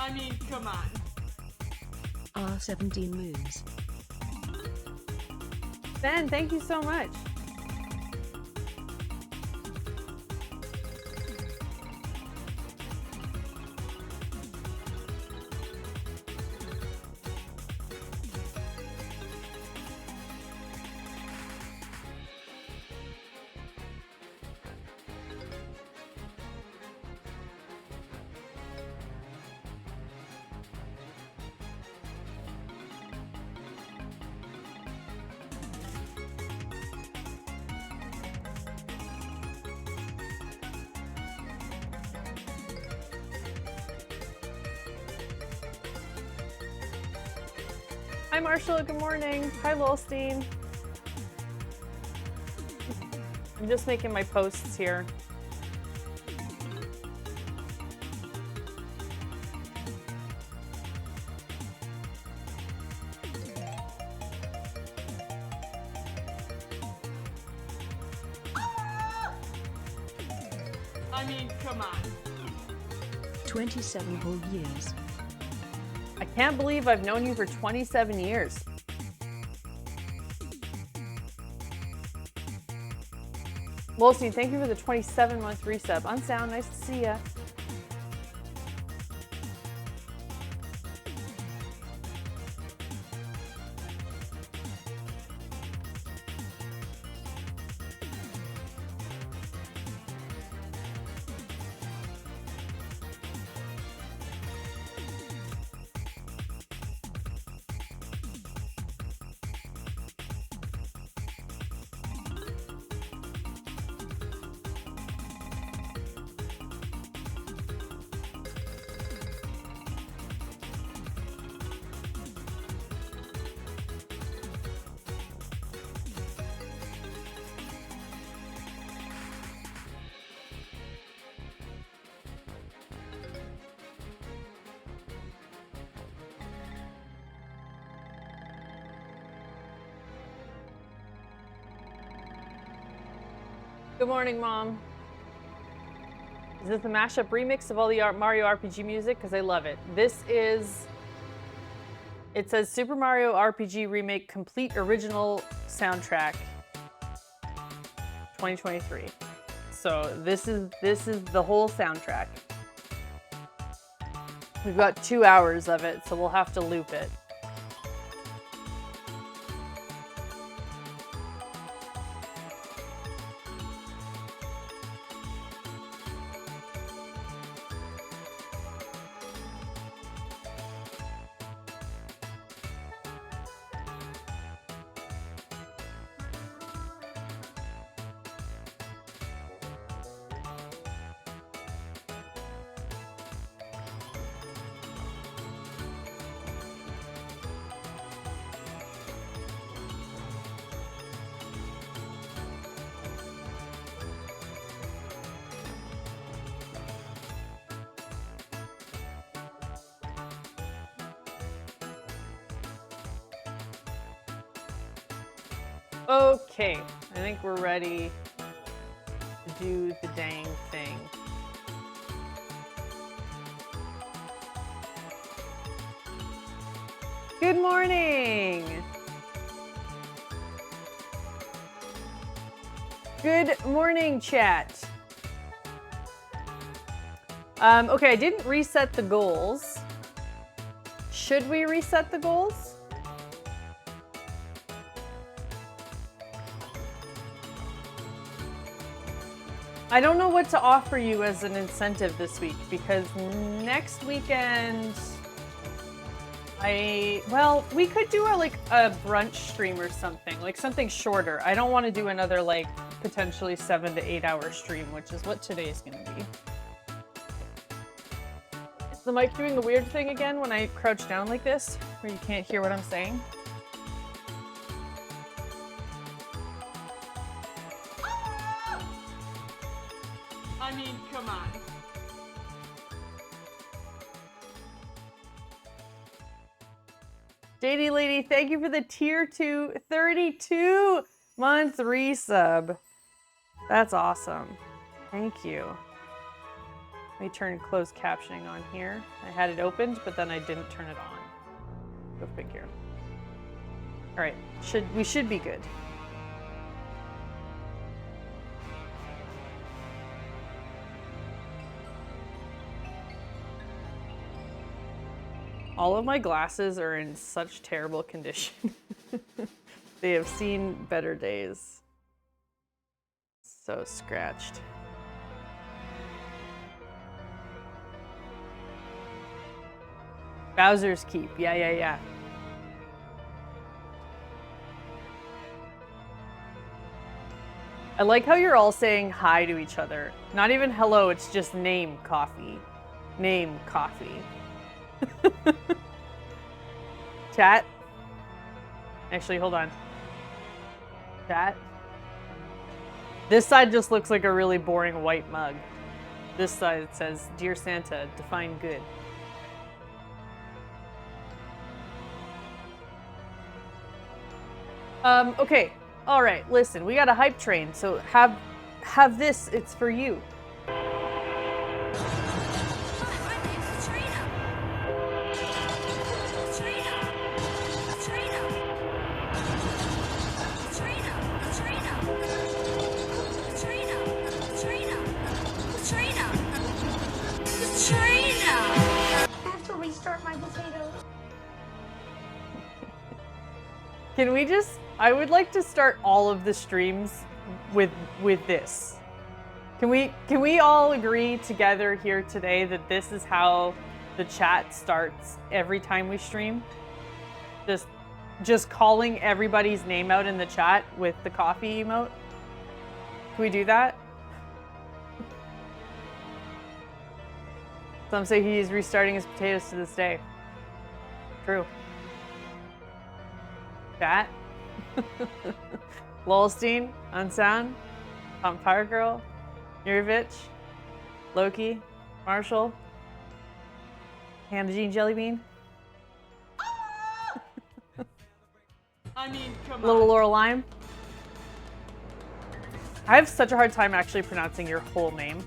I mean, come on. R17 moons. Ben, thank you so much. Hi, Marshall. Good morning. Hi, Lilstein. I'm just making my posts here. I mean, come on. 27 whole years. I can't believe I've known you for 27 years. Lilstein, thank you for the 27-month resub. Unsound, nice to see ya. Good morning, Mom. Is this a mashup remix of all the Mario RPG music? Because I love it. This is... It says Super Mario RPG Remake Complete Original Soundtrack 2023. So this is the whole soundtrack. We've got 2 hours of it, so we'll have to loop it. Okay, I think we're ready to do the dang thing. Good morning! Good morning, chat. Okay, I didn't reset the goals. Should we reset the goals? I don't know what to offer you as an incentive this week because next weekend well, we could do a brunch stream or something, like something shorter. I don't want to do another like potentially 7 to 8 hour stream, which is what today's going to be. Is the mic doing the weird thing again when I crouch down like this, where you can't hear what I'm saying? I mean, come on. JD Lady, thank you for the tier 2 32-month resub. That's awesome. Thank you. Let me turn closed captioning on here. I had it opened, but then I didn't turn it on. Go figure. All right, we should be good. All of my glasses are in such terrible condition. They have seen better days. So scratched. Bowser's Keep. Yeah. I like how you're all saying hi to each other. Not even hello, it's just name coffee. Name coffee. Chat. Actually, hold on. Chat. This side just looks like a really boring white mug. This side says, Dear Santa, define good. Okay. All right, listen, we got a hype train, so have this, it's for you. Can we just, I would like to start all of the streams with this. Can we all agree together here today that this is how the chat starts every time we stream? Just calling everybody's name out in the chat with the coffee emote? Can we do that? Some say he's restarting his potatoes to this day. True. Chat. Lolstein, Unsound, Vampire Girl, Yurovich, Loki, Marshall, Hannah Jean Jellybean. I mean, come on. Little Laurel Lime. I have such a hard time actually pronouncing your whole name.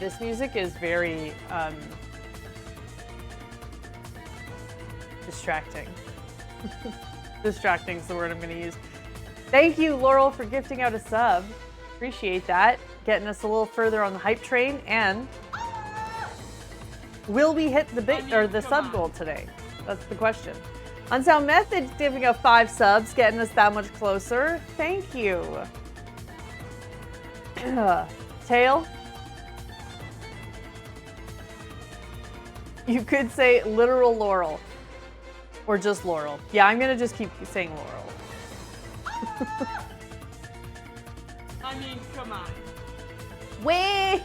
This music is very distracting. Distracting is the word I'm going to use. Thank you, Laurel, for gifting out a sub. Appreciate that. Getting us a little further on the hype train. And will we hit the sub goal today? That's the question. Unsound Methods giving out 5 subs, getting us that much closer. Thank you. Tail. You could say literal Laurel. Or just Laurel. Yeah, I'm gonna just keep saying Laurel. I mean, come on. Wait!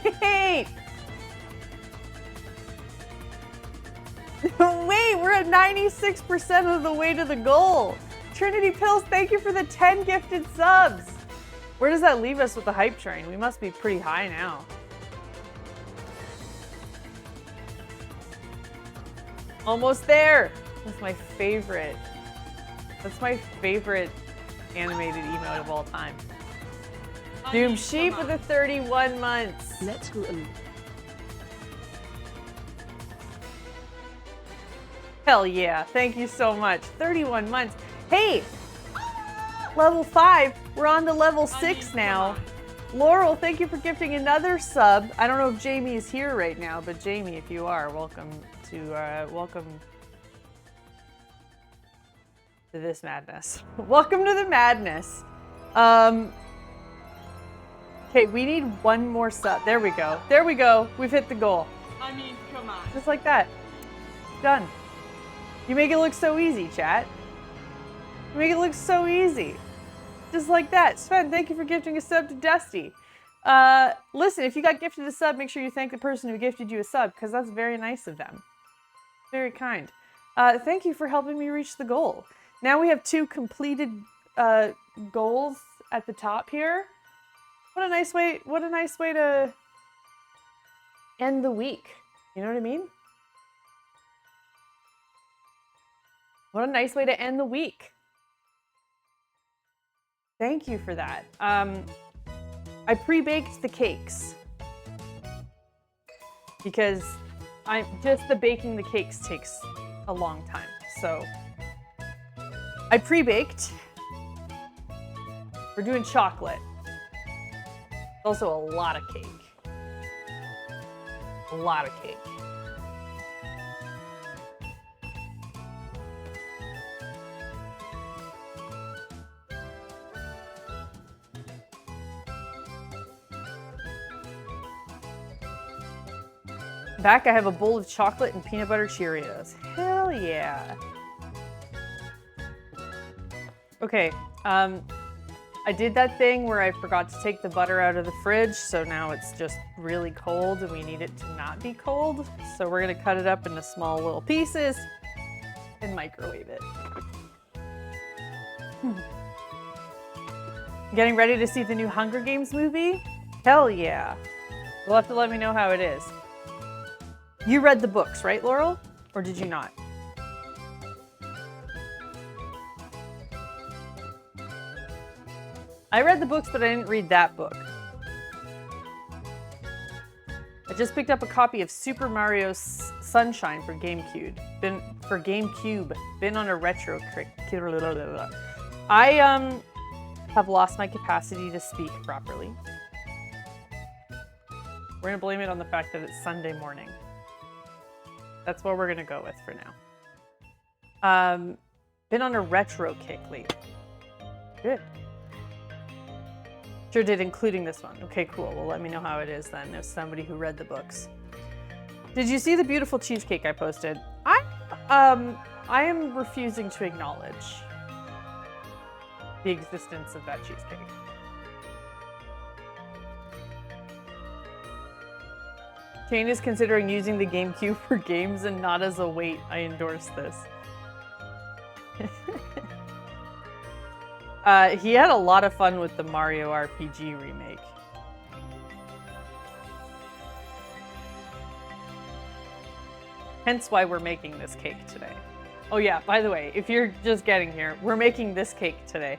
Wait, we're at 96% of the way to the goal. Trinity Pills, thank you for the 10 gifted subs. Where does that leave us with the hype train? We must be pretty high now. Almost there. That's my favorite. That's my favorite animated emote of all time. Doom Sheep with the 31 months. Let's go. Hell yeah. Thank you so much. 31 months. Hey! Level 5. We're on to level 6 now. Laurel, thank you for gifting another sub. I don't know if Jamie is here right now, but Jamie, if you are, welcome to this madness. Welcome to the madness. Okay, we need one more sub. There we go. There we go. We've hit the goal. I mean, come on. Just like that. Done. You make it look so easy, chat. You make it look so easy. Just like that. Sven, thank you for gifting a sub to Dusty. Listen, if you got gifted a sub, make sure you thank the person who gifted you a sub, because that's very nice of them. Very kind. Thank you for helping me reach the goal. Now we have 2 completed goals at the top here. What a nice way to end the week. You know what I mean? What a nice way to end the week. Thank you for that. I pre-baked the cakes. because the baking the cakes takes a long time. So I pre-baked. We're doing chocolate. It's also a lot of cake. A lot of cake. Back, I have a bowl of chocolate and peanut butter Cheerios. Hell yeah. Okay, I did that thing where I forgot to take the butter out of the fridge, so now it's just really cold and we need it to not be cold. So we're gonna cut it up into small little pieces and microwave it. Getting ready to see the new Hunger Games movie? Hell yeah. You'll have to let me know how it is. You read the books, right, Laurel? Or did you not? I read the books, but I didn't read that book. I just picked up a copy of Super Mario Sunshine for GameCube. Been on a retro kick. I have lost my capacity to speak properly. We're gonna blame it on the fact that it's Sunday morning. That's what we're gonna go with for now. Been on a retro kick lately. Good. Sure did, including this one. Okay, cool. Well, let me know how it is then, as somebody who read the books. Did you see the beautiful cheesecake I posted? I am refusing to acknowledge the existence of that cheesecake. Kane is considering using the GameCube for games and not as a weight. I endorse this. He had a lot of fun with the Mario RPG remake. Hence why we're making this cake today. Oh yeah, by the way, if you're just getting here, we're making this cake today.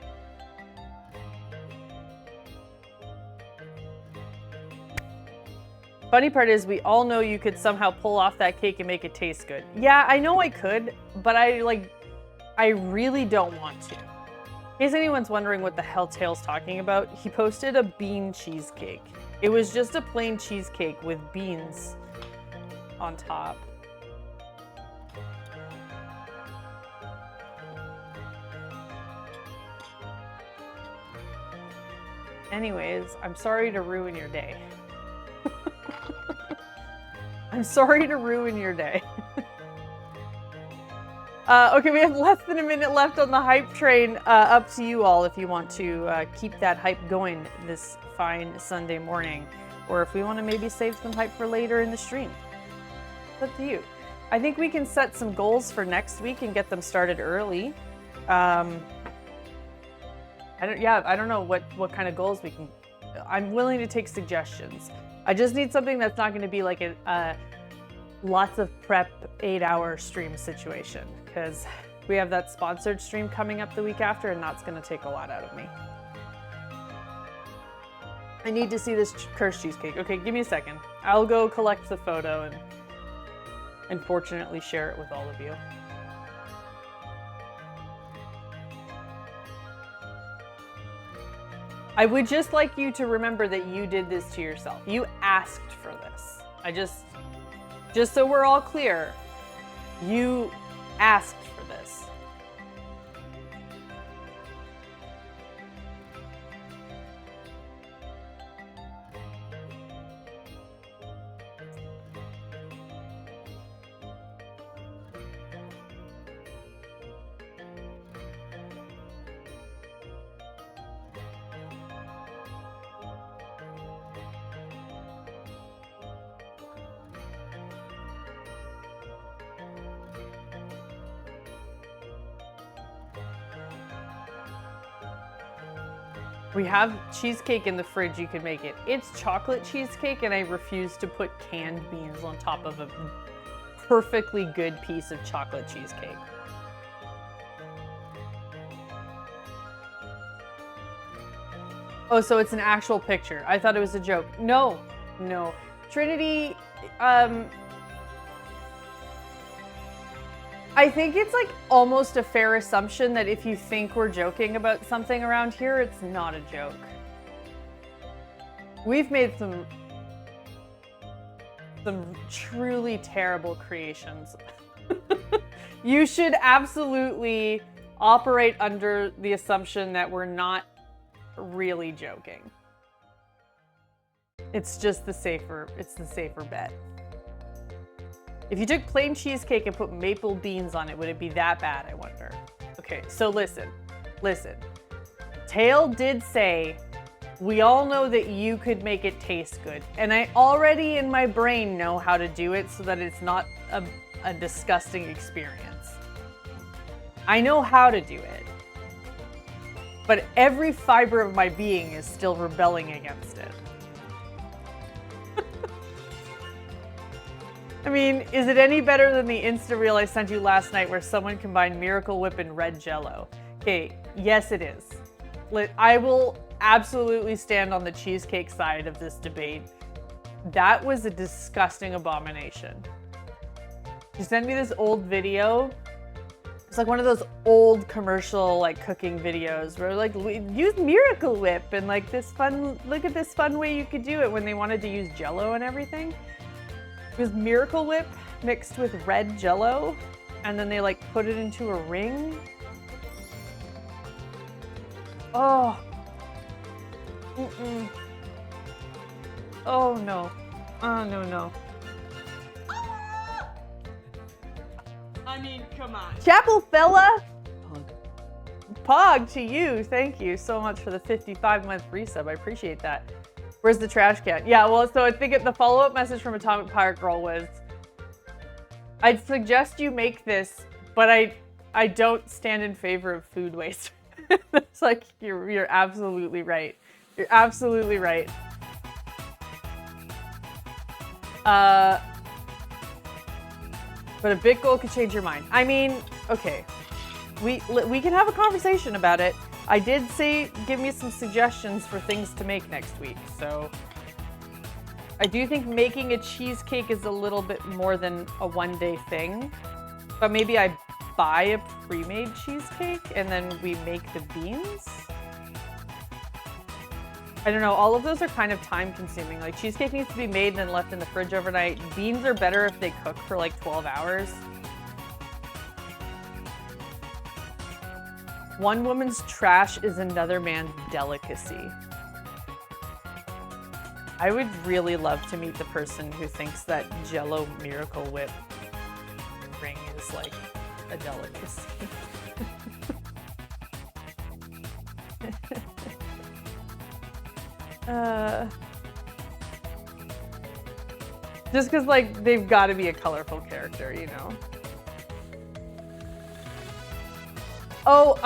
Funny part is we all know you could somehow pull off that cake and make it taste good. Yeah, I know I could, but I really don't want to. In case anyone's wondering what the hell Tail's talking about, he posted a bean cheesecake. It was just a plain cheesecake with beans on top. Anyways, I'm sorry to ruin your day. I'm sorry to ruin your day. Okay, we have less than a minute left on the hype train. Up to you all if you want to keep that hype going this fine Sunday morning, or if we want to maybe save some hype for later in the stream. It's up to you. I think we can set some goals for next week and get them started early. I don't know what kind of goals we can. I'm willing to take suggestions. I just need something that's not going to be like a lots of prep 8-hour stream situation, because we have that sponsored stream coming up the week after, and that's going to take a lot out of me. I need to see this cursed cheesecake. Okay, give me a second. I'll go collect the photo and fortunately share it with all of you. I would just like you to remember that you did this to yourself. You asked for this. Just so we're all clear, you asked for this. We have cheesecake in the fridge, you can make it. It's chocolate cheesecake, and I refuse to put canned beans on top of a perfectly good piece of chocolate cheesecake. Oh, so it's an actual picture. I thought it was a joke. No. Trinity, I think it's like almost a fair assumption that if you think we're joking about something around here, it's not a joke. We've made some truly terrible creations. You should absolutely operate under the assumption that we're not really joking. It's just the safer bet. If you took plain cheesecake and put maple beans on it, would it be that bad, I wonder? Okay, so listen. Tail did say, we all know that you could make it taste good. And I already in my brain know how to do it so that it's not a disgusting experience. I know how to do it. But every fiber of my being is still rebelling against it. I mean, is it any better than the Insta reel I sent you last night where someone combined Miracle Whip and red Jell-O? Okay, yes it is. I will absolutely stand on the cheesecake side of this debate. That was a disgusting abomination. She sent me this old video. It's like one of those old commercial like cooking videos where like use Miracle Whip and like this fun, look at this fun way you could do it when they wanted to use Jell-O and everything. It was Miracle Whip mixed with red Jell-O and then they like put it into a ring. Oh. Mm-mm. Oh no. Oh no. I mean, come on. Chapel fella! Pog to you. Thank you so much for the 55-month resub. I appreciate that. Where's the trash can? Yeah, well, so I think the follow-up message from Atomic Pirate Girl was, I'd suggest you make this, but I don't stand in favor of food waste. It's like, you're absolutely right. You're absolutely right. But a big goal could change your mind. I mean, okay, we can have a conversation about it. I did say give me some suggestions for things to make next week. So I do think making a cheesecake is a little bit more than a one-day thing. But maybe I buy a pre-made cheesecake and then we make the beans. I don't know, all of those are kind of time consuming. Like cheesecake needs to be made and then left in the fridge overnight. Beans are better if they cook for like 12 hours. One woman's trash is another man's delicacy. I would really love to meet the person who thinks that Jell-O Miracle Whip ring is like a delicacy. Just because, like, they've got to be a colorful character, you know? Oh,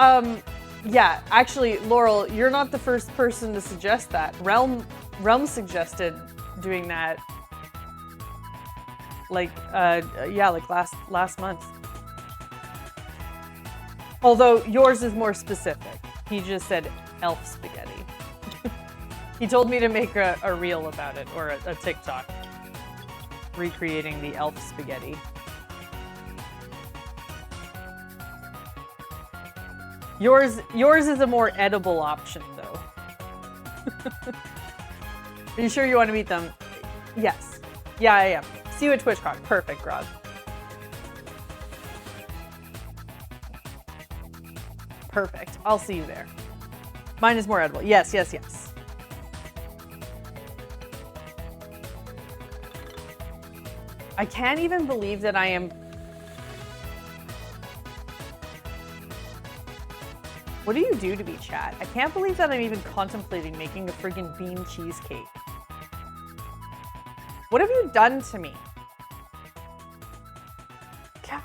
yeah, actually, Laurel, you're not the first person to suggest that. Realm suggested doing that, like, yeah, like last month. Although yours is more specific. He just said elf spaghetti. He told me to make a reel about it, or a TikTok, recreating the elf spaghetti. Yours is a more edible option, though. Are you sure you want to meet them? Yes. Yeah, I am. See you at TwitchCon. Perfect, Grog. Perfect. I'll see you there. Mine is more edible. Yes, yes, yes. I can't even believe that I am... What do you do to me, chat? I can't believe that I'm even contemplating making a friggin' bean cheesecake. What have you done to me? God.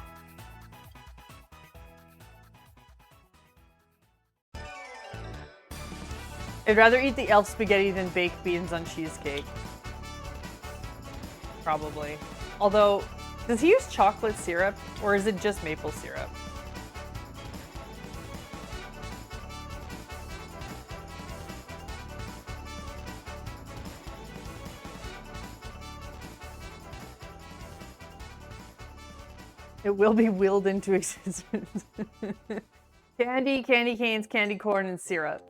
I'd rather eat the elf spaghetti than baked beans on cheesecake. Probably. Although, does he use chocolate syrup or is it just maple syrup? It will be willed into existence. Candy, candy canes, candy corn, and syrup.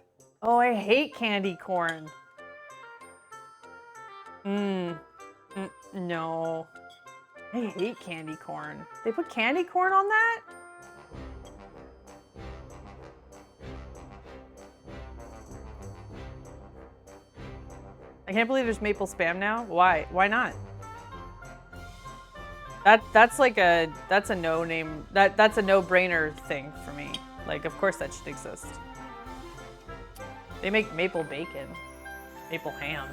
Oh, I hate candy corn. No. I hate candy corn. They put candy corn on that? I can't believe there's maple spam now. Why? Why not? That's a no name. That's a no-brainer thing for me. Like, of course that should exist. They make maple bacon, maple ham.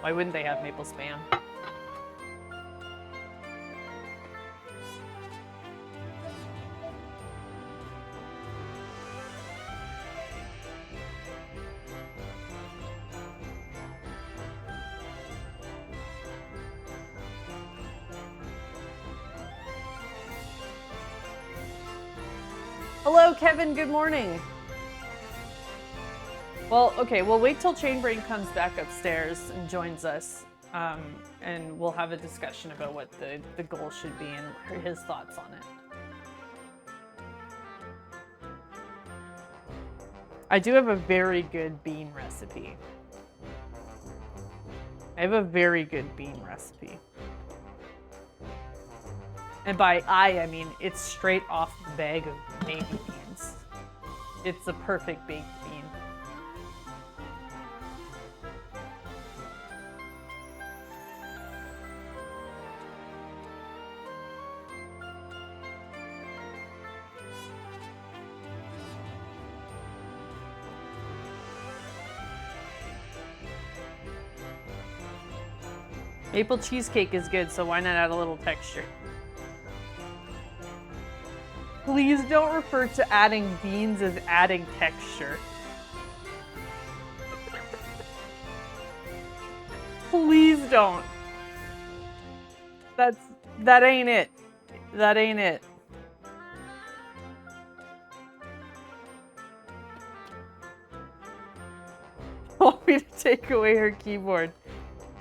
Why wouldn't they have maple spam? Hello, Kevin. Good morning. Well, okay, we'll wait till Chainbrain comes back upstairs and joins us, and we'll have a discussion about what the goal should be and his thoughts on it. I do have a very good bean recipe. I have a very good bean recipe. And by I mean it's straight off the bag of baby beans. It's the perfect baked bean. Maple cheesecake is good, so why not add a little texture? Please don't refer to adding beans as adding texture. Please don't. That ain't it. That ain't it. Want me to take away her keyboard?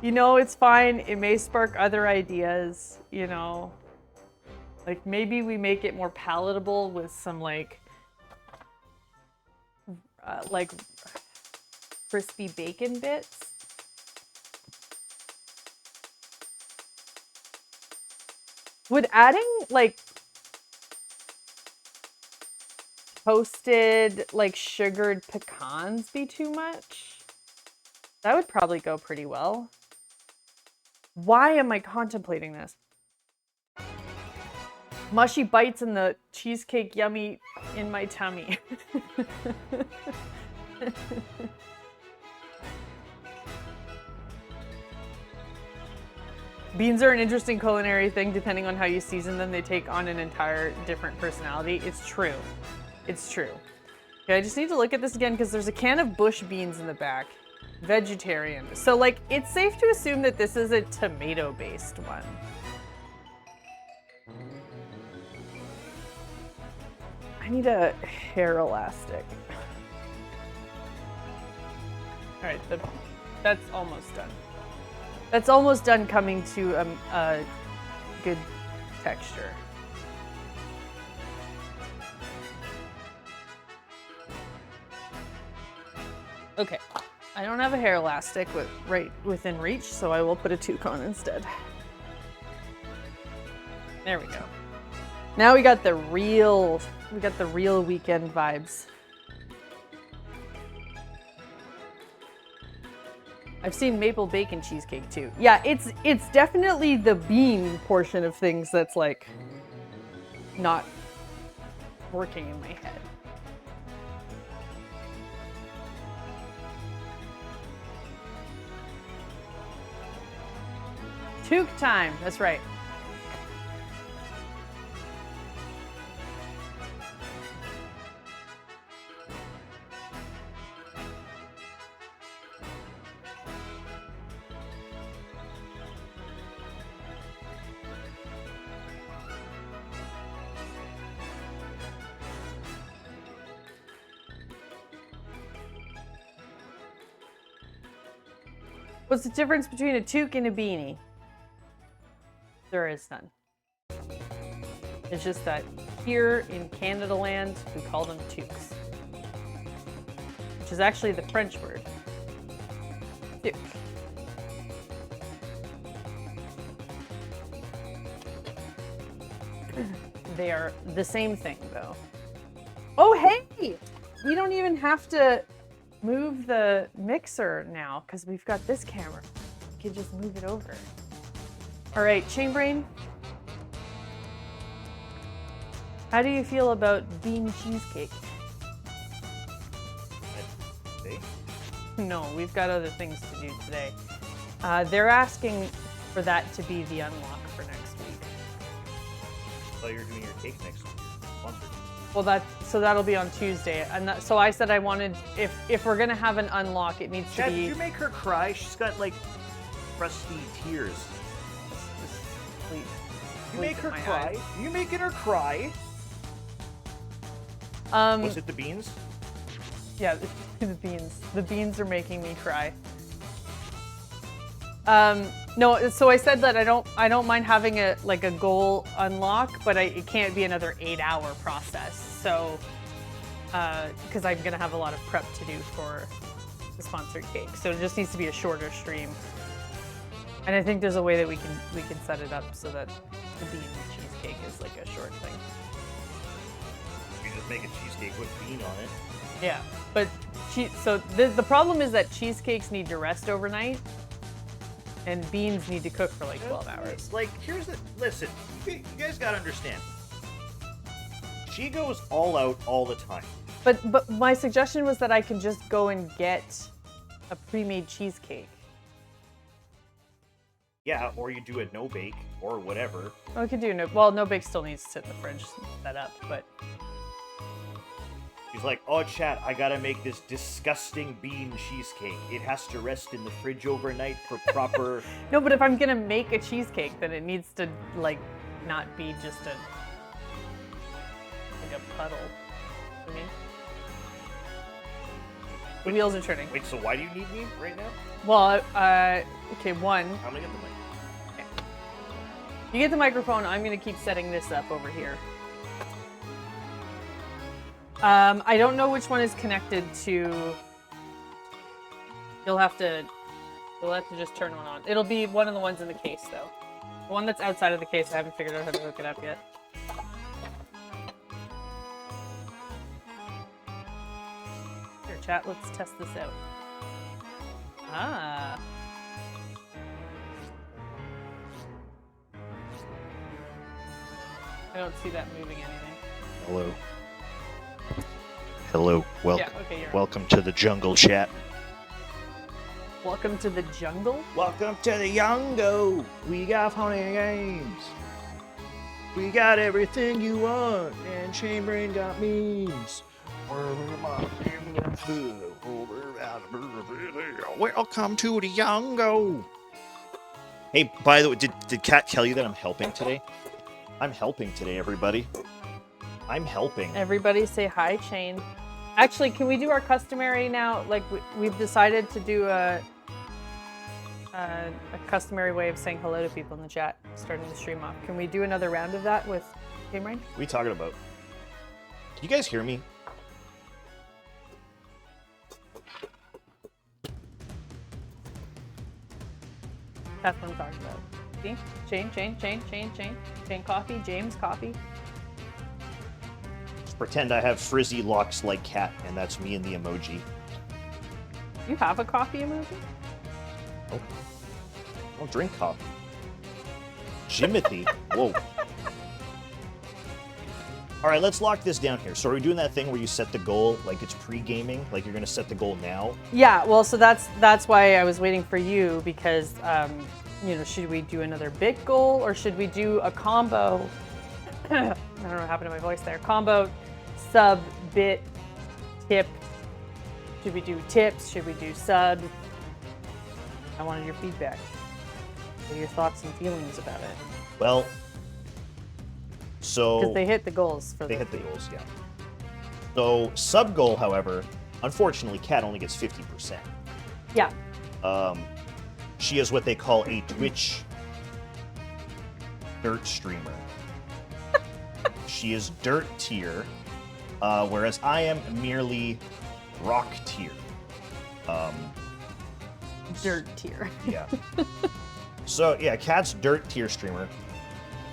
You know, it's fine. It may spark other ideas, you know. Like, maybe we make it more palatable with some, like crispy bacon bits. Would adding, like, toasted, like, sugared pecans be too much? That would probably go pretty well. Why am I contemplating this? Mushy bites in the cheesecake yummy in my tummy. Beans are an interesting culinary thing. Depending on how you season them, they take on an entire different personality. It's true. It's true. Okay, I just need to look at this again because there's a can of bush beans in the back. Vegetarian. So, like, it's safe to assume that this is a tomato-based one. I need a hair elastic. All right, that's almost done. That's almost done coming to a good texture. Okay, I don't have a hair elastic right within reach, so I will put a toucan instead. There we go. Now we got the real weekend vibes. I've seen maple bacon cheesecake too. Yeah, it's definitely the bean portion of things that's like not working in my head. Toque time, that's right. What's the difference between a toque and a beanie? There is none. It's just that here in Canada land, we call them toques, which is actually the French word. Toque. They are the same thing, though. Oh, hey! We don't even have to move the mixer now because we've got this camera. We can just move it over. All right, Chainbrain. How do you feel about bean cheesecake? Today? No, we've got other things to do today. They're asking for that to be the unlock for next week. So you're doing your cake next week. Sponsored. Well, so that'll be on Tuesday. And so I said I wanted, if we're gonna have an unlock, it needs Chad, to be. did you make her cry? She's got like crusty tears. Sleep. You make her cry. You making her cry? Was it the beans? Yeah, the beans. The beans are making me cry. No, so I said that I don't mind having a goal unlock, but it can't be another 8-hour process. So, because I'm gonna have a lot of prep to do for the sponsored cake, so it just needs to be a shorter stream. And I think there's a way that we can set it up so that the bean cheesecake is like a short thing. You just make a cheesecake with bean on it. Yeah, but so the problem is that cheesecakes need to rest overnight, and beans need to cook for like 12 hours. Like, listen, you guys gotta understand. She goes all out all the time. But my suggestion was that I can just go and get a pre-made cheesecake. Yeah, or you do a no bake or whatever. Oh, I could do no bake still needs to sit in the fridge set up, but She's like, oh, chat, I gotta make this disgusting bean cheesecake. It has to rest in the fridge overnight for proper... No, but if I'm gonna make a cheesecake, then it needs to, like, not be just a puddle for me. The wheels are turning. Wait, so why do you need me right now? Well, okay, one. I'm gonna get the mic. Okay. You get the microphone, I'm gonna keep setting this up over here. I don't know which one is connected to. You'll have to just turn one on. It'll be one of the ones in the case, though. The one that's outside of the case, I haven't figured out how to hook it up yet. Here, chat, let's test this out. Ah. I don't see that moving anything. Hello. Hello. Yeah, okay, you're on. Welcome to the jungle, chat. Welcome to the jungle? Welcome to the Yongo. We got funny games. We got everything you want, and Chainbrain got memes. Welcome to the Yongo. Hey, by the way, did Kat tell you that I'm helping today? I'm helping today, everybody. I'm helping. Everybody say hi, Chain. Actually, can we do our customary now? Like, we've decided to do a customary way of saying hello to people in the chat, starting the stream off. Can we do another round of that with Chainbrain? What are you talking about? Can you guys hear me? That's what I'm talking about. See? Chain coffee, James coffee. Just pretend I have frizzy locks like Kat, and that's me in the emoji. You have a coffee emoji? Oh. I don't drink coffee. Jimothy. Whoa. All right, let's lock this down here. So are we doing that thing where you set the goal like it's pre-gaming? Like you're going to set the goal now? Yeah, well, so that's why I was waiting for you because, you know, should we do another bit goal or should we do a combo? I don't know what happened to my voice there. Combo, sub, bit, tip. Should we do tips? Should we do sub? I wanted your feedback. What are your thoughts and feelings about it? Well, so... Because they hit the goals for They hit the goals, yeah. So sub goal, however, unfortunately, Kat only gets 50%. Yeah. She is what they call a Twitch dirt streamer. She is dirt tier, whereas I am merely rock tier. Dirt tier. Yeah. So yeah, Kat's dirt tier streamer.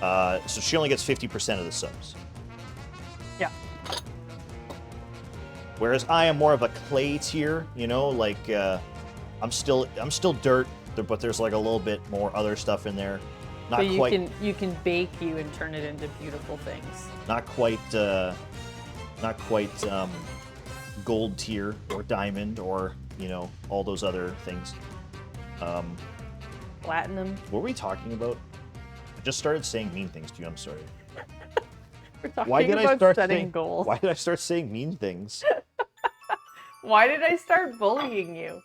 So she only gets 50% of the subs. Yeah. Whereas I am more of a clay tier, you know, like I'm still dirt, but there's like a little bit more other stuff in there. Not But quite. you can bake you and turn it into beautiful things. Not quite. Gold tier or diamond or all those other things. Platinum. What were we talking about? I just started saying mean things to you. I'm sorry. We're talking Why did I about start setting saying goals. Why did I start saying mean things? Why did I start bullying you?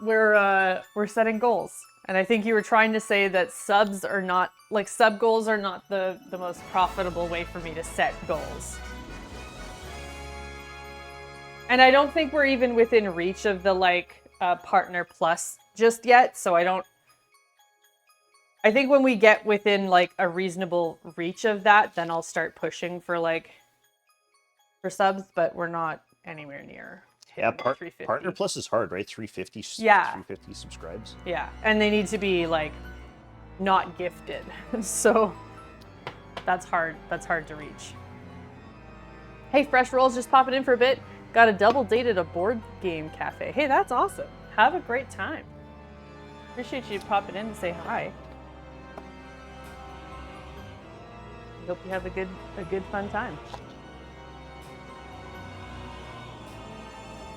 We're setting goals. And I think you were trying to say that subs are not, like, sub goals are not the most profitable way for me to set goals. And I don't think we're even within reach of the, like, Partner Plus just yet, so I think when we get within, like, a reasonable reach of that, then I'll start pushing for, like, for subs, but we're not anywhere near. Yeah, hitting 350. Partner Plus is hard, right? 350. Yeah. 350 subscribes. Yeah, and they need to be like not gifted. So that's hard. That's hard to reach. Hey, Fresh Rolls just popping in for a bit. Got a double date at a board game cafe. Hey, that's awesome. Have a great time. Appreciate you popping in to say hi. Hope you have a good fun time.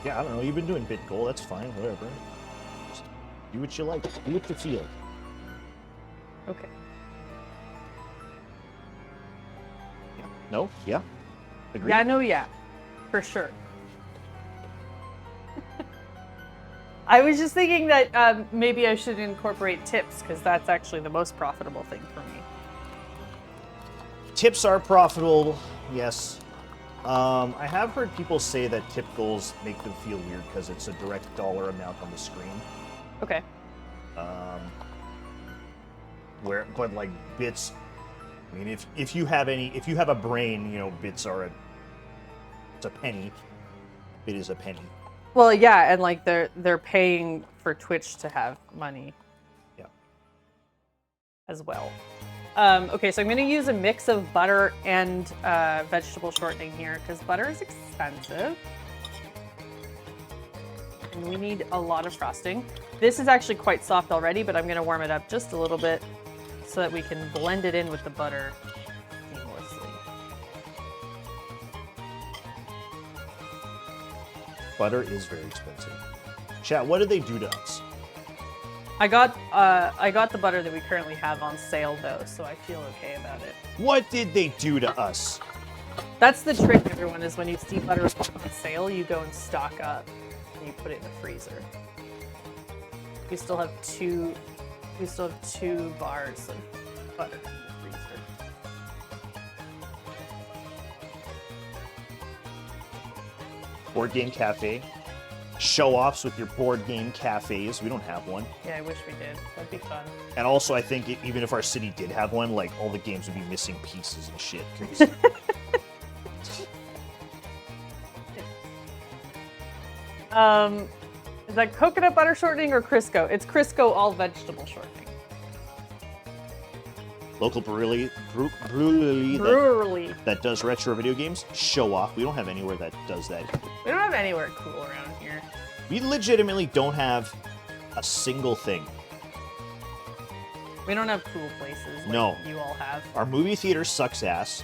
Yeah, I don't know. You've been doing bit goal. That's fine. Whatever. Just do what you like. Do what you feel. Okay. Yeah. No? Yeah? Agree? Yeah, no, yeah. For sure. I was just thinking that maybe I should incorporate tips because that's actually the most profitable thing for me. Tips are profitable, yes. I have heard people say that tip goals make them feel weird because it's a direct dollar amount on the screen. Okay. But like bits, I mean, if you have a brain, bits are it's a penny. Bit is a penny. Well, yeah, and like they're paying for Twitch to have money. Yeah. As well. Okay, so I'm going to use a mix of butter and vegetable shortening here because butter is expensive. And we need a lot of frosting. This is actually quite soft already, but I'm going to warm it up just a little bit so that we can blend it in with the butter seamlessly. Butter is very expensive. Chat, what did they do to us? I got the butter that we currently have on sale though, so I feel okay about it. What did they do to us? That's the trick, everyone, is when you see butter on sale, you go and stock up and you put it in the freezer. We still have two bars of butter in the freezer. Board Game Cafe. Show-offs with your board game cafes. We don't have one. Yeah, I wish we did. That'd be fun. And also, I think even if our city did have one, like, all the games would be missing pieces and shit. 'Cause Is that coconut butter shortening or Crisco? It's Crisco all vegetable shortening. local brewery that does retro video games, show off. We don't have anywhere that does that. We don't have anywhere cool around here. We legitimately don't have a single thing. We don't have cool places like No. you all have. Our movie theater sucks ass.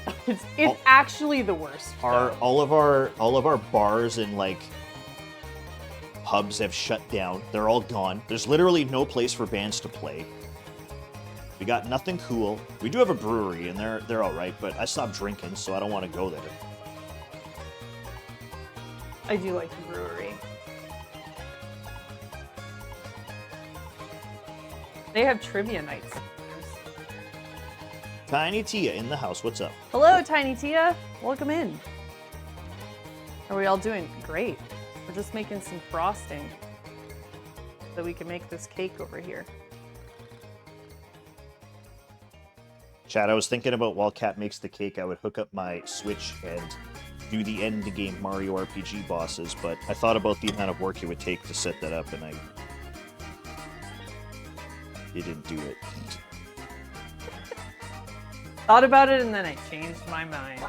It's actually the worst. All of our bars and like pubs have shut down. They're all gone. There's literally no place for bands to play. We got nothing cool. We do have a brewery and they're all right, but I stopped drinking, so I don't want to go there. I do like the brewery. They have trivia nights. Tiny Tia in the house. What's up? Hello, Tiny Tia. Welcome in. How are we all doing? Great. We're just making some frosting so we can make this cake over here. Chad, I was thinking about while Cat makes the cake, I would hook up my Switch and do the end game Mario RPG bosses, but I thought about the amount of work it would take to set that up, and I didn't do it. Thought about it and then I changed my mind.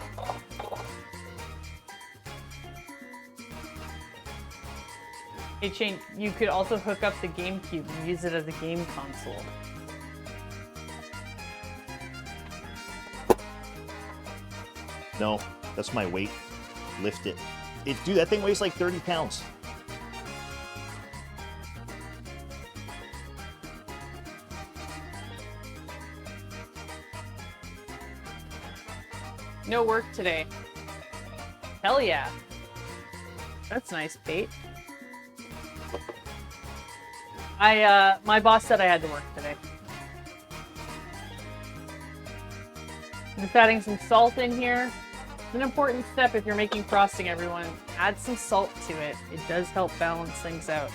Hey, Shane, you could also hook up the GameCube and use it as a game console. No, that's my weight. Lift it. Dude, that thing weighs like 30 pounds. No work today. Hell yeah. That's nice, bait. My boss said I had to work today. Just adding some salt in here. It's an important step if you're making frosting, everyone. Add some salt to it. It does help balance things out.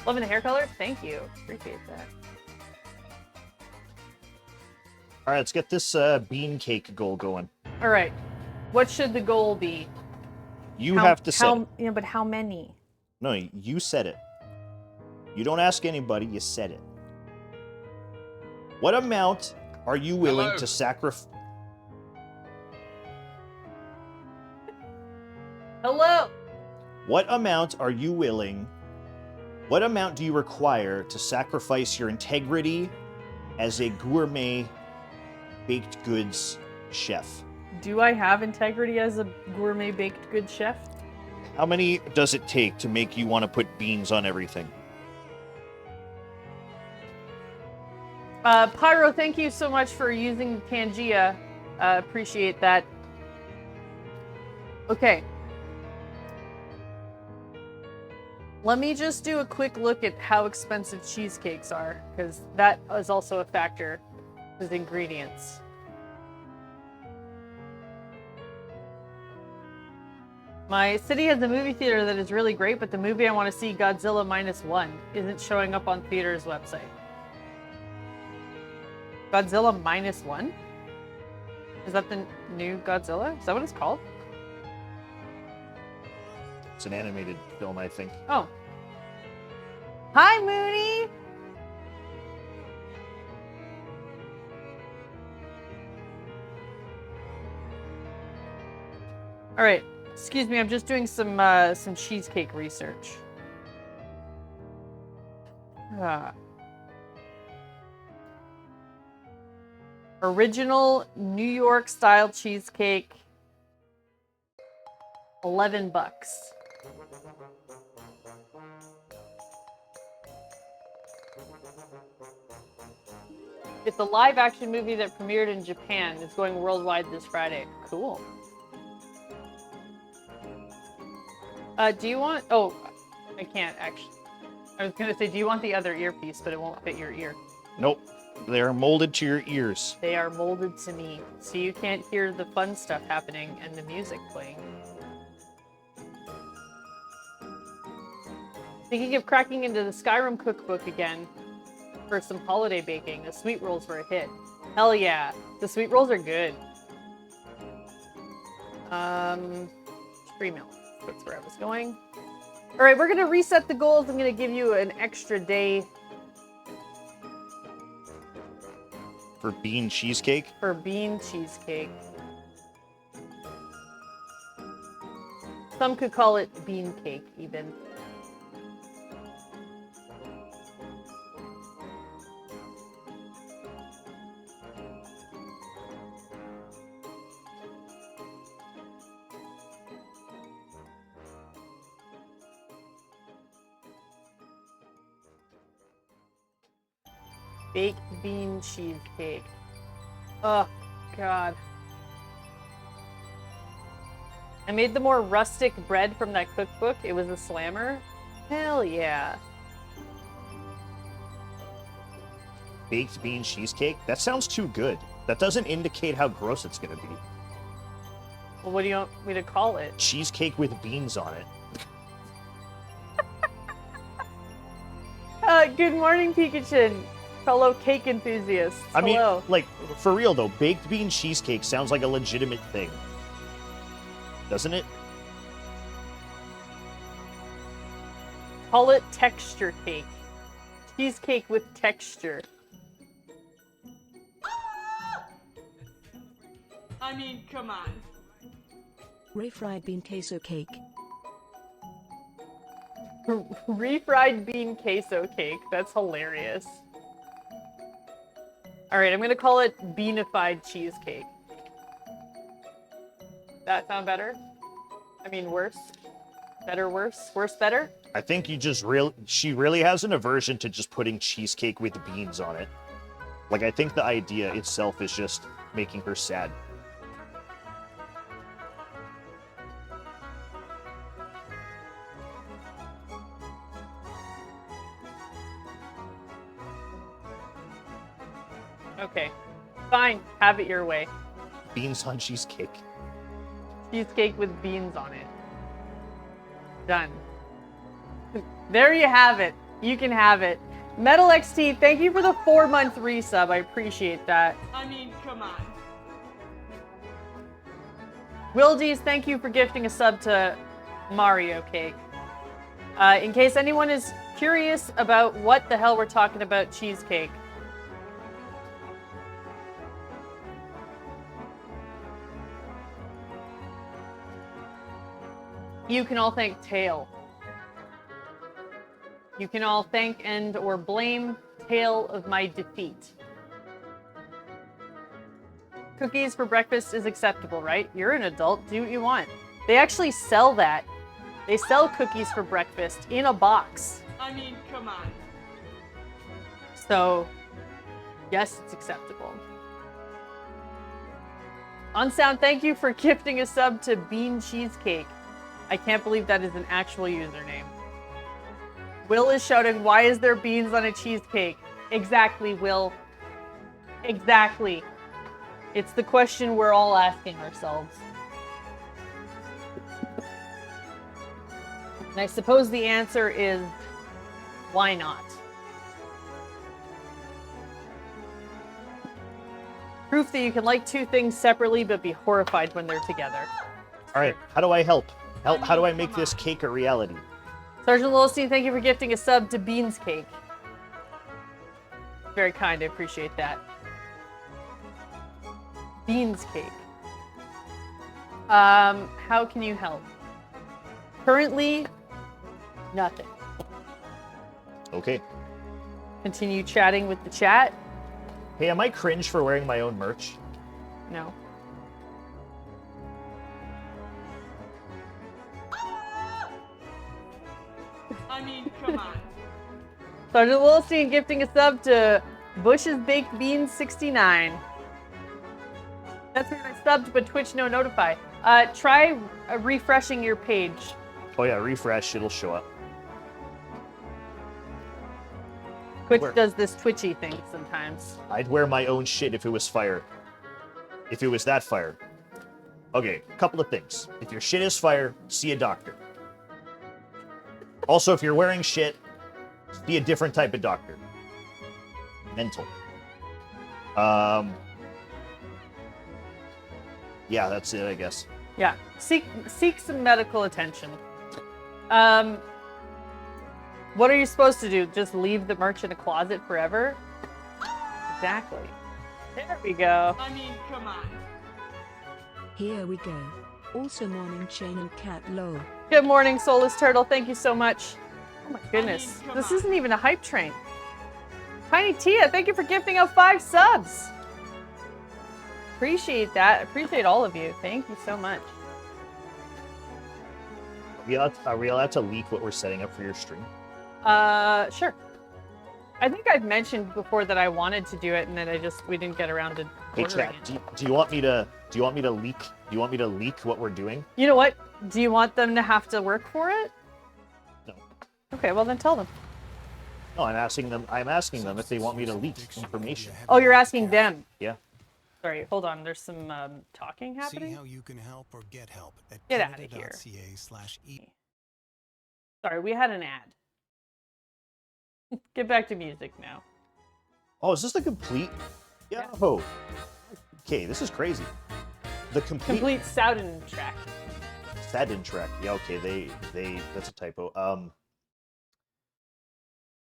Loving the hair color? Thank you. Appreciate that. All right, let's get this bean cake goal going. All right. What should the goal be? You have to set it. Yeah, but how many? No, you said it. You don't ask anybody, you said it. What amount are you willing to sacrifice? Hello! What amount do you require to sacrifice your integrity as a gourmet baked goods chef? Do I have integrity as a gourmet baked goods chef? How many does it take to make you want to put beans on everything? Pyro, thank you so much for using Pangea. Appreciate that. Okay. Let me just do a quick look at how expensive cheesecakes are, because that is also a factor with ingredients. My city has a movie theater that is really great, but the movie I want to see, Godzilla -1, isn't showing up on theater's website. Godzilla -1? Is that the new Godzilla? Is that what it's called? It's an animated film, I think. Oh. Hi, Mooney! All right. Excuse me, I'm just doing some cheesecake research. Original New York style cheesecake, $11. It's a live action movie that premiered in Japan. It's going worldwide this Friday. Cool. Do you want... Oh, I can't actually. I was going to say, do you want the other earpiece, but it won't fit your ear. Nope. They are molded to your ears. They are molded to me, so you can't hear the fun stuff happening and the music playing. Thinking of cracking into the Skyrim cookbook again for some holiday baking. The sweet rolls were a hit. Hell yeah. The sweet rolls are good. Free meal. That's where I was going. All right, we're going to reset the goals. I'm going to give you an extra day. For bean cheesecake? For bean cheesecake. Some could call it bean cake, even. Baked bean cheesecake. Oh, God. I made the more rustic bread from that cookbook. It was a slammer. Hell yeah. Baked bean cheesecake? That sounds too good. That doesn't indicate how gross it's going to be. Well, what do you want me to call it? Cheesecake with beans on it. Good morning, Pikachu, fellow cake enthusiasts. I mean, Hello. like, for real though, baked bean cheesecake sounds like a legitimate thing. Doesn't it? Call it texture cake. Cheesecake with texture. I mean, come on. Refried bean queso cake. Refried bean queso cake. That's hilarious. All right, I'm going to call it beanified cheesecake. That sound better? I mean, worse? Better, worse? Worse, better? I think she really has an aversion to just putting cheesecake with beans on it. Like, I think the idea itself is just making her sad. Okay. Fine. Have it your way. Beans on cheesecake. Cheesecake with beans on it. Done. There you have it. You can have it. Metal XT, thank you for the 4-month resub. I appreciate that. I mean, come on. Wildies, thank you for gifting a sub to Mario Cake. In case anyone is curious about what the hell we're talking about cheesecake. You can all thank Tail. You can all thank and or blame Tail of my defeat. Cookies for breakfast is acceptable, right? You're an adult. Do what you want. They actually sell that. They sell cookies for breakfast in a box. I mean, come on. So, yes, it's acceptable. Unsound, thank you for gifting a sub to Bean Cheesecake. I can't believe that is an actual username. Will is shouting, why is there beans on a cheesecake? Exactly, Will. Exactly. It's the question we're all asking ourselves. And I suppose the answer is, why not? Proof that you can like two things separately but be horrified when they're together. All right, how do I help? How do I make this cake a reality? Sergeant Lilstein, thank you for gifting a sub to Beans Cake. Very kind, I appreciate that. Beans Cake. How can you help? Currently, nothing. Okay. Continue chatting with the chat. Hey, am I cringe for wearing my own merch? No. I mean, come on. Sergeant Lilstein gifting a sub to Bush's Baked Beans 69. That's when I subbed, but Twitch no notify. Try refreshing your page. Oh yeah, refresh, it'll show up. Twitch Where? does this twitchy thing sometimes. I'd wear my own shit if it was fire. If it was that fire. Okay, a couple of things. If your shit is fire, see a doctor. Also, if you're wearing shit, see a different type of doctor. Mental. Yeah, that's it, I guess. Yeah, seek some medical attention. What are you supposed to do? Just leave the merch in a closet forever? Exactly. There we go. I mean, come on. Here we go. Also morning Chain and Cat Low. Good morning, Soulless Turtle. Thank you so much. Oh my goodness. come This on. isn't even a hype train. Tiny Tia, thank you for gifting out 5 subs. Appreciate that. Appreciate all of you. Thank you so much. Are we allowed to leak what we're setting up for your stream? Sure. I think I've mentioned before that I wanted to do it, and then we didn't get around to Hey ordering chat, it. do you want me to leak? Do you want me to leak what we're doing? You know what? Do you want them to have to work for it? No. Okay, well then tell them. No, I'm asking them if they want me to leak information. Oh, you're asking them. Yeah. Sorry, hold on. There's some talking See happening. how you can help or get help at Get outta here. canada.ca/e. Sorry, we had an ad. Get back to music now. Oh, is this the complete? Yeah. Oh. Okay, this is crazy. The Complete soundtrack. track. Yeah, okay, that's a typo.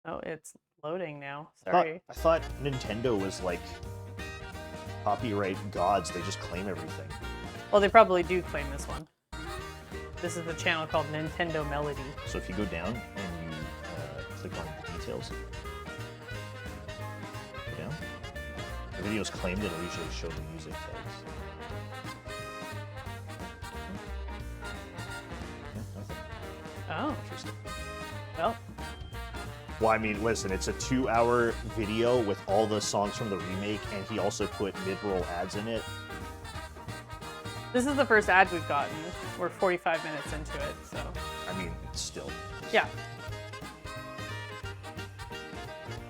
Oh, it's loading now. I Sorry. thought Nintendo was like copyright gods. They just claim everything. Well, they probably do claim this one. This is the channel called Nintendo Melody. So if you go down and you click on details, go down. The video's claimed, it'll usually show the music tags. Yeah, nothing. Oh, Interesting. well. Well, I mean, listen, it's a 2-hour video with all the songs from the remake, and he also put mid-roll ads in it. This is the first ad we've gotten. We're 45 minutes into it, so. I mean, still. Yeah.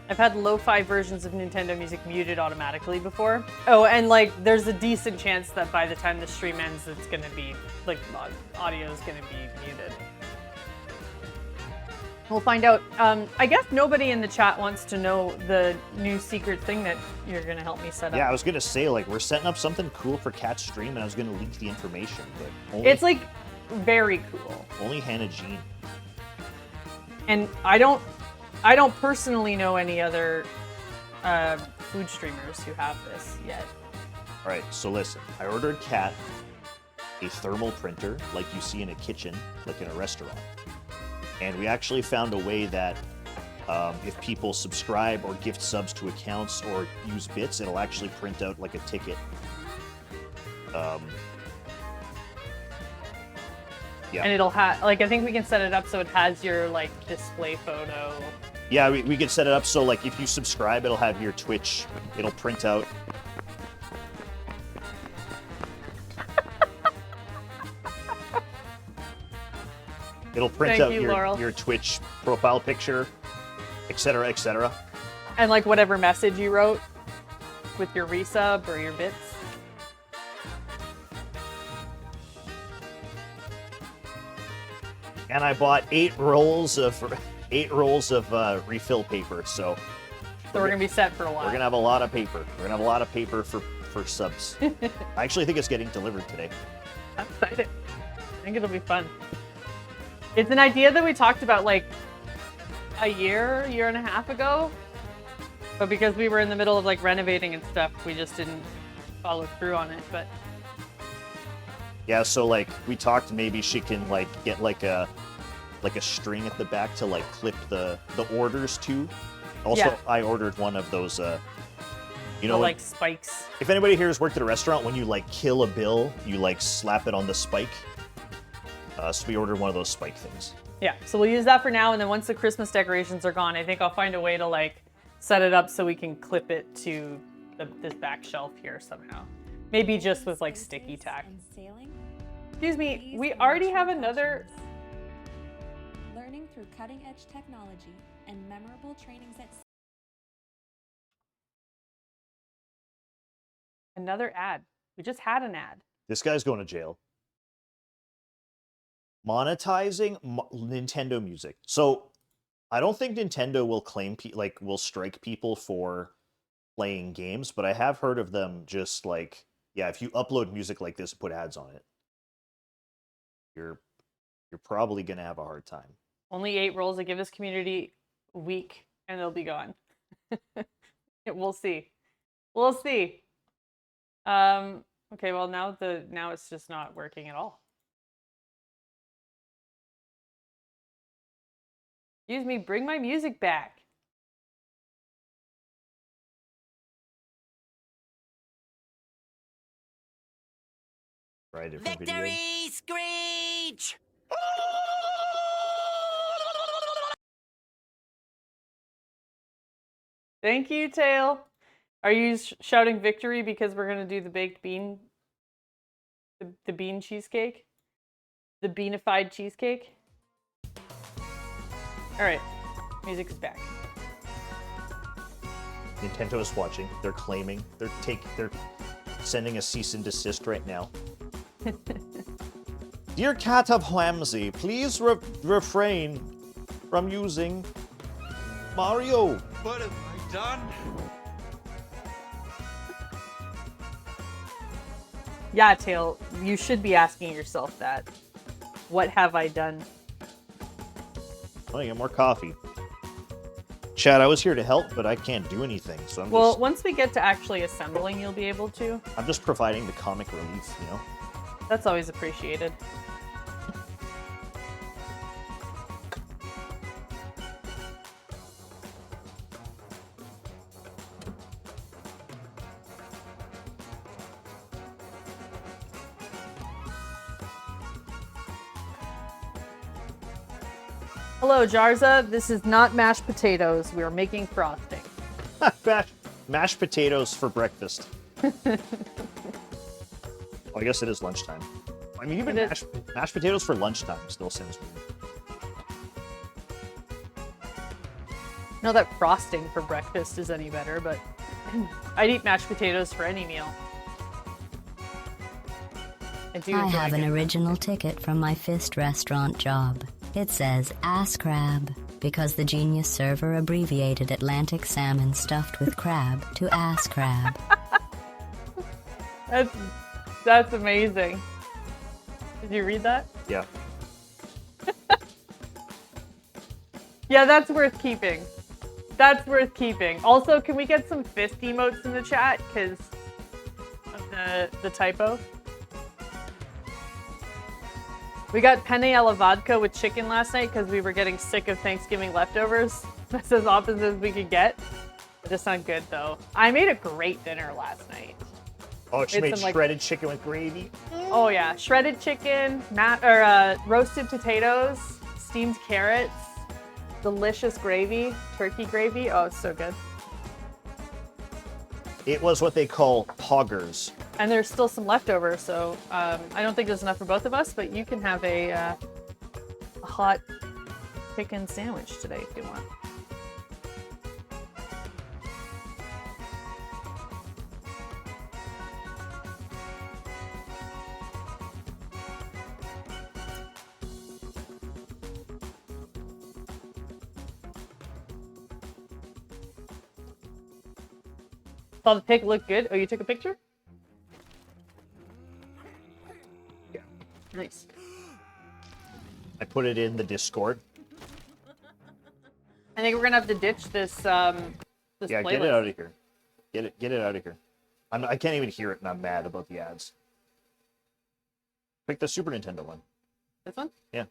I've had lo-fi versions of Nintendo music muted automatically before. Oh, and like, there's a decent chance that by the time the stream ends, it's gonna be, like, audio is gonna be muted. We'll find out. I guess nobody in the chat wants to know the new secret thing that you're gonna help me set up. Yeah, I was gonna say, like, we're setting up something cool for Cat's stream, and I was gonna leak the information, but only, It's like very cool. only Hannah Jean. And I don't personally know any other food streamers who have this yet. All right, so listen, I ordered Cat a thermal printer, like you see in a kitchen, like in a restaurant. And we actually found a way that if people subscribe or gift subs to accounts or use bits, it'll actually print out like a ticket. Yeah. And it'll have, like, I think we can set it up so it has your, like, display photo. Yeah, we could set it up so, like, if you subscribe, it'll have your Twitch. It'll print out. It'll print Thank out you, Laurel. your Twitch profile picture, etc., etc. And, like, whatever message you wrote with your resub or your bits. And I bought 8 rolls of refill paper, so So we're going to be set for a while. we're gonna have a lot of paper. We're gonna have a lot of paper for subs. I actually think it's getting delivered today. I'm excited. I think it'll be fun. It's an idea that we talked about like a year and a half ago. But because we were in the middle of like renovating and stuff, we just didn't follow through on it. But Yeah, so like we talked, maybe she can like get like a string at the back to like clip the orders to. Also, Yeah. I ordered one of those. You know, the, like spikes. if anybody here has worked at a restaurant, when you like kill a bill, you like slap it on the spike. So we ordered one of those spike things. Yeah, so we'll use that for now, and then once the Christmas decorations are gone, I think I'll find a way to like set it up so we can clip it to this back shelf here somehow. Maybe just with like sticky tack. Excuse me, we already have another. Learning through cutting-edge technology and memorable trainings at Another ad. We just had an ad. This guy's going to jail. Monetizing Nintendo music. So I don't think Nintendo will claim will strike people for playing games, but I have heard of them just like, yeah, if you upload music like this and put ads on it, you're probably gonna have a hard time. Only 8 rolls to give this community a week, and they'll be gone. We'll see. We'll see. Okay, well now it's just not working at all. Excuse me, bring my music back. Right, different video. Victory screech! Thank you, Tail. Are you shouting victory because we're gonna do the baked bean, the bean cheesecake, the beanified cheesecake? All right, music is back. Nintendo is watching. They're claiming. They're sending a cease and desist right now. Dear Cat of Whamsy, please refrain from using Mario! What have I done? Yeah, Tail, you should be asking yourself that. What have I done? Oh, you get more coffee. Chad, I was here to help, but I can't do anything, so Well, once we get to actually assembling, you'll be able to. I'm just providing the comic relief, you know? That's always appreciated. Hello, Jarza. This is not mashed potatoes. We are making frosting. Mashed potatoes for breakfast. Well, I guess it is lunchtime. I mean, even mashed potatoes for lunchtime still sounds weird. Not that frosting for breakfast is any better, but I'd eat mashed potatoes for any meal. I have an original ticket from my Fist restaurant job. It says Ass Crab because the genius server abbreviated Atlantic salmon stuffed with crab to Ass Crab. That's amazing. Did you read that? Yeah. Yeah, that's worth keeping. That's worth keeping. Also, can we get some fist emotes in the chat because of the typo? We got penne alla vodka with chicken last night because we were getting sick of Thanksgiving leftovers. That's as opposite as we could get. It's not good though. I made a great dinner last night. Oh, she made shredded chicken with gravy? Oh yeah, shredded chicken, roasted potatoes, steamed carrots, delicious gravy, turkey gravy. Oh, it's so good. It was what they call poggers. And there's still some leftover, so I don't think there's enough for both of us, but you can have a hot chicken sandwich today if you want. Saw the pic look good. Oh, you took a picture? Yeah. Nice. I put it in the Discord. I think we're gonna have to ditch this this Yeah, playlist. get it out of here. Get it out of here. I can't even hear it and I'm mad about the ads. Pick the Super Nintendo one. This one? Yeah.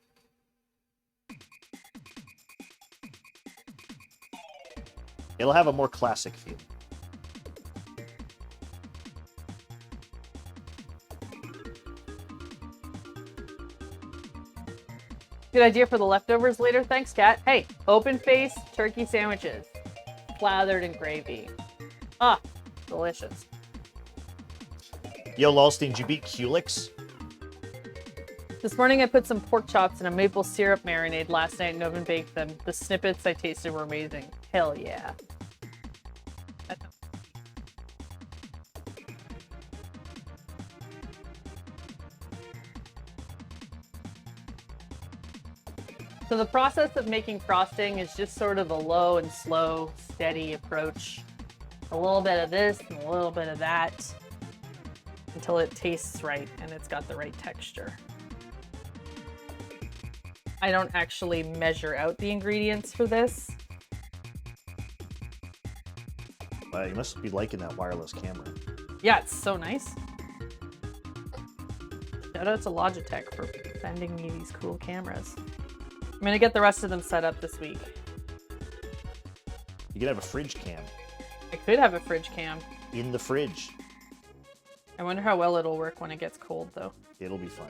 It'll have a more classic feel. Good idea for the leftovers later. Thanks, Kat. Hey, open-faced turkey sandwiches. Slathered in gravy. Ah, delicious. Yo, Lulstein, did you beat Culex? This morning I put some pork chops in a maple syrup marinade last night and oven baked them. The snippets I tasted were amazing. Hell yeah. So the process of making frosting is just sort of a low and slow, steady approach. A little bit of this and a little bit of that until it tastes right and it's got the right texture. I don't actually measure out the ingredients for this. You must be liking that wireless camera. Yeah, it's so nice. Shout out to Logitech for sending me these cool cameras. I'm gonna get the rest of them set up this week. You could have a fridge cam. I could have a fridge cam. In the fridge. I wonder how well it'll work when it gets cold, though. It'll be fine.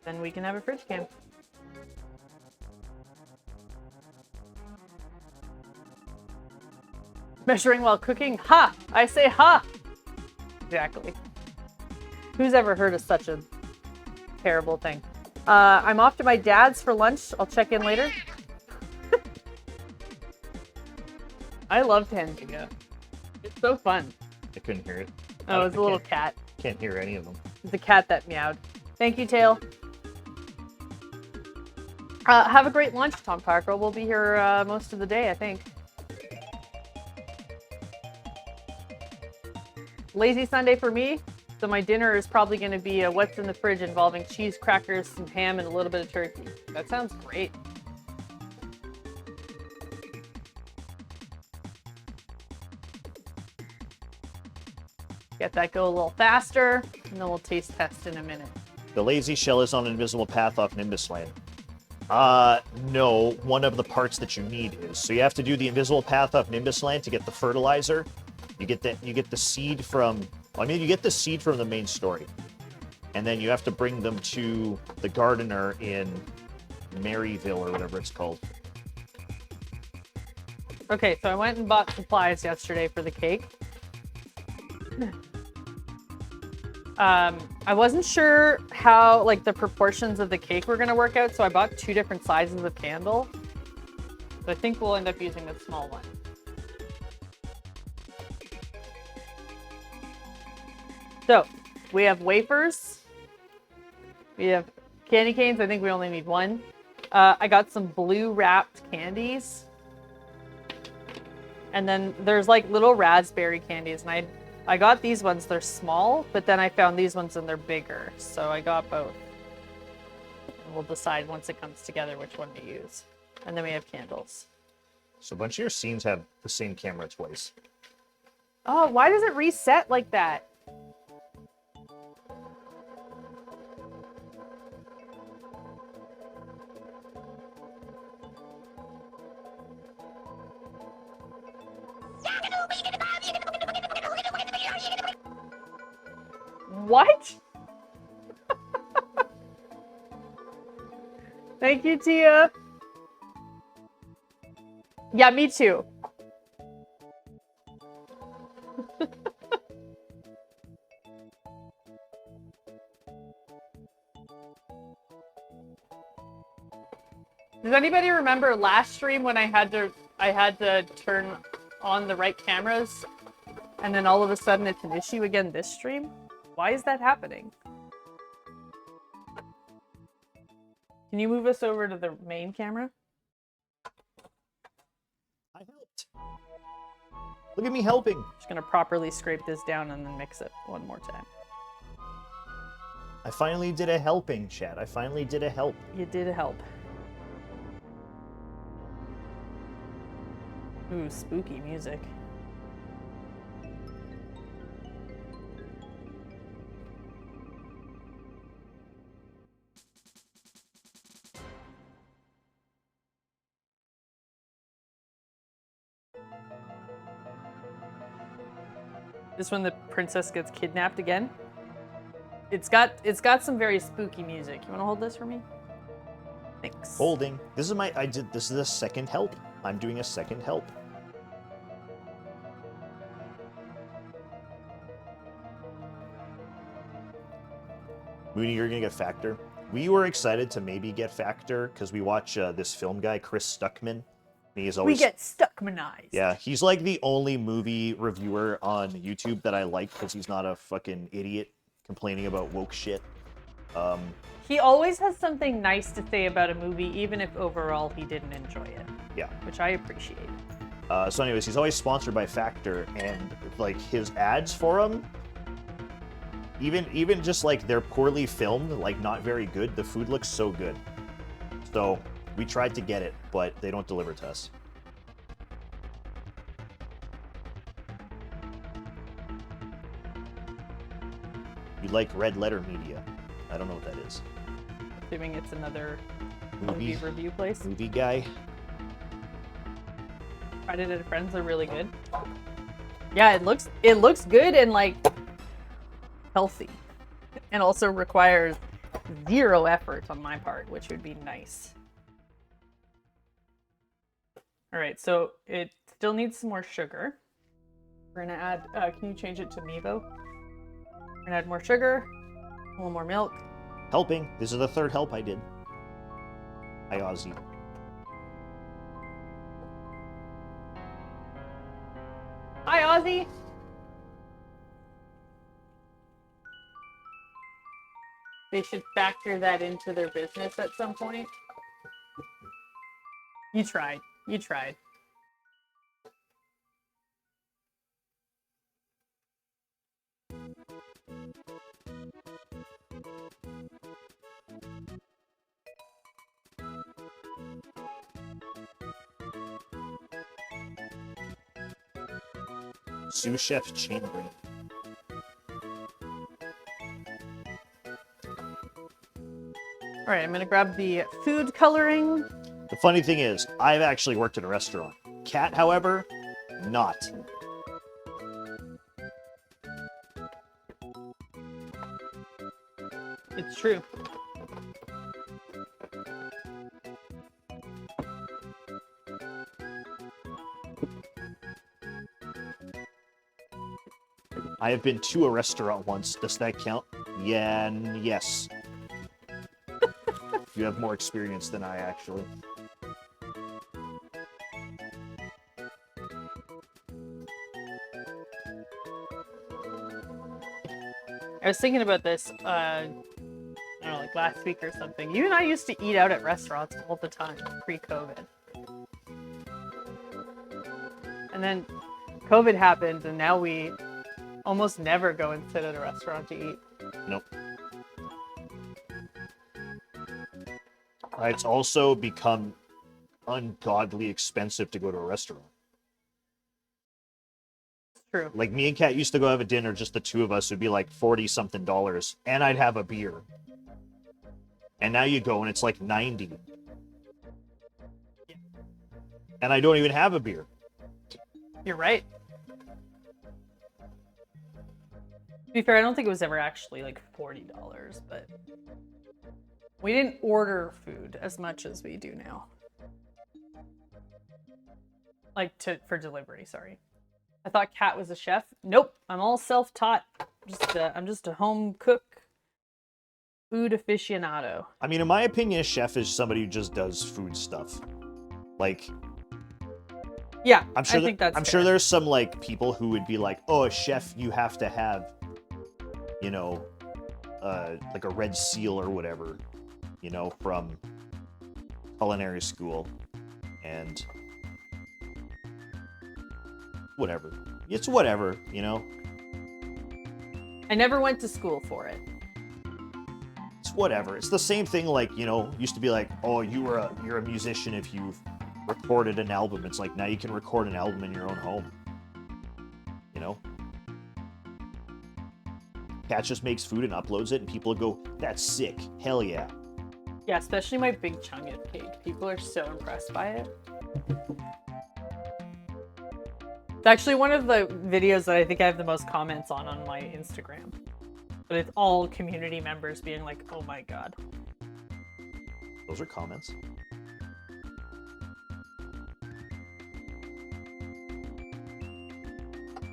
Then we can have a fridge cam. Measuring while cooking? Ha! I say ha! Exactly. Who's ever heard of such a terrible thing? I'm off to my dad's for lunch. I'll check in later. I love Tangiga. It's so fun. I couldn't hear it. Oh, it's a little cat. Can't hear any of them. It's a cat that meowed. Thank you, Tail. Have a great lunch, Tom Parker. We'll be here most of the day, I think. Lazy Sunday for me. So my dinner is probably going to be a what's in the fridge involving cheese, crackers, some ham, and a little bit of turkey. That sounds great. Get that go a little faster, and then we'll taste test in a minute. The lazy shell is on an invisible path off Nimbus Land. No, one of the parts that you need is. So you have to do the invisible path off Nimbus Land to get the fertilizer. You get the seed from, you get the seed from the main story. And then you have to bring them to the gardener in Maryville or whatever it's called. Okay, so I went and bought supplies yesterday for the cake. I wasn't sure how, like, the proportions of the cake were going to work out, so I bought 2 different sizes of candle. So I think we'll end up using the small one. So, we have wafers. We have candy canes. I think we only need 1. I got some blue wrapped candies. And then there's like little raspberry candies, and I got these ones. They're small, but then I found these ones and they're bigger. So I got both. And we'll decide once it comes together which one to use. And then we have candles. So a bunch of your scenes have the same camera twice. Oh, why does it reset like that? What? Thank you, Tia. Yeah, me too. Does anybody remember last stream when I had to turn on the right cameras, and then all of a sudden it's an issue again this stream? Why is that happening? Can you move us over to the main camera? I helped. Look at me helping. Just gonna properly scrape this down and then mix it one more time. I finally did a helping, chat. I finally did a help. You did help. Ooh, spooky music. This when the princess gets kidnapped again. It's got some very spooky music. You want to hold this for me? Thanks. Holding. This is a second help. I'm doing a second help. Mooney, you're gonna get Factor. We were excited to maybe get Factor because we watch this film guy, Chris Stuckman. He is always, we get Stuckmanized. yeah, he's like the only movie reviewer on YouTube that I like because he's not a fucking idiot complaining about woke shit. He always has something nice to say about a movie, even if overall he didn't enjoy it. Yeah. Which I appreciate. So anyways, he's always sponsored by Factor, and like his ads for him, even just like they're poorly filmed, like not very good, the food looks so good. So we tried to get it, but they don't deliver to us. You like Red Letter Media. I don't know what that is. Assuming it's another movie review place. Movie guy. Friday Night Friends are really good. Yeah, it looks good and like healthy. And also requires 0 effort on my part, which would be nice. Alright, so it still needs some more sugar. We're gonna add, can you change it to Mevo? We're gonna add more sugar, a little more milk. Helping. This is the third help I did. Hi, Ozzy. Hi, Ozzy! They should factor that into their business at some point. You tried. You tried. Sous chef chambering. All right, I'm gonna grab the food coloring. The funny thing is, I've actually worked in a restaurant. Cat, however, not. It's true. I have been to a restaurant once. Does that count? Yeah, yes. You have more experience than I, actually. I was thinking about this, I don't know, like last week or something. You and I used to eat out at restaurants all the time, pre-COVID. And then COVID happened, and now we almost never go and sit at a restaurant to eat. Nope. It's also become ungodly expensive to go to a restaurant. True. Like, me and Kat used to go have a dinner, just the two of us, it would be like $40-something, and I'd have a beer. And now you go and it's like 90. And I don't even have a beer. You're right. To be fair, I don't think it was ever actually like $40, but we didn't order food as much as we do now. Like for delivery, sorry. I thought Kat was a chef. Nope, I'm all self-taught. I'm just a home cook, food aficionado. I mean, in my opinion, a chef is somebody who just does food stuff. Like, yeah, I'm sure I think that's I'm fair. sure there's some like people who would be like, "Oh, a chef, you have to have, you know, like a red seal or whatever, you know, from culinary school," and whatever. It's whatever, you know. I never went to school for it. It's whatever. It's the same thing. Like, you know, used to be like, "Oh, you're a musician if you've recorded an album." It's like, now you can record an album in your own home. You know? Cat just makes food and uploads it, and people go, "That's sick. Hell yeah." Yeah, especially my big chungus cake. People are so impressed by it. It's actually one of the videos that I think I have the most comments on my Instagram. But it's all community members being like, "Oh my god." Those are comments.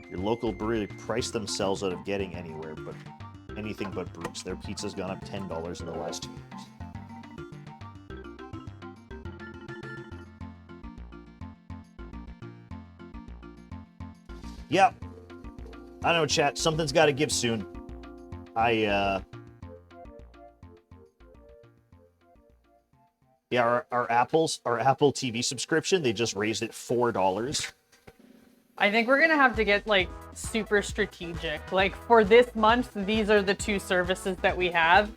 Your local brewery priced themselves out of getting anywhere, but anything but Bruce. Their pizza's gone up $10 in the last 2 years. Yep. I know, chat. Something's got to give soon. Yeah, our Apple TV subscription, they just raised it $4. I think we're gonna have to get like super strategic. Like for this month, these are the 2 services that we have.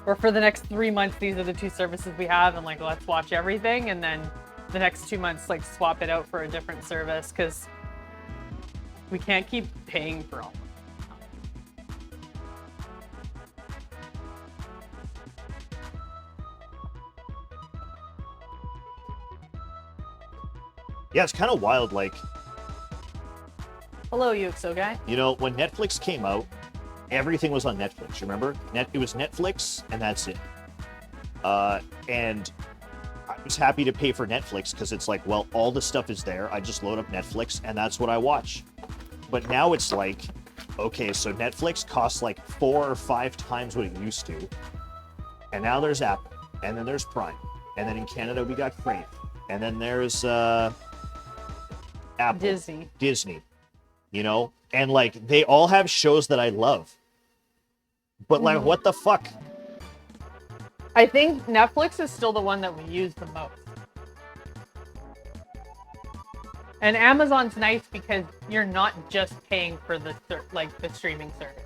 Or for the next 3 months, these are the 2 services we have, and like let's watch everything, and then the next 2 months like swap it out for a different service, because we can't keep paying for all. Yeah, it's kind of wild. Like, Hello, UXO guy. you know, when Netflix came out, everything was on Netflix. Remember? It was Netflix, and that's it. And I was happy to pay for Netflix because it's like, well, all the stuff is there. I just load up Netflix, and that's what I watch. But now it's like, okay, so Netflix costs like 4 or 5 times what it used to. And now there's Apple, and then there's Prime, and then in Canada we got Crave, and then there's Apple, Disney, you know, and like they all have shows that I love. But like, what the fuck? I think Netflix is still the one that we use the most. And Amazon's nice because you're not just paying for the streaming service.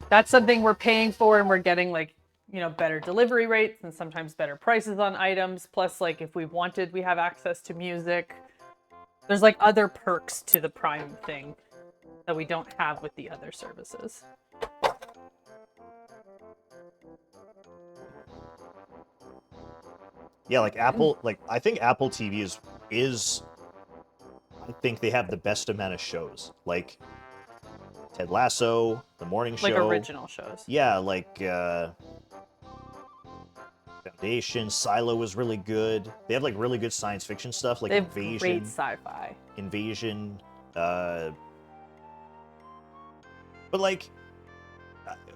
That's something we're paying for, and we're getting better delivery rates and sometimes better prices on items. Plus, if we wanted, we have access to music. There's other perks to the Prime thing that we don't have with the other services. Yeah, Apple, I think Apple TV is I think they have the best amount of shows. Ted Lasso, The Morning Show. Original shows. Yeah, Foundation, Silo was really good. They have really good science fiction stuff, they have Invasion. Great sci-fi. Invasion. But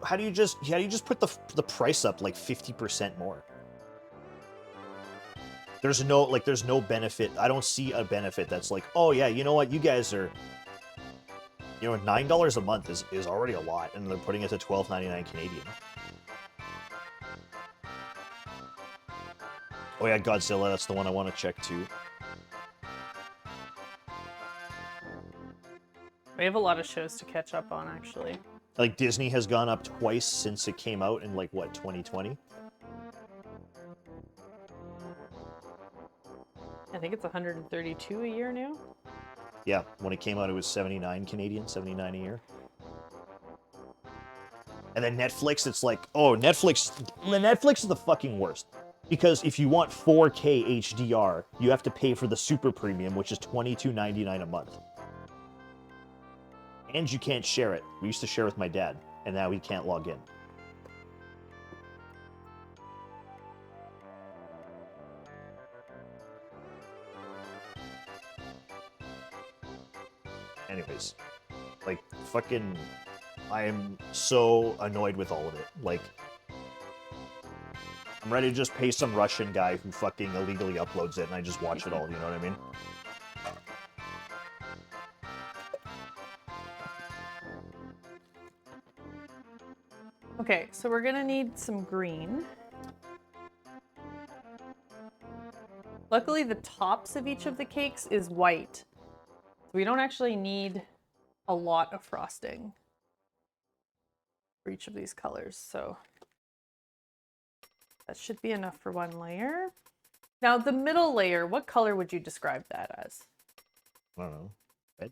how do you just put the price up 50% more? There's no benefit. I don't see a benefit that's oh yeah, you know what, you guys are, $9 a month is already a lot, and they're putting it to $12.99 Canadian. Oh yeah, Godzilla, that's the one I want to check too. We have a lot of shows to catch up on, actually. Disney has gone up twice since it came out in 2020? I think it's 132 a year now. Yeah, when it came out, it was 79 Canadian, 79 a year. And then Netflix, it's Netflix is the fucking worst. Because if you want 4K HDR, you have to pay for the super premium, which is $22.99 a month. And you can't share it. We used to share with my dad, and now he can't log in. Anyways, fucking, I am so annoyed with all of it. I'm ready to just pay some Russian guy who fucking illegally uploads it, and I just watch it all, you know what I mean? Okay, so we're gonna need some green. Luckily, the tops of each of the cakes is white. We don't actually need a lot of frosting for each of these colors, so that should be enough for one layer. Now, the middle layer, what color would you describe that as? I don't know. Red?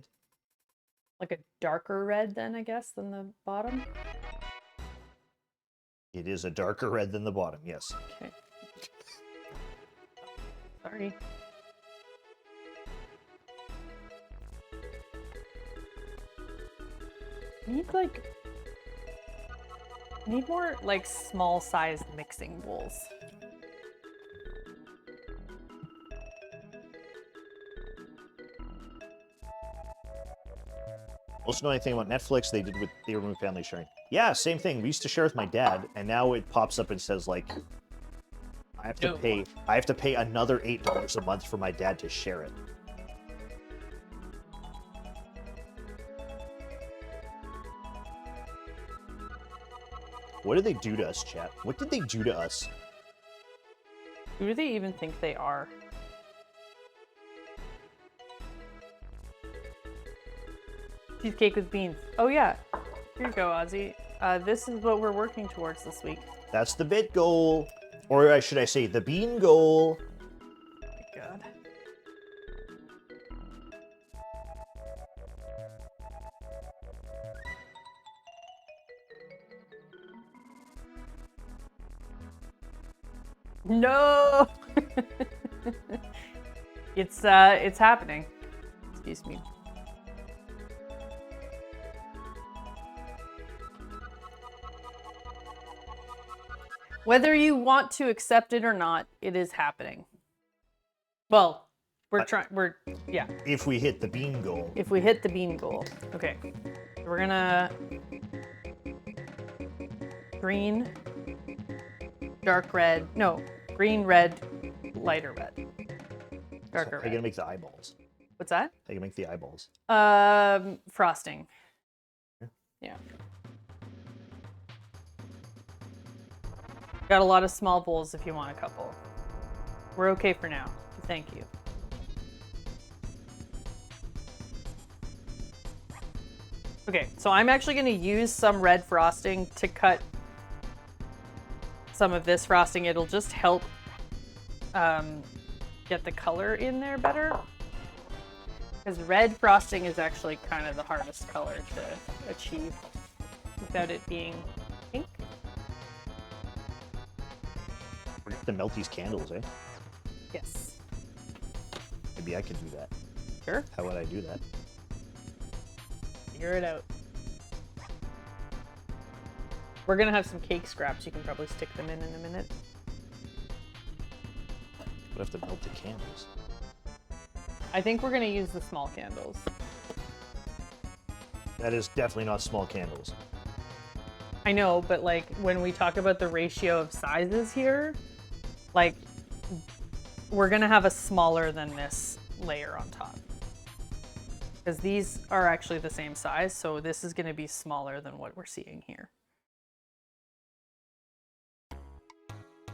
Like a darker red then, I guess, than the bottom? It is a darker red than the bottom, yes. Okay. Sorry. Need more small sized mixing bowls. Also know anything about Netflix? They removed family sharing. Yeah, same thing. We used to share with my dad, and now it pops up and says I have to pay another $8 a month for my dad to share it. What did they do to us, chat? What did they do to us? Who do they even think they are? Cheesecake with beans. Oh yeah. Here you go, Ozzy. This is what we're working towards this week. That's the bit goal. Or should I say the bean goal. Oh my god. No! It's happening. Excuse me. Whether you want to accept it or not, it is happening. Well, yeah. If we hit the bean goal. If we hit the bean goal. Okay. We're gonna green, dark red. No, green, red, lighter red. Darker How are you red. gonna make the eyeballs? What's that? How you gonna make the eyeballs? Frosting. Yeah. Got a lot of small bowls if you want a couple. We're okay for now. Thank you. Okay, so I'm actually going to use some red frosting to cut some of this frosting. It'll just help get the color in there better. Because red frosting is actually kind of the hardest color to achieve without it being pink. Forget to melt these candles, eh? Yes. Maybe I could do that. Sure. How would I do that? Figure it out. We're gonna have some cake scraps. You can probably stick them in a minute. We have to melt the candles. I think we're gonna use the small candles. That is definitely not small candles. I know, but like when we talk about the ratio of sizes here, like we're gonna have a smaller than this layer on top. Because these are actually the same size, so this is gonna be smaller than what we're seeing here.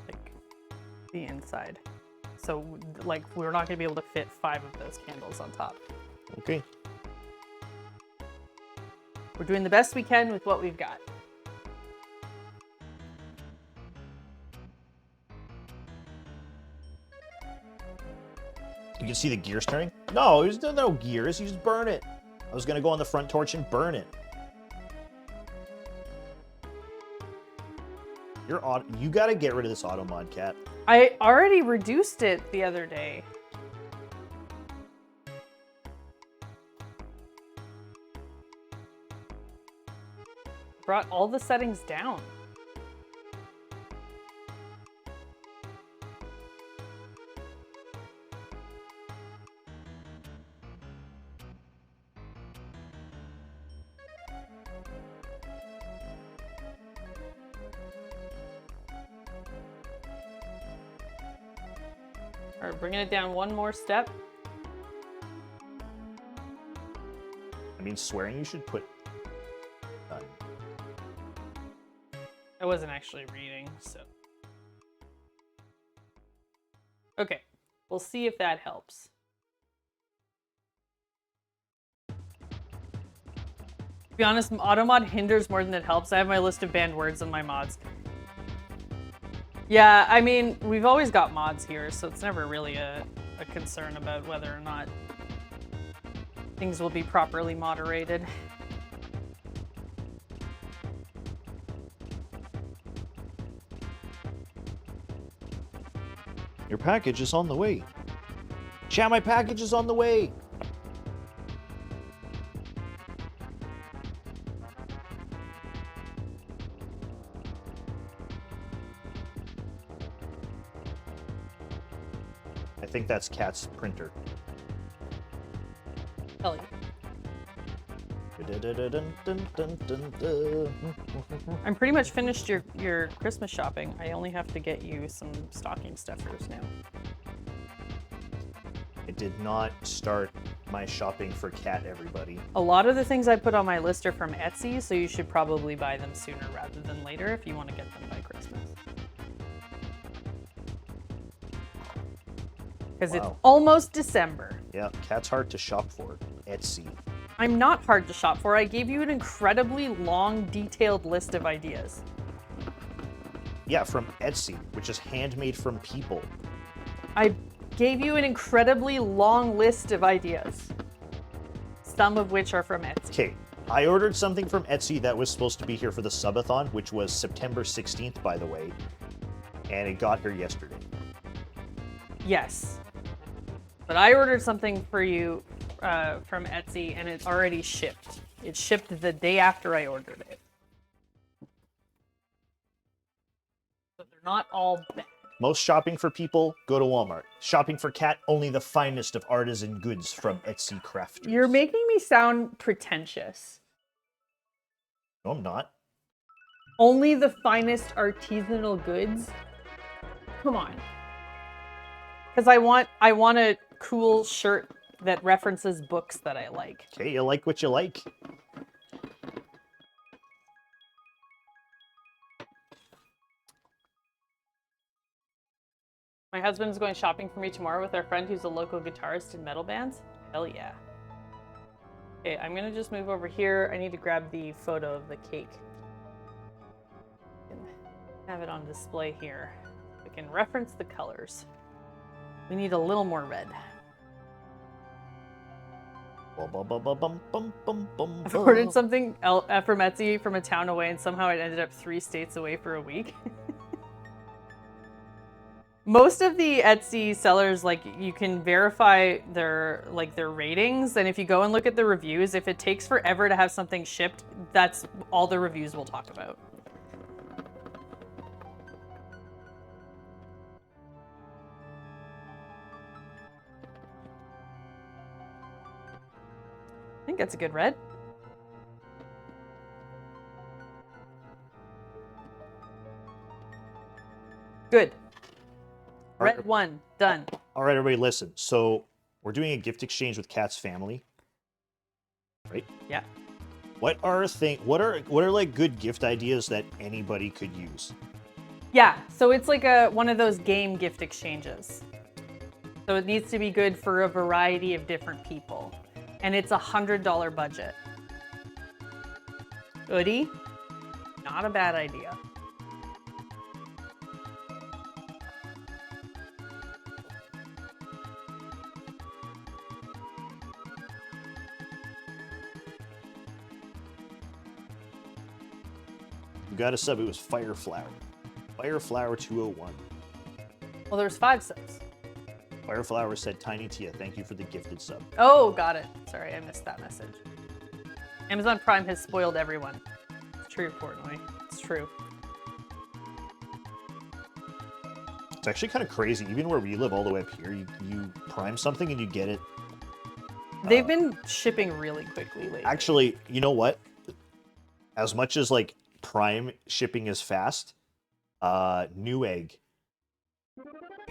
Like the inside. So like we're not gonna be able to fit 5 of those candles on top. Okay. We're doing the best we can with what we've got. You can see the gears turning? No, there's no gears. You just burn it. I was going to go on the front torch and burn it. You got to get rid of this auto mod, Cat. I already reduced it the other day. Brought all the settings down. All right, bringing it down one more step. I mean, swearing you should put... I wasn't actually reading, so. Okay, we'll see if that helps. To be honest, automod hinders more than it helps. I have my list of banned words in my mods. Yeah, I mean, we've always got mods here, so it's never really a concern about whether or not things will be properly moderated. Your package is on the way. Chat, my package is on the way. I think that's Cat's printer. Hell yeah. I'm pretty much finished your Christmas shopping. I only have to get you some stocking stuffers now. I did not start my shopping for Cat, everybody. A lot of the things I put on my list are from Etsy, so you should probably buy them sooner rather than later if you want to get them by Christmas. Because it's almost December. Yeah, Cat's hard to shop for. Etsy. I'm not hard to shop for. I gave you an incredibly long, detailed list of ideas. Yeah, from Etsy, which is handmade from people. I gave you an incredibly long list of ideas. Some of which are from Etsy. Okay, I ordered something from Etsy that was supposed to be here for the subathon, which was September 16th, by the way. And it got here yesterday. Yes. But I ordered something for you from Etsy, and it's already shipped. It shipped the day after I ordered it. So they're not all bad. Most shopping for people, go to Walmart. Shopping for Cat, only the finest of artisan goods from Etsy crafters. You're making me sound pretentious. No, I'm not. Only the finest artisanal goods? Come on. Because I want a cool shirt that references books that I like. Okay, you like what you like. My husband's going shopping for me tomorrow with our friend who's a local guitarist in metal bands. Hell yeah. Okay, I'm gonna just move over here. I need to grab the photo of the cake. And have it on display here. We can reference the colors. We need a little more red. I've ordered something from Etsy from a town away, and somehow it ended up 3 states away for a week. Most of the Etsy sellers, like, you can verify their ratings, and if you go and look at the reviews, if it takes forever to have something shipped, that's all the reviews will talk about. I think that's a good red. Good. Red 1, done. All right, everybody, listen. So we're doing a gift exchange with Kat's family, right? Yeah. What are like good gift ideas that anybody could use? Yeah, so it's like one of those game gift exchanges. So it needs to be good for a variety of different people. And it's $100 budget. Hoodie, not a bad idea. You got a sub, it was Fireflower. Fireflower 201. Well, there's 5 subs. Fireflower said, Tiny Tia, thank you for the gifted sub. Oh, got it. Sorry, I missed that message. Amazon Prime has spoiled everyone. It's true, Portnoy. It's true. It's actually kind of crazy. Even where we live all the way up here, you prime something and you get it. They've been shipping really quickly lately. Actually, you know what? As much as like Prime shipping is fast, Newegg,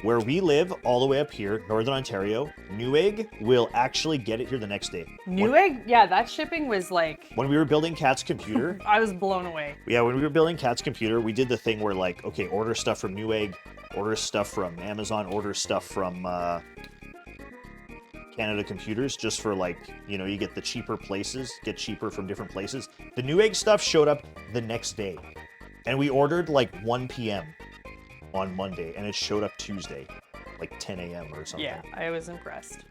where we live all the way up here, Northern Ontario, Newegg will actually get it here the next day. Newegg? Yeah, that shipping was like... When we were building Kat's computer... I was blown away. Yeah, when we were building Kat's computer, we did the thing where like, okay, order stuff from Newegg, order stuff from Amazon, order stuff from Canada Computers, just for like, you know, you get the cheaper places, get cheaper from different places. The Newegg stuff showed up the next day. And we ordered like 1 p.m. on Monday, and it showed up Tuesday, like 10 a.m. or something. Yeah, I was impressed.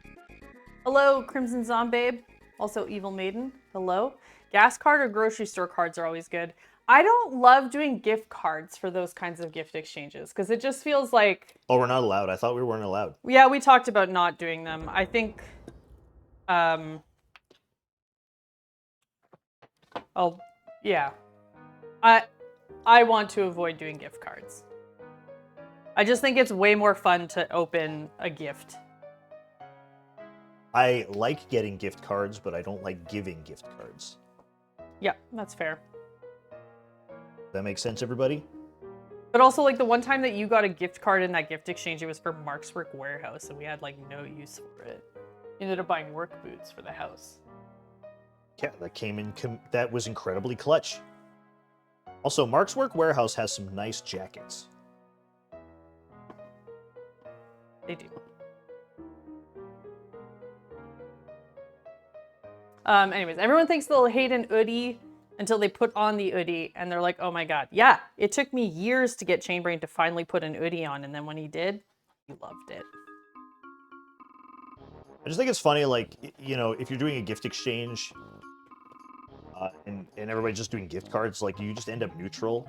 Hello, Crimson Zombabe. Also, Evil Maiden. Hello. Gas card or grocery store cards are always good. I don't love doing gift cards for those kinds of gift exchanges because it just feels like... Oh, we're not allowed. I thought we weren't allowed. Yeah, we talked about not doing them. I think... yeah. I want to avoid doing gift cards. I just think it's way more fun to open a gift. I like getting gift cards, but I don't like giving gift cards. Yeah, that's fair. Does that make sense, everybody? But also, like, the one time that you got a gift card in that gift exchange, it was for Mark's Work Warehouse, and we had, like, no use for it. We ended up buying work boots for the house. Yeah, that came in, that was incredibly clutch. Also, Mark's Work Warehouse has some nice jackets. They do. Anyways, everyone thinks they'll hate an hoodie until they put on the hoodie and they're like, oh my god. Yeah, it took me years to get Chainbrain to finally put an hoodie on, and then when he did, he loved it. I just think it's funny, like, you know, if you're doing a gift exchange and everybody's just doing gift cards, like, you just end up neutral.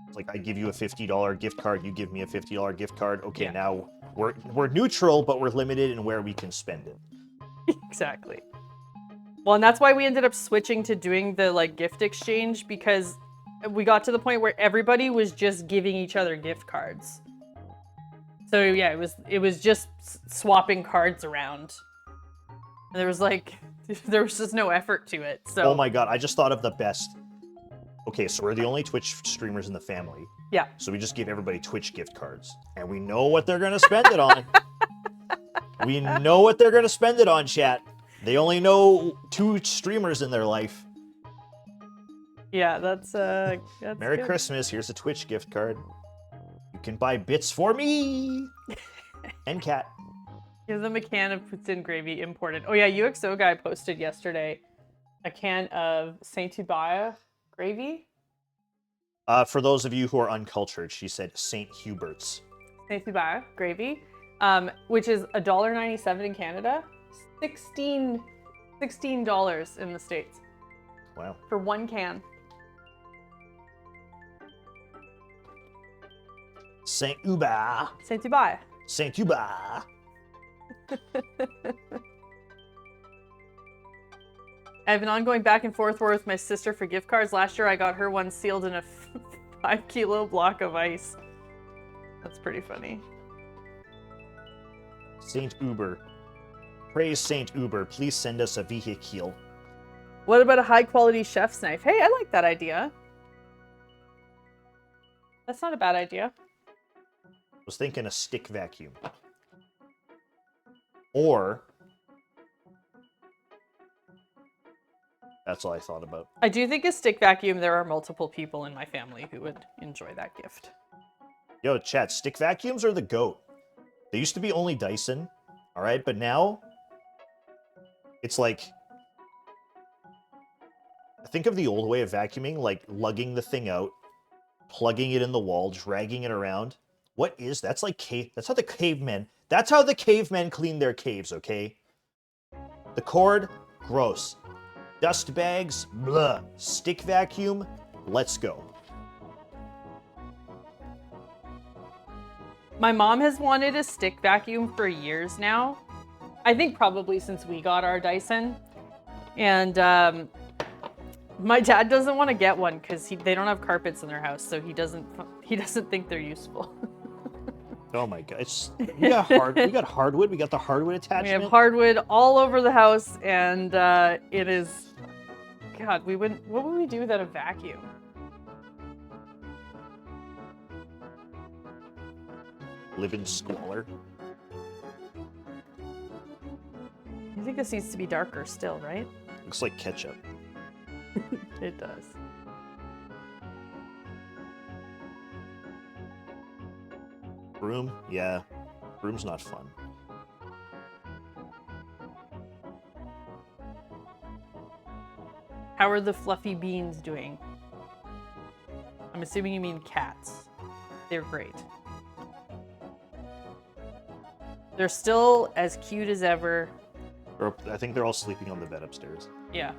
It's like, I give you a $50 gift card, you give me a $50 gift card. Okay, Yeah. now we're neutral, but we're limited in where we can spend it. Exactly. Well, and that's why we ended up switching to doing the, like, gift exchange, because we got to the point where everybody was just giving each other gift cards. So yeah, it was just swapping cards around. And there was just no effort to it. So Oh my god, I just thought of the best. Okay, so we're the only Twitch streamers in the family. yeah. So we just give everybody Twitch gift cards. And we know what they're going to spend it on. We know what they're going to spend it on, chat. They only know 2 streamers in their life. Yeah, that's Merry good. Christmas. Here's a Twitch gift card. You can buy bits for me. And Cat. Give them a can of poutine gravy imported. Oh yeah, UXO guy posted yesterday a can of Saint Hubert gravy. For those of you who are uncultured, she said St. Hubert's. Saint Hubert gravy, which is $1.97 in Canada, $16 in the States Wow. for one can. St. Hubert. Saint Hubert. St. Hubert. I have an ongoing back and forth war with my sister for gift cards. Last year I got her one sealed in a 5-kilo block of ice. That's pretty funny. St. Uber. Praise St. Uber. Please send us a vehicle. What about a high quality chef's knife? Hey, I like that idea. That's not a bad idea. I was thinking a stick vacuum. Or... That's all I thought about. I do think a stick vacuum, there are multiple people in my family who would enjoy that gift. Yo, chat, stick vacuums are the GOAT. They used to be only Dyson, alright? But now, it's like... Think of the old way of vacuuming, like lugging the thing out, plugging it in the wall, dragging it around. What is... That's like cave... That's how the cavemen... That's how the cavemen clean their caves, okay? The cord, gross. Dust bags, blah. Stick vacuum, let's go. My mom has wanted a stick vacuum for years now. I think probably since we got our Dyson. And my dad doesn't want to get one because they don't have carpets in their house, so he doesn't think they're useful. Oh my god, we got hardwood, we got the hardwood attachment. We have hardwood all over the house, and it is, God, what would we do without a vacuum? Live in squalor. I think this needs to be darker still, right? Looks like ketchup. It does. Broom? Yeah. Broom's not fun. How are the fluffy beans doing? I'm assuming you mean cats. They're great. They're still as cute as ever. I think they're all sleeping on the bed upstairs. Yeah.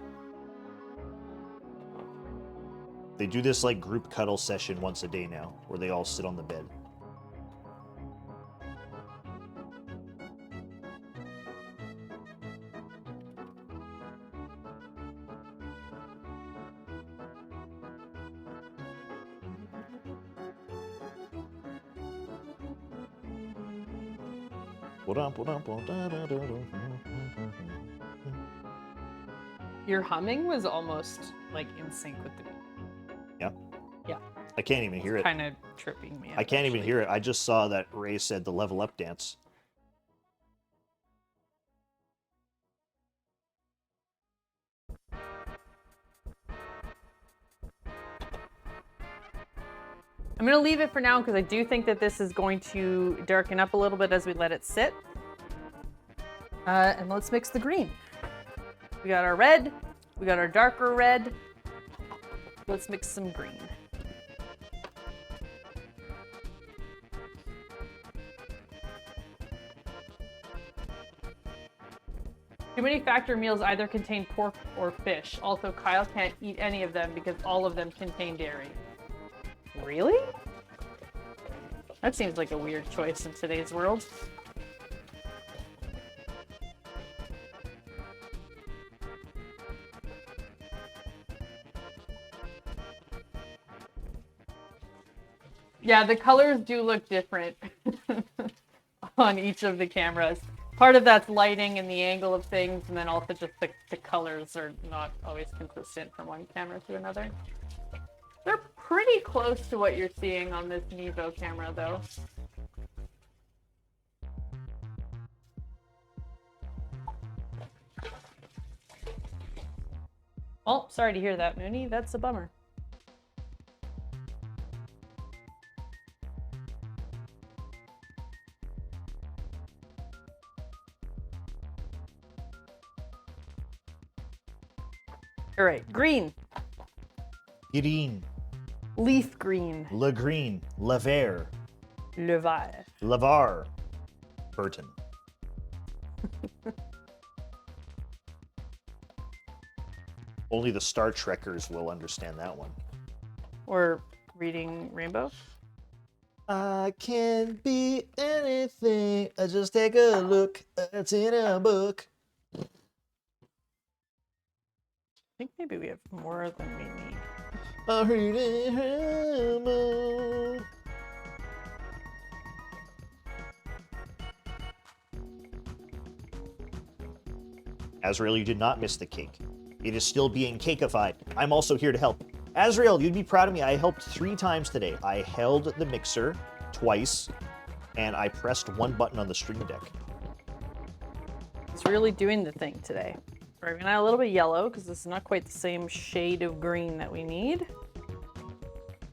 They do this like group cuddle session once a day now, where they all sit on the bed. Your humming was almost like in sync with the beat. Yeah? Yeah. I can't even hear it. Kind of tripping me out. I can't even actually. hear it. I just saw that Ray said the level up dance. I'm going to leave it for now because I do think that this is going to darken up a little bit as we let it sit. And let's mix the green. We got our red. We got our darker red. Let's mix some green. Too many factory meals either contain pork or fish. Also, Kyle can't eat any of them because all of them contain dairy. Really? That seems like a weird choice in today's world. Yeah, the colors do look different on each of the cameras. Part of that's lighting and the angle of things, and then also just the colors are not always consistent from one camera to another. They're pretty close to what you're seeing on this Nevo camera, though. Oh, sorry to hear that, Mooney. That's a bummer. All right, green. Green. Leaf green. Le Green. Le Vert. Le vert. Lavar. Burton. Only the Star Trekkers will understand that one. Or reading Rainbow. I can be anything. I just take a look. It's in a book. I think maybe we have more than we need. A reading Rainbow. Azrael, you did not miss the cake. It is still being cakeified. I'm also here to help. Azrael, you'd be proud of me. I helped 3 times today. I held the mixer twice, and I pressed 1 button on the Stream Deck. It's really doing the thing today. We're gonna add a little bit yellow because this is not quite the same shade of green that we need.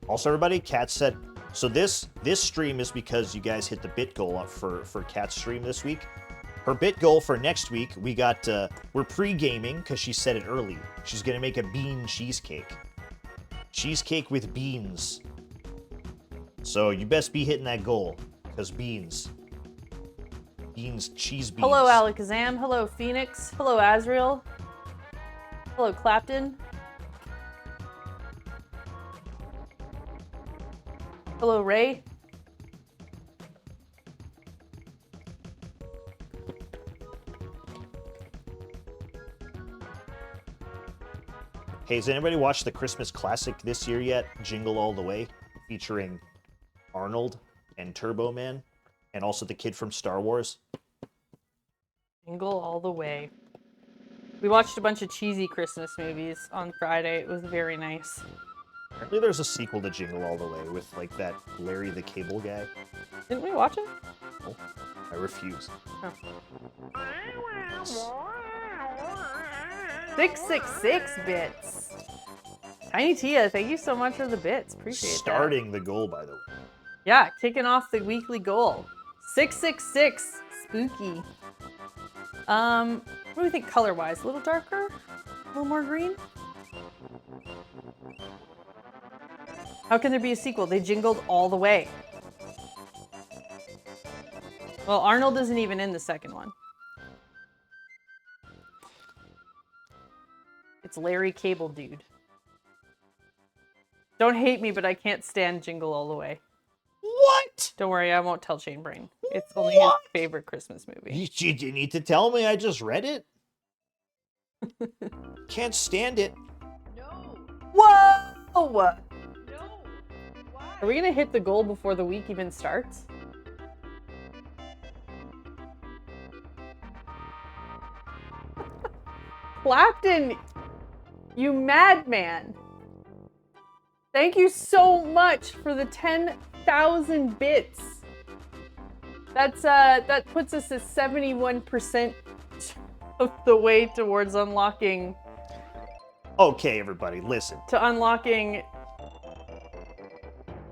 Also, everybody, Kat said, so this stream is because you guys hit the bit goal up for Kat's stream this week. Her bit goal for next week, we're pre-gaming because she said it early. She's gonna make a bean cheesecake. Cheesecake with beans. So you best be hitting that goal, because beans. Beans, cheese beans. Hello, Alakazam. Hello, Phoenix. Hello, Azrael. Hello, Clapton. Hello, Ray. Hey, has anybody watched the Christmas classic this year yet? Jingle All the Way, featuring Arnold and Turbo Man, and also the kid from Star Wars. Jingle all the way. We watched a bunch of cheesy Christmas movies on Friday. It was very nice. Apparently there's a sequel to Jingle All the Way with, like, that Larry the Cable Guy. Didn't we watch it? Oh, I refuse. Oh. 666 bits. Tiny Tia, thank you so much for the bits. Appreciate that. Starting the goal, by the way. Yeah, kicking off the weekly goal. 666. Spooky. What do we think color-wise? A little darker? A little more green? How can there be a sequel? They jingled all the way. Well, Arnold isn't even in the second one. It's Larry Cable Dude. Don't hate me, but I can't stand Jingle All the Way. What? Don't worry, I won't tell Chainbrain. It's only his favorite Christmas movie. You didn't need to tell me, I just read it. Can't stand it. No. Whoa! No. Why? Are we gonna hit the goal before the week even starts? Clapton, you madman. Thank you so much for the 10,000 bits. That puts us at 71% of the way towards unlocking. Okay, everybody, listen. To unlocking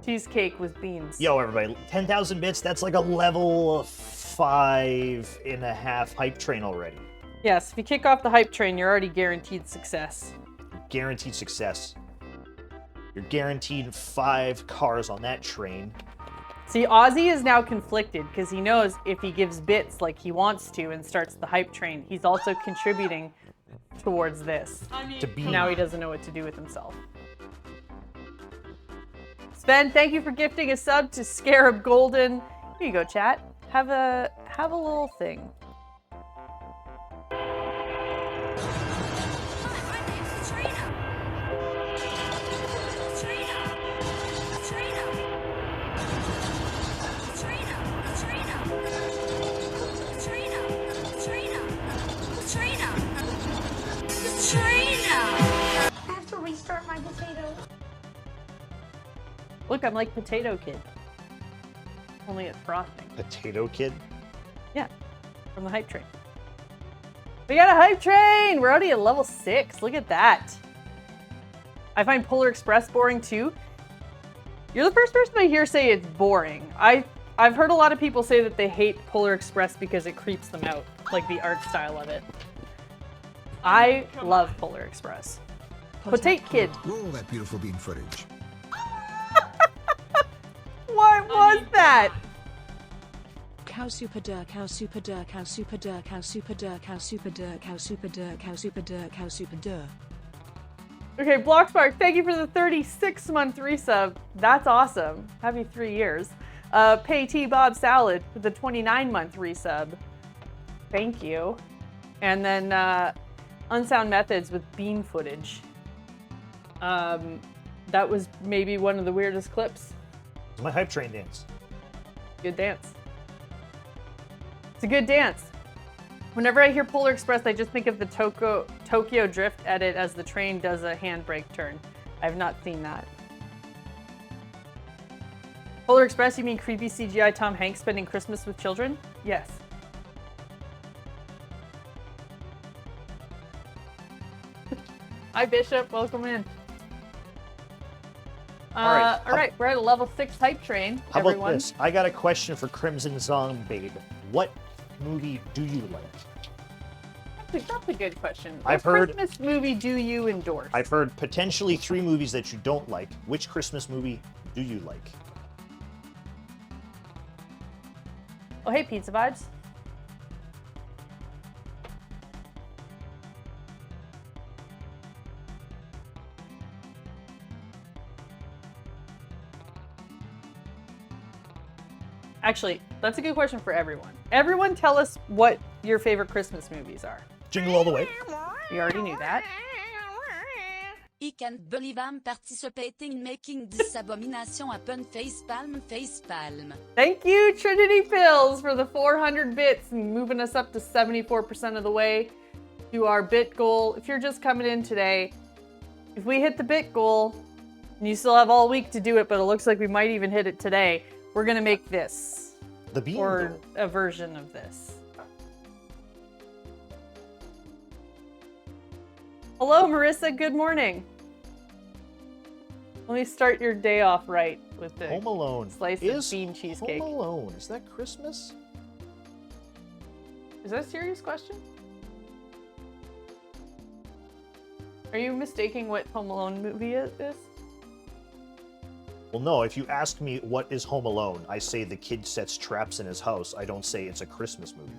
cheesecake with beans. Yo, everybody, 10,000 bits, that's like a level 5.5 hype train already. Yes, if you kick off the hype train, you're already guaranteed success. Guaranteed success. You're guaranteed 5 cars on that train. See, Ozzy is now conflicted because he knows if he gives bits like he wants to and starts the hype train, he's also contributing towards this. I mean, To be- Now he doesn't know what to do with himself. Sven, thank you for gifting a sub to Scarab Golden. Here you go, chat. Have a little thing. I have to restart my potato. Look, I'm like Potato Kid. Only it's frosting. Potato Kid? Yeah, from the hype train. We got a hype train! We're already at level 6. Look at that. I find Polar Express boring too. You're the first person I hear say it's boring. I've heard a lot of people say that they hate Polar Express because it creeps them out, like the art style of it. I love Polar Express. Potato Kid. Roll that beautiful bean footage. What was that? Cow super dur, cow super dur, cow super dur, cow super dur, cow super dur, cow super dur, cow super dur, cow super dur. Okay, Blockspark, thank you for the 36-month resub. That's awesome. Happy 3 years. Pay T Bob Salad for the 29-month resub. Thank you. And then Unsound Methods with bean footage. That was maybe one of the weirdest clips. It's my hype train dance. Good dance. It's a good dance. Whenever I hear Polar Express, I just think of the Tokyo Drift edit as the train does a handbrake turn. I've not seen that. Polar Express, you mean creepy CGI Tom Hanks spending Christmas with children? Yes. Hi, Bishop. Welcome in. right. All right, we're at a level 6 hype train, How everyone. about this? I got a question for Crimson Song Babe. What movie do you like? That's a good question. I've What heard- Christmas movie do you endorse? I've heard potentially 3 movies that you don't like. Which Christmas movie do you like? Oh, hey, Pizza Vibes. Actually, that's a good question for everyone. Everyone tell us what your favorite Christmas movies are. Jingle All the Way. We already knew that. I can't believe I'm participating making this abomination happen. Facepalm, facepalm. Thank you, Trinity Pills, for the 400 bits and moving us up to 74% of the way to our bit goal. If you're just coming in today, if we hit the bit goal, and you still have all week to do it, but it looks like we might even hit it today, we're gonna make this, The Bean or Girl. a version of this. Hello, Marissa, good morning. Let me start your day off right with the Home Alone. slice of Is bean cheesecake. Home Alone. Is that Christmas? Is that a serious question? Are you mistaking what Home Alone movie is? Well, no. If you ask me what is Home Alone, I say the kid sets traps in his house. I don't say it's a Christmas movie.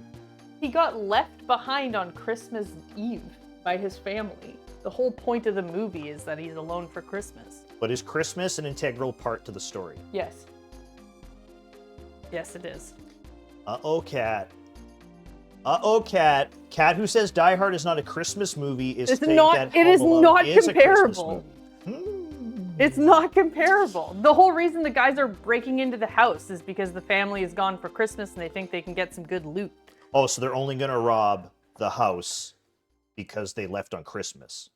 He got left behind on Christmas Eve by his family. The whole point of the movie is that he's alone for Christmas. But is Christmas an integral part to the story? Yes. Yes, it is. Uh-oh, Cat. Uh-oh, Cat. Cat who says Die Hard is not a Christmas movie is It's saying not- that it Home is Alone not is a Christmas comparable. movie. It's not comparable. The whole reason the guys are breaking into the house is because the family is gone for Christmas and they think they can get some good loot. Oh, so they're only gonna rob the house because they left on Christmas.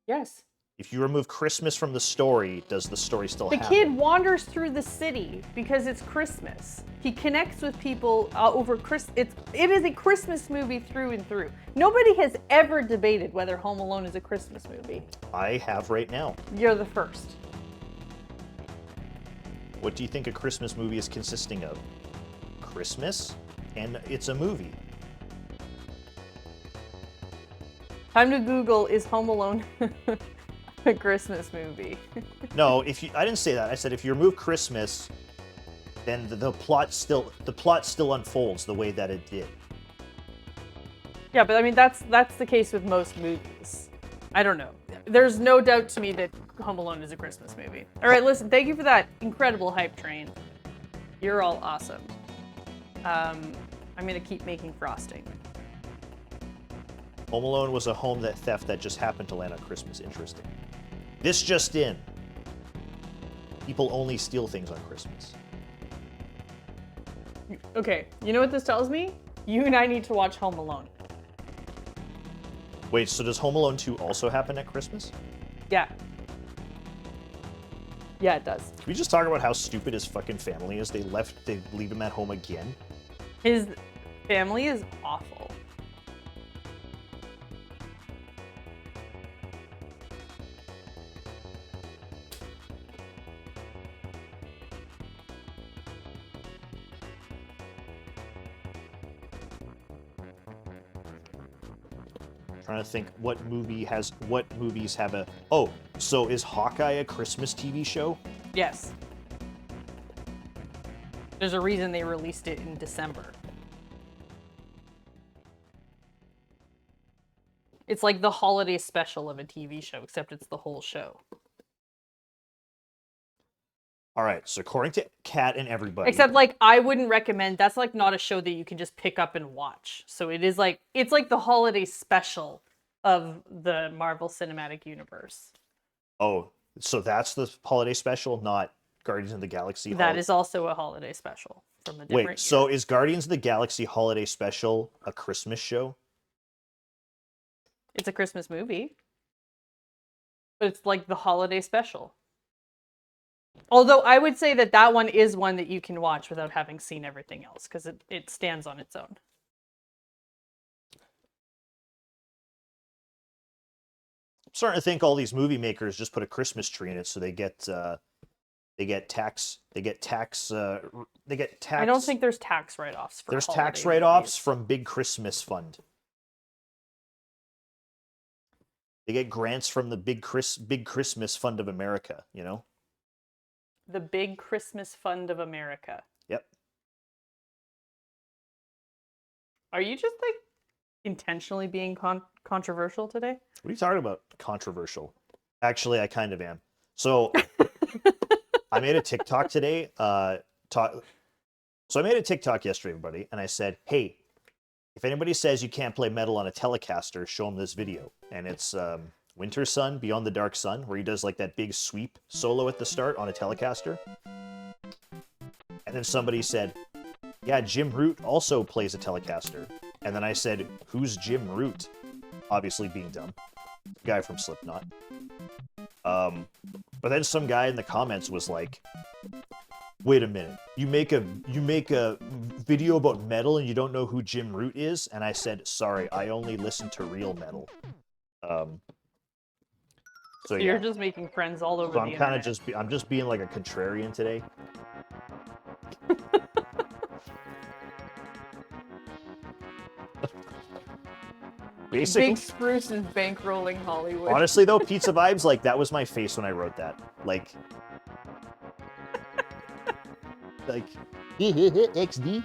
Yes. If you remove Christmas from the story, does the story still The happen? kid wanders through the city because it's Christmas. He connects with people over Christmas. It is a Christmas movie through and through. Nobody has ever debated whether Home Alone is a Christmas movie. I have right now. You're the first. What do you think a Christmas movie is consisting of? Christmas, and it's a movie. Time to Google, is Home Alone a Christmas movie? No, I didn't say that. I said if you remove Christmas, then the plot still unfolds the way that it did. Yeah, but I mean that's the case with most movies. I don't know. There's no doubt to me that Home Alone is a Christmas movie. All right, listen, thank you for that incredible hype train. You're all awesome. I'm gonna keep making frosting. Home Alone was a home theft that just happened to land on Christmas. Interesting. This just in. People only steal things on Christmas. Okay, you know what this tells me? You and I need to watch Home Alone. Wait, so does Home Alone 2 also happen at Christmas? Yeah. Yeah, it does. Can we just talk about how stupid his fucking family is? They leave him at home again. His family is awful. Trying to think what movies have a... Oh, so is Hawkeye a Christmas TV show? Yes. There's a reason they released it in December. It's like the holiday special of a TV show, except it's the whole show. All right, so according to Kat and everybody... Except, like, I wouldn't recommend... That's, like, not a show that you can just pick up and watch. So it is, like... It's, like, the holiday special of the Marvel Cinematic Universe. Oh, so that's the holiday special, not Guardians of the Galaxy? That is also a holiday special from a different Wait, so is Guardians of the Galaxy holiday special a Christmas show? It's a Christmas movie. But it's, like, the holiday special. Although I would say that that one is one that you can watch without having seen everything else, because it stands on its own. I'm starting to think all these movie makers just put a Christmas tree in it so they get tax. I don't think there's tax write-offs for there's holiday tax write-offs movies. from Big Christmas Fund. They get grants from the Big Christmas Fund of America, you know? The Big Christmas Fund of America. Yep. Are you just, like, intentionally being controversial today? What are you talking about? Controversial. Actually, I kind of am. So, I made a TikTok today. So I made a TikTok yesterday, everybody, and I said, hey, if anybody says you can't play metal on a Telecaster, show them this video. And it's Winter Sun, Beyond the Dark Sun, where he does like that big sweep solo at the start on a Telecaster. And then somebody said, yeah, Jim Root also plays a Telecaster. And then I said, who's Jim Root? Obviously being dumb. Guy from Slipknot. But then some guy in the comments was like, wait a minute, you make a video about metal and you don't know who Jim Root is? And I said, sorry, I only listen to real metal. So You're yeah. just making friends all over So the internet. I'm just being like a contrarian today. Basically, Big Spruce is bankrolling Hollywood. honestly though, Pizza Vibes, like that was my face when I wrote that. Like XDD,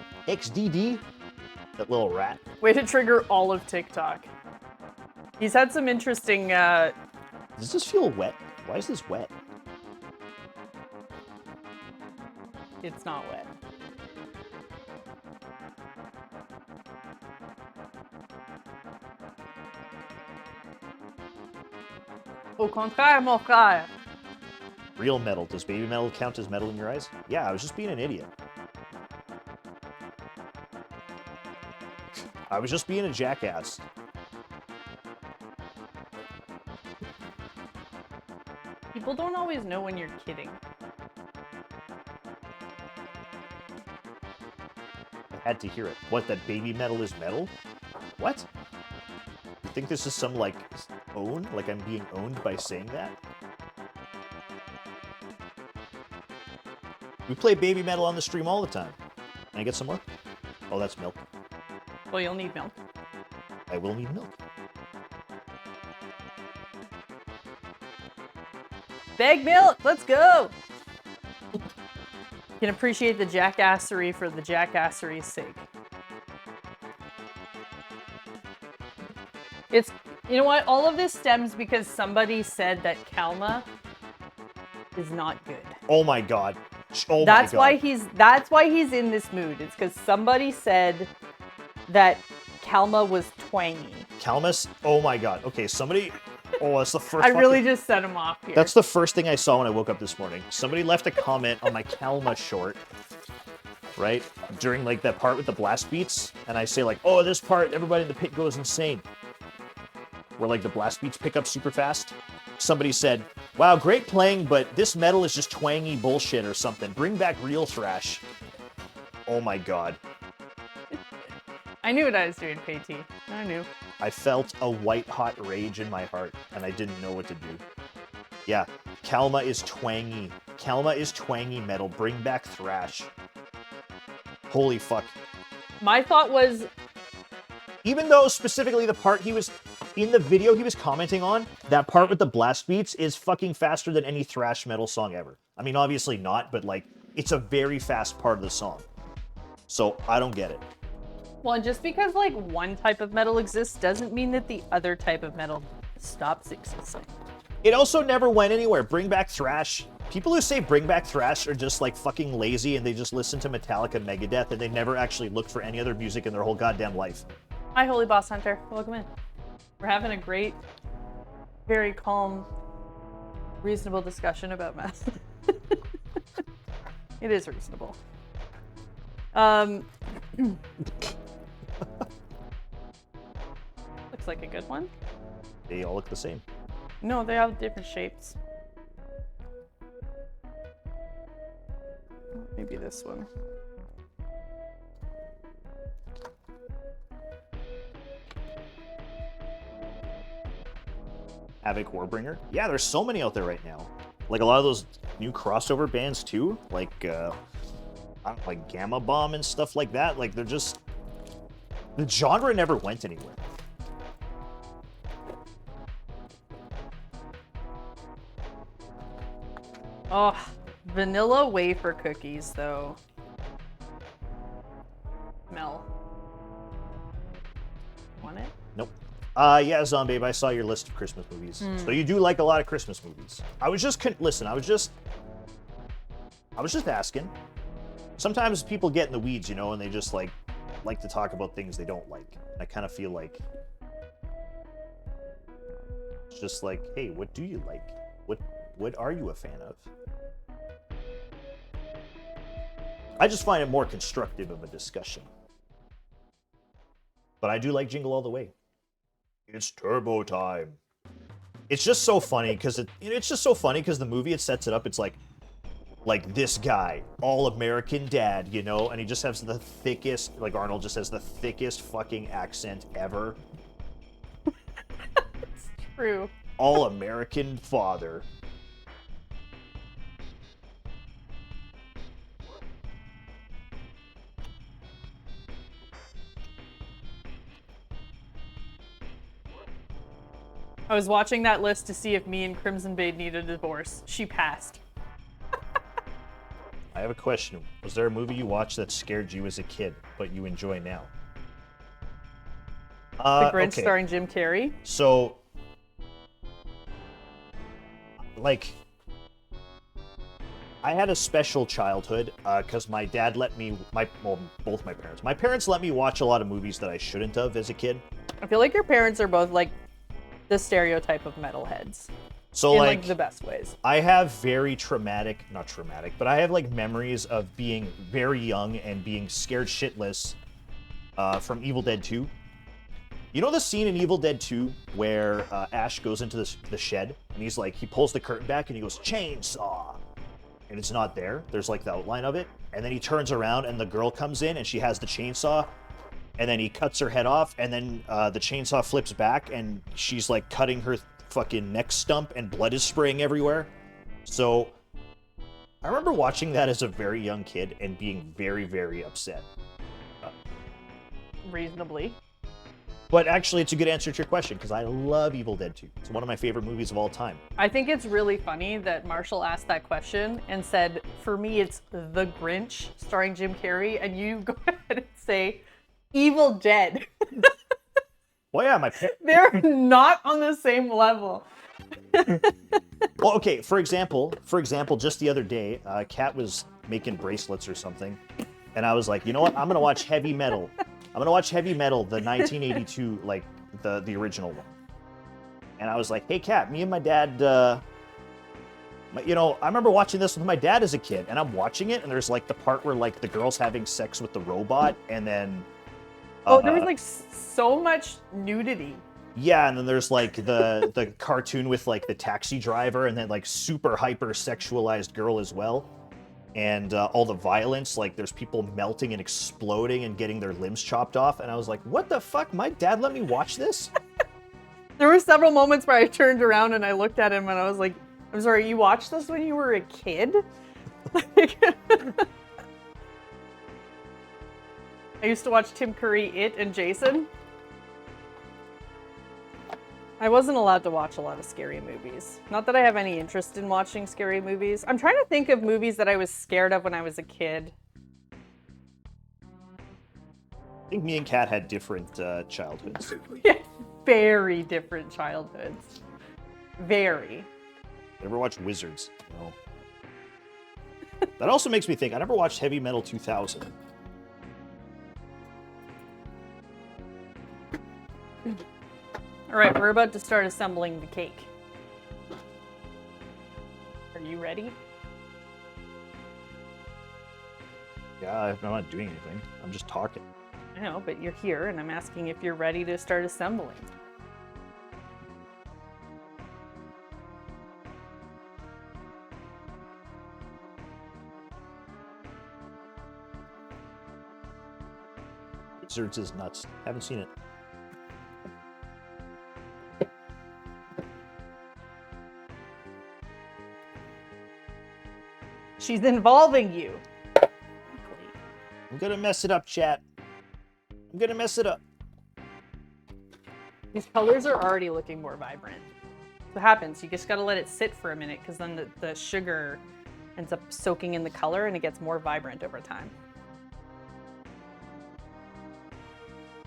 that little rat. Way to trigger all of TikTok. He's had some interesting, Does this feel wet? Why is this wet? It's not wet. Au contraire, mon frère. Real metal. Does baby metal count as metal in your eyes? Yeah, I was just being an idiot. I was just being a jackass. People don't always know when you're kidding. I had to hear it. What, that baby metal is metal? What? You think this is some, like, own? Like I'm being owned by saying that? We play baby metal on the stream all the time. Can I get some more? Oh, that's milk. Well, you'll need milk. I will need milk. Bag milk, let's go! You can appreciate the jackassery for the jackassery's sake. It's, you know what? All of this stems because somebody said that Kalma is not good. Oh my god. Oh That's my god. That's why he's in this mood. It's because somebody said that Kalma was twangy. Kalmus? Oh my god. Okay, somebody... Oh, that's the first... I really just set him off here. That's the first thing I saw when I woke up this morning. Somebody left a comment on my Kalma short, right? During, like, that part with the blast beats. And I say, like, oh, this part, everybody in the pit goes insane. Where, like, the blast beats pick up super fast. Somebody said, wow, great playing, but this metal is just twangy bullshit or something. Bring back real thrash. Oh my god. I knew what I was doing, KT. I knew. I felt a white-hot rage in my heart, and I didn't know what to do. Yeah, Kalma is twangy. Kalma is twangy metal. Bring back thrash. Holy fuck. My thought was... Even though specifically the part he was... in the video he was commenting on, that part with the blast beats is fucking faster than any thrash metal song ever. I mean, obviously not, but like, it's a very fast part of the song. So I don't get it. Well, and just because like one type of metal exists doesn't mean that the other type of metal stops existing. It also never went anywhere. Bring back thrash. People who say bring back thrash are just like fucking lazy and they just listen to Metallica and Megadeth and they never actually looked for any other music in their whole goddamn life. Hi, Holy Boss Hunter. Welcome in. We're having a great, very calm, reasonable discussion about metal. It is reasonable. Looks like a good one. They all look the same. No, they have different shapes. Maybe this one. Havoc Warbringer. Yeah, there's so many out there right now. Like a lot of those new crossover bands too, like like Gamma Bomb and stuff like that. Like they're just, the genre never went anywhere. Oh, vanilla wafer cookies though. Mel. Want it? Nope. Yeah, Zombie, I saw your list of Christmas movies. So you do like a lot of Christmas movies. I was just asking. Sometimes people get in the weeds, you know, and they just like to talk about things they don't like. And I kind of feel like it's just like, hey, what do you like? What are you a fan of? I just find it more constructive of a discussion. But I do like Jingle All the Way. It's turbo time. It's just so funny because the movie, it sets it up. It's like this guy, all American dad, you know, and he just has the thickest, like Arnold just has the thickest fucking accent ever. It's true. All American father. I was watching that list to see if me and Crimson Bade need a divorce. She passed. I have a question. Was there a movie you watched that scared you as a kid, but you enjoy now? The Grinch okay. starring Jim Carrey. So, like, I had a special childhood because my dad let me, both my parents. My parents let me watch a lot of movies that I shouldn't have as a kid. I feel like your parents are both like the stereotype of metalheads. So in like the best ways. I have very not traumatic, but I have like memories of being very young and being scared shitless from Evil Dead 2. You know the scene in Evil Dead 2 where Ash goes into the shed and he's like, he pulls the curtain back and he goes, chainsaw. And it's not there. There's like the outline of it. And then he turns around and the girl comes in and she has the chainsaw. And then he cuts her head off and then the chainsaw flips back and she's like cutting her fucking neck stump and blood is spraying everywhere. So I remember watching that as a very young kid and being very, very upset. Reasonably. But actually, it's a good answer to your question because I love Evil Dead 2. It's one of my favorite movies of all time. I think it's really funny that Marshall asked that question and said, for me, it's The Grinch starring Jim Carrey, and you go ahead and say Evil Dead. Well, yeah, They're not on the same level. Well, okay, for example, just the other day, Kat was making bracelets or something, and I was like, you know what? I'm going to watch Heavy Metal. I'm gonna watch Heavy Metal, the 1982, like the original one. And I was like, hey, Kat, me and my dad, you know, I remember watching this with my dad as a kid, and I'm watching it, and there's like the part where like the girl's having sex with the robot, and then there was like so much nudity. Yeah, and then there's like the cartoon with like the taxi driver, and then like super hyper sexualized girl as well. And all the violence, like there's people melting and exploding and getting their limbs chopped off. And I was like, what the fuck? My dad let me watch this? There were several moments where I turned around and I looked at him and I was like, I'm sorry, you watched this when you were a kid? I used to watch Tim Curry, It, and Jason. I wasn't allowed to watch a lot of scary movies. Not that I have any interest in watching scary movies. I'm trying to think of movies that I was scared of when I was a kid. I think me and Kat had different childhoods. Yeah, very different childhoods. Very. Never watched Wizards. No. That also makes me think, I never watched Heavy Metal 2000. All right, we're about to start assembling the cake. Are you ready? Yeah, I'm not doing anything. I'm just talking. I know, but you're here, and I'm asking if you're ready to start assembling. Wizards is nuts. Haven't seen it. She's involving you. I'm gonna mess it up, chat. I'm gonna mess it up. These colors are already looking more vibrant. What happens? You just gotta let it sit for a minute, because then the sugar ends up soaking in the color and it gets more vibrant over time.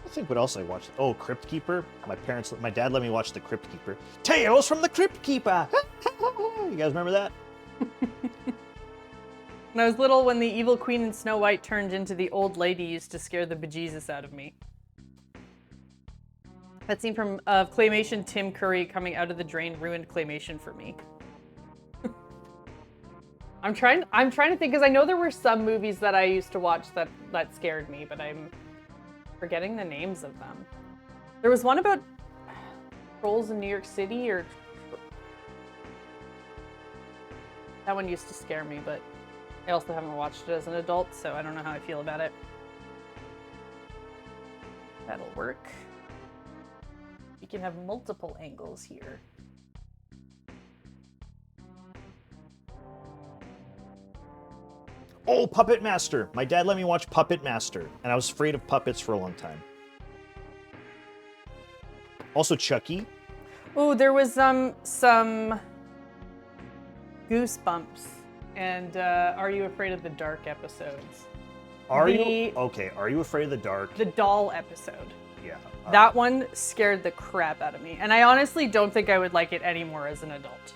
I think what else I watched. Oh, Crypt Keeper. My dad let me watch the Crypt Keeper. Tales from the Crypt Keeper. You guys remember that? When I was little, when the evil queen in Snow White turned into the old lady, used to scare the bejesus out of me. That scene from Claymation Tim Curry coming out of the drain ruined Claymation for me. I'm trying to think, because I know there were some movies that I used to watch that scared me, but I'm forgetting the names of them. There was one about trolls in New York City, or that one used to scare me, but I also haven't watched it as an adult, so I don't know how I feel about it. That'll work. We can have multiple angles here. Oh, Puppet Master. My dad let me watch Puppet Master, and I was afraid of puppets for a long time. Also, Chucky. Oh, there was some Goosebumps and Are You Afraid of the Dark episodes. Are you Afraid of the Dark? The doll episode. Yeah. That one scared the crap out of me, and I honestly don't think I would like it anymore as an adult.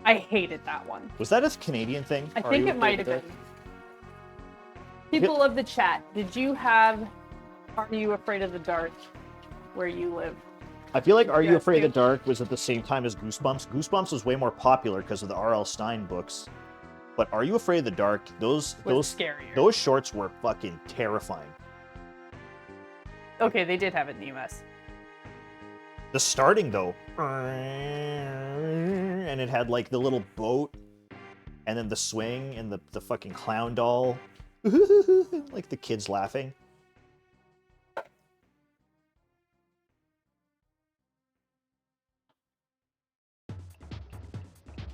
I hated that one. Was that a Canadian thing? I think it might have been. People of the chat, did you have Are You Afraid of the Dark where you live? I feel like Are You Yes, Afraid of too. the Dark was at the same time as Goosebumps. Goosebumps was way more popular because of the R.L. Stein books. But Are You Afraid of the Dark, those scarier. those shorts were fucking terrifying. Okay, they did have it in the US. The starting though, and it had like the little boat, and then the swing and the fucking clown doll, like the kids laughing.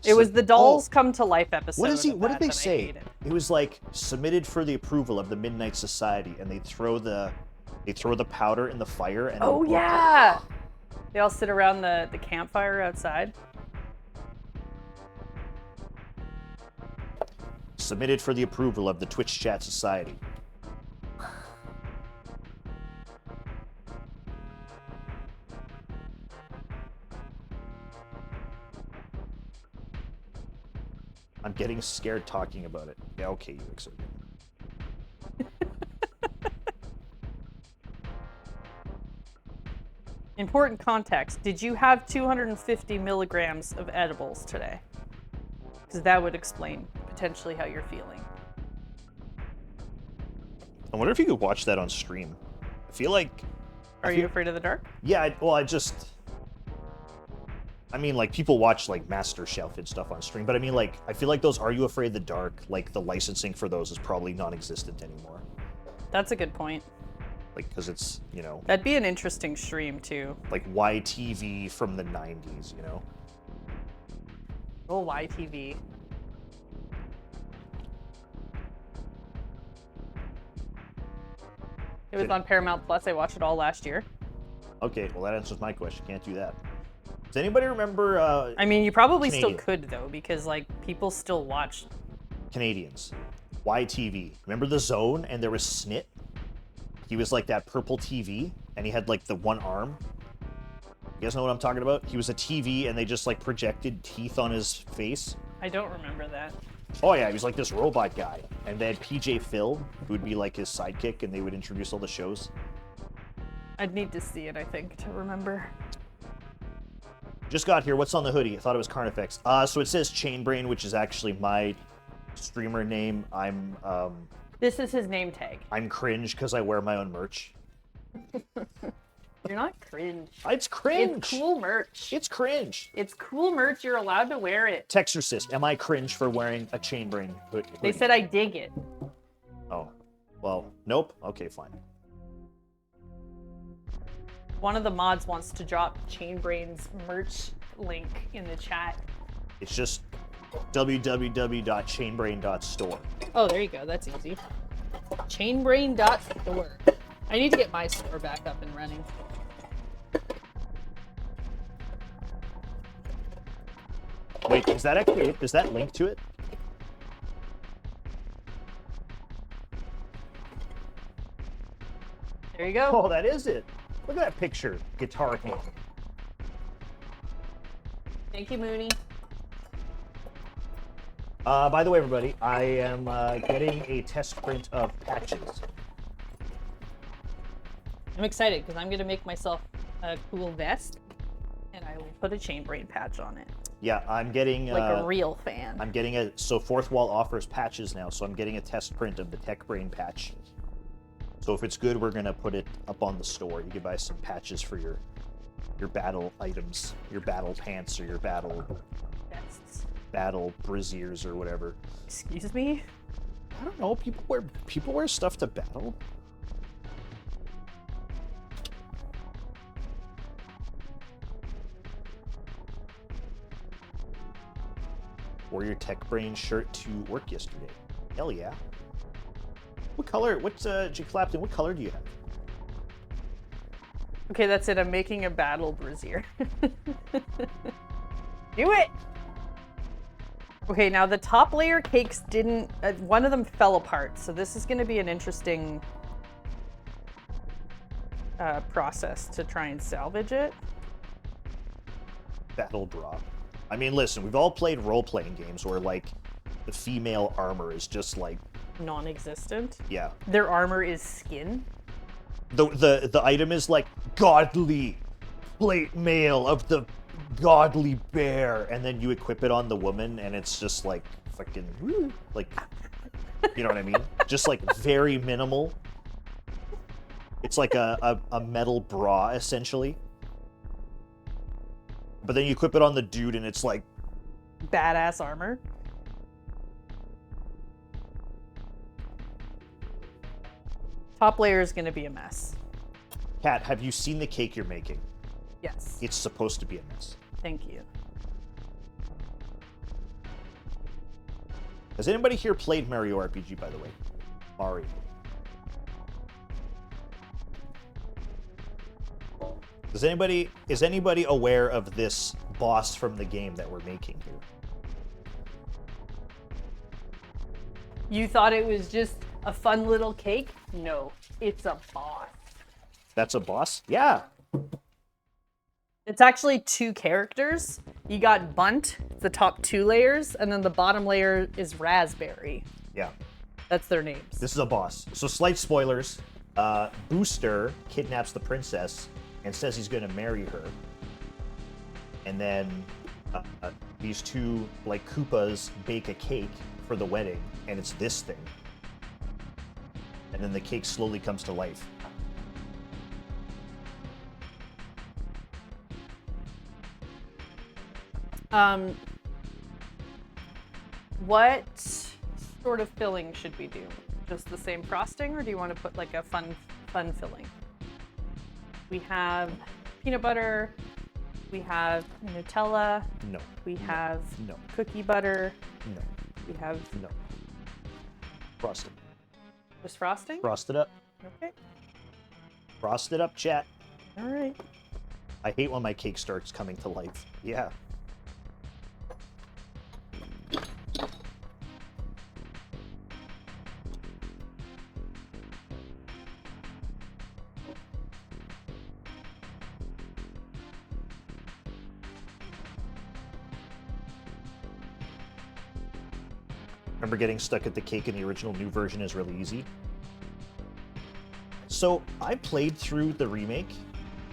It was the dolls come to life episode. What is he? of What that did they that I say? hated. It was like submitted for the approval of the Midnight Society, and they throw the powder in the fire. And Oh yeah! They all sit around the campfire outside. Submitted for the approval of the Twitch Chat Society. I'm getting scared talking about it. Yeah, okay, you exert. Important context. Did you have 250 milligrams of edibles today? Because that would explain potentially how you're feeling. I wonder if you could watch that on stream. I feel like... Are you afraid of the dark? Yeah, I mean, like, people watch, like, Master Shelf and stuff on stream, but I mean, like, I feel like those Are You Afraid of the Dark, like, the licensing for those is probably non-existent anymore. That's a good point. Like, because it's, you know... That'd be an interesting stream, too. Like, YTV from the 90s, you know? Oh, YTV. It was on Paramount Plus. I watched it all last year. Okay, well that answers my question. Can't do that. Does anybody remember I mean, you probably still Canadian. could though, because like people still watch. Canadians? YTV. Remember the Zone and there was Snit? He was like that purple TV and he had like the one arm. You guys know what I'm talking about? He was a TV and they just like projected teeth on his face. I don't remember that. Oh yeah, he was like this robot guy. And they had PJ Phil, who would be like his sidekick, and they would introduce all the shows. I'd need to see it, I think, to remember. Just got here. What's on the hoodie? I thought it was Carnifex. So it says Chainbrain, which is actually my streamer name. This is his name tag. I'm cringe because I wear my own merch. You're not cringe. It's cringe. It's cool merch. It's cringe. It's cool merch. You're allowed to wear it. Texorcist, am I cringe for wearing a Chainbrain hoodie? They said I dig it. Oh, well, nope. Okay, fine. One of the mods wants to drop Chainbrain's merch link in the chat. It's just www.chainbrain.store. Oh, there you go. That's easy. Chainbrain.store. I need to get my store back up and running. Wait, is that actually it? Does that link to it? There you go. Oh, that is it. Look at that picture. Guitar hand. Thank you, Mooney. By the way, everybody, I am getting a test print of patches. I'm excited because I'm going to make myself a cool vest and I will put a Chainbrain patch on it. Yeah, I'm getting... Like a real fan. I'm getting so Fourth Wall offers patches now, so I'm getting a test print of the TechBrain patch. So if it's good, we're going to put it up on the store. You can buy some patches for your battle items, your battle pants or your battle braziers or whatever. Excuse me? I don't know. People wear stuff to battle. Wore your TechBrain shirt to work yesterday. Hell yeah. What color? G. Clapton, what color do you have? Okay, that's it. I'm making a battle brazier. Do it! Okay, now the top layer cakes didn't... one of them fell apart, so this is going to be an interesting process to try and salvage it. Battle drop. I mean, listen, we've all played role-playing games where, like, the female armor is just, like... Non-existent. Yeah. Their armor is skin. The item is, like, godly plate mail of the godly bear, and then you equip it on the woman, and it's just, like, fucking... Woo, like, you know what I mean? Just, like, very minimal. It's like a metal bra, essentially. But then you equip it on the dude and it's like... Badass armor. Top layer is going to be a mess. Kat, have you seen the cake you're making? Yes. It's supposed to be a mess. Thank you. Has anybody here played Mario RPG, by the way? Mario. Is anybody aware of this boss from the game that we're making here? You thought it was just a fun little cake? No, it's a boss. That's a boss? Yeah. It's actually two characters. You got Bunt, the top two layers, and then the bottom layer is Raspberry. Yeah. That's their names. This is a boss. So slight spoilers. Booster kidnaps the princess and says he's going to marry her. And then these two, like, Koopas bake a cake for the wedding, and it's this thing. And then the cake slowly comes to life. What sort of filling should we do? Just the same frosting, or do you want to put like a fun filling? We have peanut butter, we have Nutella, No. we have No. cookie butter, No. we have No. Frosted. just frosting? Frost it up. Okay. Frost it up, chat. All right. I hate when my cake starts coming to life. Yeah. Remember getting stuck at the cake in the original. New version is really easy. So I played through the remake,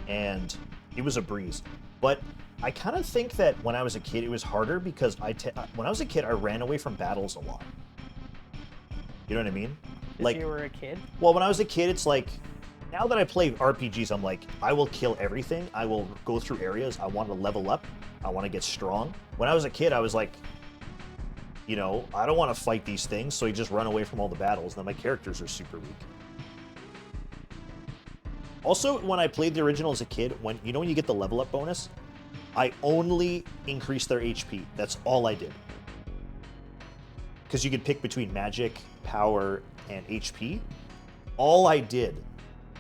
and it was a breeze. But I kind of think that when I was a kid, it was harder because when I was a kid, I ran away from battles a lot. You know what I mean? Like you were a kid. Well, when I was a kid, it's like now that I play RPGs, I'm like, I will kill everything. I will go through areas. I want to level up. I want to get strong. When I was a kid, I was like, you know, I don't want to fight these things, so you just run away from all the battles. Then my characters are super weak. Also, when I played the original as a kid, when you get the level up bonus, I only increased their HP. That's all I did. Because you could pick between magic, power, and HP. All I did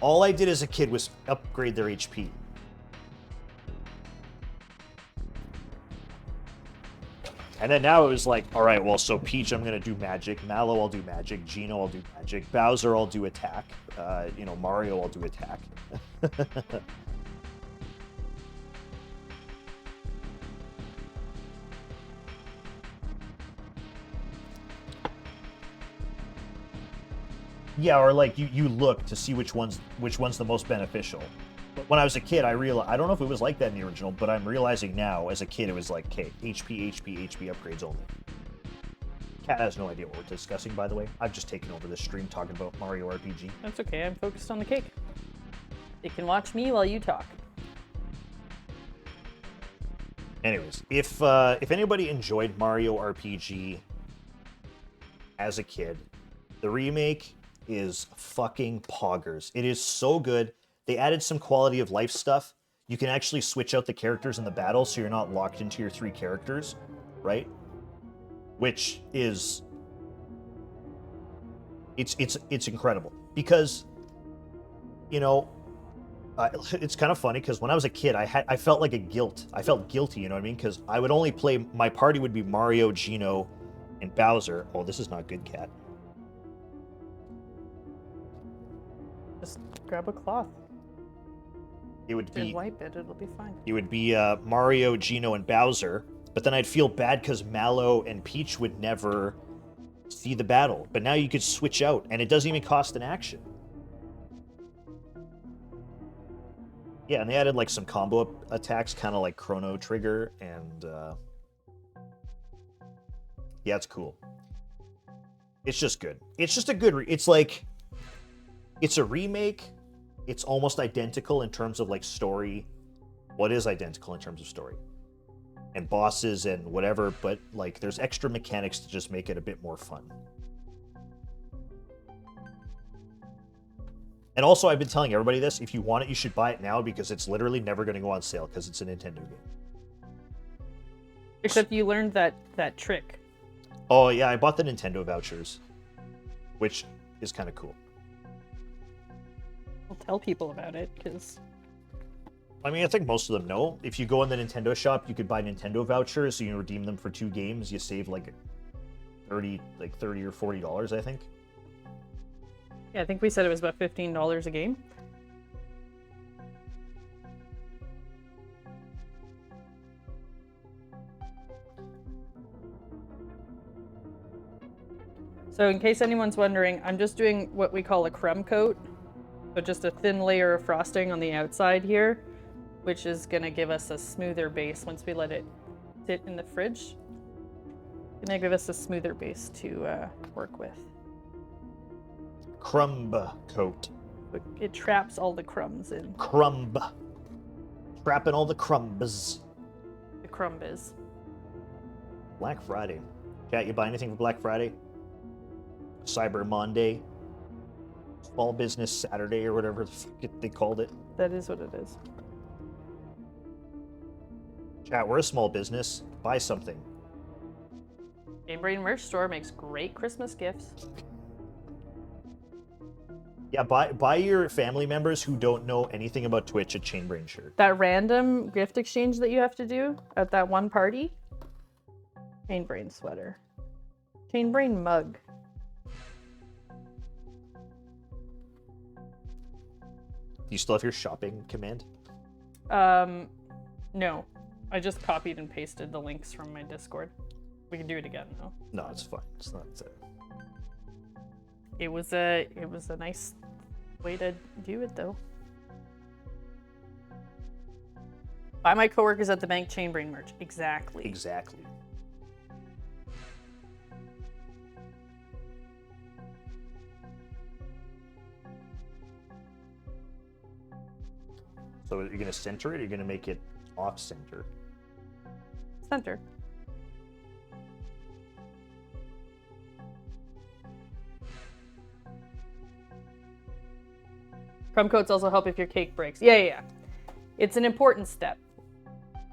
as a kid was upgrade their HP. And then now it was like, all right, well, so Peach, I'm going to do magic. Mallow, I'll do magic. Geno, I'll do magic. Bowser, I'll do attack. Mario, I'll do attack. Yeah, or like you look to see which one's the most beneficial. But when I was a kid, I don't know if it was like that in the original, but I'm realizing now, as a kid, it was like, okay, HP upgrades only. Cat has no idea what we're discussing, by the way. I've just taken over this stream talking about Mario RPG. That's okay, I'm focused on the cake. You can watch me while you talk. Anyways, if anybody enjoyed Mario RPG as a kid, the remake is fucking poggers. It is so good. They added some quality of life stuff. You can actually switch out the characters in the battle, so you're not locked into your 3 characters, right? Which is it's incredible because it's kind of funny because when I was a kid, I felt like I felt guilty, you know what I mean? Because I would only play, my party would be Mario, Geno, and Bowser. Oh, this is not good, Cat. Just grab a cloth. It would be. And wipe it. It'll be fine. It would be Mario, Geno, and Bowser. But then I'd feel bad because Mallow and Peach would never see the battle. But now you could switch out, and it doesn't even cost an action. Yeah, and they added like some combo attacks, kind of like Chrono Trigger, and yeah, it's cool. It's just good. It's just a good. It's like it's a remake. It's almost identical in terms of like story. What is identical in terms of story? And bosses and whatever, but like there's extra mechanics to just make it a bit more fun. And also, I've been telling everybody this, if you want it, you should buy it now because it's literally never going to go on sale because it's a Nintendo game. Except you learned that trick. Oh yeah, I bought the Nintendo vouchers, which is kind of cool. I'll tell people about it because I mean, I think most of them know. If you go in the Nintendo shop, you could buy Nintendo vouchers, so you redeem them for 2 games. You save like $30 or $40, I think. yeah, I think we said it was about $15 a game. So in case anyone's wondering, I'm just doing what we call a crumb coat. So just a thin layer of frosting on the outside here, which is going to give us a smoother base once we let it sit in the fridge. Going to give us a smoother base to work with. Crumb coat. It traps all the crumbs in. Crumb. Trapping all the crumbs. The crumb is. Black Friday. Cat, you buy anything for Black Friday? Cyber Monday? Small Business Saturday or whatever the fuck they called it. That is what it is. Chat, we're a small business. Buy something. Game Brain Merch Store makes great Christmas gifts. Yeah, buy your family members who don't know anything about Twitch a Chainbrain shirt. That random gift exchange that you have to do at that one party. Chainbrain sweater. Chainbrain mug. Do you still have your shopping command? No. I just copied and pasted the links from my Discord. We can do it again though. No, it's fine. It's not. It was a nice way to do it though. Buy my coworkers at the bank Chainbrain merch. Exactly. Exactly. So are you going to center it, or are you going to make it off-center? Center. Crumb coats also help if your cake breaks. Yeah. It's an important step.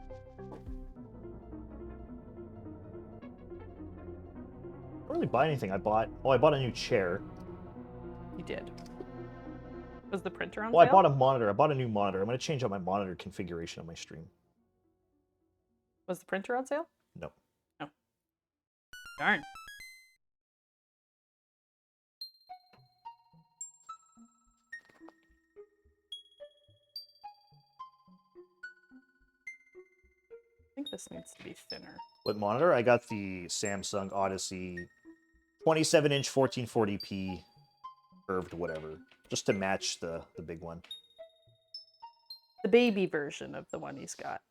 I didn't really buy anything. I bought a new chair. You did. Was the printer on Well, sale? I bought a monitor. I bought a new monitor. I'm going to change out my monitor configuration on my stream. Was the printer on sale? No. No. Darn. I think this needs to be thinner. What monitor? I got the Samsung Odyssey 27-inch 1440p curved whatever, just to match the big one. The baby version of the one he's got.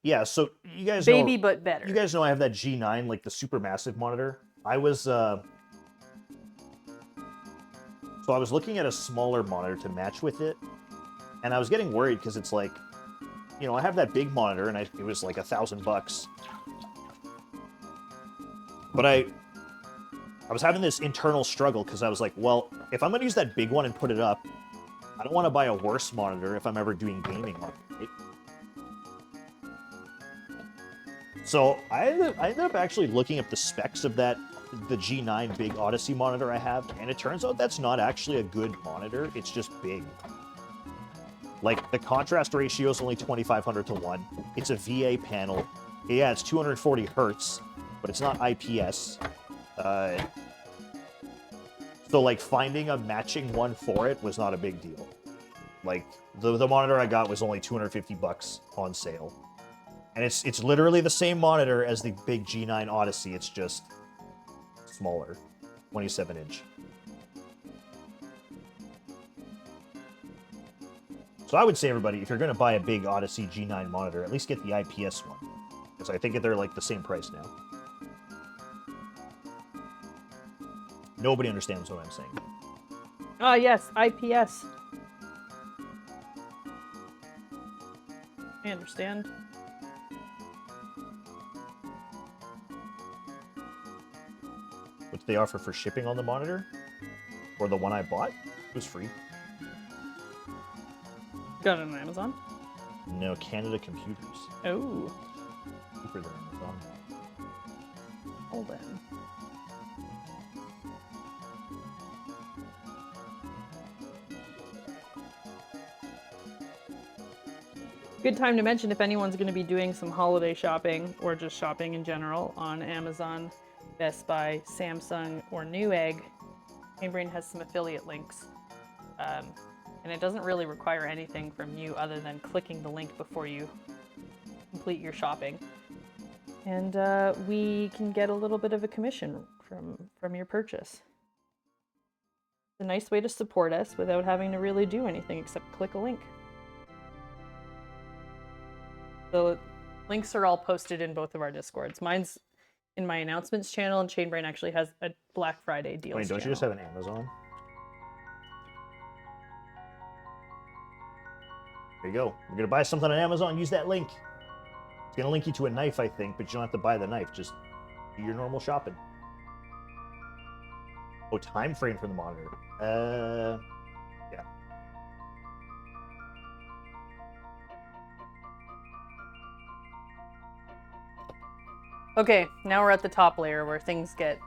Yeah, so you guys Baby, know, but better. You guys know I have that G9, like the super massive monitor. I was looking at a smaller monitor to match with it, and I was getting worried because it's like, you know, I have that big monitor and it was like $1,000. But I was having this internal struggle because I was like, well, if I'm going to use that big one and put it up, I don't want to buy a worse monitor if I'm ever doing gaming on it, right? So I ended up actually looking up the specs of the G9 big Odyssey monitor I have, and it turns out that's not actually a good monitor, it's just big. Like, the contrast ratio is only 2500 to 1. It's a VA panel. Yeah, it's 240 hertz, but it's not IPS. So, like, finding a matching one for it was not a big deal. Like, the monitor I got was only $250 on sale. And it's literally the same monitor as the big G9 Odyssey, it's just smaller, 27-inch. So I would say, everybody, if you're going to buy a big Odyssey G9 monitor, at least get the IPS one. Because I think they're like the same price now. Nobody understands what I'm saying. Ah, yes, IPS. I understand. What do they offer for shipping on the monitor? Or the one I bought? It was free. Got it on Amazon? No, Canada Computers. Oh. Cheaper than Amazon. Hold on. Good time to mention if anyone's going to be doing some holiday shopping or just shopping in general on Amazon, Best Buy, Samsung, or Newegg. Chainbrain has some affiliate links. And it doesn't really require anything from you other than clicking the link before you complete your shopping. And we can get a little bit of a commission from your purchase. It's a nice way to support us without having to really do anything except click a link. The links are all posted in both of our Discords. Mine's in my announcements channel, and Chainbrain actually has a Black Friday deals Wait, don't you just have an Amazon? There you go. You're going to buy something on Amazon, use that link. It's going to link you to a knife, I think, but you don't have to buy the knife. Just do your normal shopping. Oh, time frame for the monitor. Yeah. Okay, now we're at the top layer where things get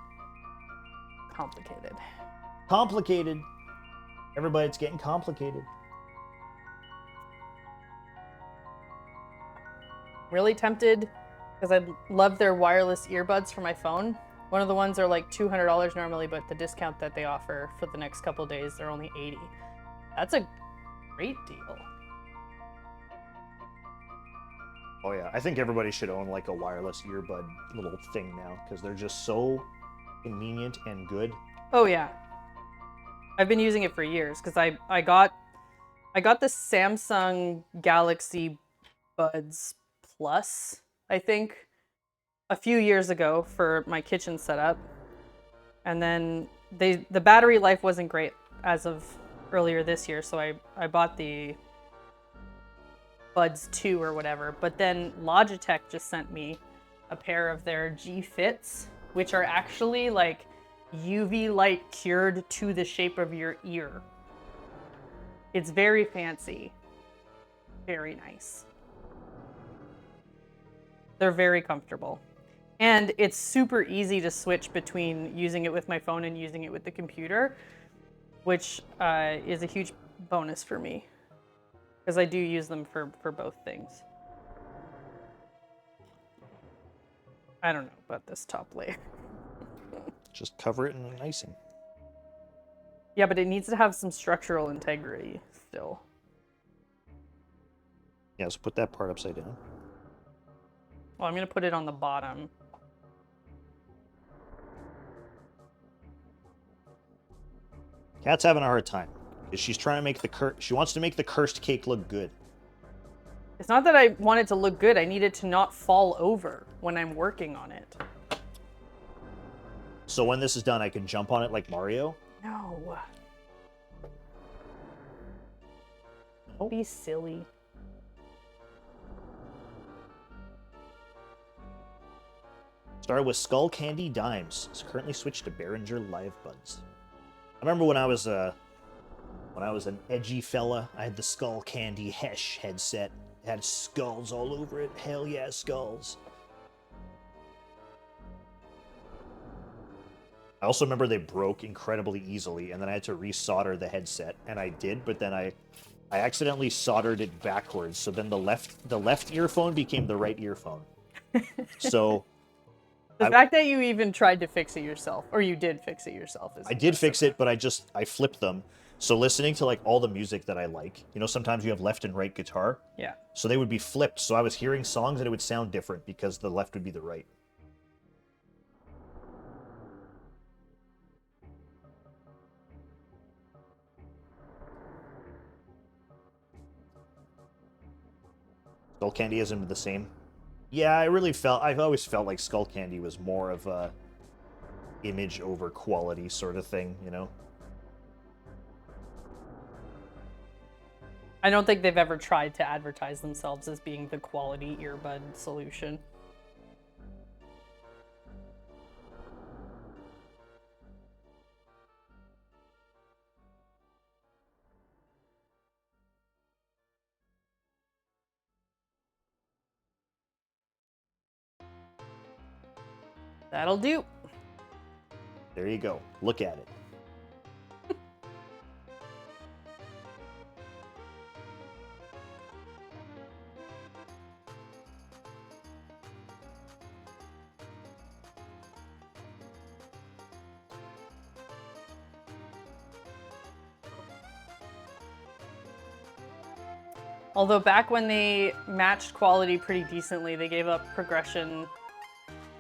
complicated. Complicated. Everybody, it's getting complicated. Really tempted because I love their wireless earbuds for my phone. One of the ones are like $200 normally, but the discount that they offer for the next couple days, they're only $80. That's a great deal. Oh yeah, I think everybody should own like a wireless earbud little thing now because they're just so convenient and good. Oh yeah. I've been using it for years because I got the Samsung Galaxy Buds Plus, I think, a few years ago for my kitchen setup. And then the battery life wasn't great as of earlier this year, so I bought the Buds 2 or whatever. But then Logitech just sent me a pair of their G Fits, which are actually like UV light cured to the shape of your ear. It's very fancy. Very nice. They're very comfortable. And it's super easy to switch between using it with my phone and using it with the computer, which is a huge bonus for me because I do use them for both things. I don't know about this top layer. Just cover it in an icing. Yeah, but it needs to have some structural integrity still. Yeah, so put that part upside down. Well, I'm going to put it on the bottom. Kat's having a hard time because she's trying to make she wants to make the cursed cake look good. It's not that I want it to look good. I need it to not fall over when I'm working on it. So when this is done, I can jump on it like Mario? No. Don't be silly. Started with Skull Candy Dimes. It's currently switched to Behringer Live Buds. I remember when I was an edgy fella, I had the Skull Candy Hesh headset. It had skulls all over it. Hell yeah, skulls. I also remember they broke incredibly easily, and then I had to resolder the headset, and I did, but then I accidentally soldered it backwards, so then the left earphone became the right earphone. So the fact that you even tried to fix it yourself, or you did fix it yourself, is I did fix it, but I flipped them. So listening to like all the music that I like, you know, sometimes you have left and right guitar. Yeah. So they would be flipped. So I was hearing songs and it would sound different because the left would be the right. Skull Candy isn't the same. Yeah, I've always felt like Skull Candy was more of a image over quality sort of thing, you know? I don't think they've ever tried to advertise themselves as being the quality earbud solution. That'll do. There you go. Look at it. Although back when they matched quality pretty decently, they gave up progression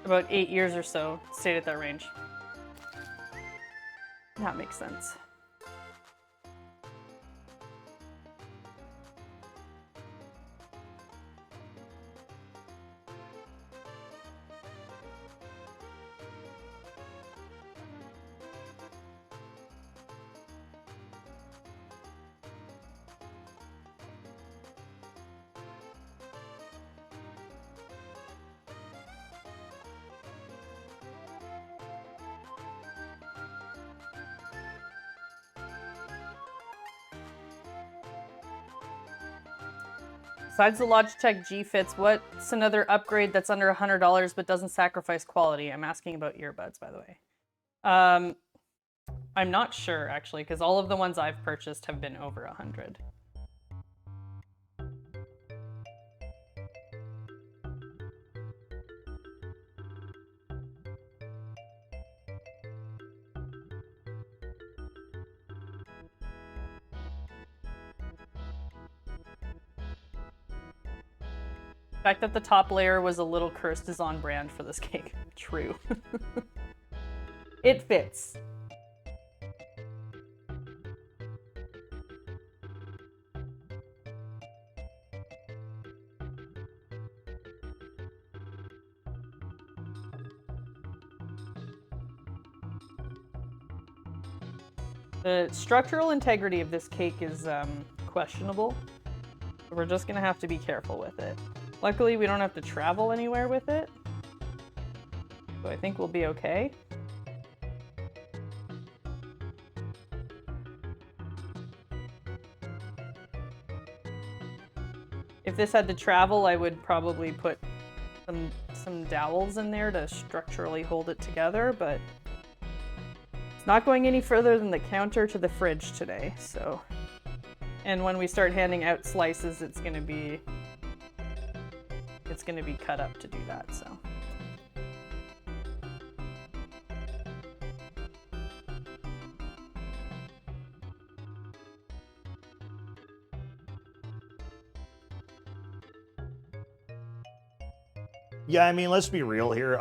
about 8 years or so, stayed at that range. That makes sense. Besides the Logitech G Fits, what's another upgrade that's under $100 but doesn't sacrifice quality? I'm asking about earbuds, by the way. I'm not sure actually, because all of the ones I've purchased have been over 100. The fact that the top layer was a little cursed is on brand for this cake. True. It fits. The structural integrity of this cake is questionable. So we're just gonna have to be careful with it. Luckily, we don't have to travel anywhere with it. So I think we'll be okay. If this had to travel, I would probably put some dowels in there to structurally hold it together, but it's not going any further than the counter to the fridge today, so. And when we start handing out slices, it's gonna be cut up to do that, so. Yeah, I mean, let's be real here.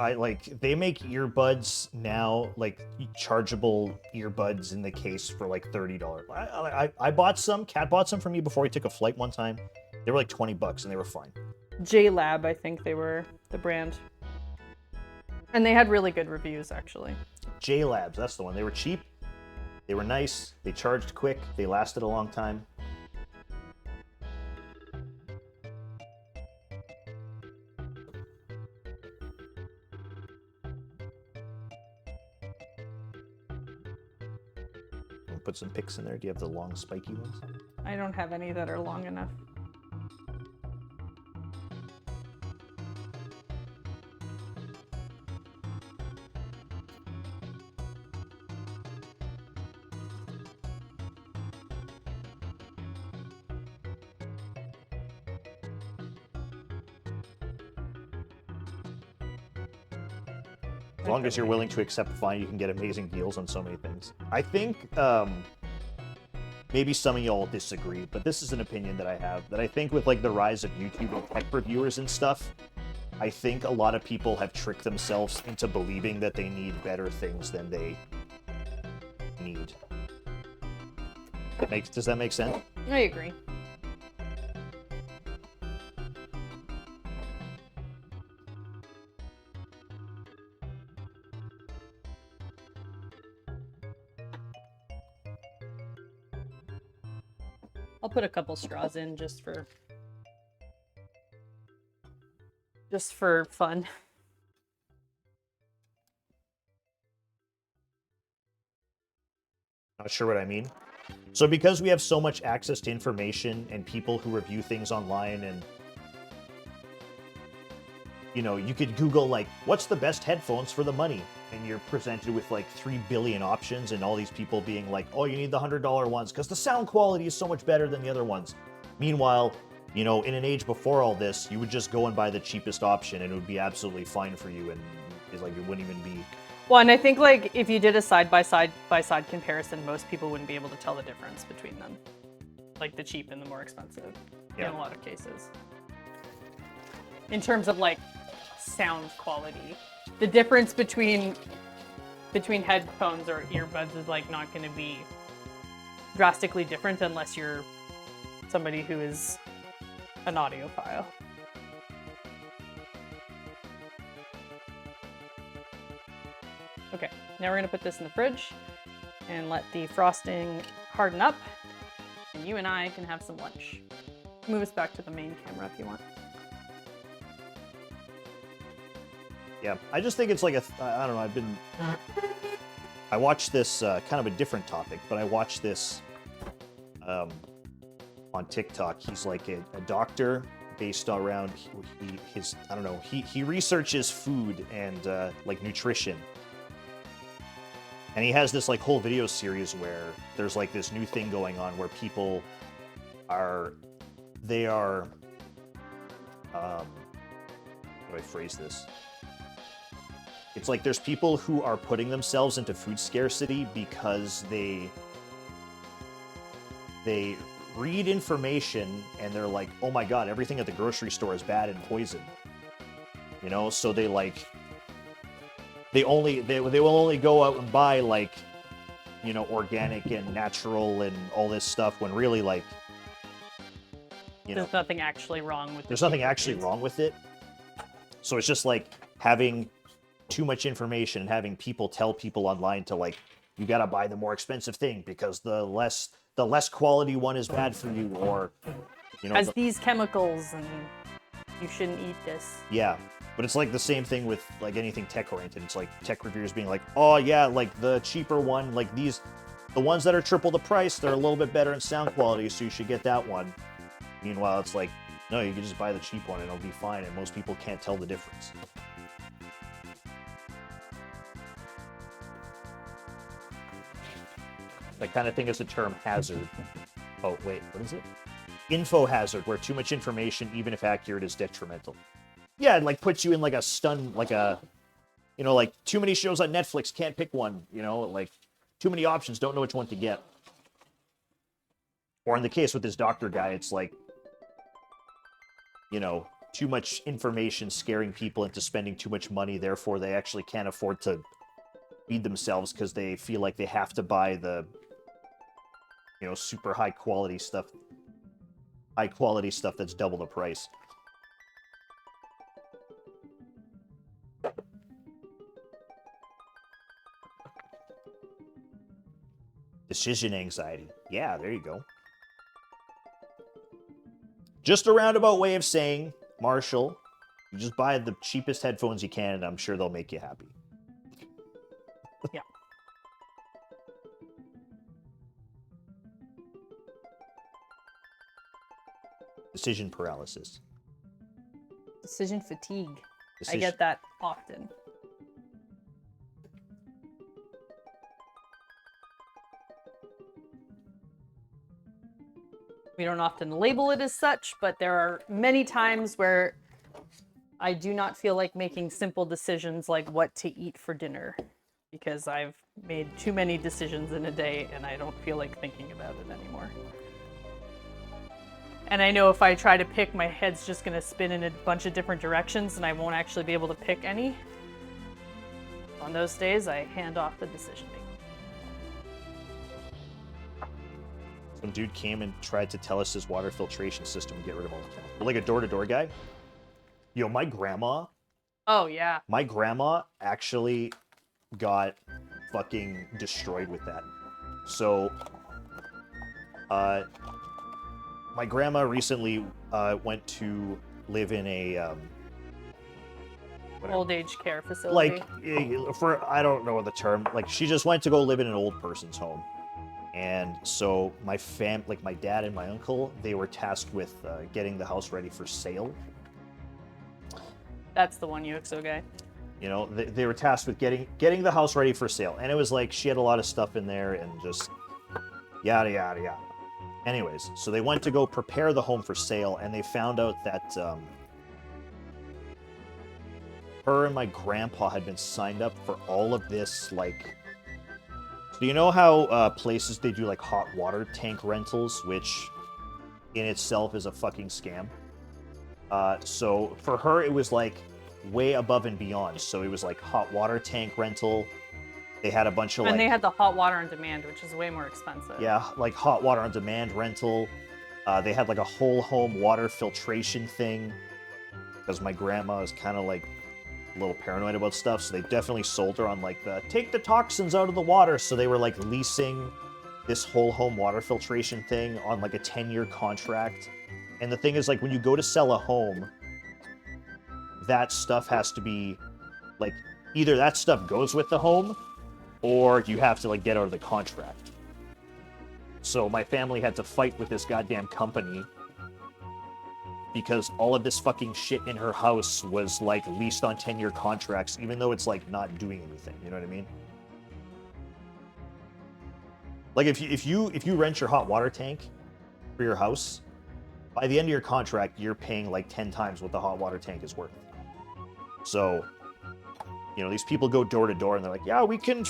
They make earbuds now, like chargeable earbuds in the case for like $30. I bought some. Kat bought some for me before he took a flight one time. They were like $20 and they were fine. JLab, I think they were the brand. And they had really good reviews, actually. JLabs, that's the one. They were cheap. They were nice. They charged quick. They lasted a long time. Put some picks in there. Do you have the long spiky ones? I don't have any that are long enough. As long as you're willing to accept fine, you can get amazing deals on so many things. I think maybe some of y'all disagree, but this is an opinion that I have, that I think with like the rise of YouTube and tech reviewers and stuff, I think a lot of people have tricked themselves into believing that they need better things than they need. Does that make sense? I agree. I'll put a couple straws in just for fun. Not sure what I mean. So because we have so much access to information and people who review things online, and you know, you could Google like, what's the best headphones for the money? And you're presented with like 3 billion options, and all these people being like, oh, you need the $100 ones because the sound quality is so much better than the other ones. Meanwhile, you know, in an age before all this, you would just go and buy the cheapest option and it would be absolutely fine for you, and it's like it wouldn't even be. Well, and I think like if you did a side-by-side comparison, most people wouldn't be able to tell the difference between them. Like the cheap and the more expensive in a lot of cases. In terms of like sound quality. The difference between headphones or earbuds is like not going to be drastically different unless you're somebody who is an audiophile. Okay, now we're going to put this in the fridge and let the frosting harden up, and you and I can have some lunch. Move us back to the main camera if you want. Yeah, I just think it's like I don't know, I watched this, kind of a different topic, but I watched this on TikTok. He's like a doctor based around he researches food and like nutrition. And he has this like whole video series where there's like this new thing going on where people are, how do I phrase this? It's like there's people who are putting themselves into food scarcity because they read information and they're like, oh my god, everything at the grocery store is bad and poison. You know, so they like they will only go out and buy like, you know, organic and natural and all this stuff when really like, you know, There's nothing actually wrong with it. there's nothing actually wrong with it. So it's just like having too much information and having people tell people online to like, you gotta buy the more expensive thing because the less quality one is bad for you, or you know, Has these chemicals and you shouldn't eat this. yeah. But it's like the same thing with like anything tech oriented. It's like tech reviewers being like, oh yeah, like the cheaper one, like the ones that are triple the price, they're a little bit better in sound quality, so you should get that one. Meanwhile, it's like, no, you can just buy the cheap one and it'll be fine, and most people can't tell the difference. That kind of thing is the term hazard. Oh, wait, what is it? Info hazard, where too much information, even if accurate, is detrimental. Yeah, it like puts you in like a stun, like a, you know, like too many shows on Netflix, can't pick one, you know, like too many options, don't know which one to get. Or in the case with this doctor guy, it's like, you know, too much information scaring people into spending too much money, therefore they actually can't afford to feed themselves because they feel like they have to buy the, you know, super high quality stuff that's double the price. Decision anxiety. Yeah, there you go. Just a roundabout way of saying, Marshall, you just buy the cheapest headphones you can, and I'm sure they'll make you happy. Yeah. Decision paralysis. Decision fatigue. I Decision- get that often. We don't often label it as such, but there are many times where I do not feel like making simple decisions like what to eat for dinner because I've made too many decisions in a day and I don't feel like thinking about it anymore. And I know if I try to pick, my head's just going to spin in a bunch of different directions and I won't actually be able to pick any. On those days, I hand off the decision making. Some dude came and tried to tell us his water filtration system and get rid of all the chemicals. Like a door-to-door guy. Yo, my grandma actually got fucking destroyed with that. So, my grandma recently went to live in a Old age care facility. like I don't know the term. Like she just went to go live in an old person's home. And so my dad and my uncle, they were tasked with getting the house ready for sale. That's the one UXO guy. You know, they were tasked with getting the house ready for sale. And it was like she had a lot of stuff in there and just yada, yada, yada. Anyways, so they went to go prepare the home for sale, and they found out that her and my grandpa had been signed up for all of this, like... Do you know how places, they do, like, hot water tank rentals, which in itself is a fucking scam? So for her, it was, like, way above and beyond. So it was, like, hot water tank rental. They had a bunch of, And like... they had the hot water on demand, which is way more expensive. Yeah, like hot water on demand rental. They had, like, a whole home water filtration thing. Because my grandma is kind of, like, a little paranoid about stuff, so they definitely sold her on, like, the take the toxins out of the water. So they were, like, leasing this whole home water filtration thing on, like, a 10-year contract. And the thing is, like, when you go to sell a home, that stuff has to be, like, either that stuff goes with the home, or you have to, like, get out of the contract. So my family had to fight with this goddamn company because all of this fucking shit in her house was, like, leased on 10-year contracts, even though it's, like, not doing anything. You know what I mean? Like if you rent your hot water tank for your house, by the end of your contract, you're paying like 10 times what the hot water tank is worth. So, you know, these people go door to door and they're like, yeah, we can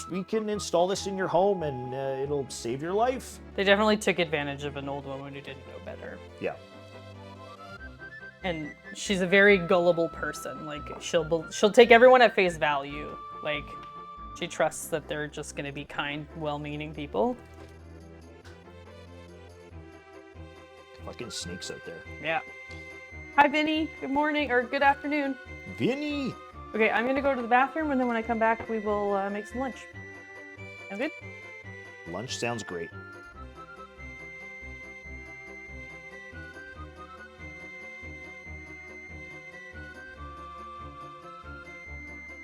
install this in your home and it'll save your life. They definitely took advantage of an old woman who didn't know better. Yeah. And she's a very gullible person. Like she'll take everyone at face value. Like she trusts that they're just going to be kind, well-meaning people. Fucking snakes out there. Yeah. Hi, Vinny. Good morning or good afternoon. Vinny. Okay, I'm gonna go to the bathroom, and then when I come back, we will make some lunch. Sound good? Lunch sounds great.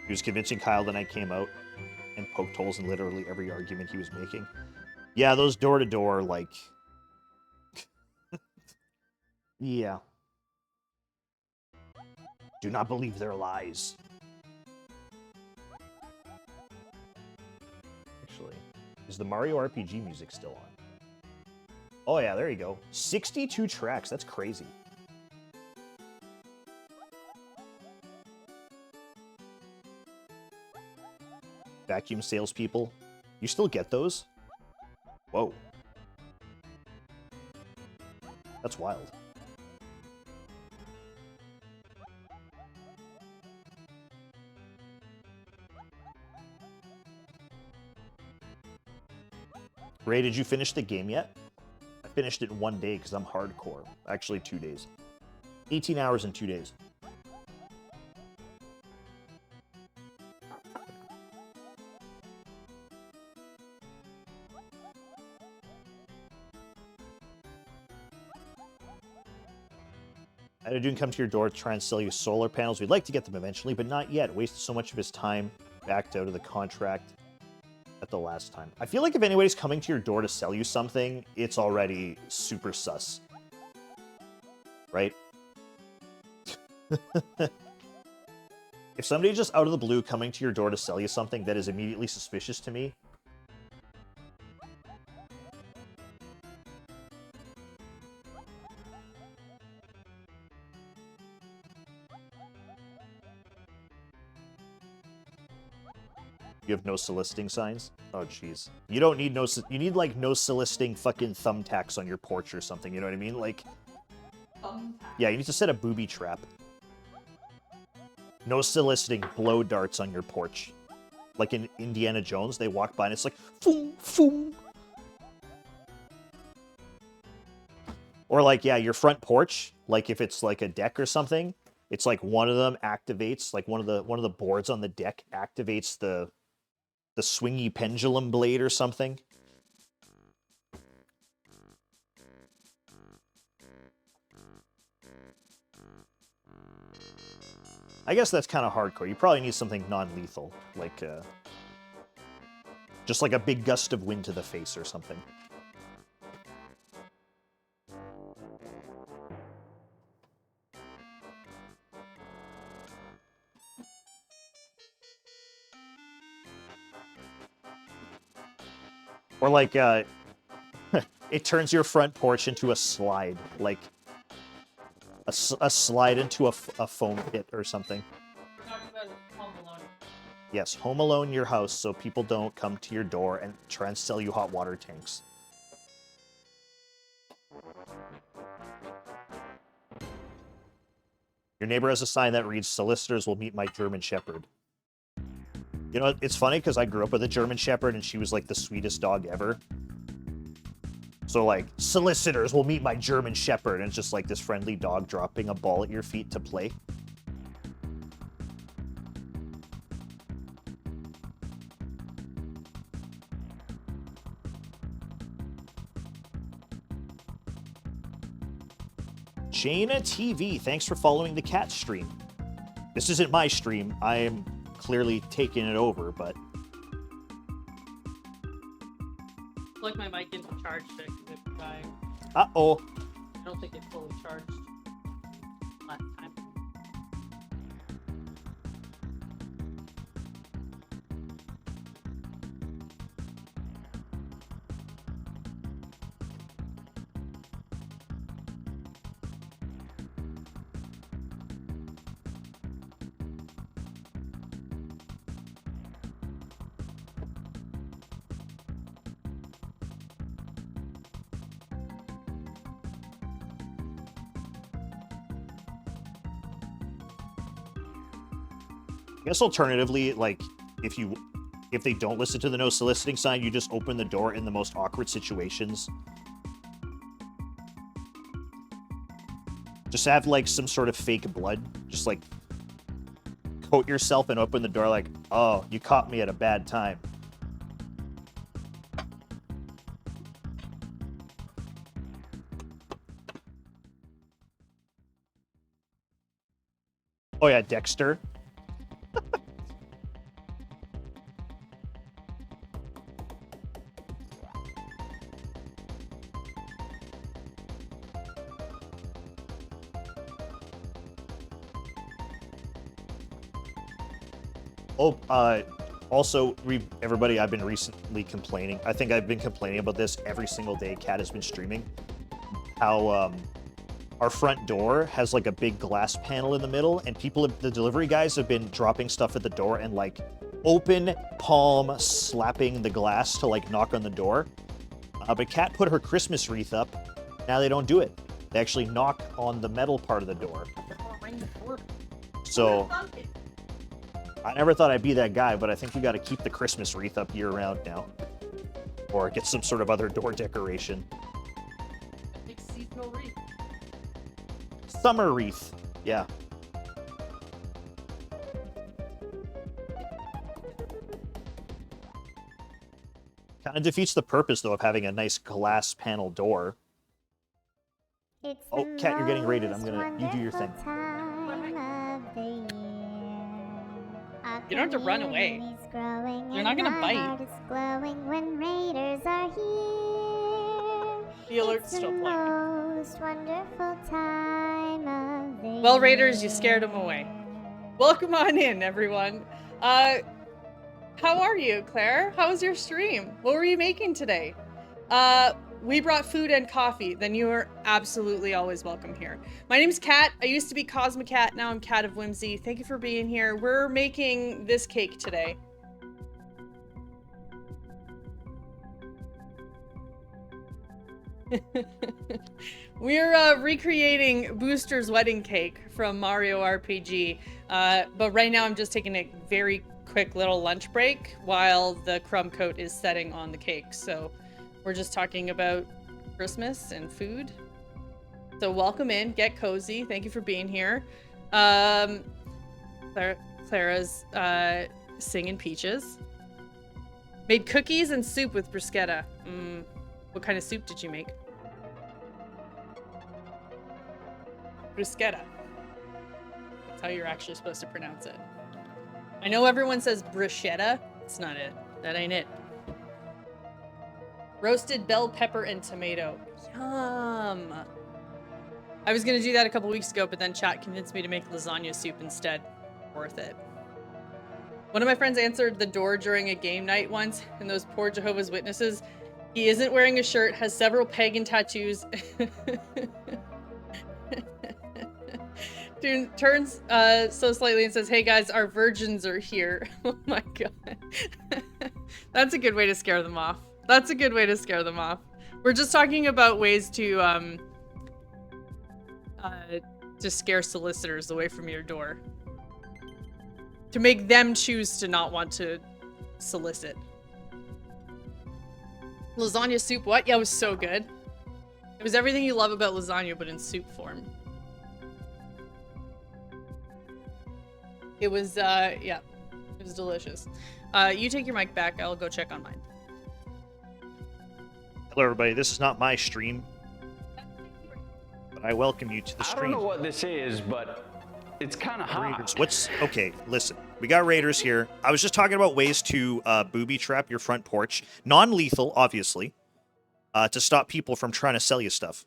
He was convincing Kyle the night came out and poked holes in literally every argument he was making. Yeah, those door-to-door, like... yeah. Do not believe their lies. Actually, is the Mario RPG music still on? Oh yeah, there you go. 62 tracks, that's crazy. Vacuum salespeople. You still get those? Whoa. That's wild. Ray, did you finish the game yet? I finished it in 1 day because I'm hardcore. Actually, 2 days. 18 hours in 2 days. I had a dude come to your door to try and sell you solar panels. We'd like to get them eventually, but not yet. Wasted so much of his time, backed out of the contract at the last time. I feel like if anybody's coming to your door to sell you something, it's already super sus. Right? If somebody's just out of the blue coming to your door to sell you something, that is immediately suspicious to me. You have no soliciting signs? Oh, jeez. You don't need no... You need, like, no soliciting fucking thumbtacks on your porch or something, you know what I mean? Like... Yeah, you need to set a booby trap. No soliciting blow darts on your porch. Like in Indiana Jones, they walk by and it's like... Foom, foom. Or, like, yeah, your front porch, like, if it's, like, a deck or something, it's like one of them activates, like, one of the boards on the deck activates the swingy pendulum blade or something. I guess that's kind of hardcore. You probably need something non-lethal, like just like a big gust of wind to the face or something. Or like, it turns your front porch into a slide, like a slide into a foam pit or something. Yes, Home Alone your house so people don't come to your door and try and sell you hot water tanks. Your neighbor has a sign that reads, "Solicitors will meet my German Shepherd." You know, it's funny because I grew up with a German Shepherd and she was like the sweetest dog ever. So like, solicitors will meet my German Shepherd, and it's just like this friendly dog dropping a ball at your feet to play. Jaina TV, thanks for following the cat stream. This isn't my stream. I am clearly taking it over, but... Plug my mic into charge stick. If I Uh-oh. don't think it fully charged last time. guess alternatively, like, if they don't listen to the no soliciting sign, you just open the door in the most awkward situations. Just have, like, some sort of fake blood. Just, like, coat yourself and open the door like, oh, you caught me at a bad time. Oh yeah, Dexter. Oh, also, everybody, I've been recently complaining. I think I've been complaining about this every single day Cat has been streaming. How, our front door has, like, a big glass panel in the middle, and the delivery guys have been dropping stuff at the door and, like, open palm slapping the glass to, like, knock on the door. But Cat put her Christmas wreath up. Now they don't do it. They actually knock on the metal part of the door. So... I never thought I'd be that guy, but I think we got to keep the Christmas wreath up year-round now. Or get some sort of other door decoration. Big seasonal wreath. Summer wreath. Yeah. Kind of defeats the purpose, though, of having a nice glass panel door. Oh, Cat, you're getting rated. You do your thing. You don't have to run away. You're not gonna bite. The alert's still playing. Well, Raiders, you scared them away. Welcome on in, everyone. How are you, Claire? How was your stream? What were you making today? We brought food and coffee. Then you are absolutely always welcome here. My name's Kat. I used to be Cosmicat. Now I'm Cat of Whimsy. Thank you for being here. We're making this cake today. We're recreating Booster's wedding cake from Mario RPG. But right now I'm just taking a very quick little lunch break while the crumb coat is setting on the cake. So we're just talking about Christmas and food. So welcome in, get cozy. Thank you for being here. Clara's singing Peaches. Made cookies and soup with bruschetta. What kind of soup did you make? Bruschetta. That's how you're actually supposed to pronounce it. I know everyone says bruschetta. It's not it. That ain't it. Roasted bell pepper and tomato. Yum. I was gonna do that a couple weeks ago, but then chat convinced me to make lasagna soup instead. Worth it. One of my friends answered the door during a game night once, and those poor Jehovah's Witnesses. He isn't wearing a shirt, has several pagan tattoos. Dude turns so slightly and says, "Hey guys, our virgins are here." Oh my god. That's a good way to scare them off. That's a good way to scare them off. We're just talking about ways to scare solicitors away from your door. To make them choose to not want to solicit. Lasagna soup, what? Yeah, it was so good. It was everything you love about lasagna, but in soup form. It was, yeah, it was delicious. You take your mic back, I'll go check on mine. Hello, everybody. This is not my stream, but I welcome you to the stream. I don't know what this is, but it's kind of hot. Raiders. Okay, listen. We got Raiders here. I was just talking about ways to booby trap your front porch. Non-lethal, obviously, to stop people from trying to sell you stuff.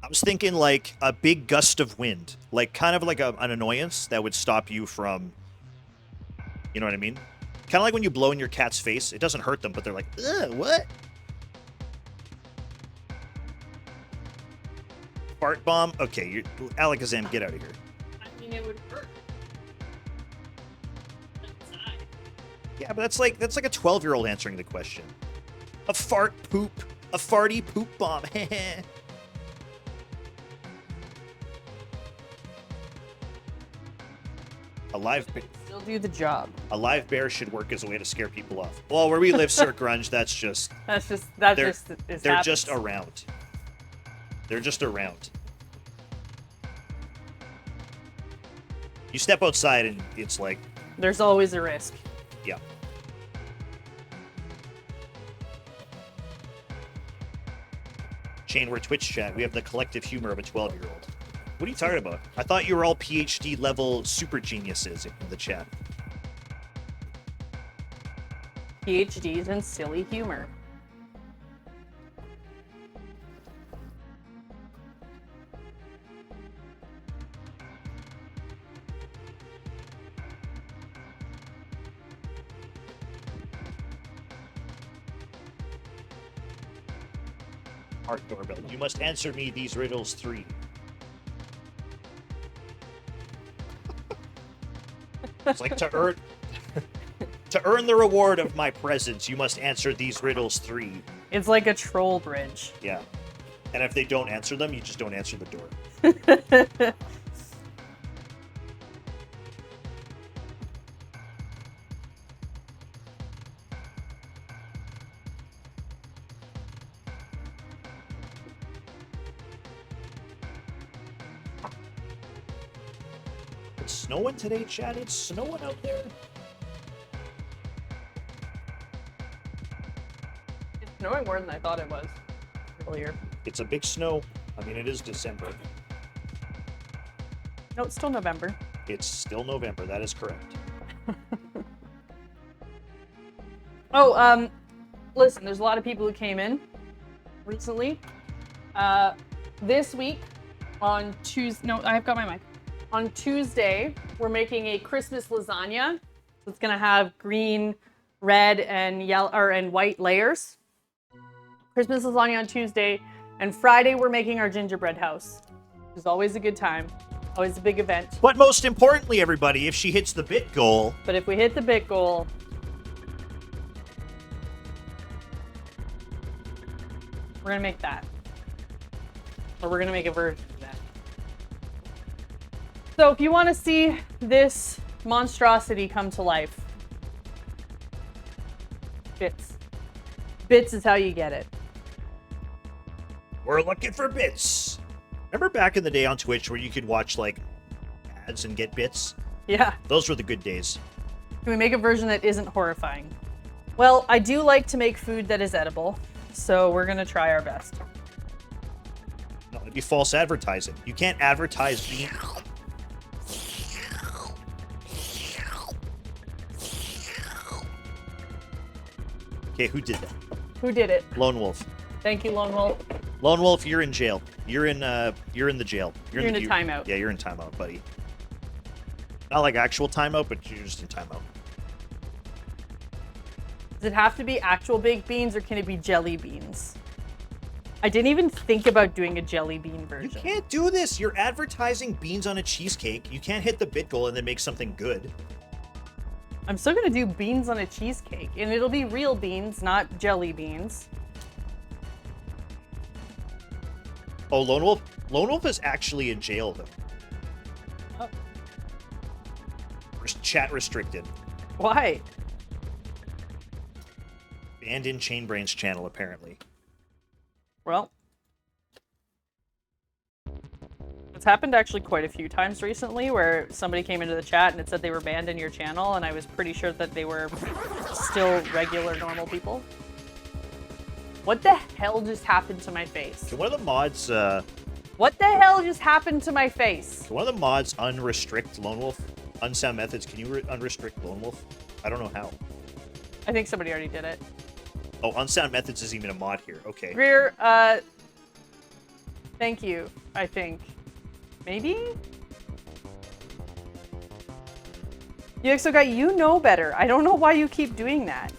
I was thinking like a big gust of wind, like kind of like an annoyance that would stop you from, you know what I mean? Kind of like when you blow in your cat's face. It doesn't hurt them, but they're like, ugh, what? Fart bomb? Okay, Alakazam, get out of here. I mean, it would hurt. Yeah, but that's like a 12-year-old answering the question. A fart poop. A farty poop bomb. A live Still do the job. A live bear should work as a way to scare people off. Well, where we live, Sir Grunge, that's just That they're, just is they're happens. just around. They're just around. You step outside and it's like, There's always a risk. yeah. Shane, we're Twitch chat. We have the collective humor of a 12-year-old. What are you talking about? I thought you were all PhD level super geniuses in the chat. PhDs in silly humor. Art doorbell. You must answer me these riddles 3. It's like to earn the reward of my presence, you must answer these riddles 3. It's like a troll bridge. Yeah. And if they don't answer them, you just don't answer the door. It's snowing today, Chad. It's snowing out there. It's snowing more than I thought it was earlier. It's a big snow. I mean, it is December. No, it's still November. It's still November. That is correct. Oh, listen, there's a lot of people who came in recently. This week on Tuesday, no, I've got my mic. On Tuesday, we're making a Christmas lasagna. It's gonna have green, red, and yellow and white layers. Christmas lasagna on Tuesday, and Friday we're making our gingerbread house. Which is always a good time, always a big event. But most importantly, everybody, if she hits the bit goal, But if we hit the bit goal, we're gonna make that. Or we're gonna make a version of that. So if you want to see this monstrosity come to life, bits. Bits is how you get it. we're looking for bits. Remember back in the day on Twitch where you could watch like ads and get bits? Yeah. Those were the good days. Can we make a version that isn't horrifying? Well, I do like to make food that is edible, so we're gonna try our best. No, it'd be false advertising. You can't advertise being. Okay, who did that? Who did it? Lone Wolf. Thank you, Lone Wolf. Lone Wolf, you're in jail. You're in the jail. You're in a timeout. Yeah, you're in timeout, buddy. Not like actual timeout, but you're just in timeout. Does it have to be actual baked beans or can it be jelly beans? I didn't even think about doing a jelly bean You version. can't do this. You're advertising beans on a cheesecake. You can't hit the bit goal and then make something good. I'm still gonna do beans on a cheesecake, and it'll be real beans, not jelly beans. Oh, Lone Wolf? Lone Wolf is actually in jail, though. Oh. Chat restricted. Why? Banned in Chainbrain's channel, apparently. Well, it's happened actually quite a few times recently where somebody came into the chat and it said they were banned in your channel, and I was pretty sure that they were still regular, normal people. What the hell just happened to my face? Can one of the mods, What the hell just happened to my face? can one of the mods unrestrict Lone Wolf? Unsound Methods, can you unrestrict Lone Wolf? I don't know how. I think somebody already did it. Oh, Unsound Methods isn't even a mod here. Okay. Greer, thank you, I think. Maybe? UXO guy, you know better. I don't know why you keep doing that.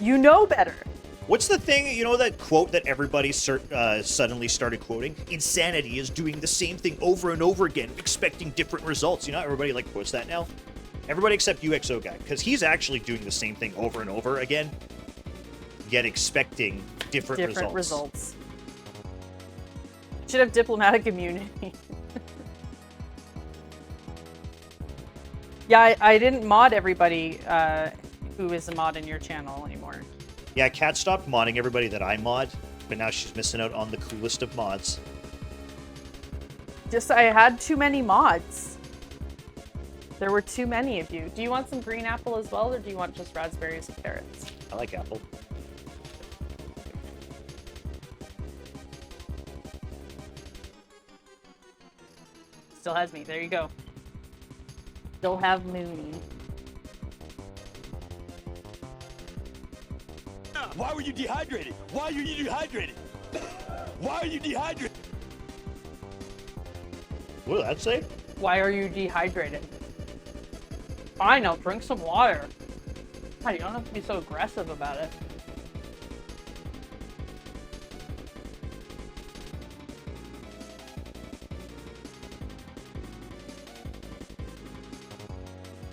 You know better. What's the thing, you know that quote that everybody suddenly started quoting? Insanity is doing the same thing over and over again, expecting different results. You know, everybody like quotes that now? Everybody except UXO guy, because he's actually doing the same thing over and over again, yet expecting different results. Should have diplomatic immunity. Yeah, I didn't mod everybody who is a mod in your channel anymore. Yeah, Kat stopped modding everybody that I mod, but now she's missing out on the coolest of mods. Just I had too many mods. There were too many of you. Do you want some green apple as well, or do you want just raspberries and carrots? I like apple. Still has me. There you go. Still have Mooney. Why were you dehydrated? Why are you dehydrated? Why are you dehydrated? What did that say? Why are you dehydrated? Fine, I'll drink some water. God, you don't have to be so aggressive about it.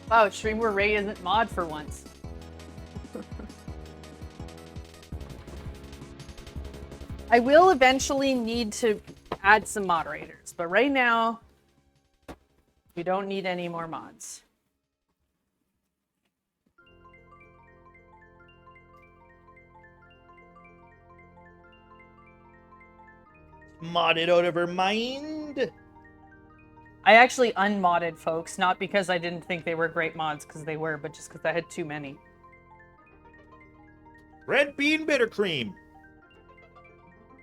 Wow, Streamer Ray isn't mod for once. I will eventually need to add some moderators, but right now, we don't need any more mods. Modded out of her mind. I actually unmodded folks, not because I didn't think they were great mods, because they were, but just because I had too many. Red bean bitter cream.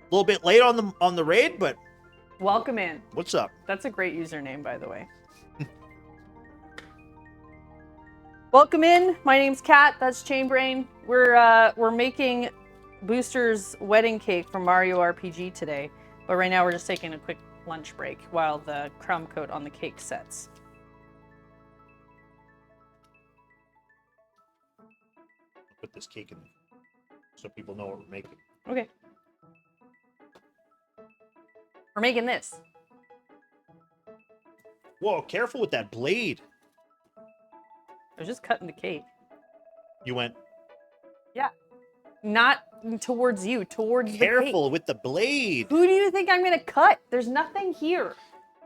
A little bit late on the raid, but Welcome in. what's up? That's a great username, by the way. Welcome in. My name's Kat. That's Chainbrain. We're making Booster's wedding cake from Mario RPG today, but right now we're just taking a quick lunch break while the crumb coat on the cake sets. Put this cake in so people know what we're making. Okay. We're making this. Whoa, careful with that blade. I was just cutting the cake. You went Yeah. Not towards you, towards the cake. careful with the blade. Who do you think I'm gonna cut? There's nothing here.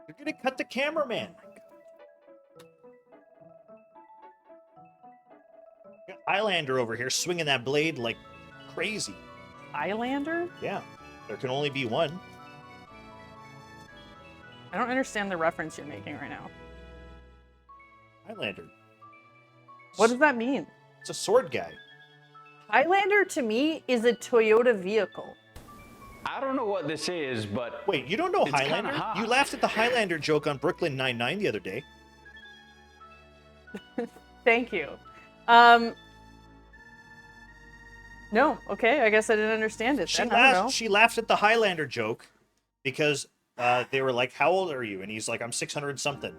You're gonna cut the cameraman. Got Highlander over here swinging that blade like crazy. Highlander? Yeah, there can only be one. I don't understand the reference you're making right now. Highlander. What does that mean? It's a sword guy. Highlander to me is a Toyota vehicle. I don't know what this is, but Wait, you don't know It's kinda Highlander? hot. You laughed at the Highlander joke on Brooklyn Nine-Nine the other day. Thank you. No, okay, I guess I didn't understand it then. I don't know. She laughed at the Highlander joke because they were like, "How old are you?" And he's like, "I'm 600 something."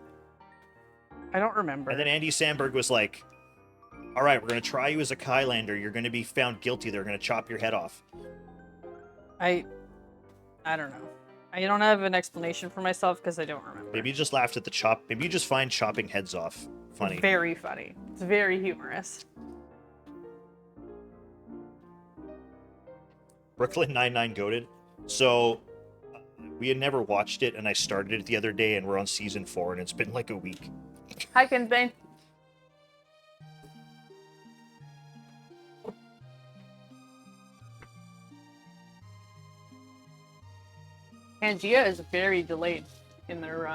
I don't remember. And then Andy Samberg was like, "All right, we're gonna try you as a Highlander. You're gonna be found guilty. They're gonna chop your head off." I don't know. I don't have an explanation for myself because I don't remember. Maybe you just laughed at the chop. Maybe you just find chopping heads off funny. Very funny. It's very humorous. Brooklyn Nine-Nine goated. So we had never watched it, and I started it the other day, and we're on season 4, and it's been like a week. Hi, Kinsbane. Pangea is very delayed in their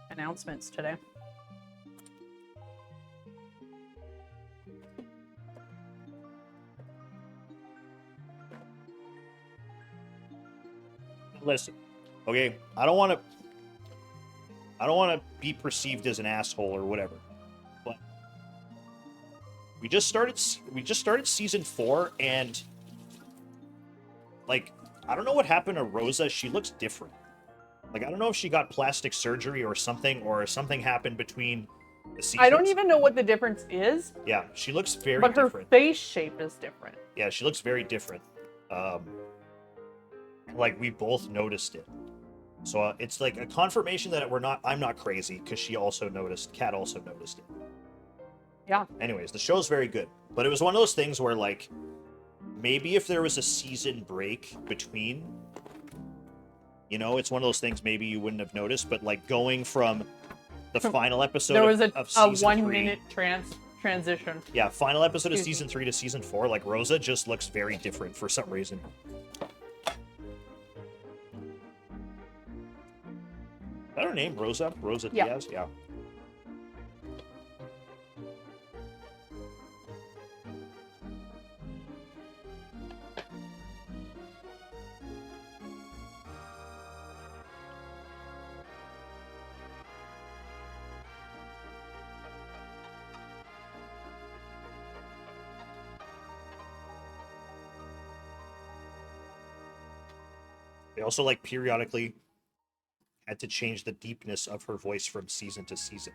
announcements today. Listen, okay, I don't want to be perceived as an asshole or whatever, but we just started season 4, and like, I don't know what happened to Rosa. She looks different. Like, I don't know if she got plastic surgery or something happened between the seasons. I don't even know what the difference is, Yeah, she looks very but her different. face shape is different. Yeah, she looks very different. Like, we both noticed it. So it's like a confirmation that I'm not crazy, because she also noticed, Kat also noticed it. Yeah. Anyways, the show's very good. But it was one of those things where, like, maybe if there was a season break between, you know, it's one of those things maybe you wouldn't have noticed, but like going from The final episode There was of a season 1 3. minute transition. Yeah, final episode of Excuse season me. 3 to season 4. Like, Rosa just looks very different for some reason. Is that her name? Rosa? Rosa Yeah. Diaz? Yeah. They also, like, periodically had to change the deepness of her voice from season to season.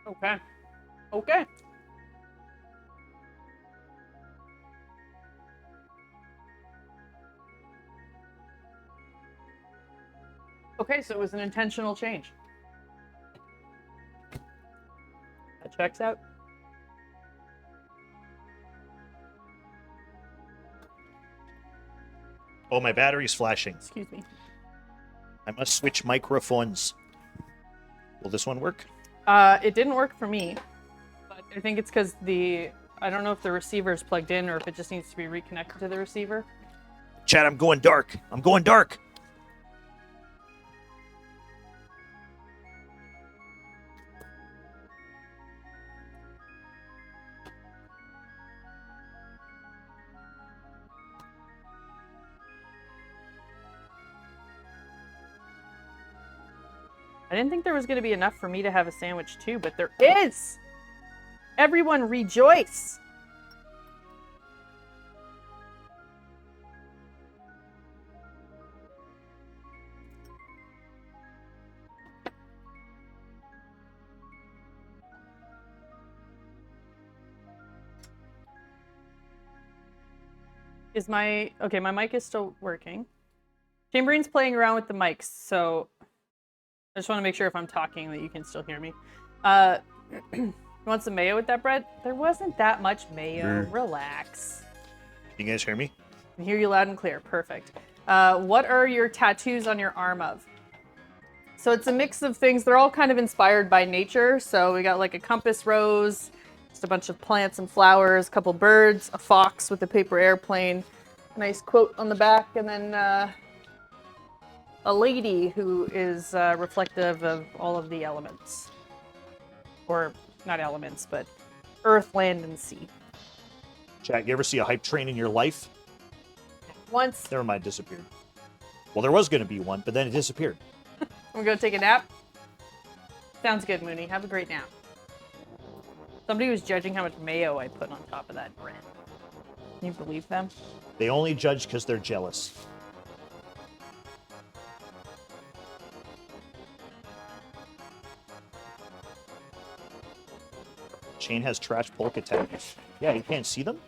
Okay. Okay. Okay, so it was an intentional change. That checks out. Oh, my battery's flashing. Excuse me. I must switch microphones. Will this one work? It didn't work for me, but I think it's because I don't know if the receiver is plugged in or if it just needs to be reconnected to the receiver. Chat, I'm going dark. I'm going dark. I didn't think there was going to be enough for me to have a sandwich too, but there is! Everyone rejoice! Okay, my mic is still working. Chamberlain's playing around with the mics, so I just want to make sure if I'm talking that you can still hear me. You want some mayo with that bread? There wasn't that much mayo. Relax. You guys hear me? I can hear you loud and clear. Perfect. What are your tattoos on your arm of? So it's a mix of things. They're all kind of inspired by nature. So we got like a compass rose, just a bunch of plants and flowers, a couple birds, a fox with a paper airplane, a nice quote on the back, and then a lady who is reflective of all of the elements. Or not elements, but earth, land, and sea. Chat, you ever see a hype train in your life? Once. Never mind, disappeared. Well, there was going to be one, but then it disappeared. We're going to take a nap? Sounds good, Mooney. Have a great nap. Somebody was judging how much mayo I put on top of that bread. Can you believe them? They only judge because they're jealous. Chain has trash polka tattoos. Yeah, you can't see them?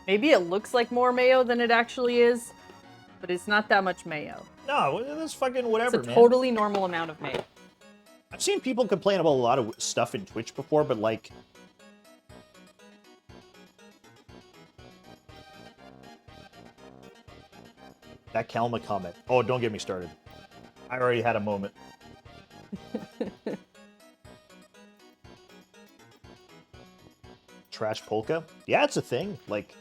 Maybe it looks like more mayo than it actually is, but it's not that much mayo. No, that's fucking whatever, It's a man. totally normal amount of mayo. I've seen people complain about a lot of stuff in Twitch before, but like... That Kalma comment. Oh, don't get me started. I already had a moment. Trash polka? Yeah, it's a thing. Like,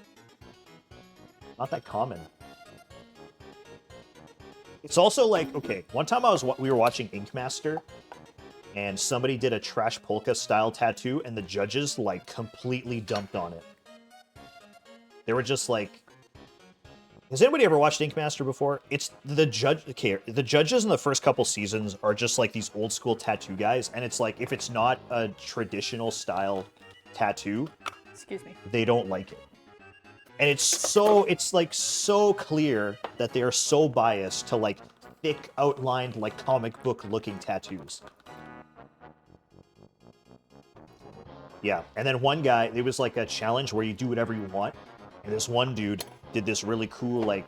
not that common. It's also like, okay, one time we were watching Ink Master, and somebody did a trash polka style tattoo, and the judges like completely dumped on it. They were just like, has anybody ever watched Ink Master before? It's the judge. Okay, the judges in the first couple seasons are just like these old school tattoo guys, and it's like if it's not a traditional style tattoo, Excuse me. they don't like it. And it's like so clear that they are so biased to like thick outlined like comic book looking tattoos. Yeah, and then one guy, it was like a challenge where you do whatever you want. And this one dude did this really cool, like,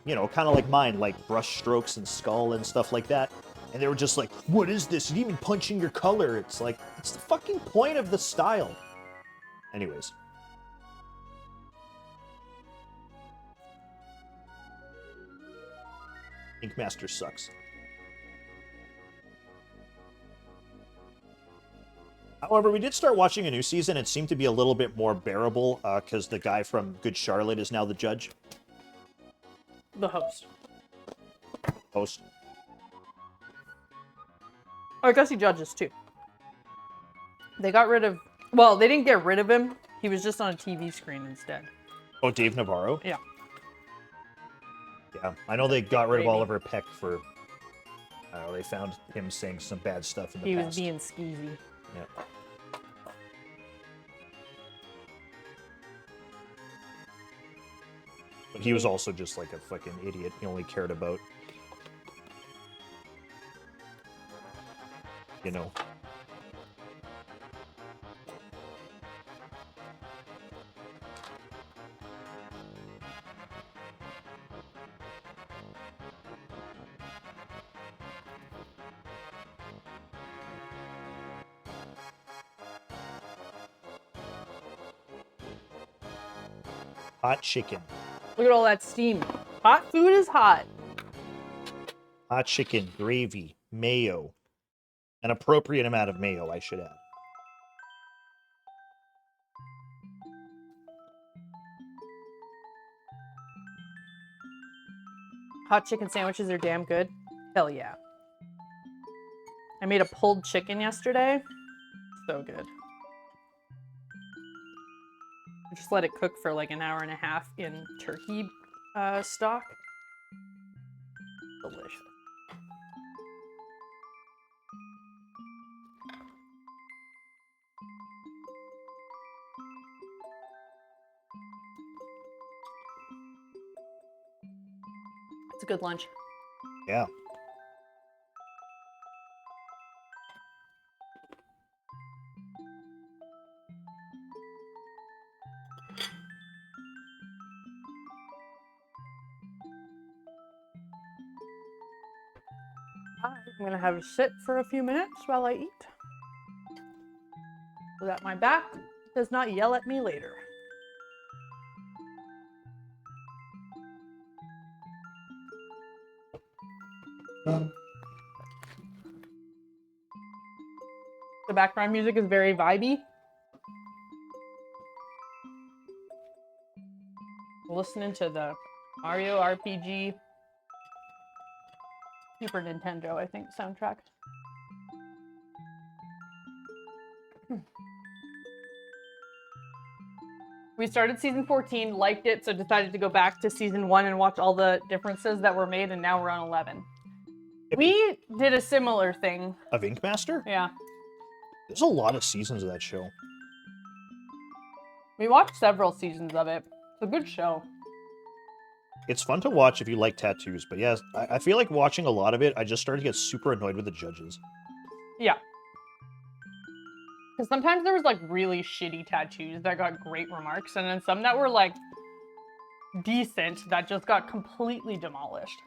you know, kind of like mine, like brush strokes and skull and stuff like that. And they were just like, what is this? You didn't even punch in your color. It's like, it's the fucking point of the style. Anyways. Ink Master sucks. However, we did start watching a new season. It seemed to be a little bit more bearable because the guy from Good Charlotte is now the judge. The host. Host. Oh, I guess he judges too. They got rid of... Well, they didn't get rid of him. He was just on a TV screen instead. Oh, Dave Navarro? Yeah. Yeah, I know they got rid of Maybe. Oliver Peck for... I don't know, they found him saying some bad stuff in the He past. was being skeezy. Yeah. But he was also just like a fucking idiot. He only cared about, you know. Hot chicken. Look at all that steam. Hot food is hot. Hot chicken, gravy, mayo. An appropriate amount of mayo, I should add. Hot chicken sandwiches are damn good. Hell yeah. I made a pulled chicken yesterday. So good. I just let it cook for like an hour and a half in turkey stock. Delicious. It's a good lunch. Yeah. I'm gonna have a sit for a few minutes while I eat, so that my back does not yell at me later. The background music is very vibey. Listening to the Mario RPG Super Nintendo, I think, soundtrack. We started season 14, liked it, so decided to go back to season 1 and watch all the differences that were made, and now we're on 11. We did a similar thing. Of Ink Master? Yeah. There's a lot of seasons of that show. We watched several seasons of it. It's a good show. It's fun to watch if you like tattoos, but yeah, I feel like watching a lot of it, I just started to get super annoyed with the judges. Yeah. Because sometimes there was like really shitty tattoos that got great remarks, and then some that were like decent that just got completely demolished.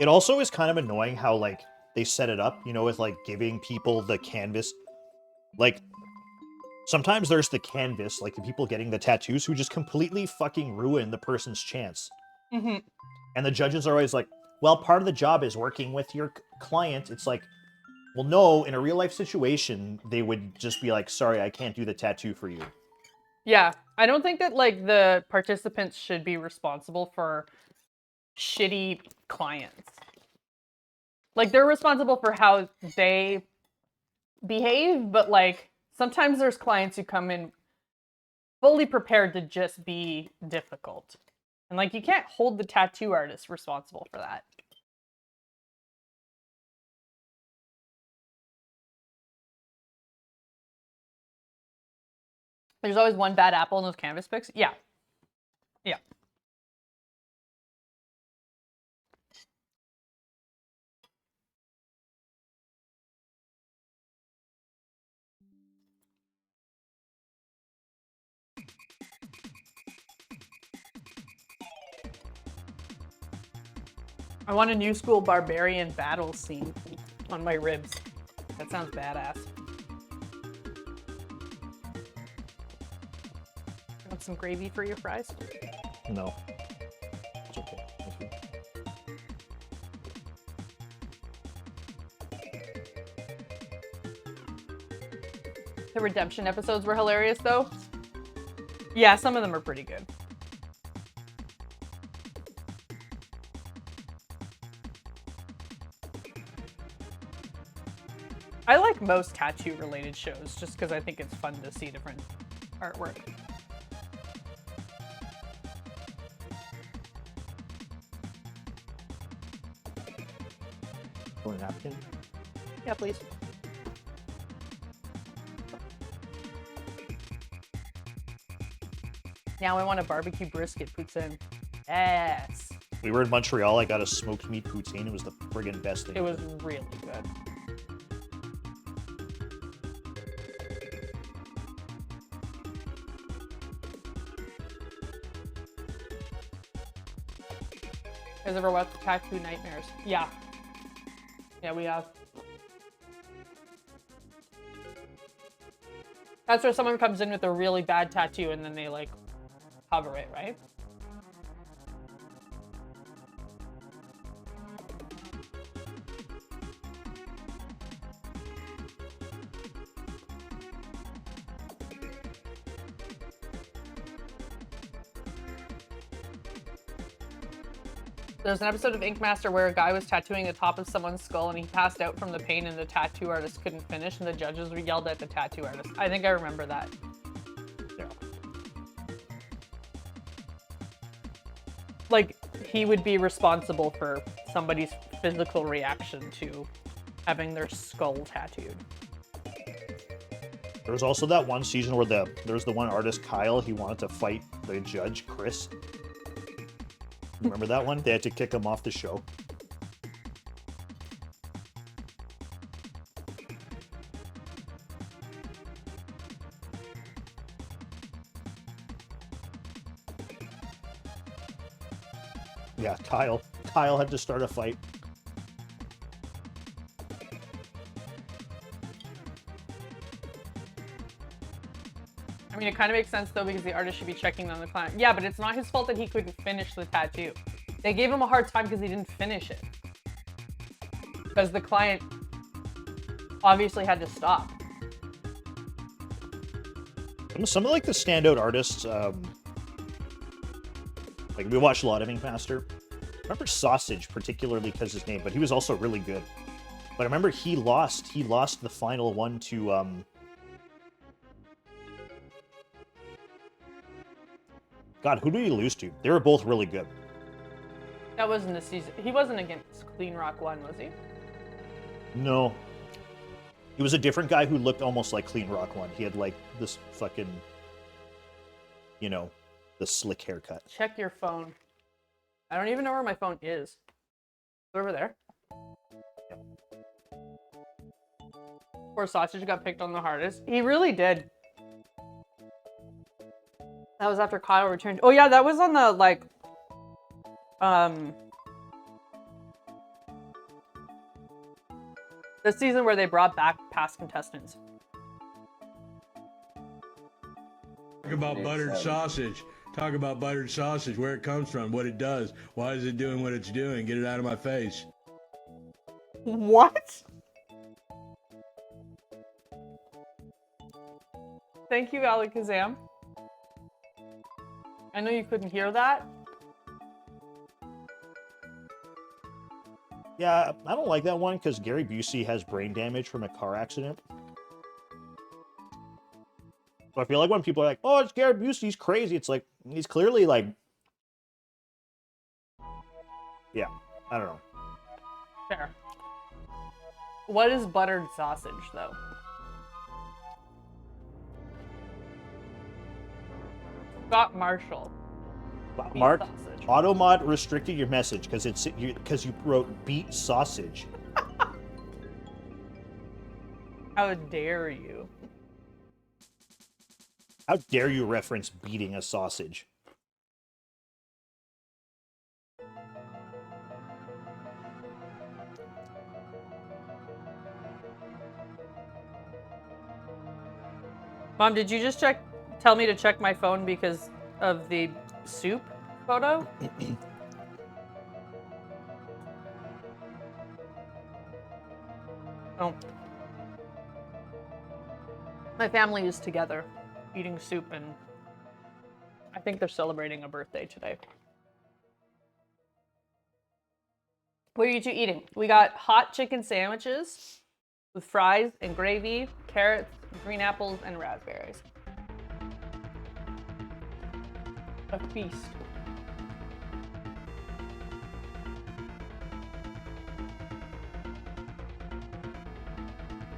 It also is kind of annoying how like they set it up, you know, with like giving people the canvas. Like sometimes there's the canvas, like the people getting the tattoos who just completely fucking ruin the person's chance. Mm-hmm. And the judges are always like, well, part of the job is working with your client. It's like, well, no, in a real life situation, they would just be like, sorry, I can't do the tattoo for you. Yeah, I don't think that like the participants should be responsible for shitty clients. Like they're responsible for how they behave, but like sometimes there's clients who come in fully prepared to just be difficult. And like you can't hold the tattoo artist responsible for that. There's always one bad apple in those canvas pics. Yeah. Yeah. I want a new school barbarian battle scene on my ribs. That sounds badass. Want some gravy for your fries? No. It's okay. Thank you. The redemption episodes were hilarious, though. Yeah, some of them are pretty good. I like most tattoo-related shows just because I think it's fun to see different artwork. Want a napkin? Yeah, please. Now I want a barbecue brisket poutine. Yes. We were in Montreal. I got a smoked meat poutine. It was the friggin' best thing. It was really good. You guys ever watched Tattoo Nightmares? Yeah. Yeah, we have. That's where someone comes in with a really bad tattoo and then they like cover it, right? There's an episode of Ink Master where a guy was tattooing the top of someone's skull and he passed out from the pain and the tattoo artist couldn't finish and the judges yelled at the tattoo artist. I think I remember that. Yeah. Like, he would be responsible for somebody's physical reaction to having their skull tattooed. There was also that one season where there was the one artist, Kyle, he wanted to fight the judge, Chris. Remember that one? They had to kick him off the show. Yeah, Kyle. Kyle had to start a fight. I mean, it kind of makes sense, though, because the artist should be checking on the client. Yeah, but it's not his fault that he couldn't finish the tattoo. They gave him a hard time because he didn't finish it. Because the client obviously had to stop. Some of, like, the standout artists, like, we watched a lot of Ink Master. I remember Sausage, particularly because his name, but he was also really good. But I remember he lost the final one to, God, who did he lose to? They were both really good. That wasn't the season. He wasn't against Clean Rock 1, was he? No. He was a different guy who looked almost like Clean Rock 1. He had, like, this fucking, you know, the slick haircut. Check your phone. I don't even know where my phone is. It's over there. Poor Sausage got picked on the hardest. He really did. That was after Kyle returned. Oh yeah, that was on the, like, the season where they brought back past contestants. Talk about buttered sausage. Talk about buttered sausage, where it comes from, what it does. Why is it doing what it's doing? Get it out of my face. What? Thank you, Alakazam. I know you couldn't hear that. Yeah, I don't like that one because Gary Busey has brain damage from a car accident. So I feel like when people are like, oh, it's Gary Busey, he's crazy. It's like, he's clearly like, yeah, I don't know. Fair. What is buttered sausage, though? Scott Marshall. Mark, sausage. AutoMod restricted your message because you wrote beet sausage. How dare you? How dare you reference beating a sausage? Mom, did you just tell me to check my phone because of the soup photo? Oh. My family is together, eating soup, and I think they're celebrating a birthday today. What are you two eating? We got hot chicken sandwiches with fries and gravy, carrots, green apples, and raspberries. A feast.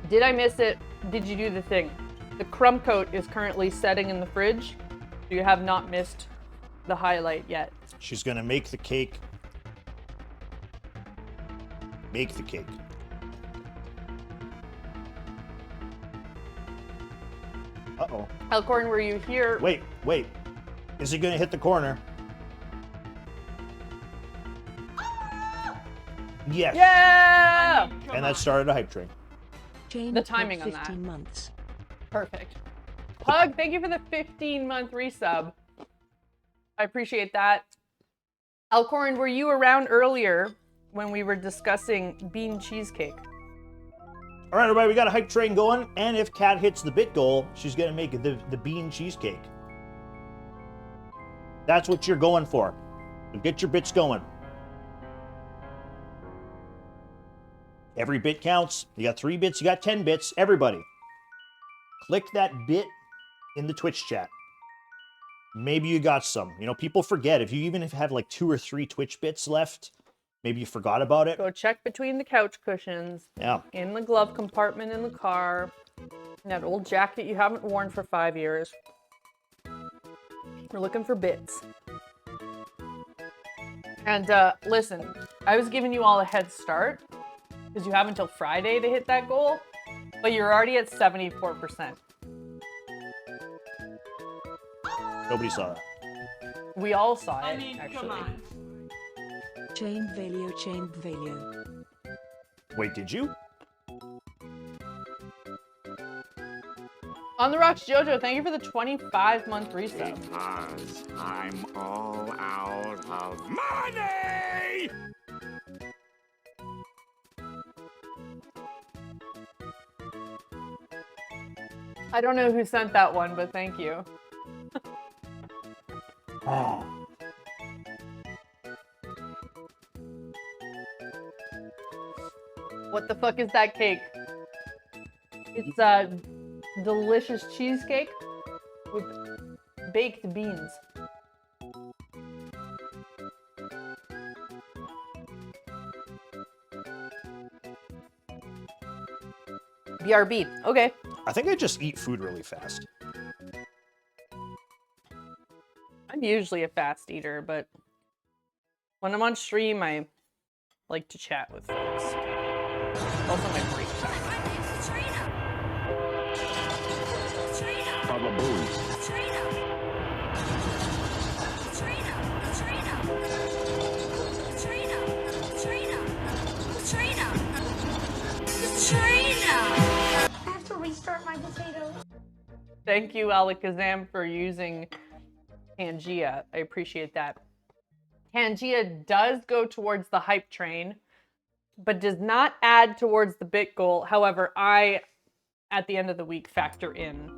Did I miss it? Did you do the thing? The crumb coat is currently setting in the fridge. So you have not missed the highlight yet. She's gonna make the cake. Make the cake. Uh-oh. Elkhorn, were you here? Wait. Is he gonna hit the corner? Yes. Yeah! And that started a hype train. Jane The Pub, timing on that. 15 months. Perfect. Hug, thank you for the 15-month resub. I appreciate that. Elkhorn, were you around earlier when we were discussing bean cheesecake? All right, everybody, we got a hype train going, and if Kat hits the bit goal, she's gonna make the bean cheesecake. That's what you're going for. So get your bits going. Every bit counts. You got 3 bits, you got 10 bits. Everybody, click that bit in the Twitch chat. Maybe you got some. You know, people forget. If you even have like 2 or 3 Twitch bits left, maybe you forgot about it. Go check between the couch cushions. Yeah. In the glove compartment in the car. In that old jacket you haven't worn for 5 years. We're looking for bits. And listen, I was giving you all a head start because you have until Friday to hit that goal, but you're already at 74%. Nobody saw that. We all saw it, I mean, actually. come on. Chain Valio. Wait, did you? On the Rocks Jojo, thank you for the 25-month resub. Because I'm all out of money! I don't know who sent that one, but thank you. Oh. What the fuck is that cake? It's a delicious cheesecake with baked beans. BRB. Okay. I think I just eat food really fast. I'm usually a fast eater, but when I'm on stream, I like to chat with folks. It's also my break time. Baba Booey. I have to restart my potatoes. Thank you, Alakazam, for using Pangea. I appreciate that. Pangea does go towards the hype train, but does not add towards the bit goal. However, I, at the end of the week, factor in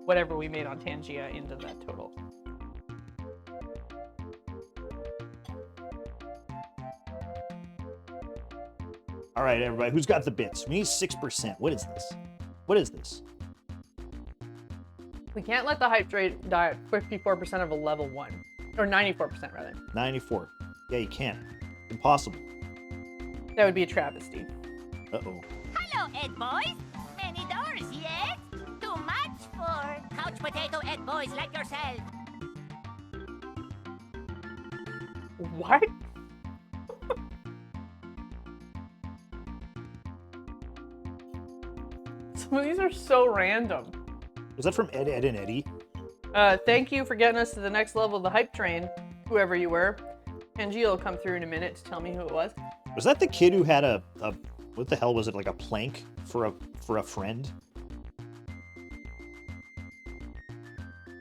whatever we made on Pangea into that total. All right, everybody, who's got the bits? We need 6%. What is this? What is this? We can't let the hype train die at 54% of a level 1. Or 94%, rather. 94. Yeah, you can't. Impossible. That would be a travesty. Uh-oh. Hello, Ed boys. Many doors yet? Too much for couch potato Ed boys like yourself. What? Some of these are so random. Was that from Ed, Ed, and Eddie? Thank you for getting us to the next level of the hype train, whoever you were. Kenji will come through in a minute to tell me who it was. Was that the kid who had a what the hell was it, like a plank for a friend?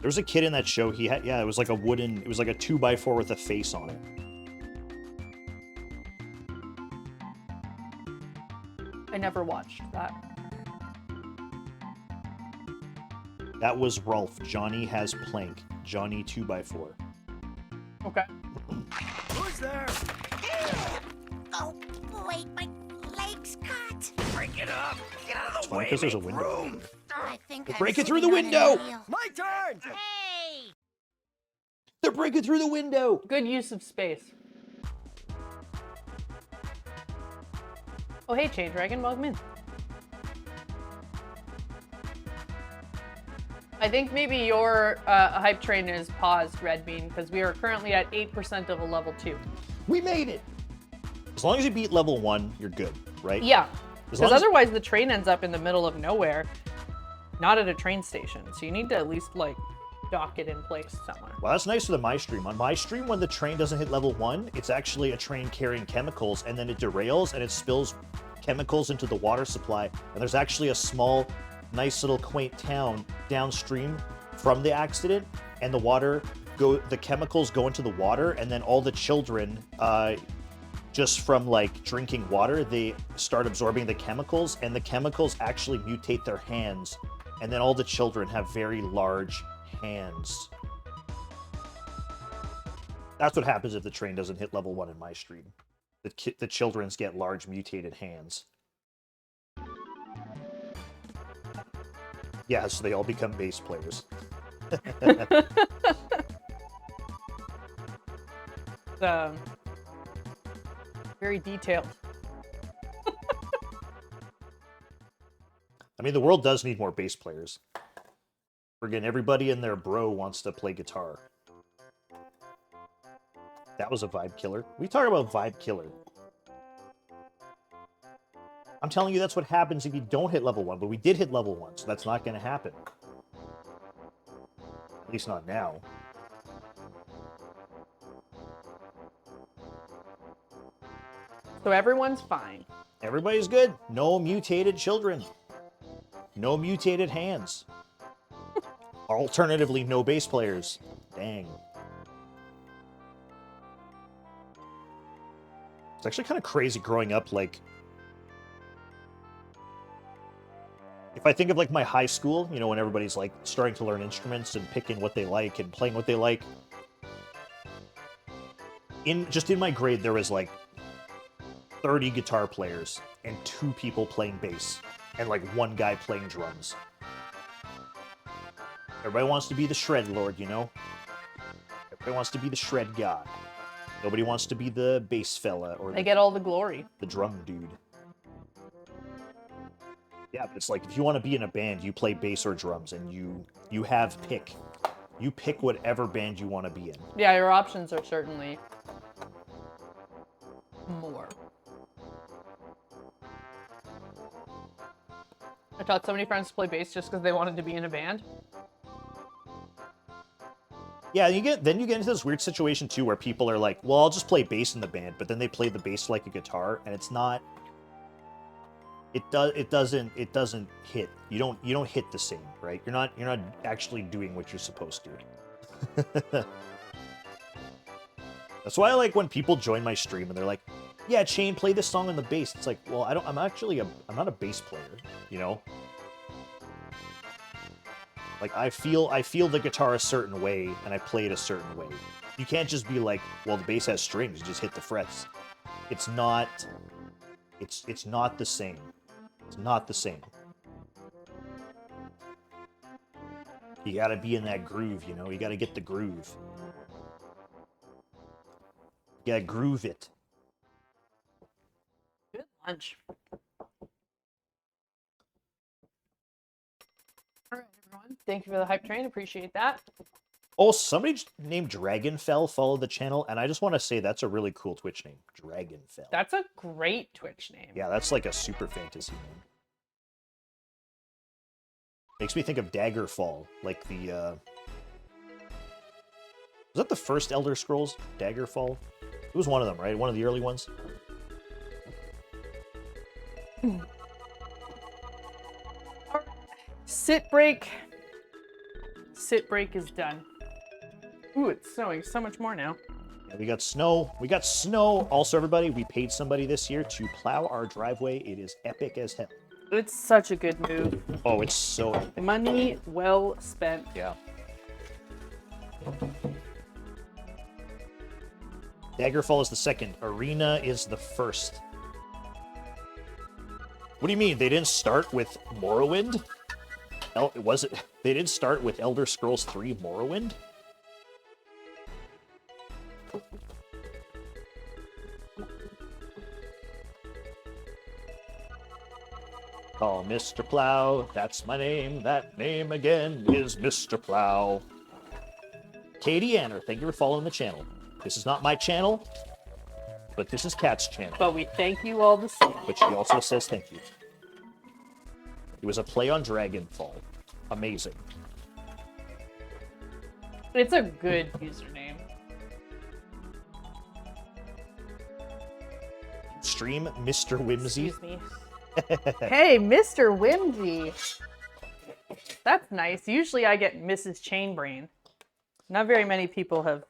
There was a kid in that show, he had, yeah, it was like a wooden, it was like a 2x4 with a face on it. I never watched that. That was Rolf. Johnny has plank. Johnny 2x4. Okay. Who's there? Oh, wait, my leg's cut. Break it up. Get out of the It's funny way. because there's a make window. room. I think They're I'm breaking through the sitting on a window! nail. My turn. Hey! They're breaking through the window! Good use of space. Oh, hey, Chain Dragon, welcome in. I think maybe your hype train is paused, Red Bean, because we are currently at 8% of a level 2. We made it! As long as you beat level 1, you're good, right? Yeah, As because long as- otherwise the train ends up in the middle of nowhere, not at a train station. So you need to at least, like, dock it in place somewhere. Well, that's nice for the My Stream. On My Stream, when the train doesn't hit level 1, it's actually a train carrying chemicals, and then it derails, and it spills chemicals into the water supply. And there's actually a small, nice little quaint town downstream from the accident, and the chemicals go into the water, and then all the children, just from like drinking water, they start absorbing the chemicals, and the chemicals actually mutate their hands, and then all the children have very large hands. That's what happens if the train doesn't hit level 1 in My Stream. The children's get large mutated hands. Yeah, so they all become bass players. Very detailed. I mean, the world does need more bass players. Friggin' everybody and their bro wants to play guitar. That was a vibe killer. We talk about vibe killer. I'm telling you, that's what happens if you don't hit level 1, but we did hit level 1, so that's not going to happen. At least not now. So everyone's fine. Everybody's good. No mutated children. No mutated hands. Alternatively, no bass players. Dang. It's actually kind of crazy growing up, like... If I think of, like, my high school, you know, when everybody's, like, starting to learn instruments and picking what they like and playing what they like. Just in my grade, there was, like, 30 guitar players and 2 people playing bass and, like, 1 guy playing drums. Everybody wants to be the shred lord, you know? Everybody wants to be the shred god. Nobody wants to be the bass fella or They get all the glory. the drum dude. Yeah, but it's like, if you want to be in a band, you play bass or drums, and you have pick. You pick whatever band you want to be in. Yeah, your options are certainly more. I taught so many friends to play bass just because they wanted to be in a band. Yeah, then you get into this weird situation too, where people are like, "Well, I'll just play bass in the band," but then they play the bass like a guitar, and it's not. It doesn't hit. You don't hit the same, right? You're not actually doing what you're supposed to. That's why I like when people join my stream and they're like, "Yeah, Shane, play this song on the bass." It's like, well, I'm not a bass player, you know. Like, I feel the guitar a certain way, and I play it a certain way. You can't just be like, well, the bass has strings, you just hit the frets. It's not the same. It's not the same. You gotta be in that groove, you know? You gotta get the groove. You gotta groove it. Good lunch. All right, everyone. Thank you for the hype train. Appreciate that. Oh, somebody named Dragonfell followed the channel, and I just want to say that's a really cool Twitch name, Dragonfell. That's a great Twitch name. Yeah, that's like a super fantasy name. Makes me think of Daggerfall, like the, Was that the first Elder Scrolls, Daggerfall? It was one of them, right? One of the early ones? Sit break. Sit break is done. Ooh, it's snowing so much more now. Yeah, we got snow. We got snow. Also, everybody, we paid somebody this year to plow our driveway. It is epic as hell. It's such a good move. Oh, it's so epic. Money well spent. Yeah. Daggerfall is the second. Arena is the first. What do you mean? They didn't start with Morrowind? They didn't start with Elder Scrolls 3 Morrowind? Call Mr. Plow, that's my name. That name again is Mr. Plow. Katie Anner, thank you for following the channel. This is not my channel, but this is Kat's channel. But we thank you all the same. But she also says thank you. It was a play on Dragonfall. Amazing. It's a good username. Stream Mr. Whimsy. Excuse me. Hey, Mr. Whimsy. That's nice. Usually I get Mrs. Chainbrain. Not very many people have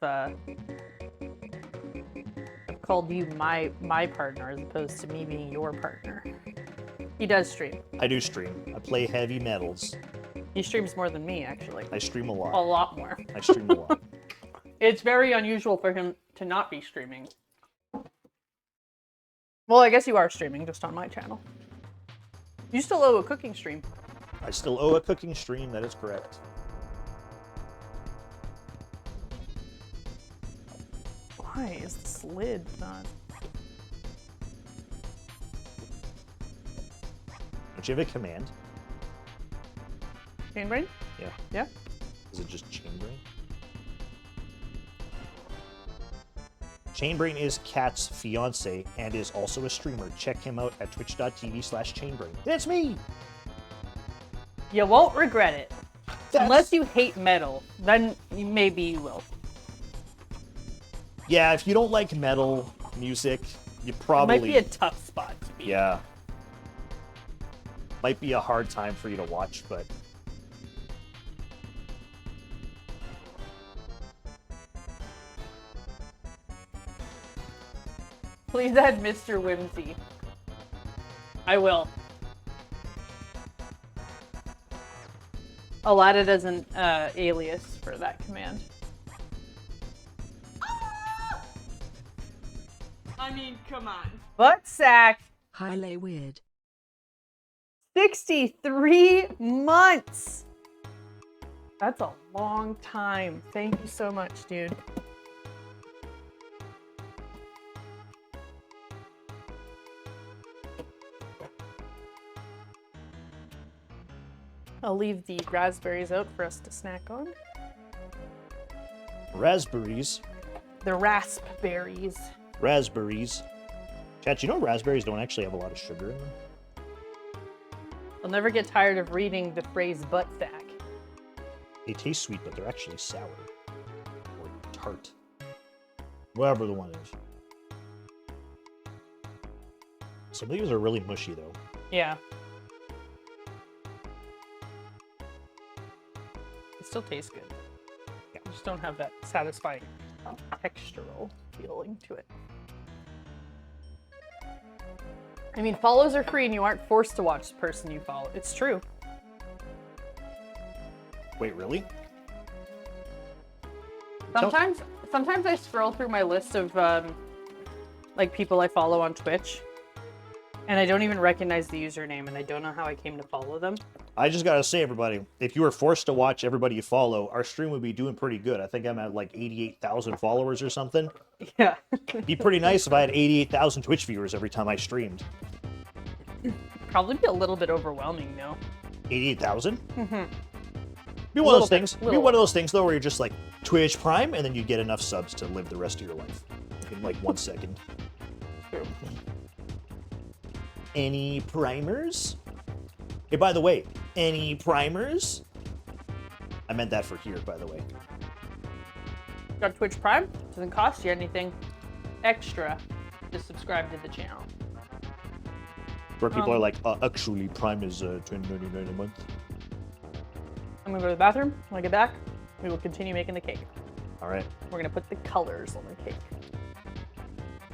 called you my partner as opposed to me being your partner. He does stream. I do stream. I play heavy metals. He streams more than me, actually. I stream a lot. A lot more. I stream a lot. It's very unusual for him to not be streaming. Well, I guess you are streaming, just on my channel. You still owe a cooking stream. I still owe a cooking stream, that is correct. Why is this lid not... Don't you have a command? Chainbrain? Yeah. Yeah. Is it just Chainbrain? Chainbrain is Kat's fiance and is also a streamer. Check him out at twitch.tv/Chainbrain. It's me! You won't regret it. That's... Unless you hate metal, then maybe you will. Yeah, if you don't like metal music, you probably... It might be a tough spot to be. Yeah. Might be a hard time for you to watch, but... Please add Mr. Whimsy. I will. I'll add it as an alias for that command. I mean, come on. Butt sack. Highly weird. 63 months. That's a long time. Thank you so much, dude. I'll leave the raspberries out for us to snack on. Raspberries? The raspberries. Raspberries. Chat, you know raspberries don't actually have a lot of sugar in them? I'll never get tired of reading the phrase butt sack. They taste sweet, but they're actually sour. Or tart. Whatever the one is. Some of these are really mushy, though. Yeah. It still tastes good. Yeah. I just don't have that satisfying textural feeling to it. I mean, follows are free and you aren't forced to watch the person you follow. It's true. Wait, really? Sometimes I scroll through my list of like people I follow on Twitch and I don't even recognize the username and I don't know how I came to follow them. I just gotta say, everybody, if you were forced to watch everybody you follow, our stream would be doing pretty good. I think I'm at like 88,000 followers or something. Yeah. It'd be pretty nice if I had 88,000 Twitch viewers every time I streamed. Probably be a little bit overwhelming, though. 88,000? Mm-hmm. Be one of those Little things. bit, Be little. one of those things though, where you're just like Twitch Prime, and then you get enough subs to live the rest of your life in like 1 second. True. Any primers? Hey, by the way, any primers? I meant that for here, by the way. Got Twitch Prime? Doesn't cost you anything extra to subscribe to the channel. Where people are like, actually, Prime is $20.99 a month. I'm gonna go to the bathroom. When I get back, we will continue making the cake. All right. We're gonna put the colors on the cake.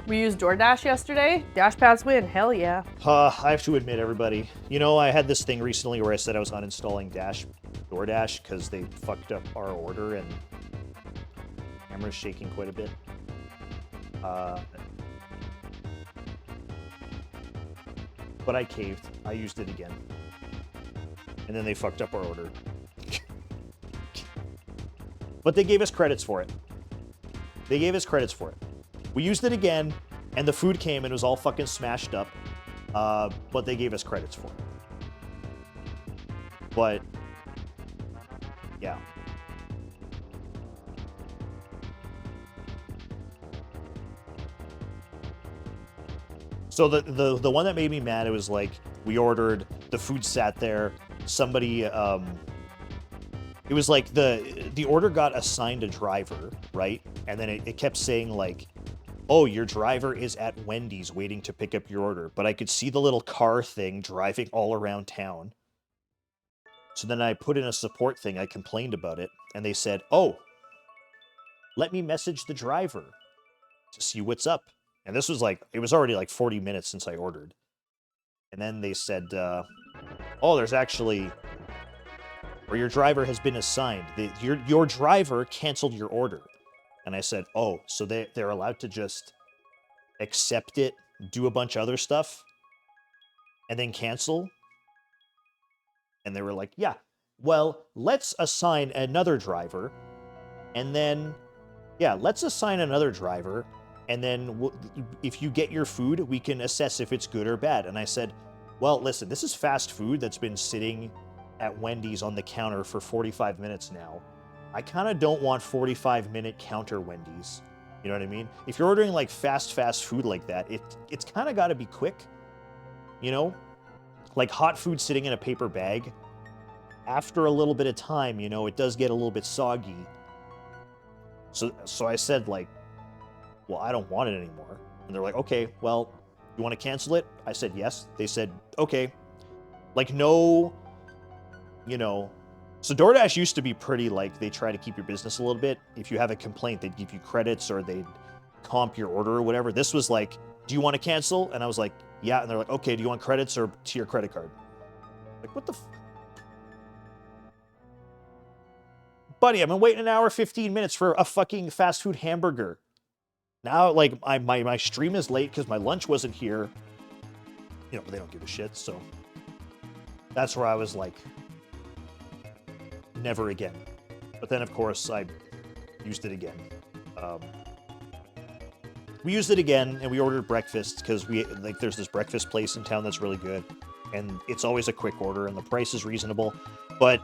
We used DoorDash yesterday. Dashpads win. Hell yeah. I have to admit, everybody, you know, I had this thing recently where I said I was uninstalling DoorDash because they fucked up our order and the camera's shaking quite a bit. But I caved. I used it again. And then they fucked up our order. But they gave us credits for it. They gave us credits for it. We used it again, and the food came and it was all fucking smashed up. But they gave us credits for it. But, yeah. So the one that made me mad, it was like, we ordered, the food sat there, somebody, it was like the order got assigned a driver, right? And then it kept saying like, oh, your driver is at Wendy's waiting to pick up your order. But I could see the little car thing driving all around town. So then I put in a support thing, I complained about it, and they said, oh, let me message the driver to see what's up. And this was like, it was already like 40 minutes since I ordered. And then they said, oh, there's actually, or your driver has been assigned. Your driver canceled your order. And I said, oh, so they're allowed to just accept it, do a bunch of other stuff, and then cancel? And they were like, yeah, well, let's assign another driver. And then, yeah, let's assign another driver. And then if you get your food, we can assess if it's good or bad. And I said, well, listen, this is fast food that's been sitting at Wendy's on the counter for 45 minutes now. I kind of don't want 45-minute counter Wendy's. You know what I mean? If you're ordering like fast food like that, it's kind of got to be quick. You know? Like hot food sitting in a paper bag. After a little bit of time, you know, it does get a little bit soggy. So I said like, well, I don't want it anymore. And they're like, okay, well, you want to cancel it? I said yes. They said, okay. Like, no, you know. So DoorDash used to be pretty, like, they try to keep your business a little bit. If you have a complaint, they'd give you credits or they'd comp your order or whatever. This was like, do you want to cancel? And I was like, yeah. And they're like, okay, do you want credits or to your credit card? Like, what the Buddy, I've been waiting an hour, 15 minutes for a fucking fast food hamburger. Now, like, my stream is late because my lunch wasn't here. You know, but they don't give a shit, so. That's where I was like, never again. But then, of course, I used it again. We used it again, and we ordered breakfast because there's this breakfast place in town that's really good. And it's always a quick order, and the price is reasonable. But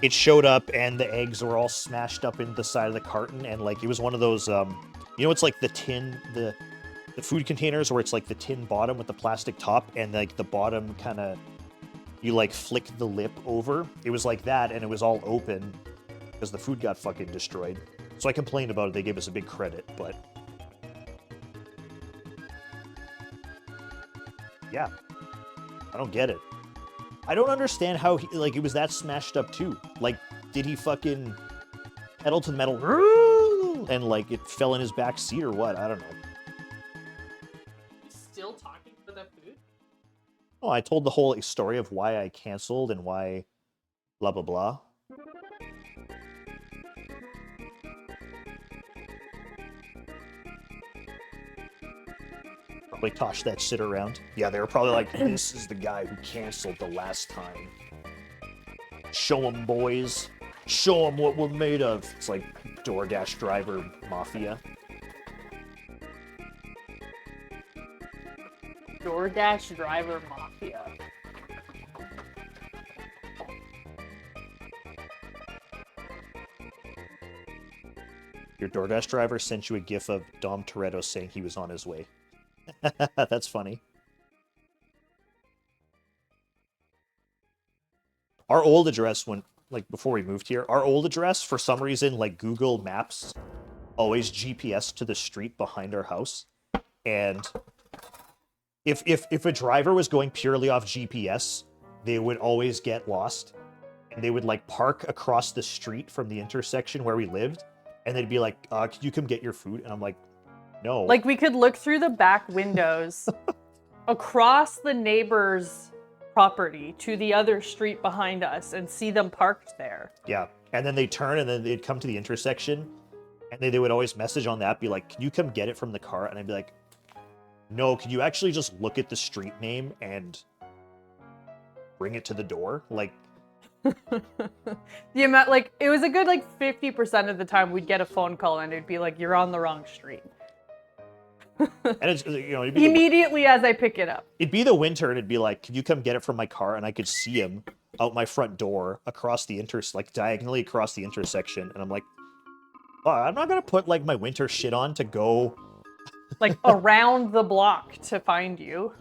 it showed up, and the eggs were all smashed up into the side of the carton, and, like, it was one of those, you know, it's like the tin, the food containers where it's like the tin bottom with the plastic top, and like the bottom kind of, you like flick the lip over. It was like that, and it was all open because the food got fucking destroyed. So I complained about it. They gave us a big credit, but yeah, I don't get it. I don't understand how he, like, it was that smashed up too. Like, did he fucking pedal to the metal and like it fell in his back seat or what? I don't know. He's still talking for that food? Oh, I told the whole story of why I canceled and why blah blah blah. Probably tossed that shit around. Yeah, they were probably like, this is the guy who canceled the last time. Show 'em, boys. Show 'em what we're made of. It's like DoorDash driver mafia. DoorDash driver mafia. Your DoorDash driver sent you a gif of Dom Toretto saying he was on his way. That's funny. Our old address, when like before we moved here, our old address, for some reason, like Google Maps always GPS to the street behind our house. And if a driver was going purely off GPS, they would always get lost. And they would like park across the street from the intersection where we lived. And they'd be like, could you come get your food? And I'm like, no. Like we could look through the back windows across the neighbor's property to the other street behind us and see them parked there. Yeah. And then they'd turn and then they'd come to the intersection. And they would always message on that, be like, can you come get it from the car? And I'd be like, no, can you actually just look at the street name and bring it to the door? Like, the amount, like, it was a good, like, 50% of the time we'd get a phone call and it'd be like, you're on the wrong street. And it's, you know, it'd be immediately as I pick it up. It'd be the winter and it'd be like, can you come get it from my car? And I could see him out my front door across the like diagonally across the intersection. And I'm like, oh, I'm not going to put like my winter shit on to go like around the block to find you.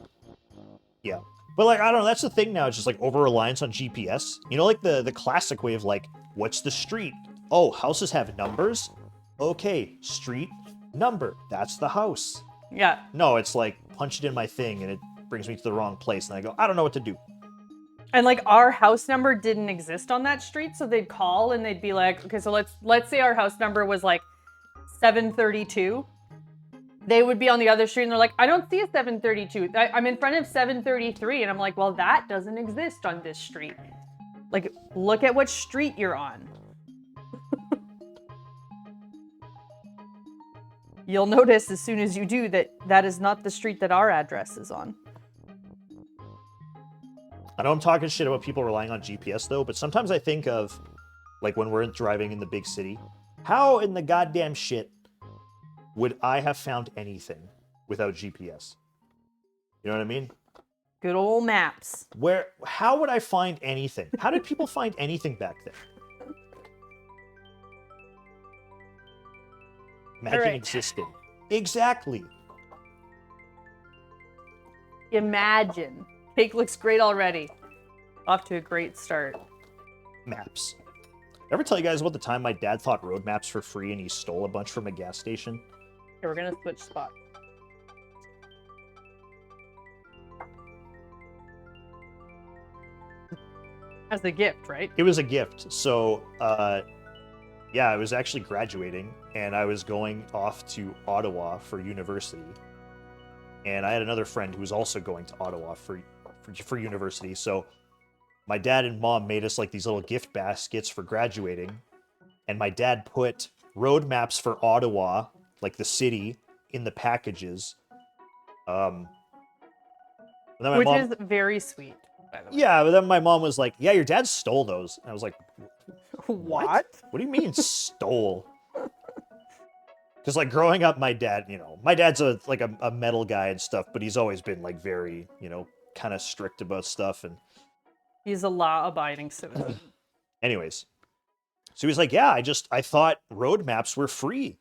Yeah. But like, I don't know, that's the thing now. It's just like over-reliance on GPS. You know, like the classic way of like, what's the street? Oh, houses have numbers? Okay, street, number. That's the house. Yeah. No, it's like, punch it in my thing and it brings me to the wrong place. And I go, I don't know what to do. And like our house number didn't exist on that street. So they'd call and they'd be like, okay, so let's say our house number was like 732. They would be on the other street and they're like, I don't see a 732. I'm in front of 733. And I'm like, well, that doesn't exist on this street. Like, look at what street you're on. You'll notice as soon as you do that that is not the street that our address is on. I know I'm talking shit about people relying on GPS though, but sometimes I think of, like when we're driving in the big city, how in the goddamn shit would I have found anything without GPS? You know what I mean? Good old maps. How would I find anything? How did people find anything back then? Imagine existing. Exactly. Imagine. Cake looks great already. Off to a great start. Maps. Ever tell you guys about the time my dad thought road maps were free and he stole a bunch from a gas station? Okay, we're gonna switch spots. As a gift, right? It was a gift. So, yeah, I was actually graduating and I was going off to Ottawa for university. And I had another friend who was also going to Ottawa for university. So my dad and mom made us like these little gift baskets for graduating. And my dad put road maps for Ottawa, like the city, in the packages. Which is very sweet, by the way. Yeah, but then my mom was like, yeah, your dad stole those. And I was like, what? What do you mean stole? Because like growing up, my dad, you know, my dad's a metal guy and stuff, but he's always been like very, you know, kind of strict about stuff. And he's a law-abiding citizen. Anyways, so he was like, yeah, I thought road maps were free.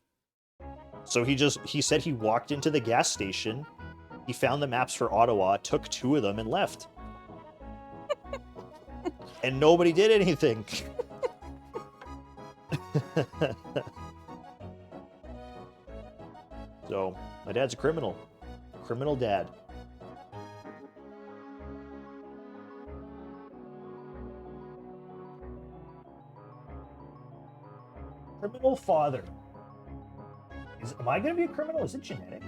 So he said he walked into the gas station, he found the maps for Ottawa, took 2 of them and left. And nobody did anything. So, my dad's a criminal. Criminal dad. Criminal father. Am I going to be a criminal? Is it genetic?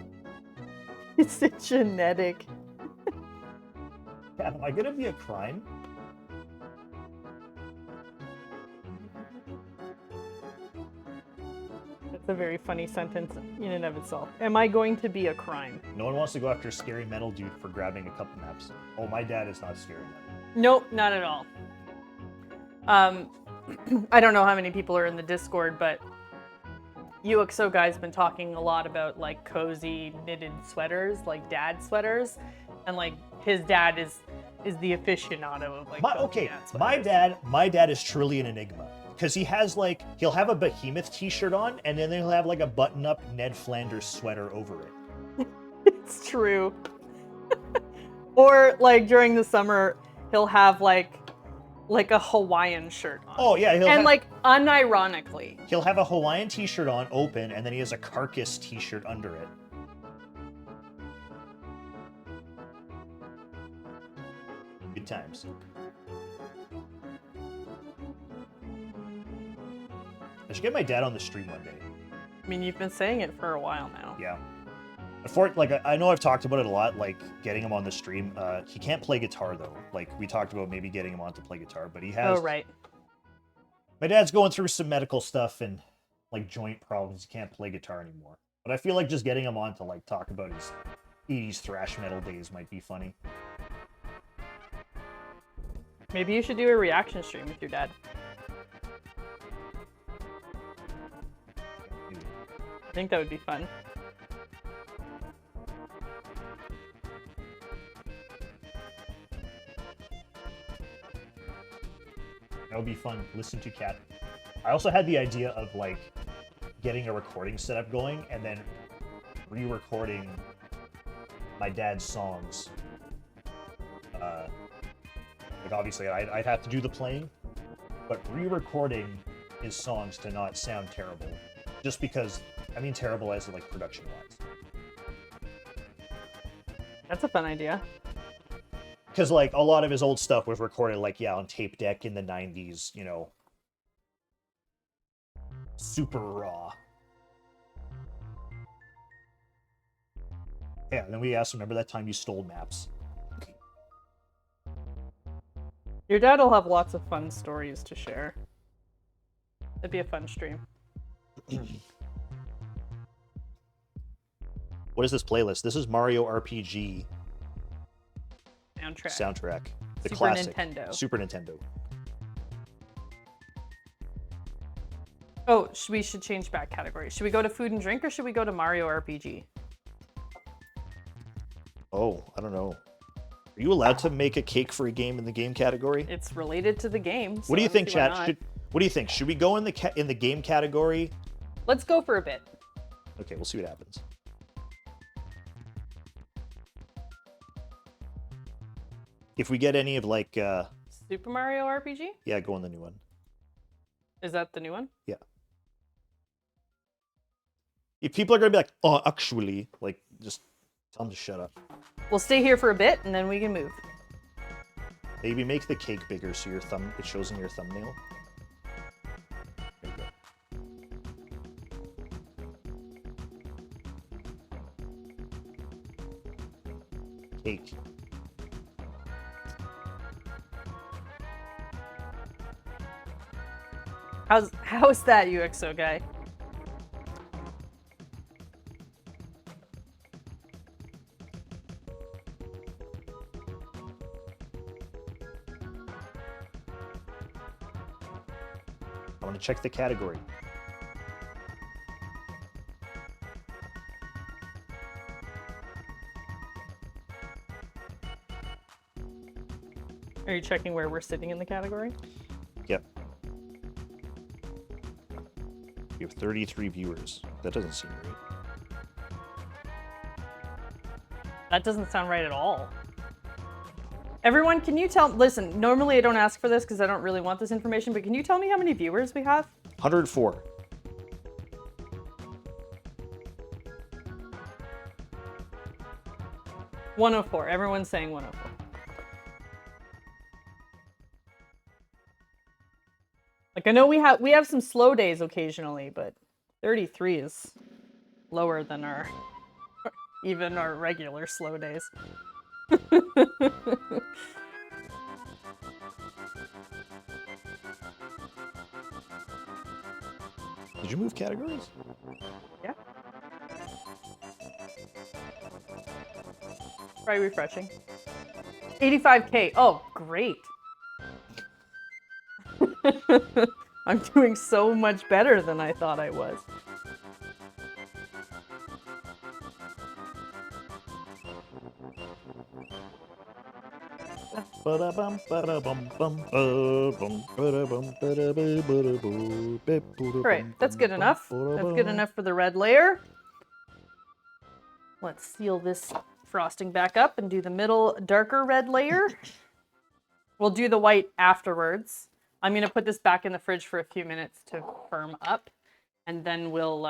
Is it genetic? Am I going to be a crime? That's a very funny sentence in and of itself. Am I going to be a crime? No one wants to go after a scary metal dude for grabbing a couple maps. Oh, my dad is not scary metal. Nope, not at all. I don't know how many people are in the Discord, but UXO guy's been talking a lot about like cozy knitted sweaters, like dad sweaters, and like his dad is the aficionado of like My dad is truly an enigma. because he has like, he'll have a Behemoth t-shirt on, and then he'll have like a button-up Ned Flanders sweater over it. It's true. Or like during the summer, he'll have like a Hawaiian shirt on. Oh yeah, and like unironically. He'll have a Hawaiian t-shirt on, open, and then he has a Carcass t-shirt under it. Good times. I should get my dad on the stream one day. I mean, you've been saying it for a while now. Yeah. Like, I know I've talked about it a lot, like, getting him on the stream. He can't play guitar, though. Like, we talked about maybe getting him on to play guitar, but he has... Oh, right. My dad's going through some medical stuff and, like, joint problems. He can't play guitar anymore. But I feel like just getting him on to, like, talk about his 80s thrash metal days might be funny. Maybe you should do a reaction stream with your dad. I think that would be fun. That would be fun. Listen to Cat. I also had the idea of, like, getting a recording setup going and then re-recording my dad's songs. Like, obviously, I'd have to do the playing, but re-recording his songs to not sound terrible. Just because, I mean terrible as, like, production-wise. That's a fun idea. Because, like, a lot of his old stuff was recorded, like, yeah, on tape deck in the 90s, you know. Super raw. Yeah, and then we asked him, remember that time you stole maps? Your dad will have lots of fun stories to share. It'd be a fun stream. What is this playlist? This is Mario RPG soundtrack. The Super classic. Nintendo. Super Nintendo. Oh, we should change back category. Should we go to food and drink or should we go to Mario RPG? Oh, I don't know. Are you allowed to make a cake for a game in the game category? It's related to the game. So What do you think, see why chat? not. What do you think? Should we go in the game category? Let's go for a bit. Okay, we'll see what happens. If we get any of like Super Mario RPG? yeah, go on the new one. Is that the new one? Yeah. If people are gonna be like, oh, actually, like, just tell them to shut up. We'll stay here for a bit and then we can move. Maybe make the cake bigger so it shows in your thumbnail. There you go. Cake. How's that, UXO guy? I want to check the category. Are you checking where we're sitting in the category? Yep. We have 33 viewers. That doesn't seem right. That doesn't sound right at all. Everyone, can you listen, normally I don't ask for this because I don't really want this information, but can you tell me how many viewers we have? 104. $104. Everyone's saying 104. Like, I know we have some slow days occasionally, but 33 is lower than even our regular slow days. Did you move categories? Yeah. Try refreshing. 85K. Oh, great. I'm doing so much better than I thought I was. Alright, that's good enough. That's good enough for the red layer. Let's seal this frosting back up and do the middle darker red layer. We'll do the white afterwards. I'm going to put this back in the fridge for a few minutes to firm up, and then we'll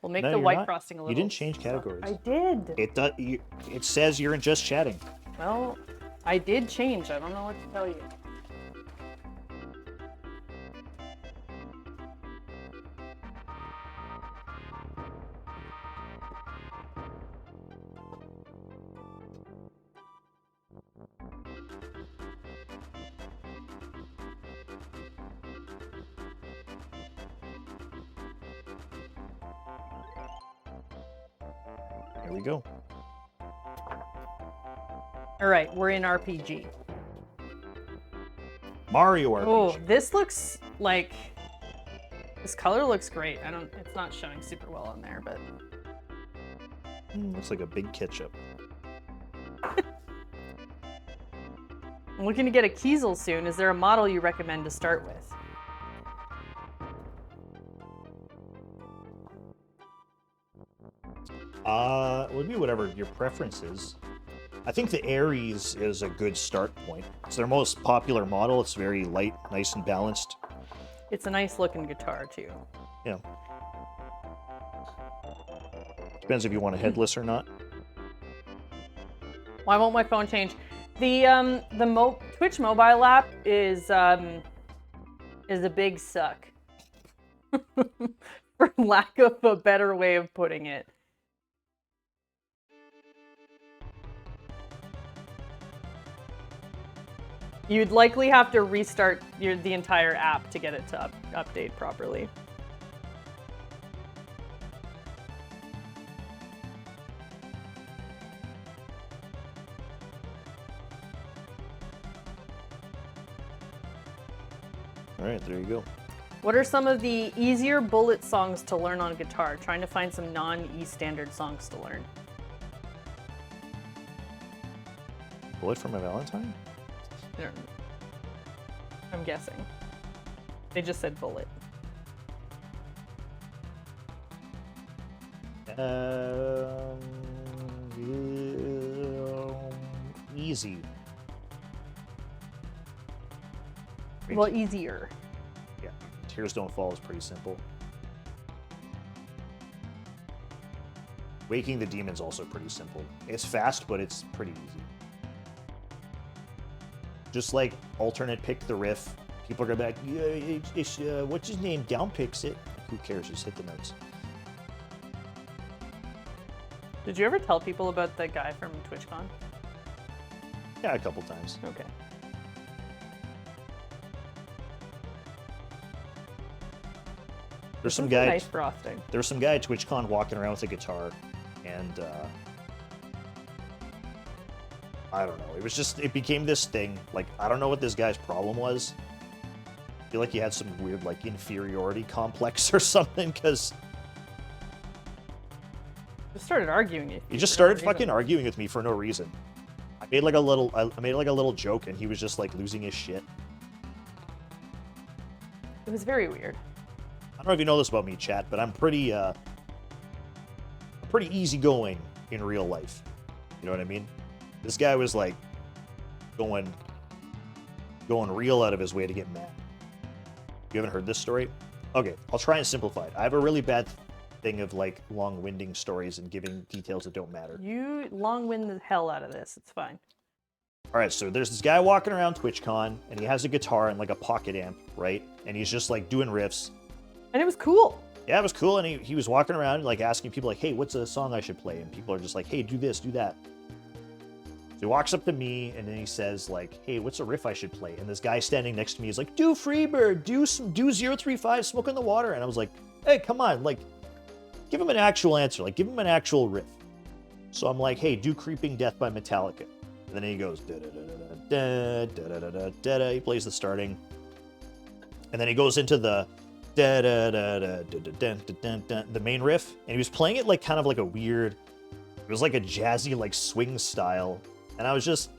make the white frosting a little. You didn't change categories. I did. It says you're in just chatting. Well, I did change. I don't know what to tell you. There we go. All right, we're in RPG. Mario RPG. Oh, this looks like this color looks great. It's not showing super well on there, but Looks like a big ketchup. I'm looking to get a Kiesel soon. Is there a model you recommend to start with? Would be whatever your preference is. I think the Ares is a good start point. It's their most popular model. It's very light, nice and balanced. It's a nice looking guitar too. Yeah. Depends if you want a headless or not. Why won't my phone change? The Twitch mobile app is a big suck. For lack of a better way of putting it. You'd likely have to restart the entire app to get it to update properly. All right, there you go. What are some of the easier bullet songs to learn on guitar? Trying to find some non-E standard songs to learn. Bullet for my Valentine? I'm guessing. They just said bullet. Easy. Well, easier. Yeah. Tears Don't Fall is pretty simple. Waking the Demon's also pretty simple. It's fast, but it's pretty easy. Just like alternate pick the riff. People are gonna be like, yeah, what's his name? Down picks it. Who cares? Just hit the notes. Did you ever tell people about the guy from TwitchCon? Yeah, a couple times. Okay. There's some guy. Nice frosting. There's some guy at TwitchCon walking around with a guitar, and I don't know. It became this thing. Like, I don't know what this guy's problem was. I feel like he had some weird, like, inferiority complex or something, because Just started arguing. he just started fucking arguing with me for no reason. I made like a little joke, and he was just like losing his shit. It was very weird. I don't know if you know this about me, chat, but I'm pretty easygoing in real life. You know what I mean? This guy was like going real out of his way to get mad. You haven't heard this story? Okay, I'll try and simplify it. I have a really bad thing of like long-winding stories and giving details that don't matter. You long-wind the hell out of this. It's fine. All right, so there's this guy walking around TwitchCon, and he has a guitar and like a pocket amp, right? And he's just like doing riffs. And it was cool. Yeah, it was cool, and he was walking around like asking people like, hey, what's a song I should play? And people are just like, hey, do this, do that. So he walks up to me, and then he says like, hey, what's a riff I should play? And this guy standing next to me is like, do Freebird, do 035, Smoke on the Water. And I was like, hey, come on, like, give him an actual answer, like, give him an actual riff. So I'm like, hey, do Creeping Death by Metallica. And then he goes, da-da-da-da-da-da-da-da-da. He plays the starting. And then he goes into the the main riff. And he was playing it like kind of like a weird, it was like a jazzy, like swing style. And I was just,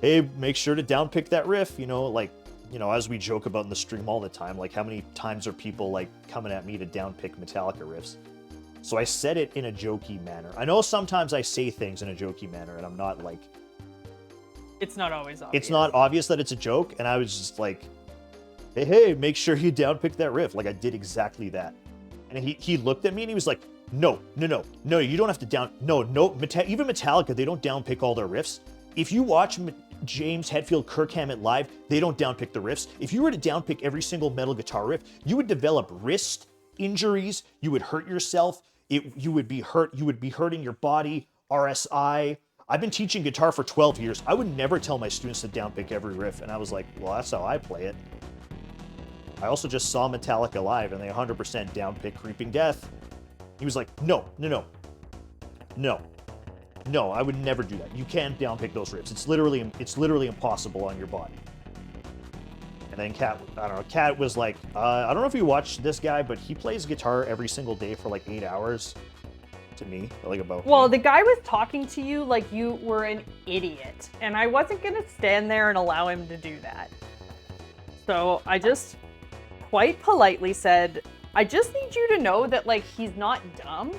hey, make sure to downpick that riff, you know, like, you know, as we joke about in the stream all the time, like how many times are people like coming at me to downpick Metallica riffs? So I said it in a jokey manner. I know sometimes I say things in a jokey manner and I'm not like... It's not always obvious. It's not obvious that it's a joke, and I was just like, hey, make sure you downpick that riff. Like, I did exactly that. And he looked at me and he was like, no, you don't have to even Metallica, they don't downpick all their riffs. If you watch James Hetfield, Kirk Hammett live, they don't downpick the riffs. If you were to downpick every single metal guitar riff, you would develop wrist injuries, you would hurt yourself, you would be hurting your body, RSI. I've been teaching guitar for 12 years. I would never tell my students to downpick every riff, and I was like, well, that's how I play it. I also just saw Metallica live, and they 100% downpick Creeping Death. He was like, no, I would never do that. You can't downpick those riffs. It's literally impossible on your body. And then Kat was like, I don't know if you watched this guy, but he plays guitar every single day for like 8 hours. To me, like about. Well, the guy was talking to you like you were an idiot, and I wasn't gonna stand there and allow him to do that. So I just quite politely said, I just need you to know that like he's not dumb,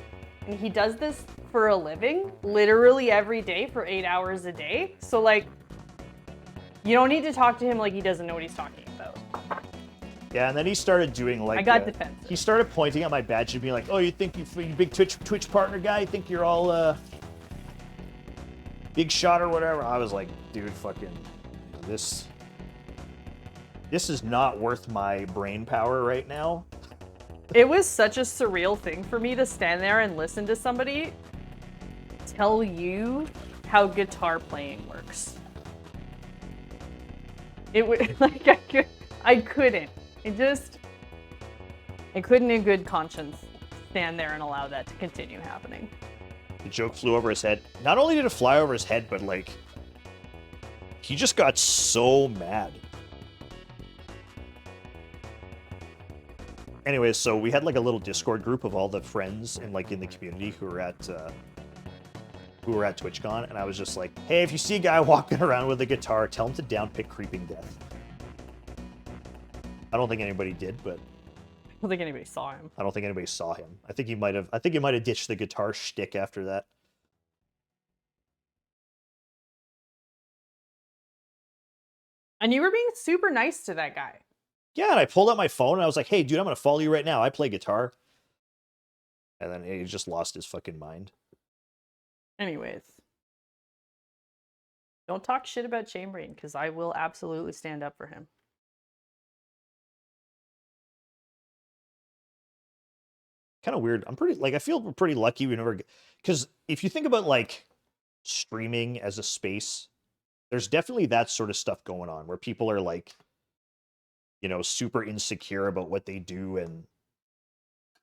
and he does this for a living, literally every day for 8 hours a day. So like, you don't need to talk to him like he doesn't know what he's talking about. Yeah, and then he started doing like... I got defensive. He started pointing at my badge and being like, oh, you think you big Twitch partner guy? You think you're all big shot or whatever? I was like, dude, fucking... This is not worth my brain power right now. It was such a surreal thing for me to stand there and listen to somebody tell you how guitar playing works. It was like I couldn't. I couldn't in good conscience stand there and allow that to continue happening. The joke flew over his head. Not only did it fly over his head, but like, he just got so mad. Anyways, so we had like a little Discord group of all the friends in the community who were at TwitchCon, and I was just like, hey, if you see a guy walking around with a guitar, tell him to downpick Creeping Death. I don't think anybody did, but I don't think anybody saw him. I don't think anybody saw him. I think he might have ditched the guitar shtick after that. And you were being super nice to that guy. Yeah, and I pulled out my phone and I was like, hey, dude, I'm gonna follow you right now. I play guitar. And then he just lost his fucking mind. Anyways. Don't talk shit about Chainbrain, because I will absolutely stand up for him. Kind of weird. I feel we're pretty lucky we never... Because if you think about, like, streaming as a space, there's definitely that sort of stuff going on, where people are, like, you know, super insecure about what they do, and,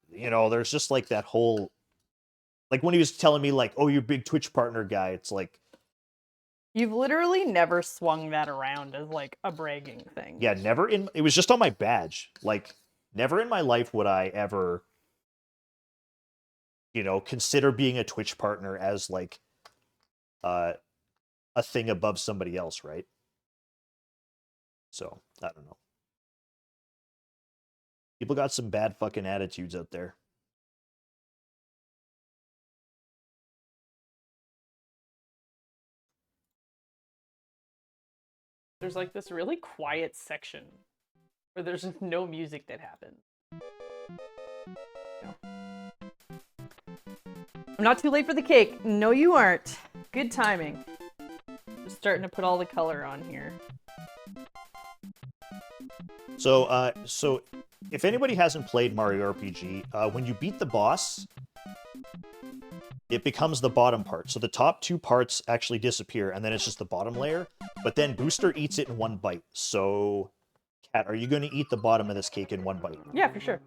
you know, there's just, like, that whole... Like, when he was telling me, like, oh, you're a big Twitch partner guy, it's like... You've literally never swung that around as, like, a bragging thing. Yeah, never in... It was just on my badge. Like, never in my life would I ever... you know, consider being a Twitch partner as, like, a thing above somebody else, right? So, I don't know. People got some bad fucking attitudes out there. There's, like, this really quiet section where there's just no music that happens. I'm not too late for the cake. No, you aren't. Good timing. Just starting to put all the color on here. So, so if anybody hasn't played Mario RPG, when you beat the boss, it becomes the bottom part. So the top two parts actually disappear, and then it's just the bottom layer. But then Booster eats it in one bite. So, Kat, are you going to eat the bottom of this cake in one bite? Yeah, for sure.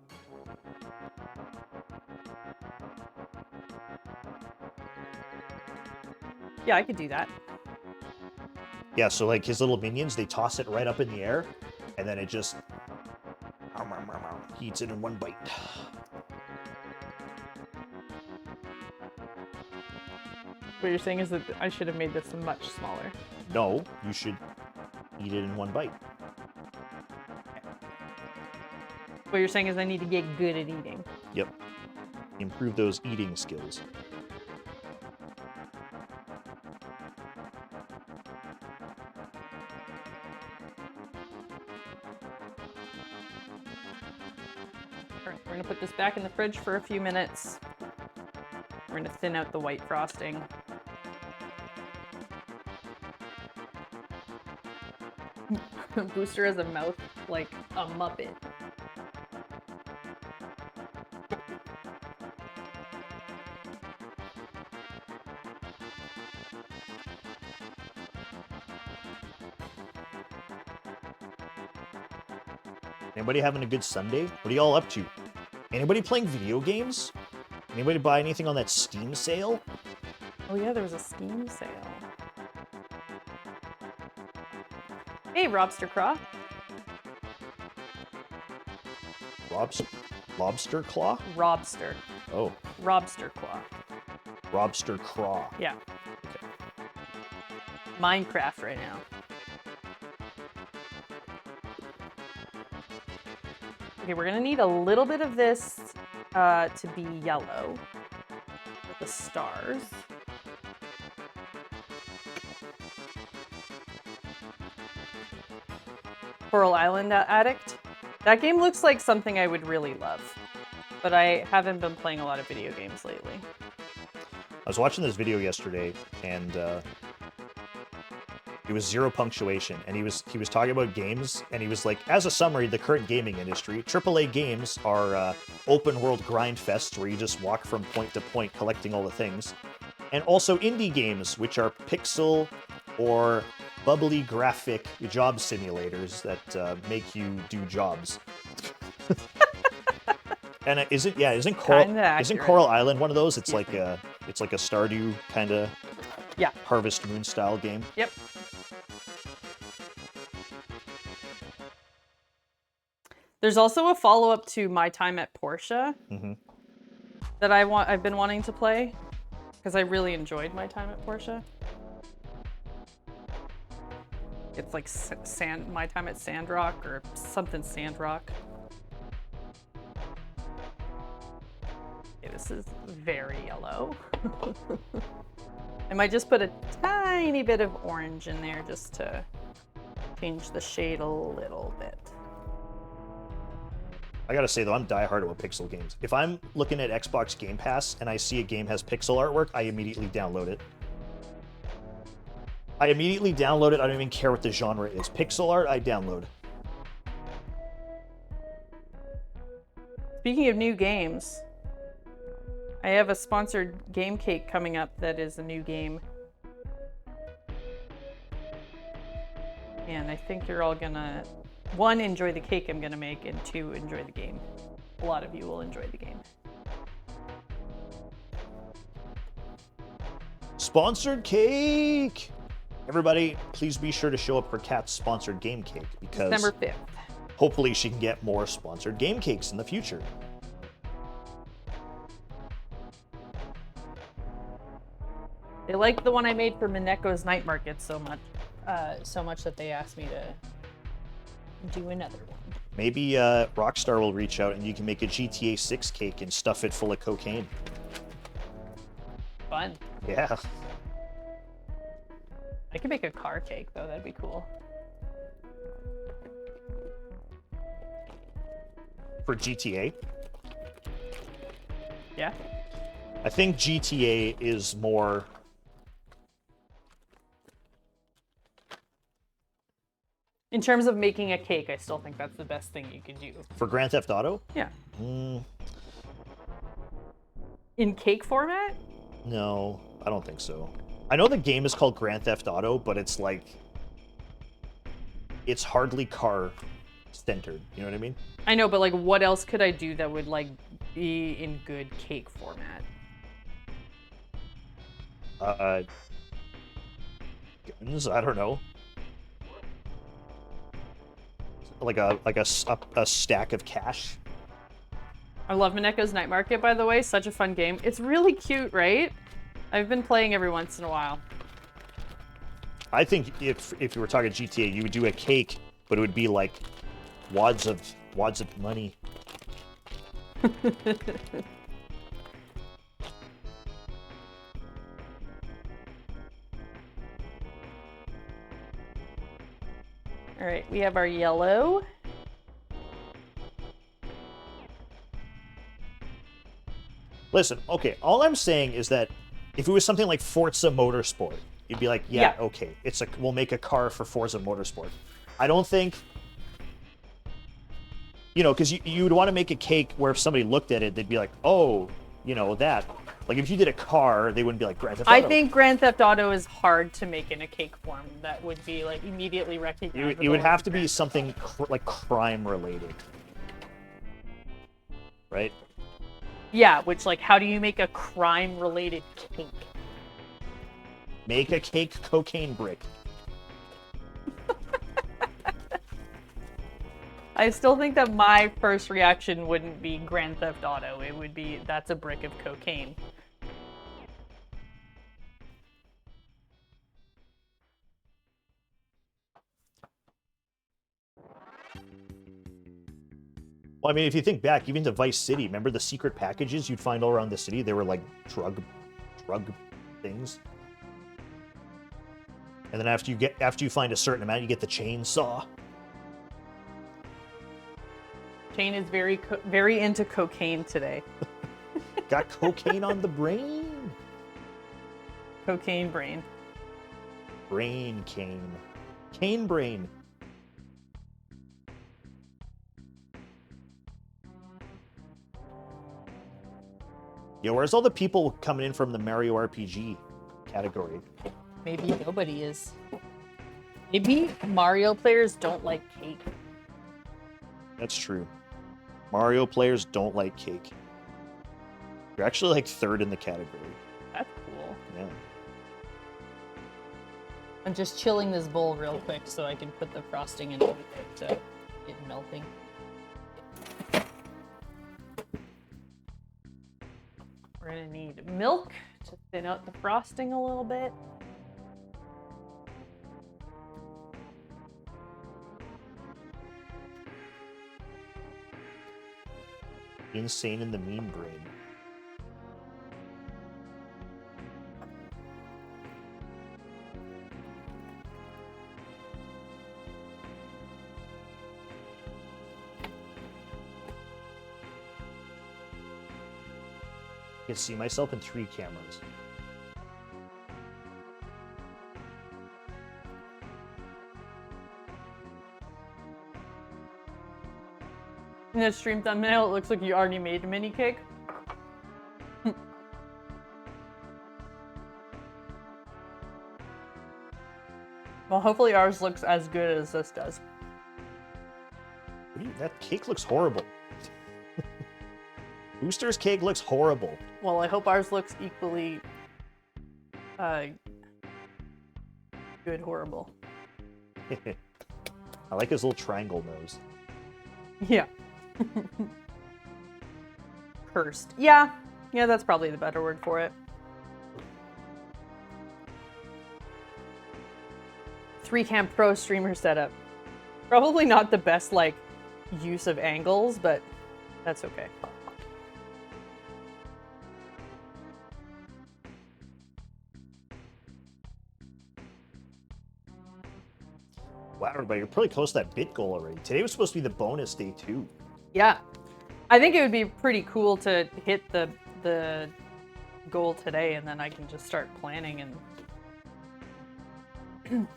Yeah, I could do that. Yeah, so like his little minions, they toss it right up in the air, and then it just... he eats it in one bite. What you're saying is that I should have made this much smaller. No, you should eat it in one bite. What you're saying is I need to get good at eating. Yep. Improve those eating skills. Alright, we're gonna put this back in the fridge for a few minutes. We're gonna thin out the white frosting. Booster has a mouth like a Muppet. Anybody having a good Sunday? What are y'all up to? Anybody playing video games? Anybody buy anything on that Steam sale? Oh yeah, there was a Steam sale. Hey, Robster Craw. Lobster claw? Robster. Oh. Robster Claw. Robster craw. Yeah. Minecraft right now. Okay, we're gonna need a little bit of this to be yellow with the stars. Coral Island Addict. That game looks like something I would really love, but I haven't been playing a lot of video games lately. I was watching this video yesterday, and it was zero punctuation, and he was talking about games, and he was like, as a summary, the current gaming industry, AAA games are open world grind fests where you just walk from point to point collecting all the things, and also indie games, which are pixel or bubbly graphic job simulators that make you do jobs. And isn't Coral Island one of those? It's like a Stardew kind of Harvest Moon style game. Yep. There's also a follow-up to My Time at Portia that I've been wanting to play because I really enjoyed My Time at Portia. It's like My Time at Sandrock or something Sandrock. Okay, this is very yellow. I might just put a tiny bit of orange in there just to change the shade a little bit. I gotta say though, I'm diehard about pixel games. If I'm looking at Xbox Game Pass and I see a game has pixel artwork, I immediately download it. I don't even care what the genre is. Pixel art, I download. Speaking of new games, I have a sponsored game cake coming up that is a new game. And I think you're all gonna, 1, enjoy the cake I'm gonna make, and 2, enjoy the game. A lot of you will enjoy the game. Sponsored cake! Everybody, please be sure to show up for Kat's sponsored game cake because December 5th. Hopefully she can get more sponsored game cakes in the future. They like the one I made for Mineko's Night Market so much that they asked me to do another one. Maybe Rockstar will reach out and you can make a GTA 6 cake and stuff it full of cocaine. Fun. Yeah. I could make a car cake though, that'd be cool. For GTA? Yeah. I think GTA is more... In terms of making a cake, I still think that's the best thing you can do. For Grand Theft Auto? Yeah. In cake format? No, I don't think so. I know the game is called Grand Theft Auto, but it's like... It's hardly car-centered, you know what I mean? I know, but like what else could I do that would like be in good cake format? Guns? I don't know. Like a stack of cash. I love Mineko's Night Market, by the way. Such a fun game. It's really cute, right? I've been playing every once in a while. I think if you were talking GTA, you would do a cake, but it would be like wads of money. All right, we have our yellow. Listen, okay, all I'm saying is that if it was something like Forza Motorsport, you'd be like, yeah. Okay, we'll make a car for Forza Motorsport. I don't think, you know, because you would want to make a cake where if somebody looked at it, they'd be like, oh, you know, that. Like, if you did a car, they wouldn't be like Grand Theft Auto. I think Grand Theft Auto is hard to make in a cake form that would be, like, immediately recognizable. You would have to be something like crime-related. Right? Yeah, which, like, how do you make a crime-related cake? Make a cake cocaine brick. I still think that my first reaction wouldn't be Grand Theft Auto. It would be, that's a brick of cocaine. Well, I mean, if you think back, even to Vice City, remember the secret packages you'd find all around the city? They were like drug things. And then after you find a certain amount, you get the chainsaw. Shane is very into cocaine today. Got cocaine on the brain. Cocaine brain. Brain cane. Cane brain. Yo, where's all the people coming in from the Mario RPG category? Maybe nobody is. Maybe Mario players don't like cake. That's true. Mario players don't like cake. You're actually like third in the category. That's cool. Yeah. I'm just chilling this bowl real quick so I can put the frosting in it to get melting. We're gonna need milk to thin out the frosting a little bit. Insane in the mean brain. I can see myself in 3 cameras. In the stream thumbnail, it looks like you already made a mini cake. Well, hopefully ours looks as good as this does. That cake looks horrible. Booster's cake looks horrible. Well, I hope ours looks equally good horrible. I like his little triangle nose. Yeah. Cursed. Yeah, that's probably the better word for it. 3cam Pro streamer setup. Probably not the best, like, use of angles, but that's okay. Wow, everybody, you're pretty close to that bit goal already. Today was supposed to be the bonus day, too. Yeah. I think it would be pretty cool to hit the goal today, and then I can just start planning, and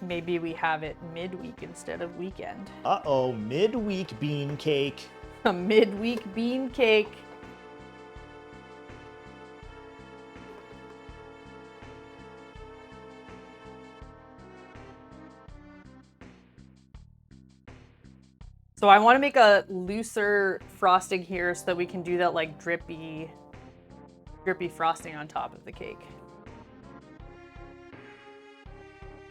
maybe we have it midweek instead of weekend. Uh-oh, midweek bean cake. A midweek bean cake. So I want to make a looser frosting here so that we can do that like drippy frosting on top of the cake.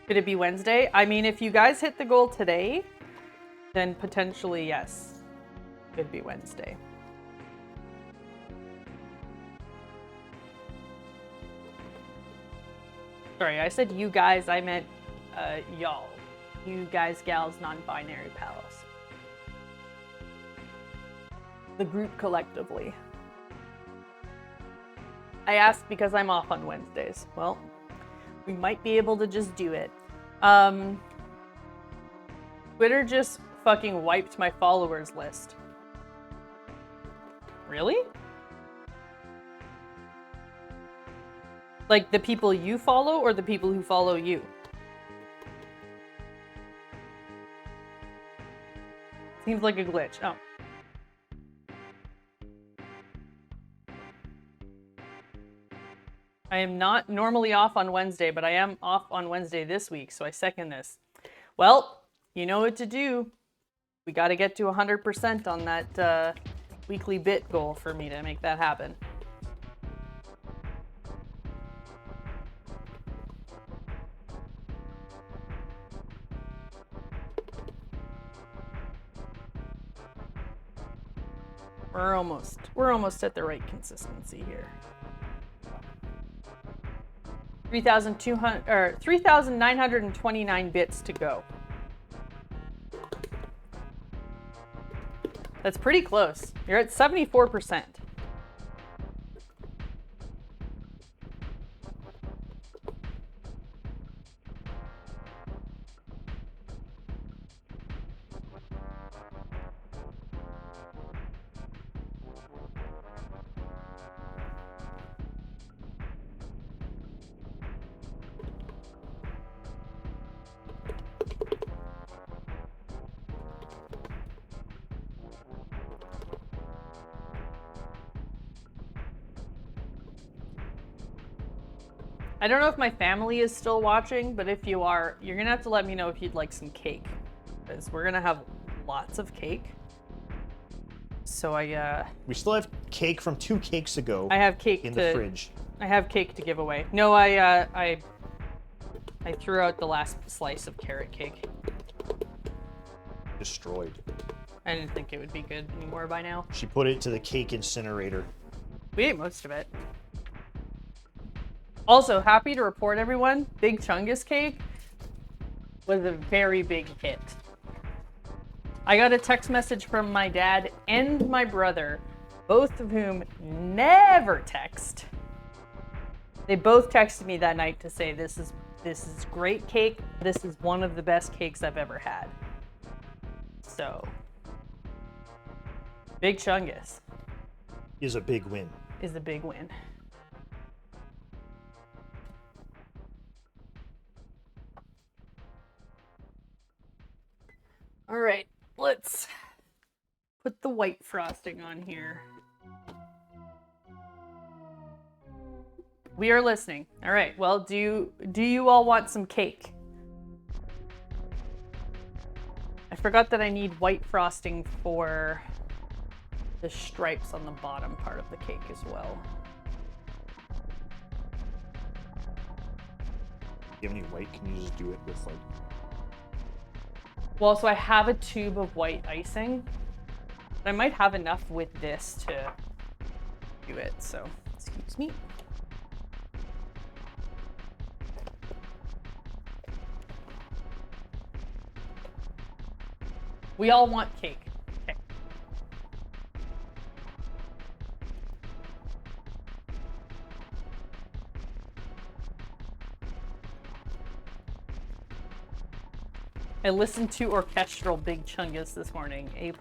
Could it be Wednesday? I mean, if you guys hit the goal today, then potentially yes, could be Wednesday. Sorry, I said you guys, I meant y'all. You guys, gals, non-binary pals. The group collectively. I asked because I'm off on Wednesdays. Well, we might be able to just do it. Twitter just fucking wiped my followers list. Really? Like the people you follow or the people who follow you? Seems like a glitch. Oh. I am not normally off on Wednesday, but I am off on Wednesday this week, so I second this. Well, you know what to do. We got to get to 100% on that weekly bit goal for me to make that happen. We're almost at the right consistency here. 3,929 bits to go. That's pretty close. You're at 74%. I don't know if my family is still watching, but if you are, you're gonna have to let me know if you'd like some cake, because we're gonna have lots of cake. So we still have cake from 2 cakes ago. I have cake in the fridge. I have cake to give away. No, I threw out the last slice of carrot cake. Destroyed. I didn't think it would be good anymore by now. She put it to the cake incinerator. We ate most of it. Also, happy to report, everyone, Big Chungus cake was a very big hit. I got a text message from my dad and my brother, both of whom never text. They both texted me that night to say, this is great cake. This is one of the best cakes I've ever had. So, Big Chungus is a big win. Is a big win. All right, let's put the white frosting on here. We are listening. All right, well, do you all want some cake? I forgot that I need white frosting for the stripes on the bottom part of the cake as well. Do you have any white? Can you just do it with like... Well, so I have a tube of white icing. But I might have enough with this to do it, so excuse me. We all want cake. Okay. I listened to orchestral Big Chungus this morning. A+.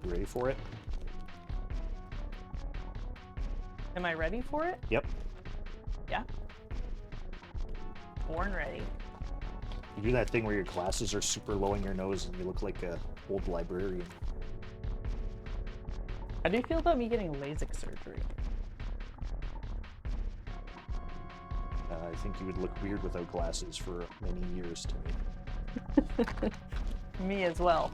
You ready for it? Am I ready for it? Yep. Yeah. Born ready. You do that thing where your glasses are super low in your nose and you look like a old librarian. How do you feel about me getting LASIK surgery? I think you would look weird without glasses for many years to me. Me as well.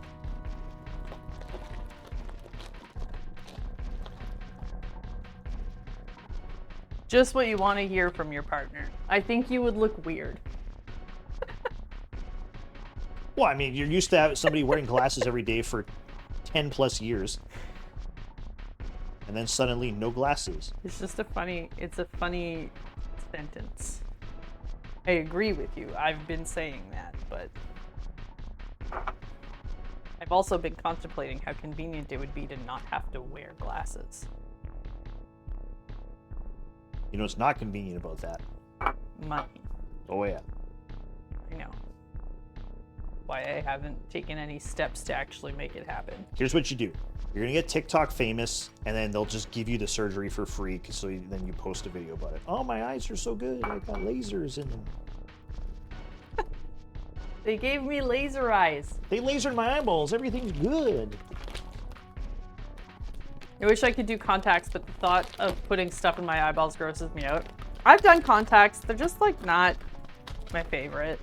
Just what you want to hear from your partner. I think you would look weird. Well, I mean, you're used to having somebody wearing glasses every day for 10 plus years. And then suddenly no glasses. It's just a funny sentence. I agree with you. I've been saying that, but I've also been contemplating how convenient it would be to not have to wear glasses. You know, it's not convenient about that. Money. Oh, yeah. I know. Why I haven't taken any steps to actually make it happen. Here's what you do. You're going to get TikTok famous, and then they'll just give you the surgery for free, so then you post a video about it. Oh, my eyes are so good. I got lasers in them. They gave me laser eyes. They lasered my eyeballs. Everything's good. I wish I could do contacts, but the thought of putting stuff in my eyeballs grosses me out. I've done contacts. They're just, like, not my favorite.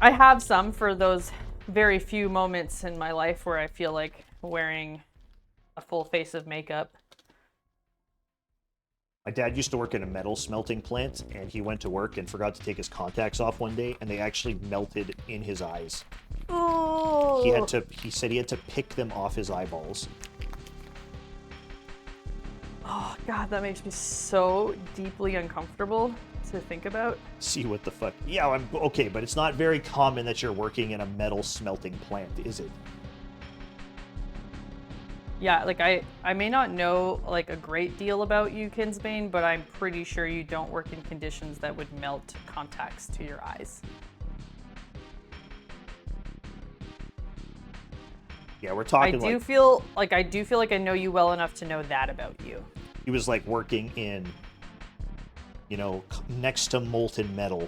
I have some for those very few moments in my life where I feel like wearing a full face of makeup. My dad used to work in a metal smelting plant, and he went to work and forgot to take his contacts off one day, and they actually melted in his eyes. Oh. He said he had to pick them off his eyeballs. Oh, God, that makes me so deeply uncomfortable to think about. See what the fuck? Yeah, I'm okay, but it's not very common that you're working in a metal smelting plant, is it? Yeah, like I may not know like a great deal about you, Kinsbane, but I'm pretty sure you don't work in conditions that would melt contacts to your eyes. Yeah, we're talking I do feel like I know you well enough to know that about you. He was like working in, you know, next to molten metal.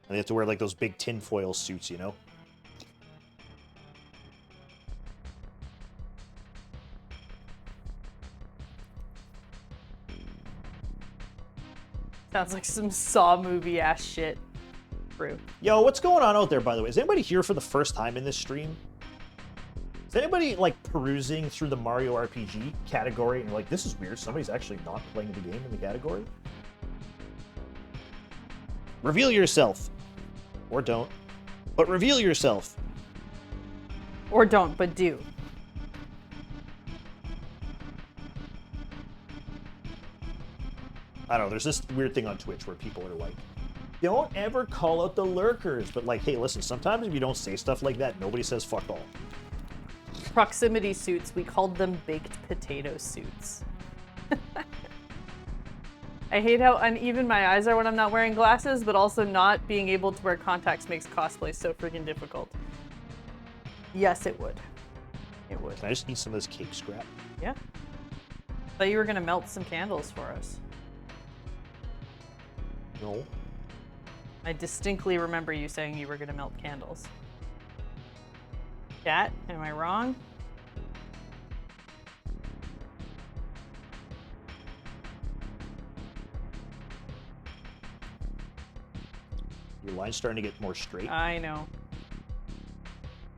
And they have to wear like those big tinfoil suits, you know? Sounds like some Saw movie ass shit. True. Yo, what's going on out there, by the way? Is anybody here for the first time in this stream? Is anybody, like, perusing through the Mario RPG category and like, this is weird, somebody's actually not playing the game in the category? Reveal yourself. Or don't. But reveal yourself. Or don't, but do. I don't know, there's this weird thing on Twitch where people are like, don't ever call out the lurkers. But like, hey, listen, sometimes if you don't say stuff like that, nobody says fuck all. Proximity suits, we called them baked potato suits. I hate how uneven my eyes are when I'm not wearing glasses, but also not being able to wear contacts makes cosplay so freaking difficult. Yes, it would. It would. Can I just eat some of this cake scrap? Yeah. Thought you were gonna melt some candles for us. No. I distinctly remember you saying you were gonna melt candles. Chat, am I wrong? Your line's starting to get more straight. I know.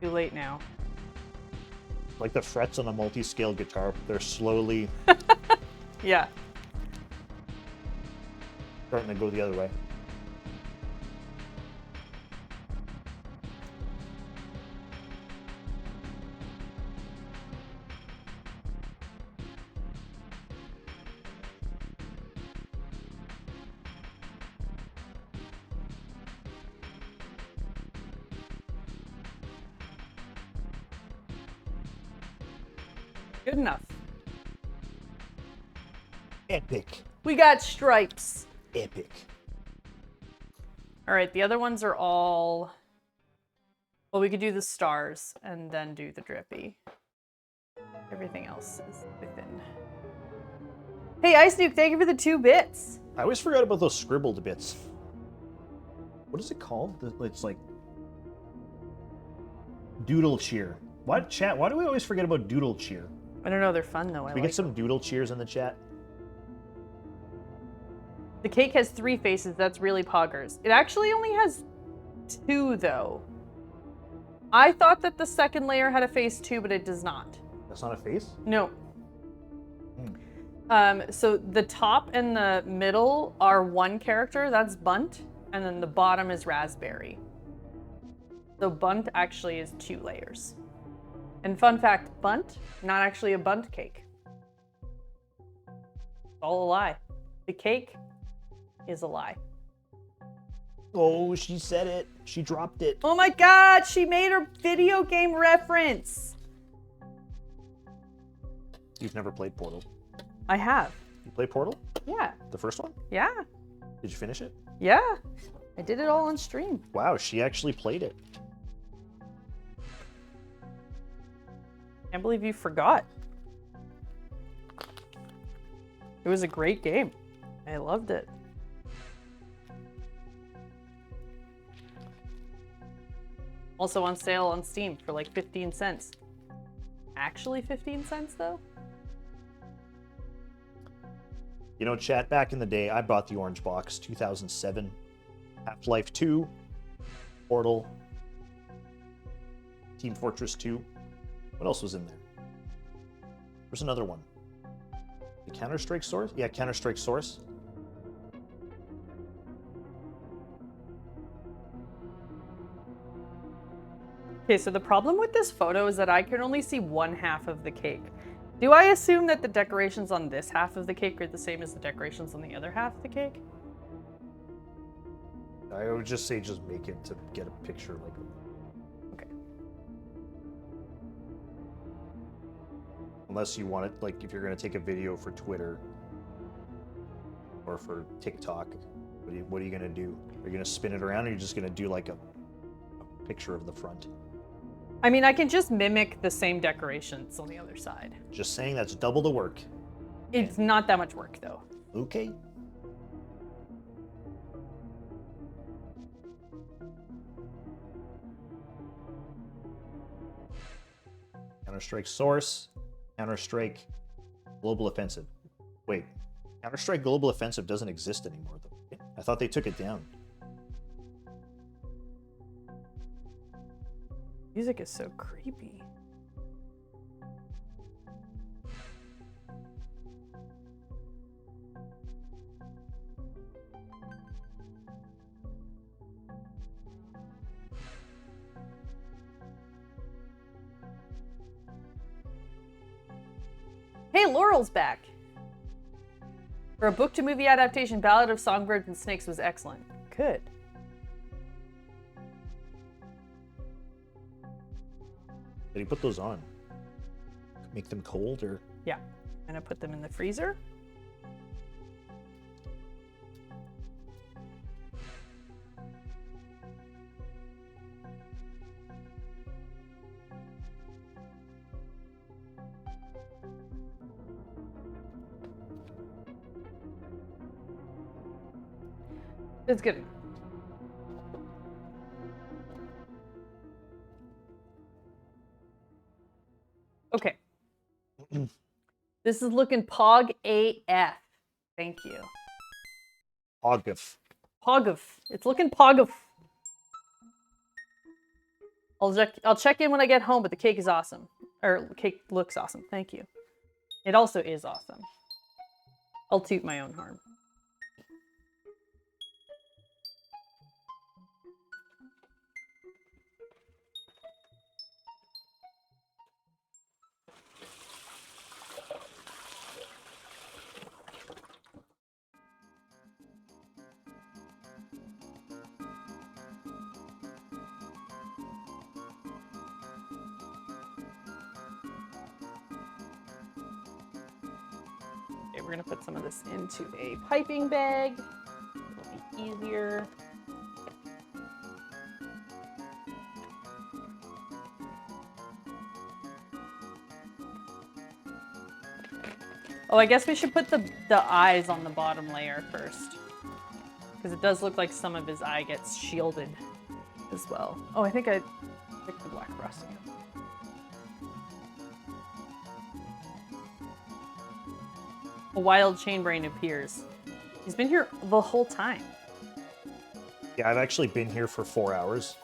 Too late now. Like the frets on a multi-scale guitar, they're slowly Yeah. starting to go the other way. Good enough. Epic. We got stripes. Epic. All right, the other ones are all... Well, we could do the stars and then do the drippy. Everything else is within. Hey, Ice Nuke, thank you for the 2 bits. I always forgot about those scribbled bits. What is it called? It's like Doodle Cheer. What chat? Why do we always forget about Doodle Cheer? I don't know, they're fun though. Can we get some Doodle Cheers in the chat? The cake has 3 faces, that's really poggers. It actually only has 2 though. I thought that the second layer had a face too, but it does not. That's not a face? No. So the top and the middle are one character, that's Bunt, and then the bottom is Raspberry. So Bunt actually is 2 layers. And fun fact, Bunt, not actually a Bunt cake. It's all a lie. The cake is a lie. Oh, she said it. She dropped it. Oh my god, she made a video game reference. You've never played Portal. I have. You played Portal? Yeah. The first one? Yeah. Did you finish it? Yeah. I did it all on stream. Wow, she actually played it. Can't believe you forgot. It was a great game. I loved it. Also on sale on Steam for like 15 cents. Actually 15 cents though? You know, chat, back in the day, I bought the orange box, 2007. Half-Life 2, Portal, Team Fortress 2. What else was in there? There's another one. The Counter-Strike Source? Yeah, Counter-Strike Source. Okay, so the problem with this photo is that I can only see one half of the cake. Do I assume that the decorations on this half of the cake are the same as the decorations on the other half of the cake? I would just say just make it to get a picture like it. Okay. Unless you want it, like if you're going to take a video for Twitter or for TikTok, what are you going to do? Are you going to spin it around or are you just going to do like a picture of the front? I mean, I can just mimic the same decorations on the other side. Just saying that's double the work. It's not that much work though. Okay. Counter-Strike Source, Counter-Strike Global Offensive. Wait, Counter-Strike Global Offensive doesn't exist anymore, though. I thought they took it down. Music is so creepy. Hey, Laurel's back. For a book to movie adaptation, Ballad of Songbirds and Snakes was excellent. Good. Did he put those on? Make them cold or? Yeah. I'm gonna put them in the freezer. It's good. Okay. This is looking Pog AF. Thank you. Pogif. Pogif. It's looking Pogif. I'll check in when I get home, but the cake is awesome. Or cake looks awesome. Thank you. It also is awesome. I'll toot my own horn. Okay, we're gonna put some of this into a piping bag. It'll be easier. Oh, I guess we should put the eyes on the bottom layer first. Because it does look like some of his eye gets shielded as well. Oh, I think I picked the black frosting up. A wild chainbrain appears. He's been here the whole time. Yeah, I've actually been here for 4 hours.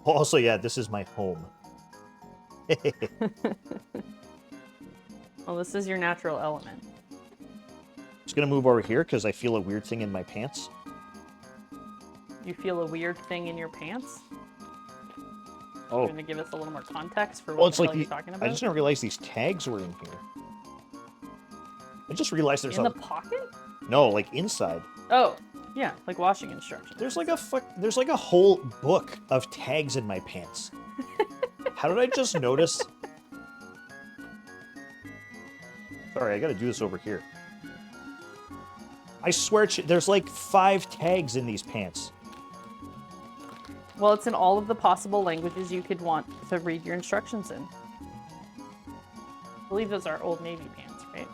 Also, yeah, this is my home. Well, this is your natural element. Just gonna move over here because I feel a weird thing in my pants. You feel a weird thing in your pants? Oh. You're gonna give us a little more context for Well, what it's the like hell you're talking about? I just didn't realize these tags were in here. I just realized there's in the pocket? No, like inside. Oh, yeah, like washing instructions. There's like a whole book of tags in my pants. How did I just notice? Sorry, I gotta do this over here. I swear, there's like 5 tags in these pants. Well, it's in all of the possible languages you could want to read your instructions in. I believe those are Old Navy pants, right?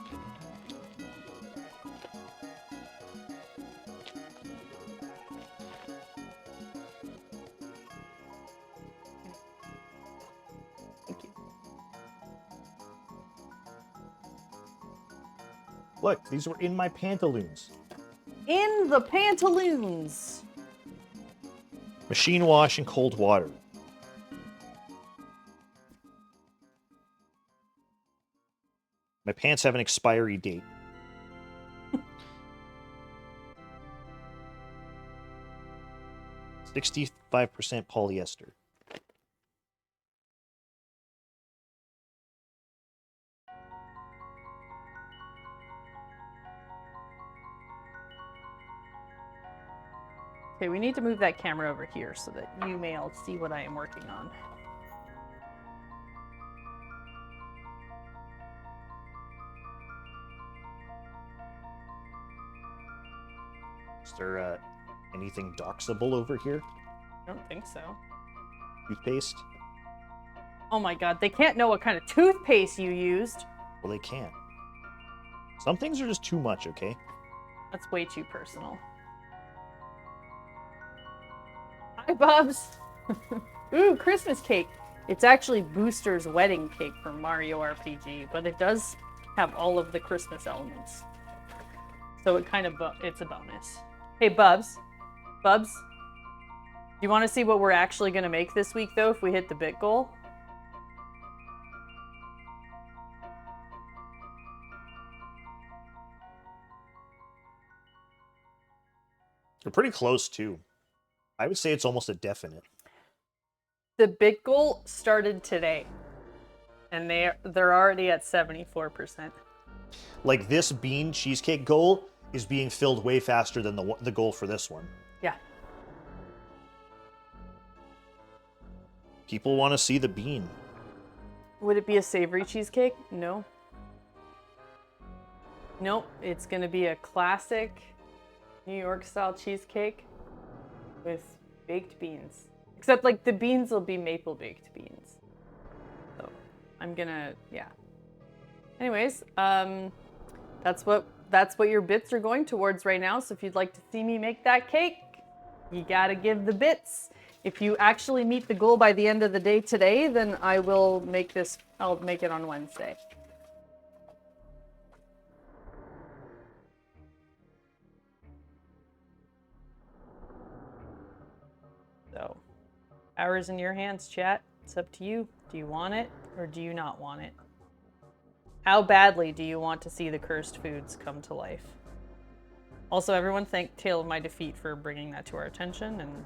Thank you. Look, these were in my pantaloons. In the pantaloons! Machine wash in cold water. My pants have an expiry date. %65 polyester. Okay, we need to move that camera over here so that you may all see what I am working on. Is there anything doxable over here? I don't think so. Toothpaste? Oh my god, they can't know what kind of toothpaste you used. Well, they can't. Some things are just too much, okay? That's way too personal. Hi, Bubs! Ooh, Christmas cake. It's actually Booster's wedding cake from Mario RPG, but it does have all of the Christmas elements. So it kind of, it's a bonus. Hey, Bubs. Bubs? Do you want to see what we're actually going to make this week, though, if we hit the bit goal? They're pretty close, too. I would say it's almost a definite. The bit goal started today, and they're already at 74%. Like, this bean cheesecake goal is being filled way faster than the goal for this one. Yeah. People want to see the bean. Would it be a savory cheesecake? No. Nope. It's going to be a classic New York style cheesecake with baked beans. Except like the beans will be maple baked beans. So I'm gonna, yeah. Anyways, that's what your bits are going towards right now. So if you'd like to see me make that cake, you gotta give the bits. If you actually meet the goal by the end of the day today, then I will make this, I'll make it on Wednesday. So, power's in your hands, chat. It's up to you. Do you want it or do you not want it? How badly do you want to see the cursed foods come to life? Also, everyone thank Tale of My Defeat for bringing that to our attention and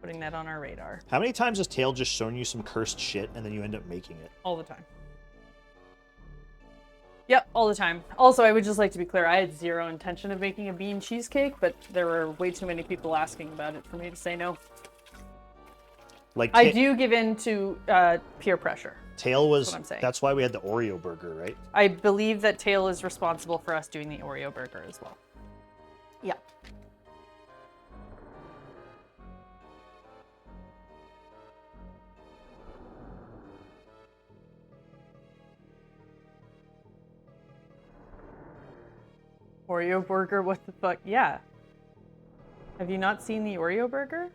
putting that on our radar. How many times has Tail just shown you some cursed shit and then you end up making it? All the time. Yep, all the time. Also, I would just like to be clear, I had zero intention of making a bean cheesecake, but there were way too many people asking about it for me to say no. Like I do give in to peer pressure. Tail was, that's what I'm saying. That's why we had the Oreo burger, right? I believe that Tail is responsible for us doing the Oreo burger as well. Yeah. Oreo burger, what the fuck? Yeah. Have you not seen the Oreo burger?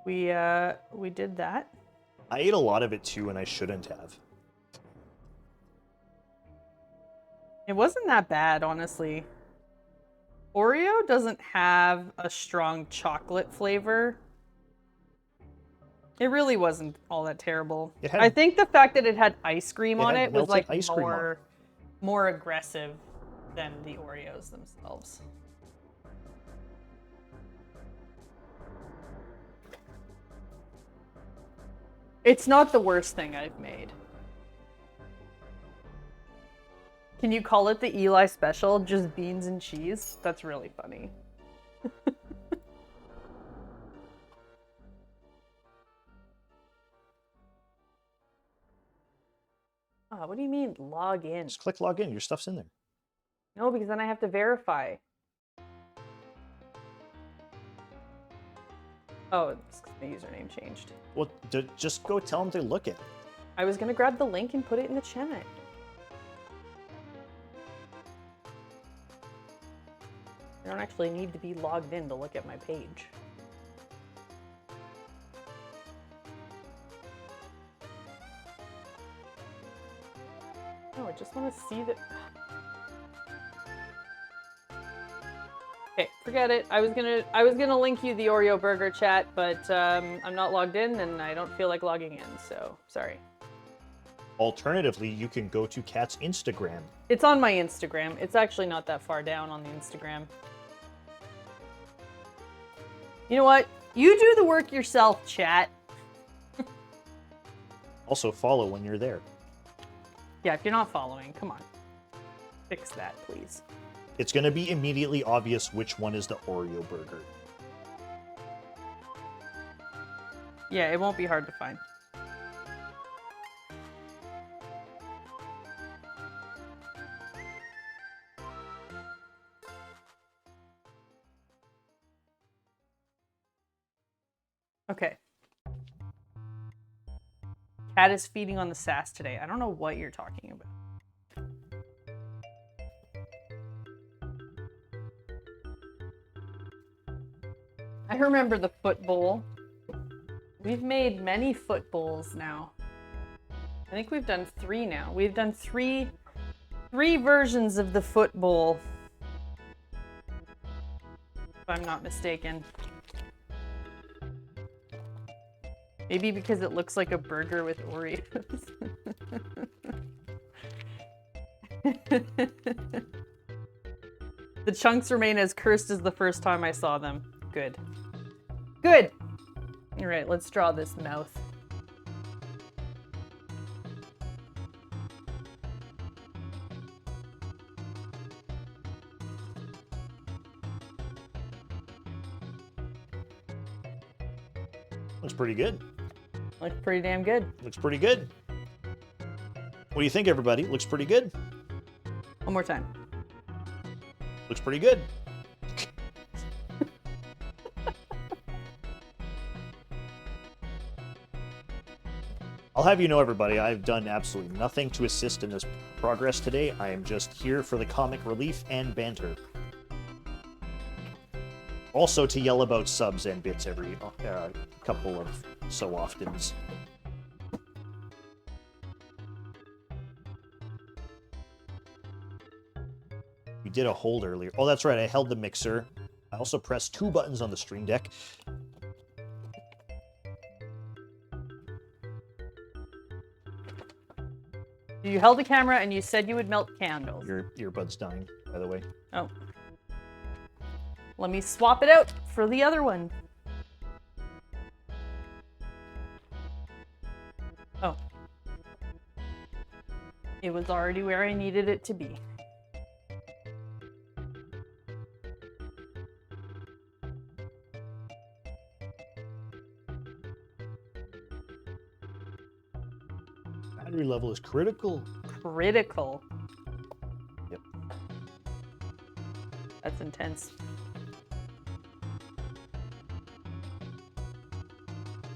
We did that. I ate a lot of it too, and I shouldn't have. It wasn't that bad, honestly. Oreo doesn't have a strong chocolate flavor. It really wasn't all that terrible. I think the fact that it had ice cream on it was like more aggressive than the Oreos themselves. It's not the worst thing I've made. Can you call it the Eli Special? Just beans and cheese? That's really funny. Oh, what do you mean log in? Just click log in. Your stuff's in there. No, because then I have to verify. Oh, it's 'cause my username changed. Well, just go tell them to look at it. I was gonna grab the link and put it in the chat. I don't actually need to be logged in to look at my page. No, I just want to see that. Okay, forget it. I was gonna link you the Oreo burger chat, but I'm not logged in and I don't feel like logging in, so sorry. Alternatively, you can go to Kat's Instagram. It's on my Instagram. It's actually not that far down on the Instagram. You know what? You do the work yourself, chat. Also follow when you're there. Yeah, if you're not following, come on. Fix that, please. It's going to be immediately obvious which one is the Oreo burger. Yeah, it won't be hard to find. Okay. Cat is feeding on the sass today. I don't know what you're talking about. I remember the foot bowl. We've made many foot bowls now. I think we've done 3 now. We've done three versions of the foot bowl, if I'm not mistaken. Maybe because it looks like a burger with Oreos. The chunks remain as cursed as the first time I saw them. Good. Good! Alright, let's draw this mouth. Looks pretty good. Looks pretty damn good. Looks pretty good. What do you think, everybody? Looks pretty good. One more time. Looks pretty good. I'll have you know, everybody, I've done absolutely nothing to assist in this progress today. I am just here for the comic relief and banter. Also to yell about subs and bits every couple of so oftens. We did a hold earlier. Oh, that's right, I held the mixer. I also pressed 2 buttons on the Stream Deck. You held the camera and you said you would melt candles. Your earbud's dying, by the way. Oh. Let me swap it out for the other one. Oh. It was already where I needed it to be. Battery level is critical. Critical. Yep. That's intense.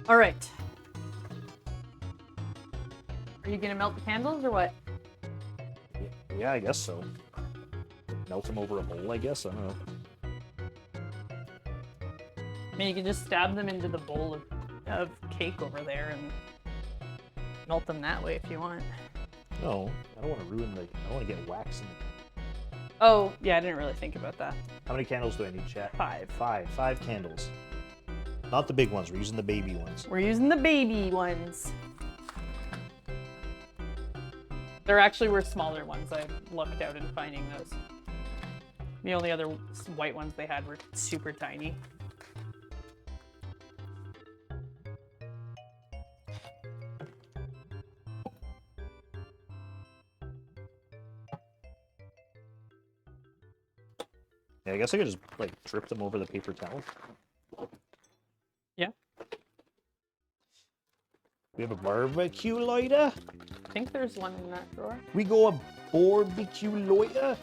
All right. Are you gonna melt the candles or what? Yeah, I guess so. Melt them over a bowl, I guess. I don't know. I mean, you can just stab them into the bowl of cake over there and melt them that way if you want. No, I don't want to ruin the... I don't want to get wax in the... Oh, yeah, I didn't really think about that. How many candles do I need, chat? 5. 5 candles. Not the big ones. We're using the baby ones. We're using the baby ones. There actually were smaller ones. I lucked out in finding those. The only other white ones they had were super tiny. Yeah, I guess I could just like drip them over the paper towel. Yeah. We have a barbecue lighter. I think there's one in that drawer. We go a barbecue lighter.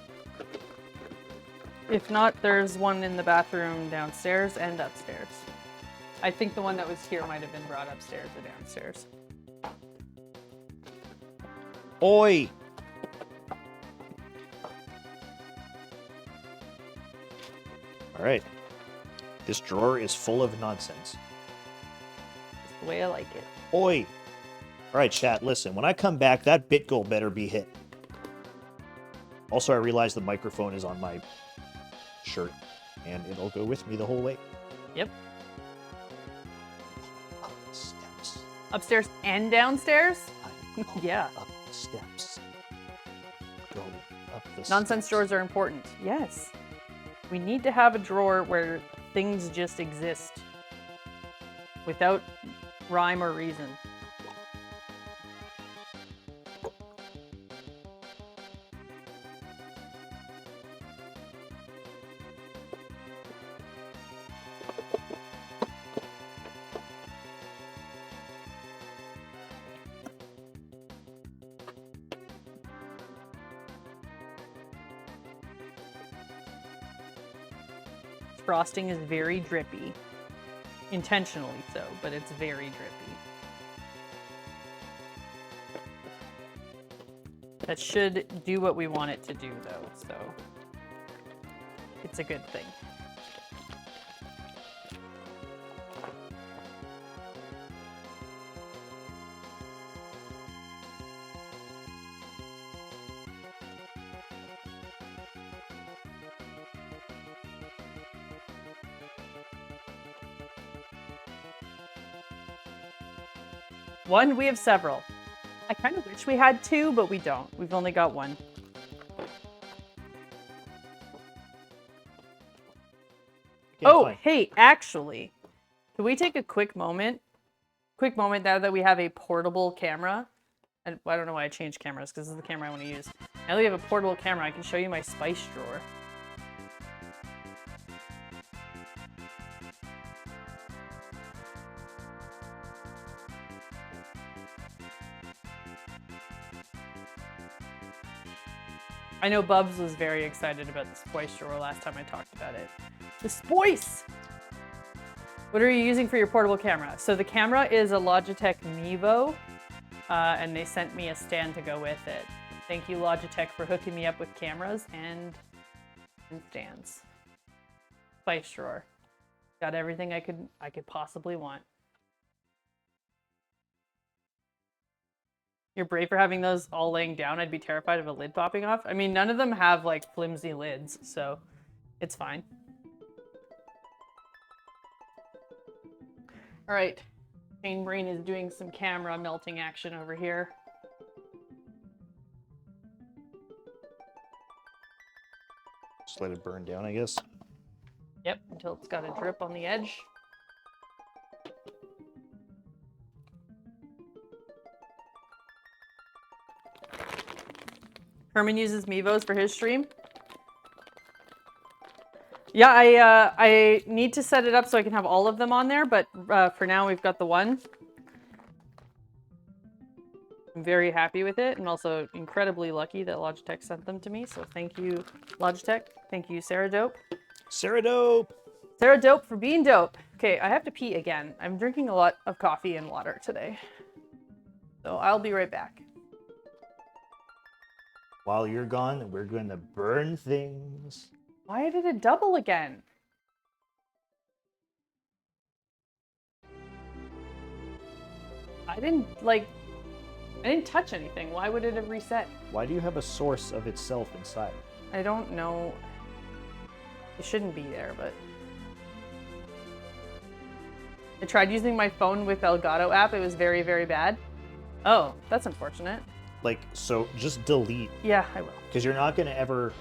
If not, there's one in the bathroom downstairs and upstairs. I think the one that was here might have been brought upstairs or downstairs. Oi! Alright. This drawer is full of nonsense. That's the way I like it. Oi! Alright, chat, listen. When I come back, that bit goal better be hit. Also, I realize the microphone is on my shirt, and it'll go with me the whole way. Yep. Up the steps. Upstairs and downstairs? Yeah. Up the steps. Go up the Nonsense steps. drawers are important. Yes. We need to have a drawer where things just exist without rhyme or reason. Frosting is very drippy. Intentionally so, but it's very drippy. That should do what we want it to do, though, so it's a good thing. One, we have several. I kind of wish we had 2, but we don't. We've only got 1. Oh, fine. hey, actually, can we take a quick moment? Quick moment now that we have a portable camera. And I don't know why I changed cameras, because this is the camera I want to use. Now that we have a portable camera, I can show you my spice drawer. I know Bubs was very excited about the Spice drawer last time I talked about it. The Spice! What are you using for your portable camera? So the camera is a Logitech Mevo, and they sent me a stand to go with it. Thank you, Logitech, for hooking me up with cameras and stands. Spice drawer. Got everything I could possibly want. You're brave for having those all laying down. I'd be terrified of a lid popping off. I mean, none of them have like flimsy lids, so it's fine. All right, Chain Brain is doing some camera melting action over here. Just let it burn down, I guess. Yep, until it's got a drip on the edge. Herman uses Mevos for his stream. Yeah, I need to set it up so I can have all of them on there, but for now we've got the one. I'm very happy with it, and also incredibly lucky that Logitech sent them to me, so thank you, Logitech. Thank you, Sarah Dope. Sarah Dope! Sarah Dope for being dope. Okay, I have to pee again. I'm drinking a lot of coffee and water today. So I'll be right back. While you're gone, we're going to burn things. Why did it double again? I didn't touch anything. Why would it have reset? Why do you have a source of itself inside? I don't know. It shouldn't be there, but... I tried using my phone with Elgato app. It was very, very bad. Oh, that's unfortunate. Like, so just delete. Yeah, I will. Because you're not going to ever...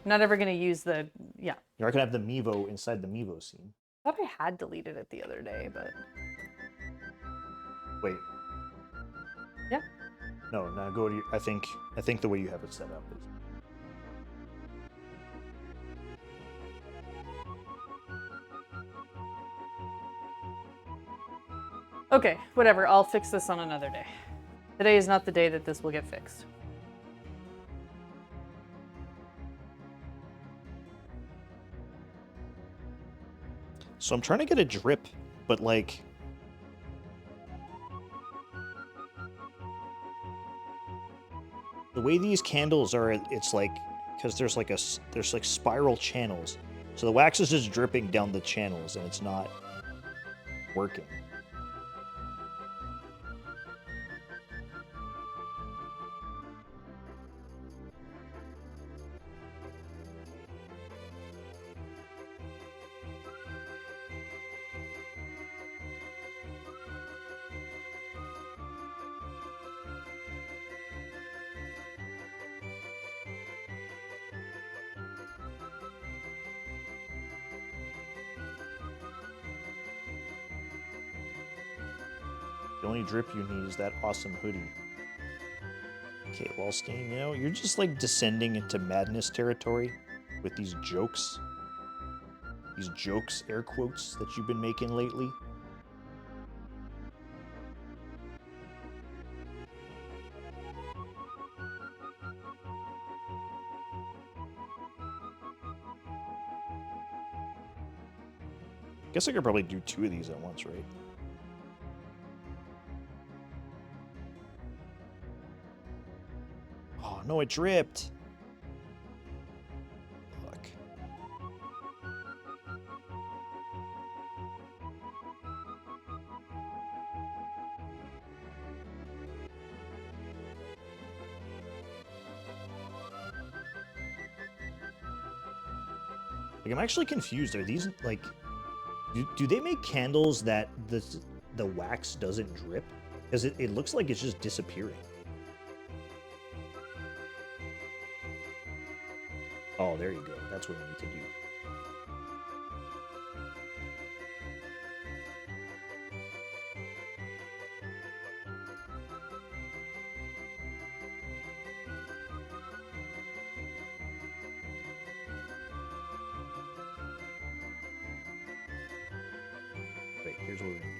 Not ever going to use the... Yeah. You're not going to have the Mevo inside the Mevo scene. I thought I had deleted it the other day, but... Wait. Yeah. No, go to your... I think the way you have it set up is... Okay, whatever. I'll fix this on another day. Today is not the day that this will get fixed. So I'm trying to get a drip, but like... The way these candles are, it's like... Because there's like spiral channels. So the wax is just dripping down the channels and it's not working. The only drip you need is that awesome hoodie. Okay, Wallstein, you know, you're just like descending into madness territory with these jokes. These jokes, air quotes, that you've been making lately. Guess I could probably do 2 of these at once, right? Oh, no, it dripped. Fuck. Like, I'm actually confused. Are these, like... Do they make candles that the wax doesn't drip? Because it looks like it's just disappearing. Oh, there you go. That's what we need to do. Wait, here's what we're gonna do.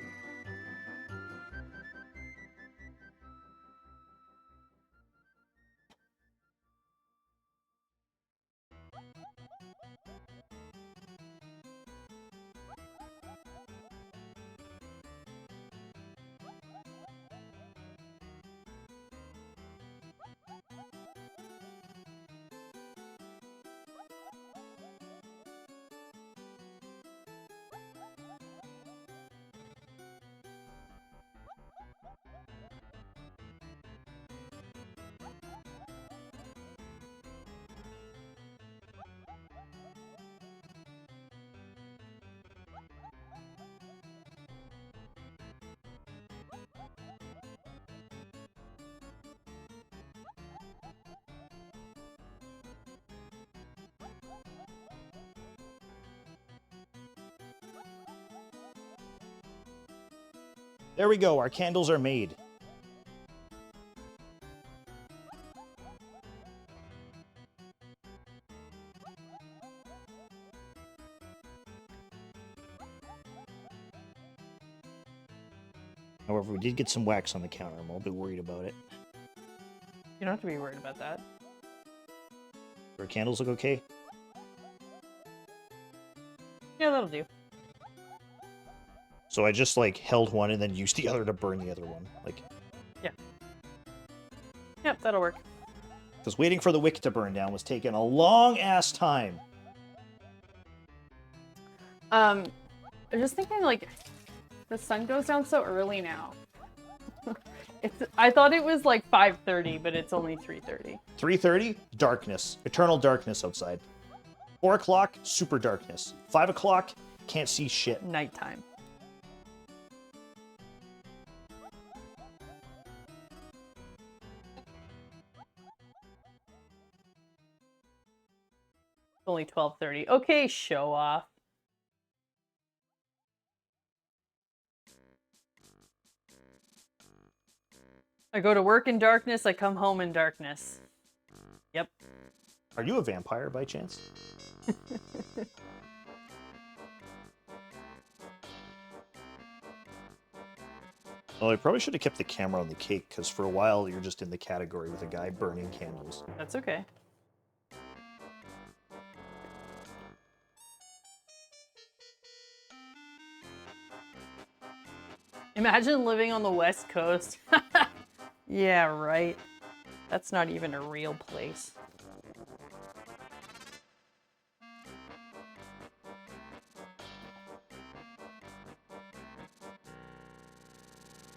There we go, our candles are made. However, we did get some wax on the counter. I'm a little bit worried about it. You don't have to be worried about that. Our candles look okay? Yeah, that'll do. So I just, like, held one and then used the other to burn the other one. Like, yeah. Yep, that'll work. Because waiting for the wick to burn down was taking a long-ass time. I'm just thinking, like, the sun goes down so early now. I thought it was, like, 5:30, but it's only 3:30. 3:30, darkness. Eternal darkness outside. 4 o'clock, super darkness. 5 o'clock, can't see shit. Nighttime. Only 12:30. Okay, show off. I go to work in darkness, I come home in darkness. Yep. Are you a vampire by chance? Well, I probably should have kept the camera on the cake, because for a while you're just in the category with a guy burning candles. That's okay. Imagine living on the West Coast. Yeah, right. That's not even a real place.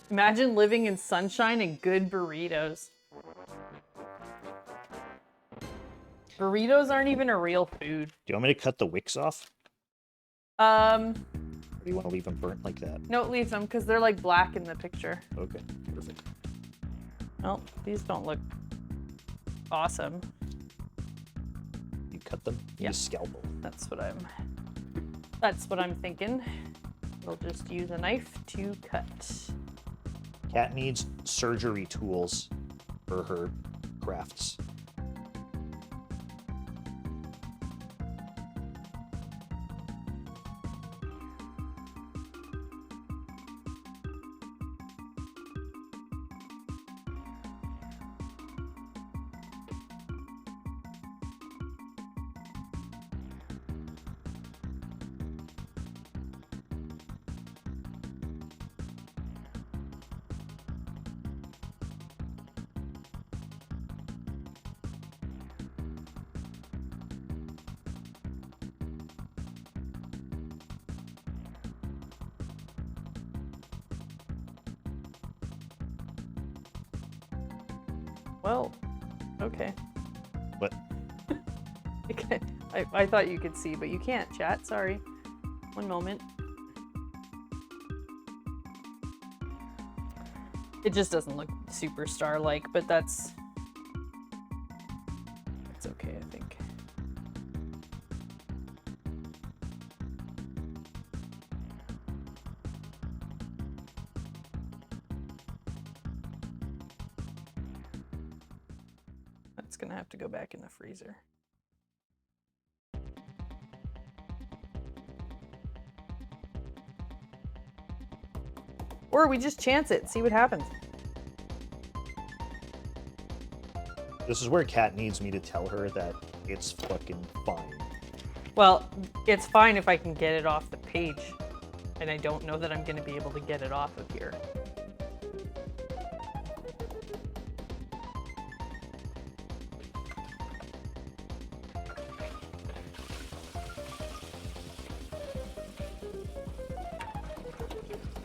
Imagine living in sunshine and good burritos. Burritos aren't even a real food. Do you want me to cut the wicks off? Or do you want to leave them burnt like that? No, leave them because they're like black in the picture. Okay, perfect. Well, these don't look awesome. You cut them? Yeah. Use a scalpel. That's what I'm thinking. We'll just use a knife to cut. Cat needs surgery tools for her crafts. Well, okay. What? I thought you could see, but you can't, chat. Sorry. One moment. It just doesn't look superstar-like, but that's okay, I think. That's gonna have to go back in the freezer. Or we just chance it, see what happens. This is where Kat needs me to tell her that it's fucking fine. Well, it's fine if I can get it off the page. And I don't know that I'm going to be able to get it off of here.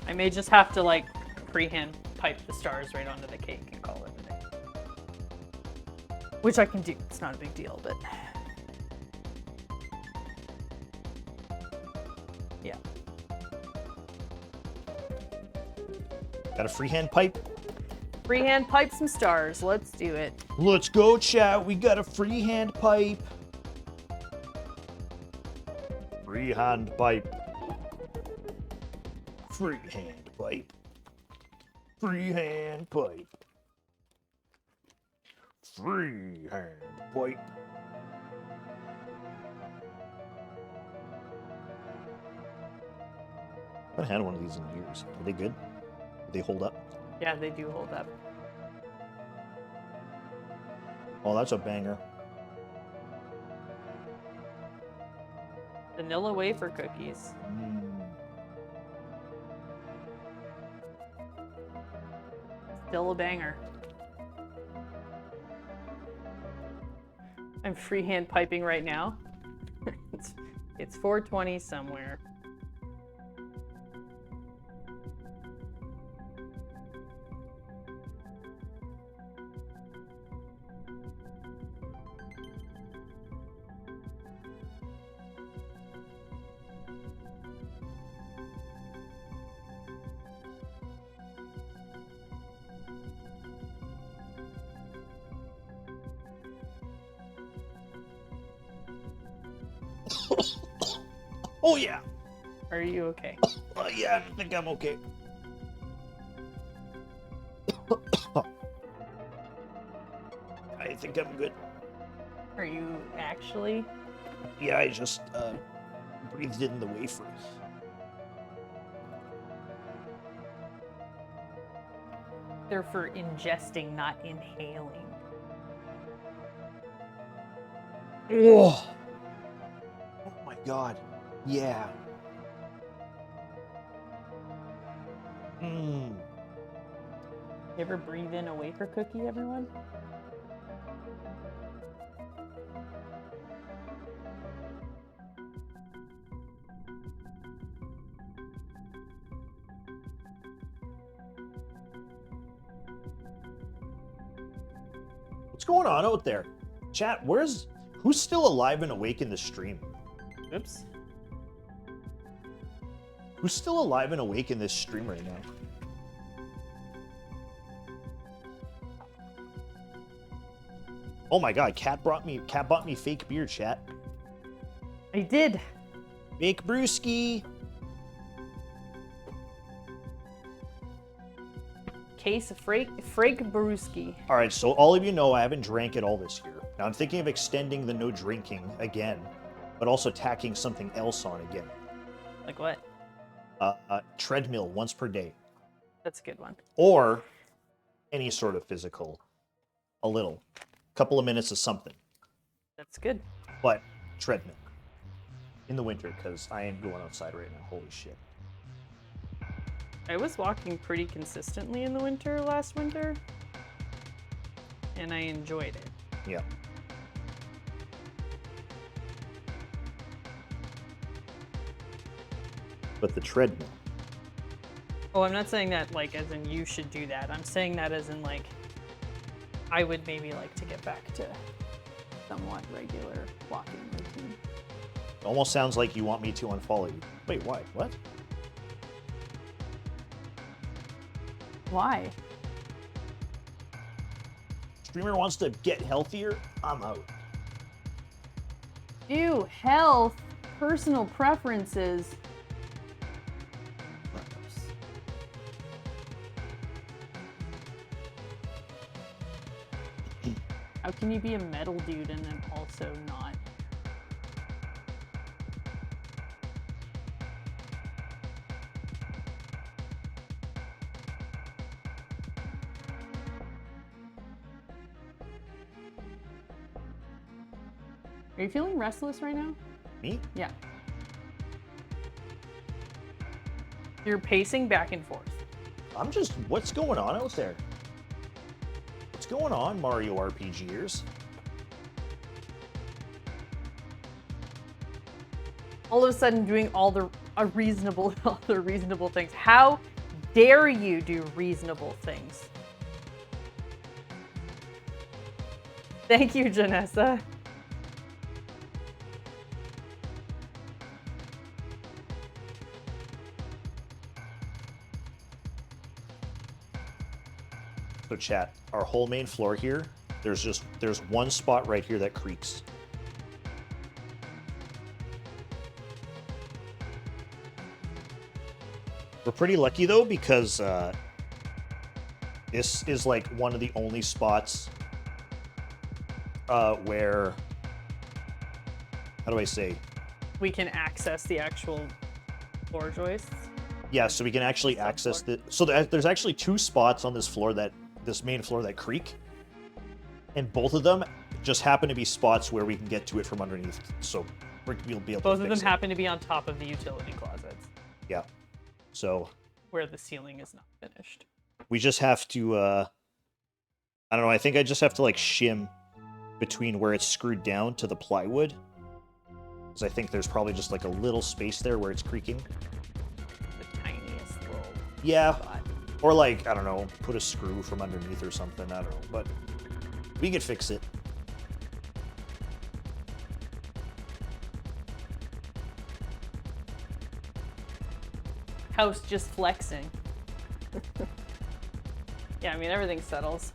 I may just have to, like, freehand pipe the stars right onto the cake and call it a day. Which I can do. It's not a big deal, but... yeah. Got a freehand pipe? Freehand pipe some stars. Let's do it. Let's go, chat. We got a freehand pipe. Freehand pipe. Freehand pipe. Freehand pipe. Freehand pipe. I haven't had one of these in years. Are they good? Do they hold up? Yeah, they do hold up. Oh, that's a banger. Vanilla wafer cookies. Still a banger. I'm freehand piping right now. It's 4:20 somewhere. Oh, yeah. Are you okay? Yeah, I think I'm okay. I think I'm good. Are you actually? Yeah, I just breathed in the wafer. They're for ingesting, not inhaling. Oh, oh my god. Yeah. Mmm. You ever breathe in a wafer cookie, everyone? What's going on out there? Chat, who's still alive and awake in the stream? Oops. Who's still alive and awake in this stream right now? Oh my god, Cat bought me fake beer, chat. I did. Fake brewski. Case of Frake Brewski. All right, so all of you know I haven't drank it all this year. Now I'm thinking of extending the no drinking again, but also tacking something else on again. Like what? Treadmill once per day. That's a good one. Or any sort of physical. A little. Couple of minutes of something. That's good. But treadmill. In the winter, because I ain't going outside right now. Holy shit. I was walking pretty consistently in the winter last winter, and I enjoyed it. Yeah. But the treadmill. Oh, I'm not saying that like as in you should do that. I'm saying that as in like I would maybe like to get back to somewhat regular walking routine. It almost sounds like you want me to unfollow you. Wait, why? What? Why? Streamer wants to get healthier? I'm out. Ew, health, personal preferences. How can you be a metal dude and then also not? Are you feeling restless right now? Me? Yeah. You're pacing back and forth. I'm just... What's going on out there? What's going on, Mario RPGers? All of a sudden doing all the reasonable things. How dare you do reasonable things? Thank you, Janessa. So chat, our whole main floor here, there's one spot right here that creaks. We're pretty lucky though, because this is like one of the only spots where, how do I say? We can access the actual floor joists. Yeah, so we can actually access the. So there's actually two spots on this floor this main floor that creak, and both of them just happen to be spots where we can get to it from underneath. So we'll be able. Both to of fix them happen to be on top of the utility closets. Yeah. So. Where the ceiling is not finished. We just have to. I don't know. I think I just have to like shim between where it's screwed down to the plywood, because I think there's probably just like a little space there where it's creaking. The tiniest little. Yeah. Spot. Or like, I don't know, put a screw from underneath or something, I don't know, but we could fix it. House just flexing. Yeah, I mean, everything settles.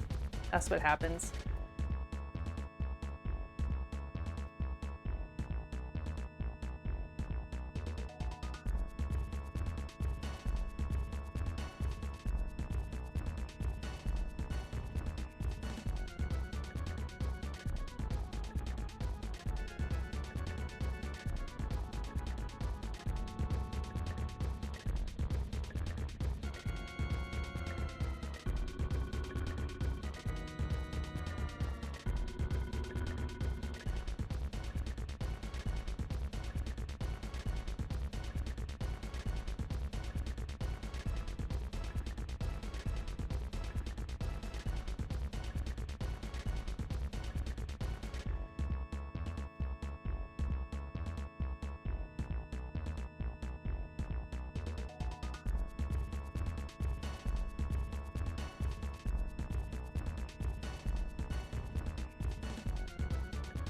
That's what happens.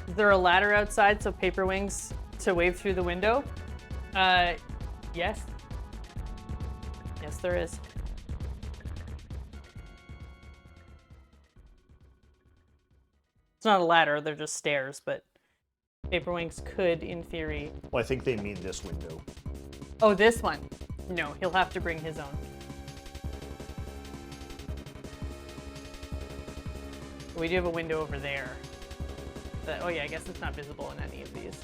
Is there a ladder outside so Paper Wings to wave through the window? Yes. Yes, there is. It's not a ladder, they're just stairs, but Paper Wings could, in theory... Well, I think they mean this window. Oh, this one? No, he'll have to bring his own. We do have a window over there. But, oh yeah, I guess it's not visible in any of these.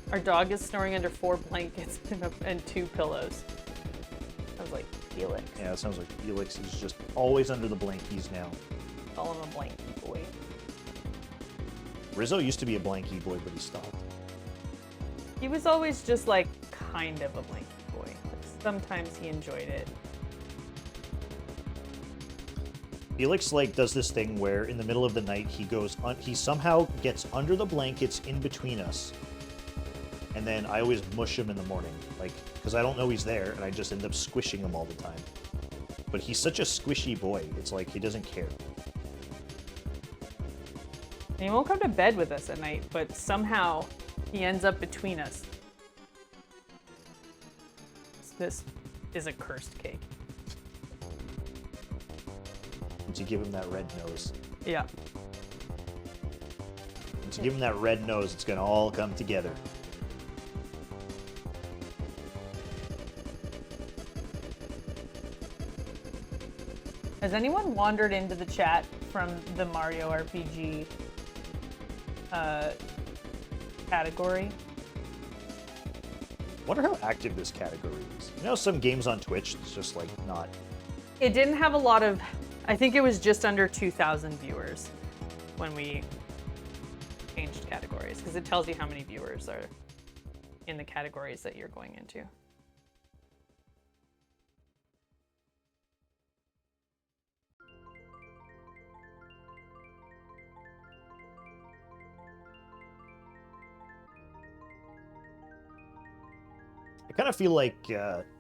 Our dog is snoring under 4 blankets and 2 pillows. I was like, Felix. Yeah, it sounds like Felix. He's just always under the blankies now. Call him a blankie boy. Rizzo used to be a blankie boy, but he stopped. He was always just like kind of a blankie boy. Like, sometimes he enjoyed it. Felix like does this thing where in the middle of the night he somehow gets under the blankets in between us. And then I always mush him in the morning, like, because I don't know he's there, and I just end up squishing him all the time. But he's such a squishy boy, it's like he doesn't care. And he won't come to bed with us at night, but somehow he ends up between us. This is a cursed cake. Once you give him that red nose. Yeah. Once you give him that red nose, it's gonna all come together. Has anyone wandered into the chat from the Mario RPG category? Wonder how active this category is. You know, some games on Twitch, it's just like not. It didn't have a lot of, I think it was just under 2,000 viewers when we changed categories, because it tells you how many viewers are in the categories that you're going into. I kind of feel like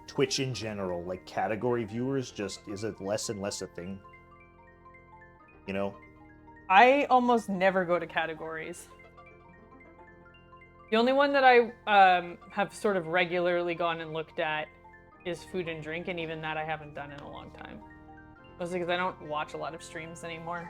Twitch in general, like category viewers, just is a less and less a thing. You know? I almost never go to categories. The only one that I have sort of regularly gone and looked at is food and drink, and even that I haven't done in a long time. Mostly because I don't watch a lot of streams anymore.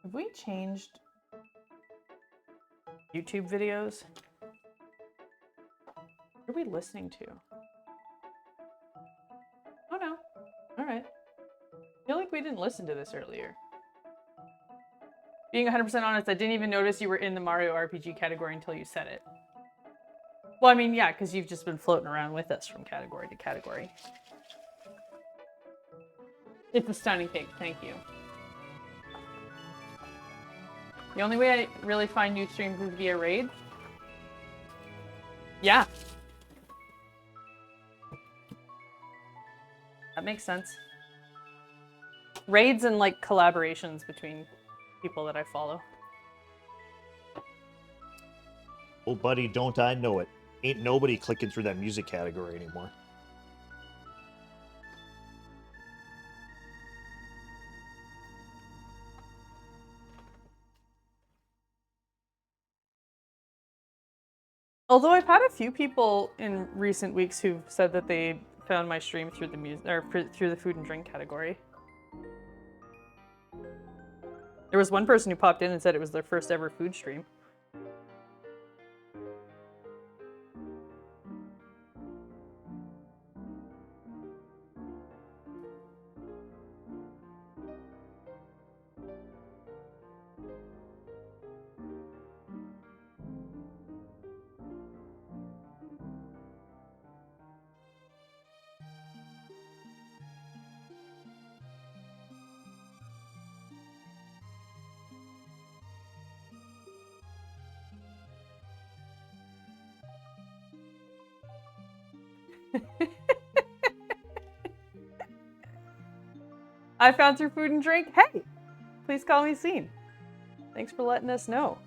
Have we changed YouTube videos? What are we listening to? Oh no. Alright. I feel like we didn't listen to this earlier. Being 100% honest, I didn't even notice you were in the Mario RPG category until you said it. Well, I mean, yeah, because you've just been floating around with us from category to category. It's a stunning cake, thank you. The only way I really find new streams is via raid. Yeah. That makes sense. Raids and like collaborations between people that I follow. Oh, buddy, don't I know it. Ain't nobody clicking through that music category anymore. Although I've had a few people in recent weeks who've said that they found my stream through the music or through the food and drink category. There was one person who popped in and said it was their first ever food stream. I found through food and drink. Hey, please call me Scene. Thanks for letting us know.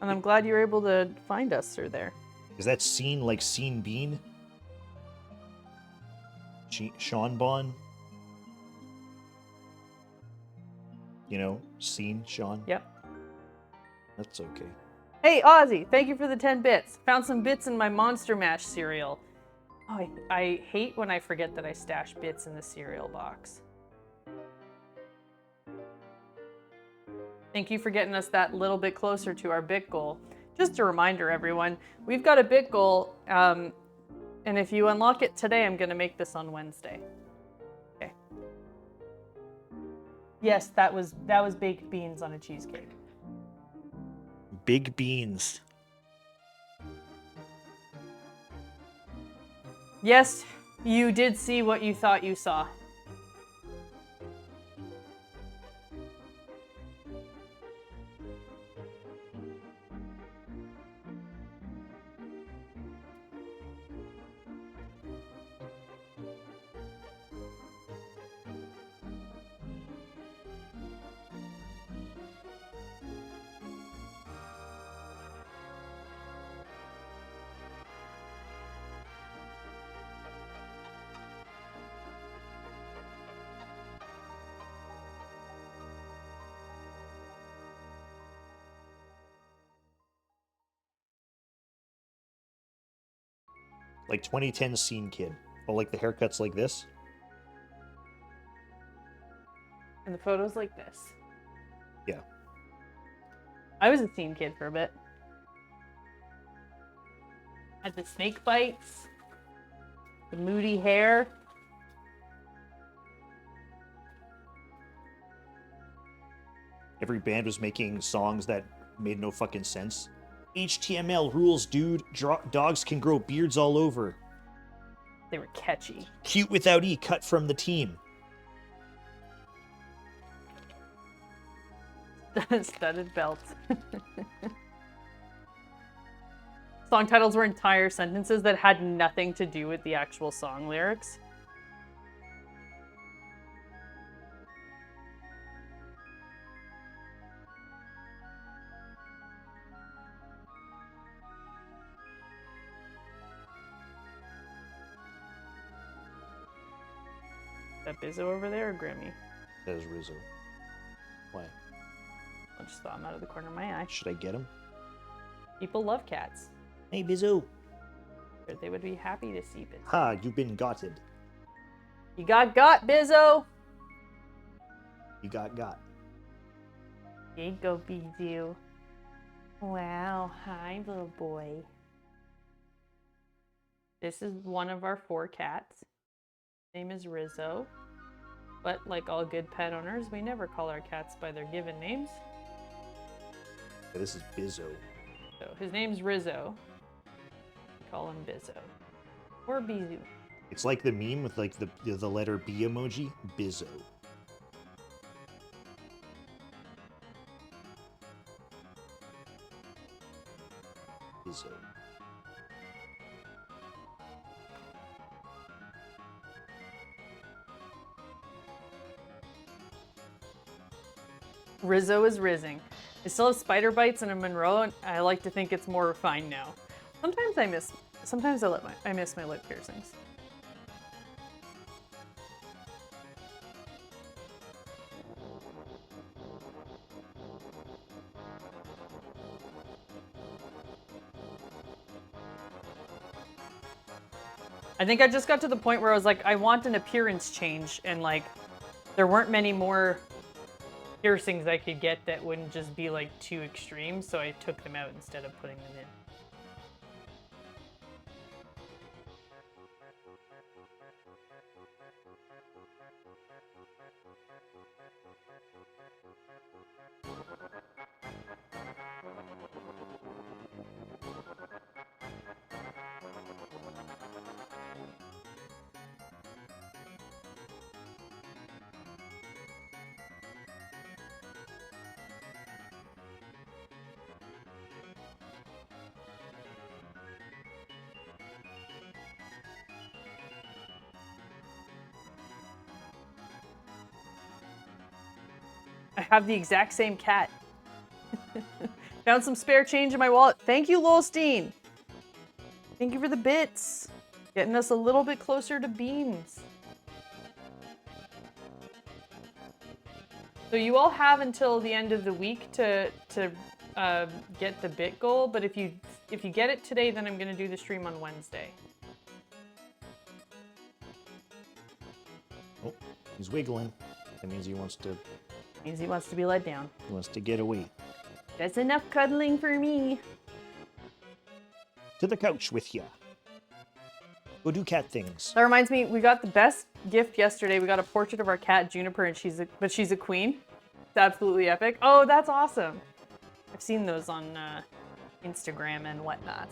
And I'm glad you were able to find us through there. Is that Scene like Scene Bean? Sean Bon? You know, Scene, Sean? Yep. That's okay. Hey, Ozzy, thank you for the 10 bits. Found some bits in my Monster Mash cereal. Oh, I hate when I forget that I stash bits in the cereal box. Thank you for getting us that little bit closer to our bit goal. Just a reminder, everyone, we've got a bit goal, and if you unlock it today, I'm going to make this on Wednesday. Okay. Yes, that was baked beans on a cheesecake. Big beans. Yes, you did see what you thought you saw. Like 2010 Scene Kid. Oh, like the haircut's like this? And the photo's like this. Yeah. I was a Scene Kid for a bit. Had the snake bites, the moody hair. Every band was making songs that made no fucking sense. HTML rules, dude. Dogs can grow beards all over. They were catchy. Cute without E, cut from the team. Studded belts. Song titles were entire sentences that had nothing to do with the actual song lyrics. Is that Bizzo over there or Grimmy? That is Rizzo. Why? I just saw him out of the corner of my eye. Should I get him? People love cats. Hey, Bizzo. They would be happy to see Bizzo. Ha, you've been gotted. You got, Bizzo! You got. Here you go, Bizzo. Wow, hi, little boy. This is one of our 4 cats. His name is Rizzo. But like all good pet owners, we never call our cats by their given names. Yeah, this is Bizzo. So his name's Rizzo. We call him Bizzo. Or Bizu. It's like the meme with like the letter B emoji. Bizzo. Bizzo. Rizzo is rizzing. I still have spider bites and a Monroe, and I like to think it's more refined now. Sometimes I miss my lip piercings. I think I just got to the point where I was like, I want an appearance change, and like, there weren't many more piercings I could get that wouldn't just be like too extreme, so I took them out instead of putting them in. have the exact same cat. Found some spare change in my wallet. Thank you, Lolstein. Thank you for the bits. Getting us a little bit closer to beans. So you all have until the end of the week to get the bit goal, but if you get it today, then I'm gonna do the stream on Wednesday. Oh, he's wiggling. That means he wants to. Means he wants to be let down. He wants to get away. That's enough cuddling for me. To the couch with ya. Go do cat things. That reminds me, we got the best gift yesterday. We got a portrait of our cat Juniper, and she's a queen. It's absolutely epic. Oh, that's awesome. I've seen those on Instagram and whatnot.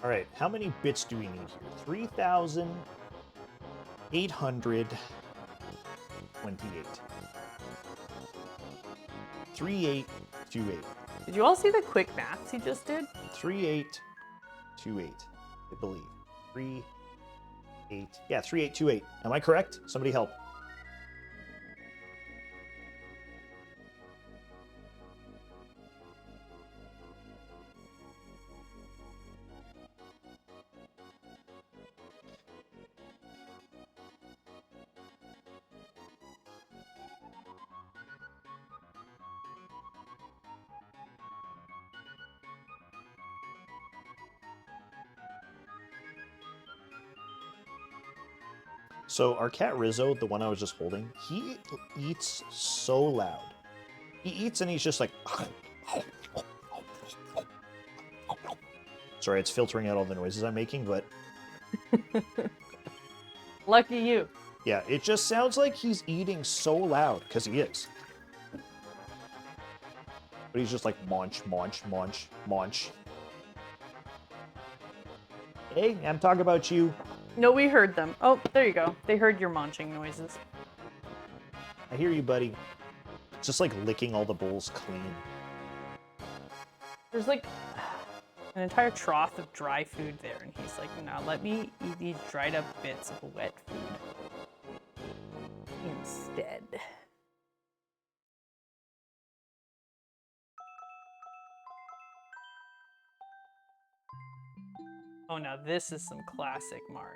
All right, how many bits do we need here? 3,828. 3828. Did you all see the quick maths he just did? 3828, I believe. 3828. Am I correct? Somebody help. So our cat Rizzo, the one I was just holding, he eats so loud. He eats and he's just like... Sorry, it's filtering out all the noises I'm making, but... Lucky you. Yeah, it just sounds like he's eating so loud, because he is. But he's just like, munch, munch, munch, munch. Hey, I'm talking about you. No, we heard them. Oh, there you go. They heard your munching noises. I hear you, buddy. It's just like licking all the bowls clean. There's like an entire trough of dry food there, and he's like, "Now let me eat these dried up bits of wet food instead." Oh, now this is some classic Mario.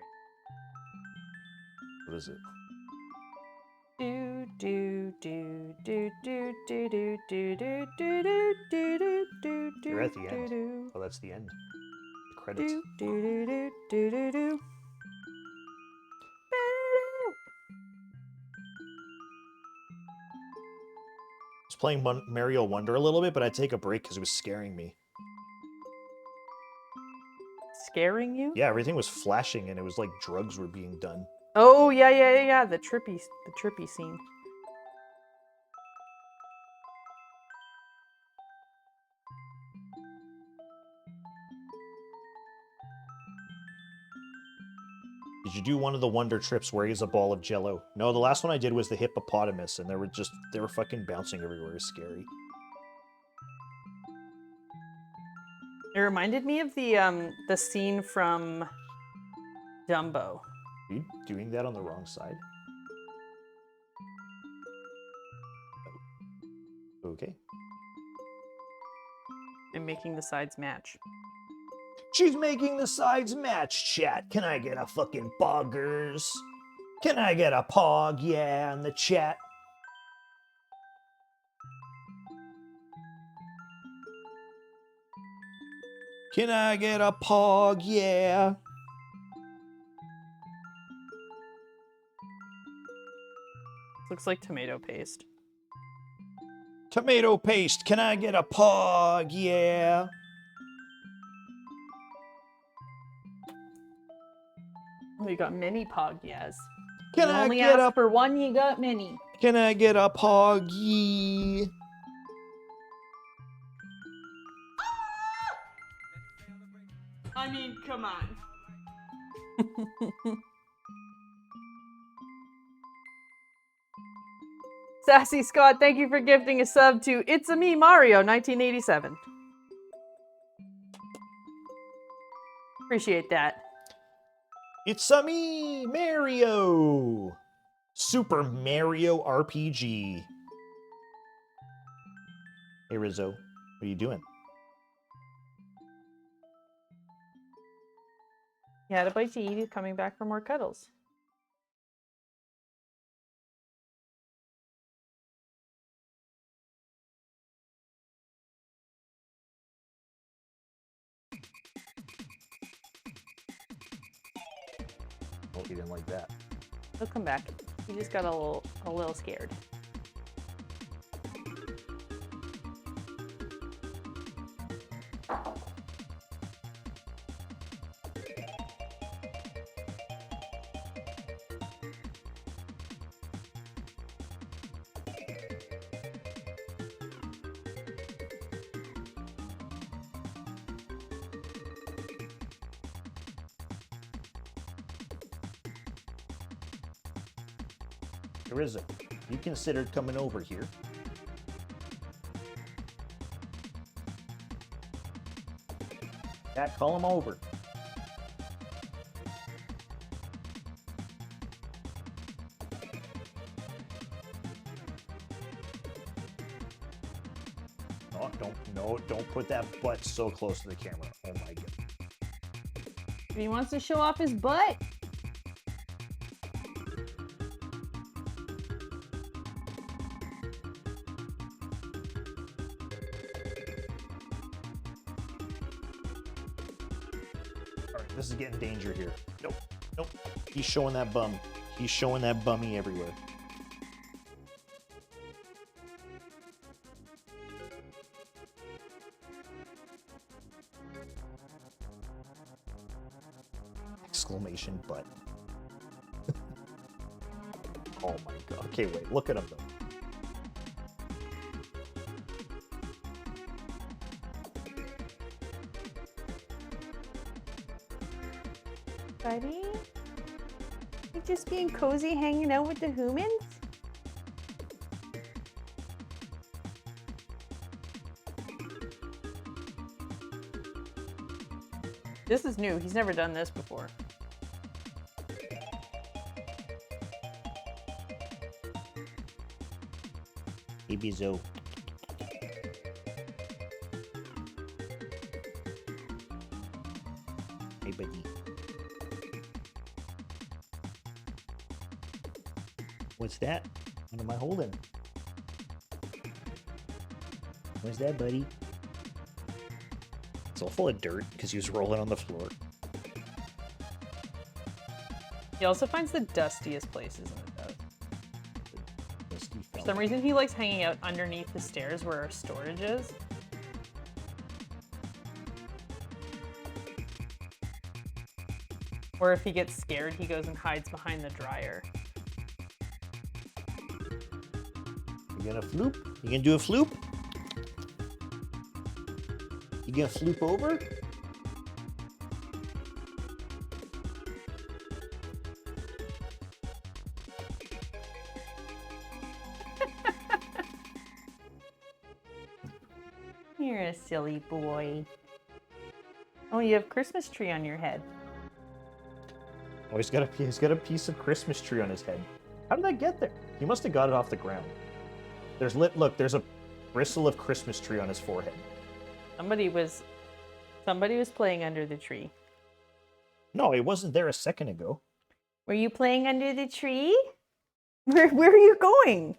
What is it? Do do do do do do do do do do do do do. You're at the end. Oh, that's the end. The credits. Do do do do do do. I was playing Mario Wonder a little bit, but I'd take a break because it was scaring me. Scaring you? Yeah, everything was flashing and it was like drugs were being done. Oh yeah. The trippy scene. Did you do one of the Wonder trips where he's a ball of jello? No, the last one I did was the hippopotamus, and they were fucking bouncing everywhere. It was scary. It reminded me of the scene from Dumbo. Are you doing that on the wrong side? Okay. I'm making the sides match. She's making the sides match, chat. Can I get a fucking poggers? Can I get a pog? Yeah, in the chat. Can I get a pog? Yeah. Looks like tomato paste. Tomato paste. Can I get a pog? Yeah. Oh, you got many pog-yes. Can you I only get asked for one, you got many. Can I get a poggy? I mean, come on. Sassy Scott, thank you for gifting a sub to It's a Me Mario 1987. Appreciate that. It's a me, Mario! Super Mario RPG. Hey, Rizzo. What are you doing? He had a bite to eat. He's coming back for more cuddles. Oh, he didn't like that. He'll come back. He just got a little scared. Rizzo, you considered coming over here? Cat, call him over. No, don't put that butt so close to the camera. Oh my god. If he wants to show off his butt. This is getting danger here. Nope. He's showing that bum. He's showing that bummy everywhere. Exclamation butt. Oh my god. Okay, wait. Look at him though. Buddy? You just being cozy hanging out with the humans? This is new. He's never done this before. Hey, Bizzo. Hey, buddy. What's that? What am I holding? What's that, buddy? It's all full of dirt because he was rolling on the floor. He also finds the dustiest places in the house. Dusty For fella. some reason, he likes hanging out underneath the stairs where our storage is. Or if he gets scared, he goes and hides behind the dryer. You gonna floop? You gonna do a floop? You gonna floop over? You're a silly boy. Oh, you have Christmas tree on your head. Oh, he's got a piece of Christmas tree on his head. How did that get there? He must have got it off the ground. Look, there's a bristle of Christmas tree on his forehead. Somebody was playing under the tree. No, it wasn't there a second ago. Were you playing under the tree? Where are you going?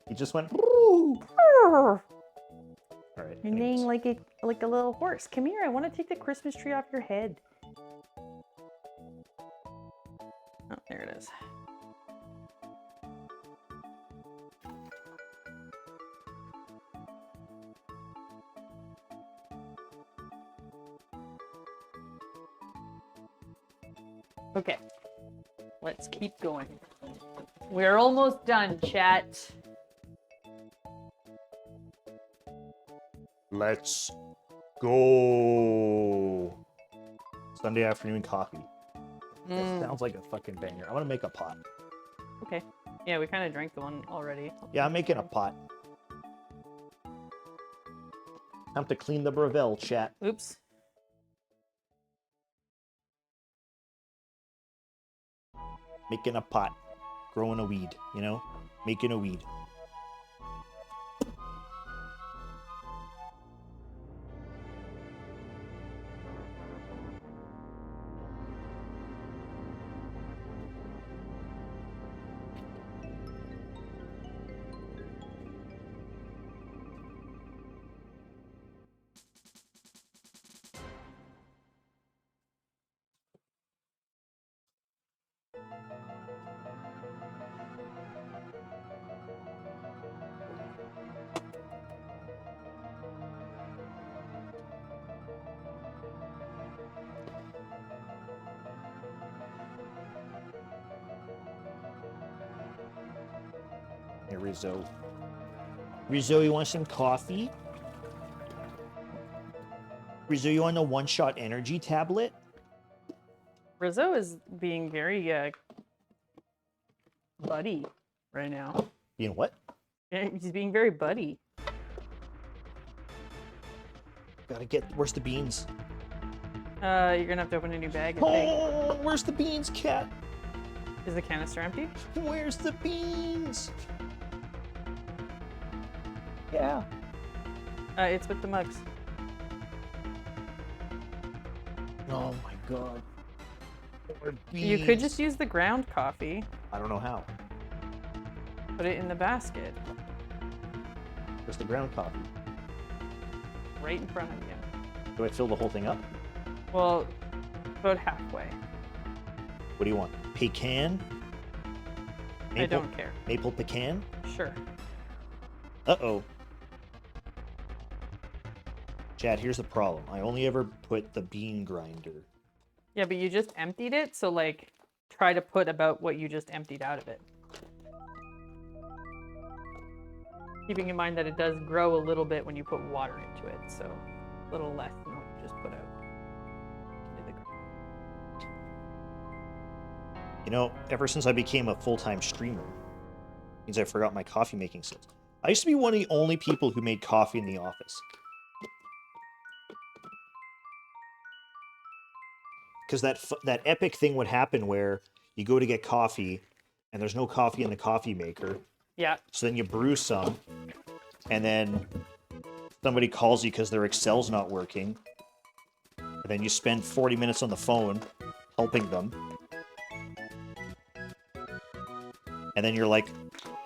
He just went. All right. You're neighing like a little horse. Come here, I want to take the Christmas tree off your head. Oh, there it is. Okay, let's keep going. We're almost done, chat. Let's go. Sunday afternoon coffee. That sounds like a fucking banger. I want to make a pot. Okay. Yeah, we kind of drank the one already. Yeah, I'm making a pot. Time to clean the Breville, chat. Oops. Making a pot. Growing a weed, you know? Making a weed. Here, Rizzo. Rizzo, you want some coffee? Rizzo, you want a one-shot energy tablet? Rizzo is being very buddy right now. Being what? Yeah, he's being very buddy. Gotta get... Where's the beans? You're gonna have to open a new bag, I think. Oh, where's the beans, cat? Is the canister empty? Where's the beans? Yeah. It's with the mugs. Oh my god. More You could just use the ground coffee. I don't know how. Put it in the basket. Where's the ground coffee? Right in front of you. Do I fill the whole thing up? Well, about halfway. What do you want? Pecan? I don't care. Maple pecan? Sure. Uh-oh. Chad, here's the problem. I only ever put the bean grinder. Yeah, but you just emptied it, so like, try to put about what you just emptied out of it. Keeping in mind that it does grow a little bit when you put water into it, so a little less than what you just put out. into the ground. You know, ever since I became a full-time streamer, means I forgot my coffee making skills. I used to be one of the only people who made coffee in the office. Because that epic thing would happen where you go to get coffee, and there's no coffee in the coffee maker. Yeah. So then you brew some, and then somebody calls you because their Excel's not working. And then you spend 40 minutes on the phone helping them. And then you're like,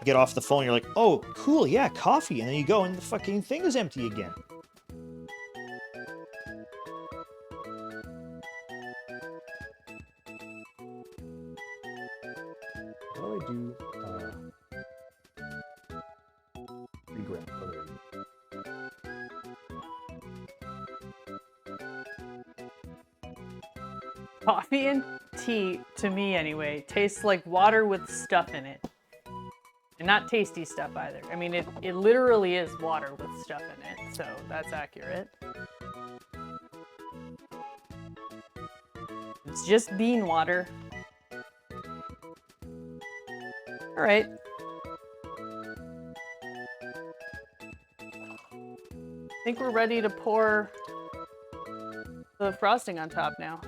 get off the phone, you're like, oh, cool, yeah, coffee. And then you go, and the fucking thing is empty again. How do I do 3 grams? Oh, there you go. Coffee and tea, to me anyway, tastes like water with stuff in it. And not tasty stuff either. I mean, it literally is water with stuff in it, so that's accurate. It's just bean water. All right. I think we're ready to pour the frosting on top now.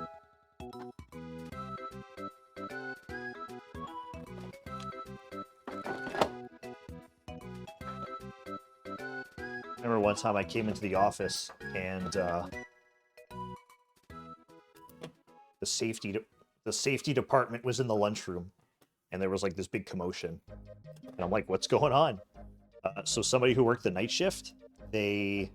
I remember one time I came into the office and the safety department was in the lunchroom, and there was like this big commotion, and I'm like, what's going on? So somebody who worked the night shift, they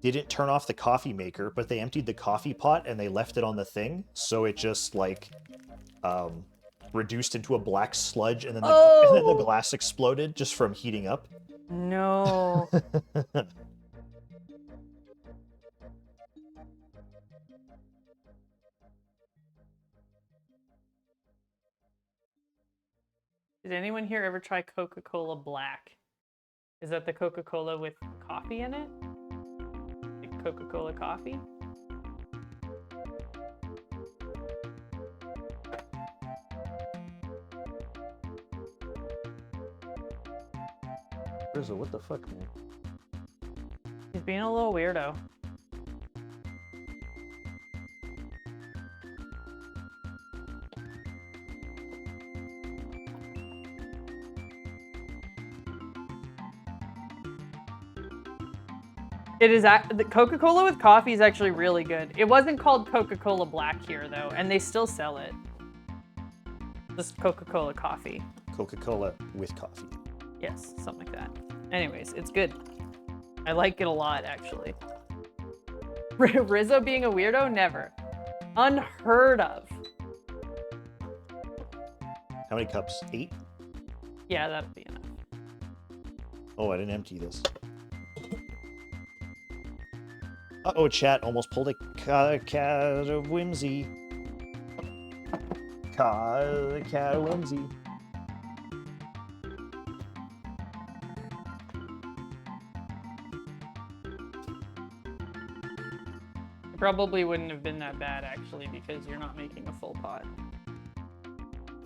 didn't turn off the coffee maker, but they emptied the coffee pot and they left it on the thing, so it just like reduced into a black sludge, and then the glass exploded just from heating up. No. Did anyone here ever try Coca-Cola Black? Is that the Coca-Cola with coffee in it? Like Coca-Cola coffee? Rizzo, what the fuck, man? He's being a little weirdo. It is the Coca-Cola with coffee is actually really good. It wasn't called Coca-Cola Black here though, and they still sell it. Just Coca-Cola coffee. Coca-Cola with coffee. Yes, something like that. Anyways, it's good. I like it a lot, actually. Rizzo being a weirdo? Never. Unheard of. How many cups? 8? Yeah, that'll be enough. Oh, I didn't empty this. Uh-oh, chat almost pulled a cat of whimsy. Cat of whimsy. It probably wouldn't have been that bad, actually, because you're not making a full pot.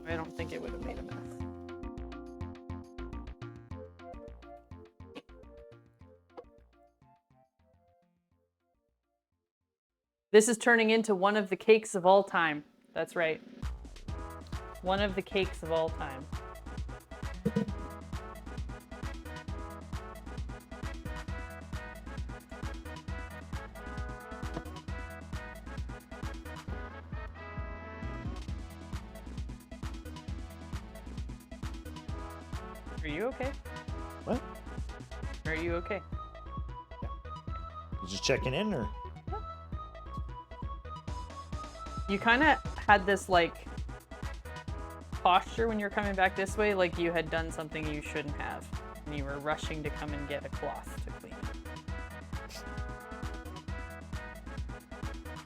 I don't think it would have made a mess. This is turning into one of the cakes of all time. That's right. One of the cakes of all time. Are you okay? What? Are you okay? You just checking in, or? You kind of had this, like, posture when you're coming back this way, like you had done something you shouldn't have, and you were rushing to come and get a cloth to clean it.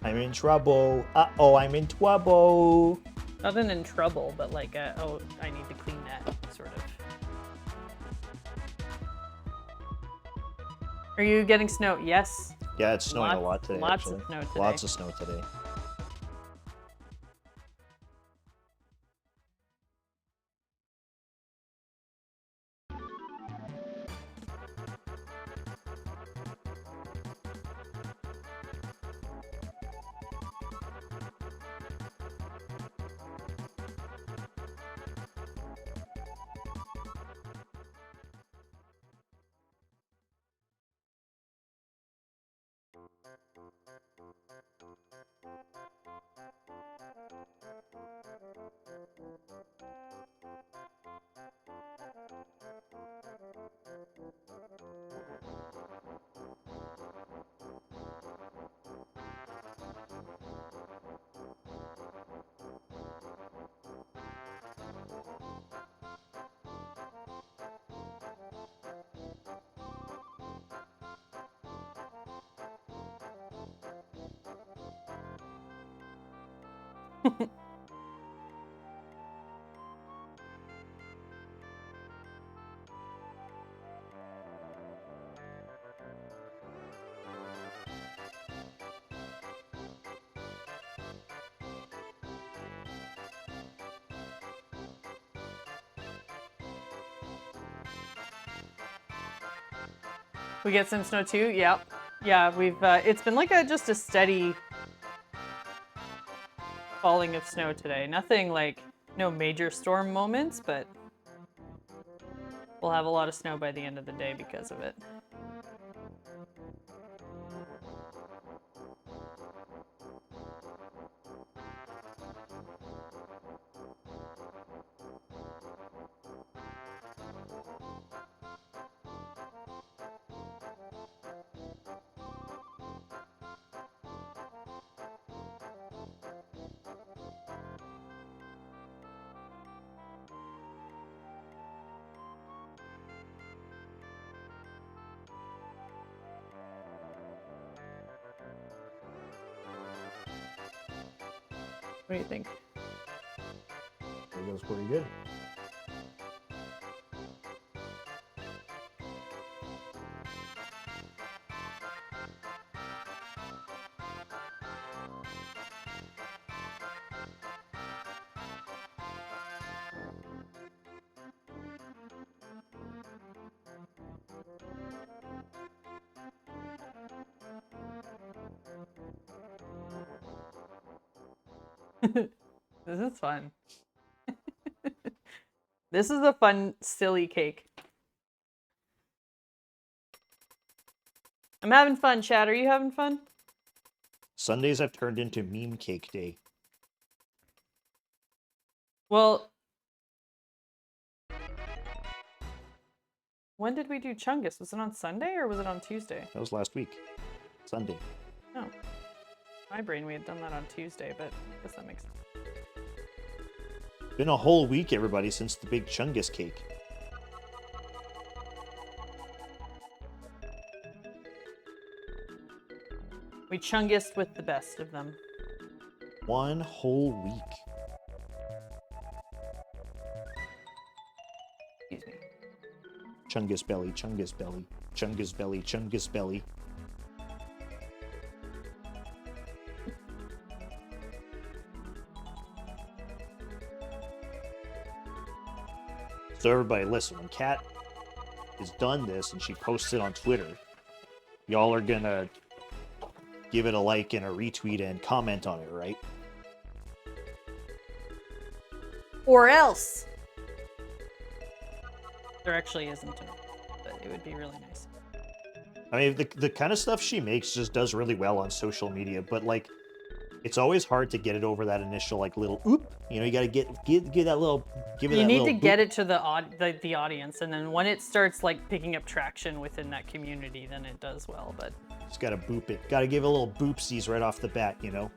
I'm in trouble. Uh-oh, I'm in trouble. Nothing in trouble, but like, oh, I need to clean that, sort of. Are you getting snow? Yes. Yeah, it's snowing a lot today, Lots actually. of snow today. Lots of snow today. We get some snow too? Yep. Yeah, we've, it's been like just a steady falling of snow today. Nothing like, no major storm moments, but we'll have a lot of snow by the end of the day because of it. What do you think? It goes pretty good. This is fun. This is a fun, silly cake. I'm having fun, chat. Are you having fun? Sundays have turned into meme cake day. Well, when did we do Chungus? Was it on Sunday or was it on Tuesday? That was last week. Sunday. No. My brain, we had done that on Tuesday, but I guess that makes sense. Been a whole week, everybody, since the big Chungus cake. We Chungused with the best of them. One whole week. Excuse me. Chungus belly, Chungus belly, Chungus belly, Chungus belly. So everybody, listen, when Kat has done this and she posts it on Twitter, y'all are gonna give it a like and a retweet and comment on it, right? Or else. There actually isn't a, but it would be really nice. I mean, the kind of stuff she makes just does really well on social media, but like, it's always hard to get it over that initial like little oop. You know, you gotta give that little You need to get it to the audience, and then when it starts like picking up traction within that community, then it does well. But just gotta boop it. Gotta give it a little boopsies right off the bat, you know.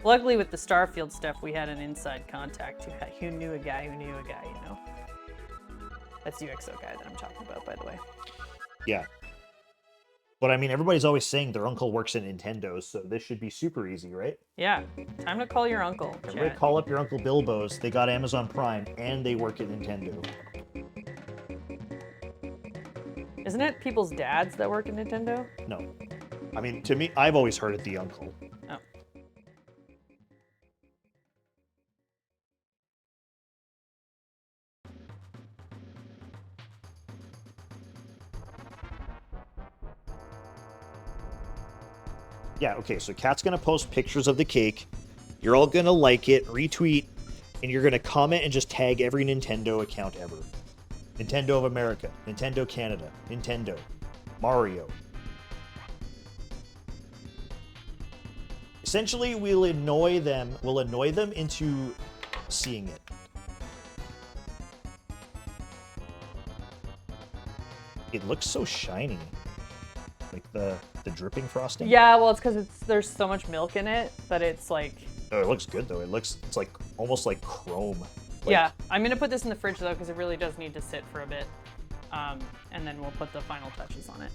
Luckily, with the Starfield stuff, we had an inside contact who knew a guy who knew a guy. You know, that's the UXO guy that I'm talking about, by the way. Yeah. But I mean, everybody's always saying their uncle works at Nintendo, so this should be super easy, right? Yeah. Time to call your uncle. Everybody call up your Uncle Bilbo's. They got Amazon Prime, and they work at Nintendo. Isn't it people's dads that work at Nintendo? No. I mean, to me, I've always heard it the uncle. Oh. Yeah, okay, so Kat's gonna post pictures of the cake. You're all gonna like it, retweet, and you're gonna comment and just tag every Nintendo account ever. Nintendo of America, Nintendo Canada, Nintendo, Mario. Essentially, we'll annoy them into seeing it. It looks so shiny. Like the dripping frosting. Yeah, well, it's because there's so much milk in it that it's like. Oh, it looks good though. It's like almost like chrome. Like, yeah, I'm gonna put this in the fridge though because it really does need to sit for a bit, and then we'll put the final touches on it.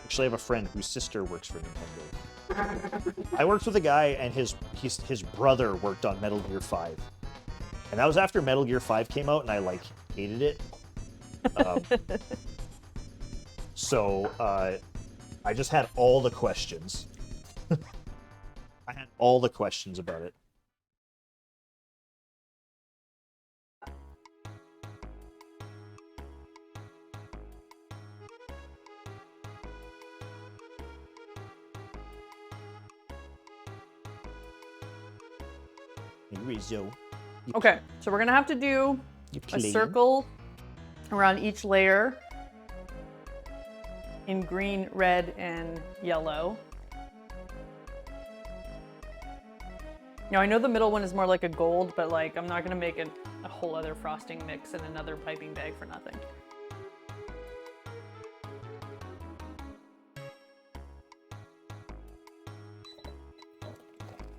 Actually, I have a friend whose sister works for Nintendo. I worked with a guy, and his brother worked on Metal Gear 5, and that was after Metal Gear 5 came out, and I like hated it. So I just had all the questions. I had all the questions about it. Okay, so we're gonna have to do a circle around each layer in green, red, and yellow. Now I know the middle one is more like a gold, but like I'm not gonna make a whole other frosting mix and another piping bag for nothing.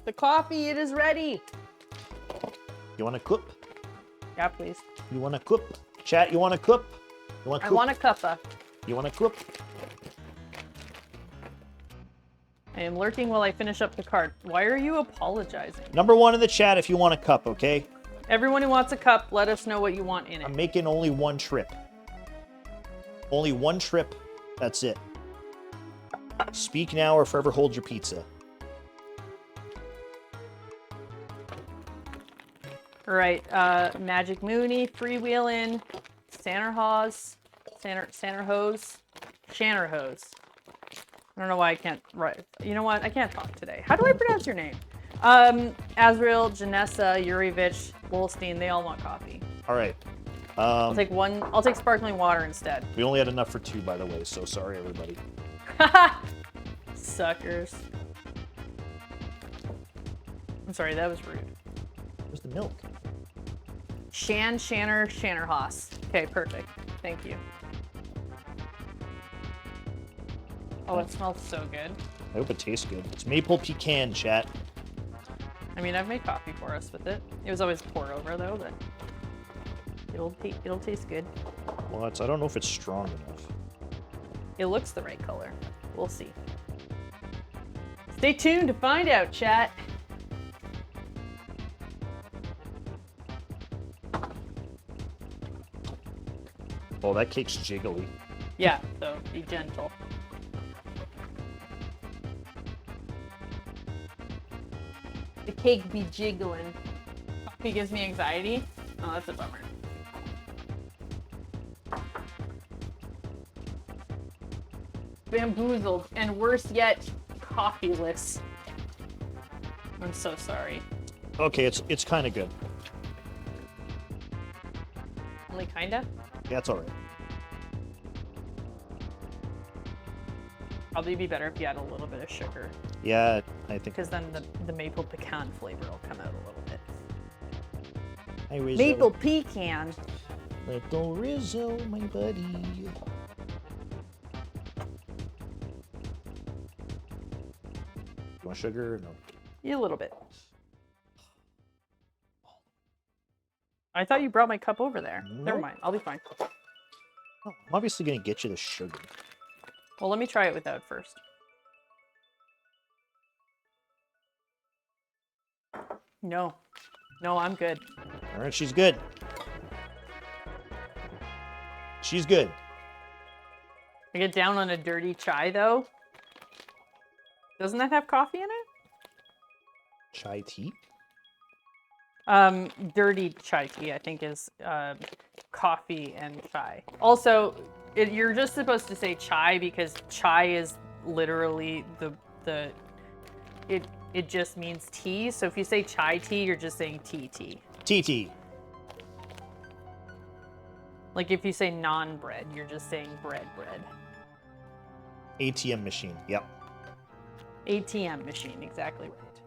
The coffee, it is ready. You want a cup? Yeah, please. You want a cup? Chat, you want a cup? You want a I cup? want a cuppa. You want a cup? I am lurking while I finish up the cart. Why are you apologizing? Number one in the chat if you want a cup, okay? Everyone who wants a cup, let us know what you want in it. I'm making only one trip. Only one trip. That's it. Speak now or forever hold your pizza. All right, Magic Mooney, Freewheelin', Shanner Hose. I don't know why I can't write. You know what? I can't talk today. How do I pronounce your name? Azrael, Janessa, Yurevich, Wolstein, they all want coffee. All right. I'll take one. I'll take sparkling water instead. We only had enough for 2, by the way, so sorry, everybody. Suckers. I'm sorry, that was rude. Where's the milk? Shanner Haas. Okay, perfect. Thank you. Oh, it smells so good. I hope it tastes good. It's maple pecan, chat. I mean, I've made coffee for us with it. It was always pour over though, but it'll taste good. Well, I don't know if it's strong enough. It looks the right color. We'll see. Stay tuned to find out, chat. Oh, that cake's jiggly. Yeah, so be gentle. The cake be jiggling. Coffee gives me anxiety. Oh, that's a bummer. Bamboozled, and worse yet, coffeeless. I'm so sorry. Okay, it's kind of good. Only kinda? Yeah, it's all right. Probably be better if you add a little bit of sugar. Yeah, I think. Because then the maple pecan flavor will come out a little bit. Hey, Rizzo. Maple pecan. Little Rizzo, my buddy. You want sugar or no? Yeah, a little bit. I thought you brought my cup over there. Never Nope. mind. I'll be fine. Oh, I'm obviously gonna get you the sugar. Well, let me try it without first. No. No, I'm good. All right, she's good. She's good. I get down on a dirty chai, though. Doesn't that have coffee in it? Chai tea? Dirty chai tea, I think, is coffee and chai. Also, you're just supposed to say chai because chai is literally it just means tea. So if you say chai tea, you're just saying tea. TT. Like if you say naan bread, you're just saying bread. ATM machine. Yep. ATM machine, exactly right.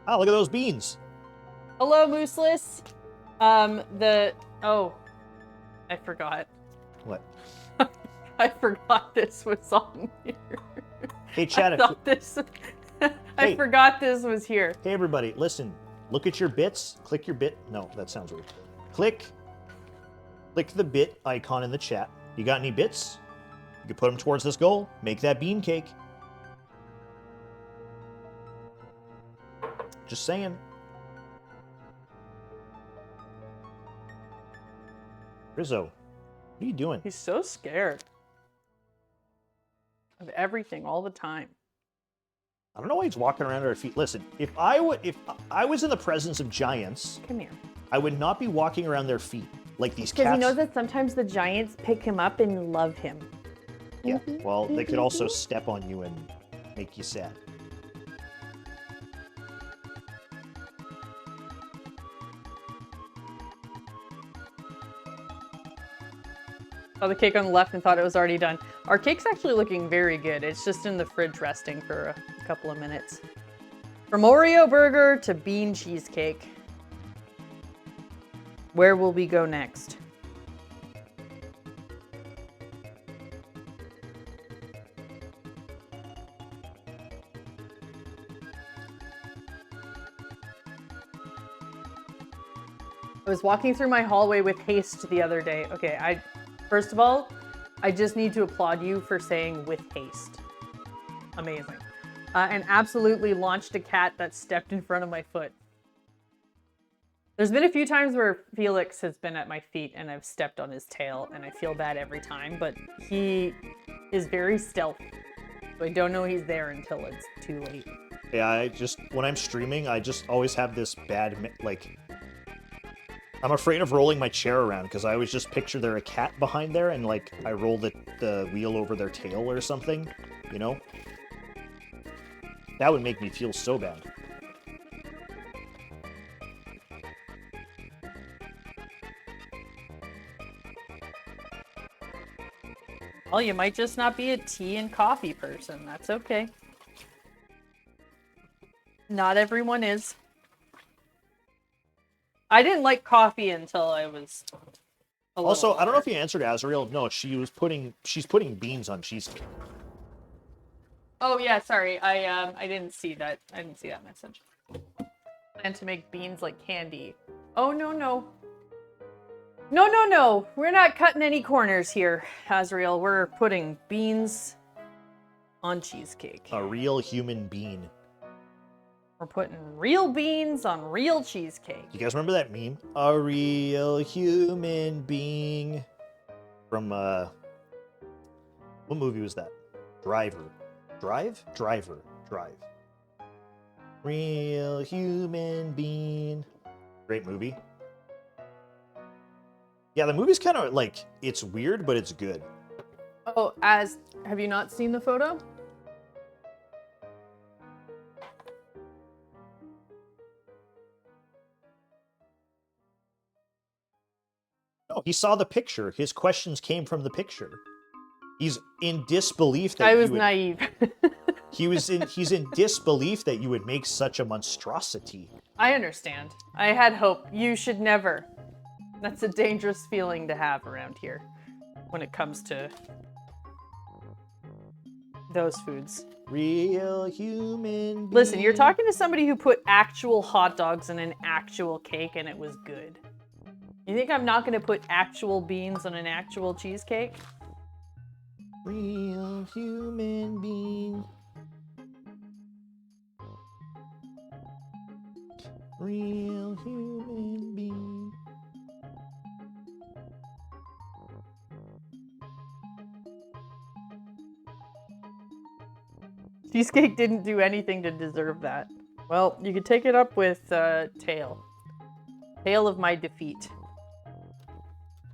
Oh, look at those beans. Hello, Mooseless. Oh, I forgot. What? I forgot this was on here. Hey, chat. I forgot this was here. Hey, everybody, listen. Look at your bits. Click your bit. No, that sounds weird. Click the bit icon in the chat. You got any bits? You can put them towards this goal. Make that bean cake. Just saying. Rizzo, what are you doing? He's so scared of everything all the time. I don't know why he's walking around at our feet. Listen, if I was in the presence of giants, Come here. I would not be walking around their feet like these Because cats. he knows that sometimes the giants pick him up and love him. Yeah, well, they could also step on you and make you sad. Saw the cake on the left and thought it was already done. Our cake's actually looking very good. It's just in the fridge resting for a couple of minutes. From Oreo burger to bean cheesecake. Where will we go next? I was walking through my hallway with haste the other day. Okay, first of all, I just need to applaud you for saying with haste. Amazing. And absolutely launched a cat that stepped in front of my foot. There's been a few times where Felix has been at my feet and I've stepped on his tail and I feel bad every time, but he is very stealthy. So I don't know he's there until it's too late. Yeah, when I'm streaming, I just always have this bad, I'm afraid of rolling my chair around because I always just picture there a cat behind there and I roll the wheel over their tail or something, you know? That would make me feel so bad. Well, you might just not be a tea and coffee person. That's okay. Not everyone is. I didn't like coffee until I was a Also, little I don't know if older. you answered Azrael. No, she's putting beans on cheesecake. Oh yeah, sorry. I didn't see that. I didn't see that message. Plan to make beans like candy. Oh no. No. We're not cutting any corners here, Azrael. We're putting beans on cheesecake. A real human bean. We're putting real beans on real cheesecake. You guys remember that meme? A real human being. From, what movie was that? Driver. Drive? Driver. Drive. Real human being. Great movie. Yeah, the movie's kind of like, it's weird, but it's good. Oh, have you not seen the photo? No, he saw the picture. His questions came from the picture. He's in disbelief that I was naive. He's in disbelief that you would make such a monstrosity. I understand. I had hope. You should never. That's a dangerous feeling to have around here when it comes to those foods. Real human being. Listen, you're talking to somebody who put actual hot dogs in an actual cake and it was good. You think I'm not going to put actual beans on an actual cheesecake? Real human being. Real human being. Cheesecake didn't do anything to deserve that. Well, you could take it up with Tail. Tale of my defeat.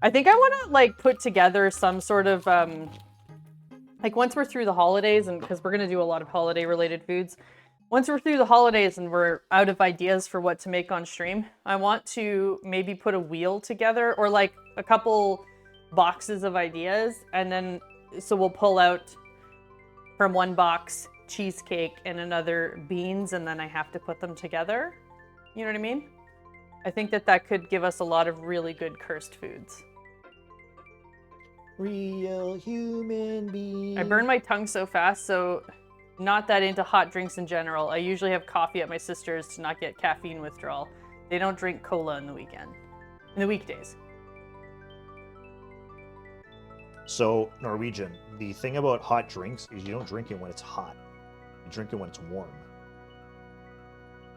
I think I want to like put together some sort of like once we're through the holidays, and because we're gonna do a lot of holiday related foods. Once we're through the holidays and we're out of ideas for what to make on stream, I want to maybe put a wheel together or like a couple boxes of ideas, and then so we'll pull out from one box cheesecake and another beans, and then I have to put them together. You know what I mean? I think that could give us a lot of really good cursed foods. Real human being. I burn my tongue so fast, so not that into hot drinks in general. I usually have coffee at my sister's to not get caffeine withdrawal. They don't drink cola in the weekdays. So, Norwegian, the thing about hot drinks is you don't drink it when it's hot. You drink it when it's warm.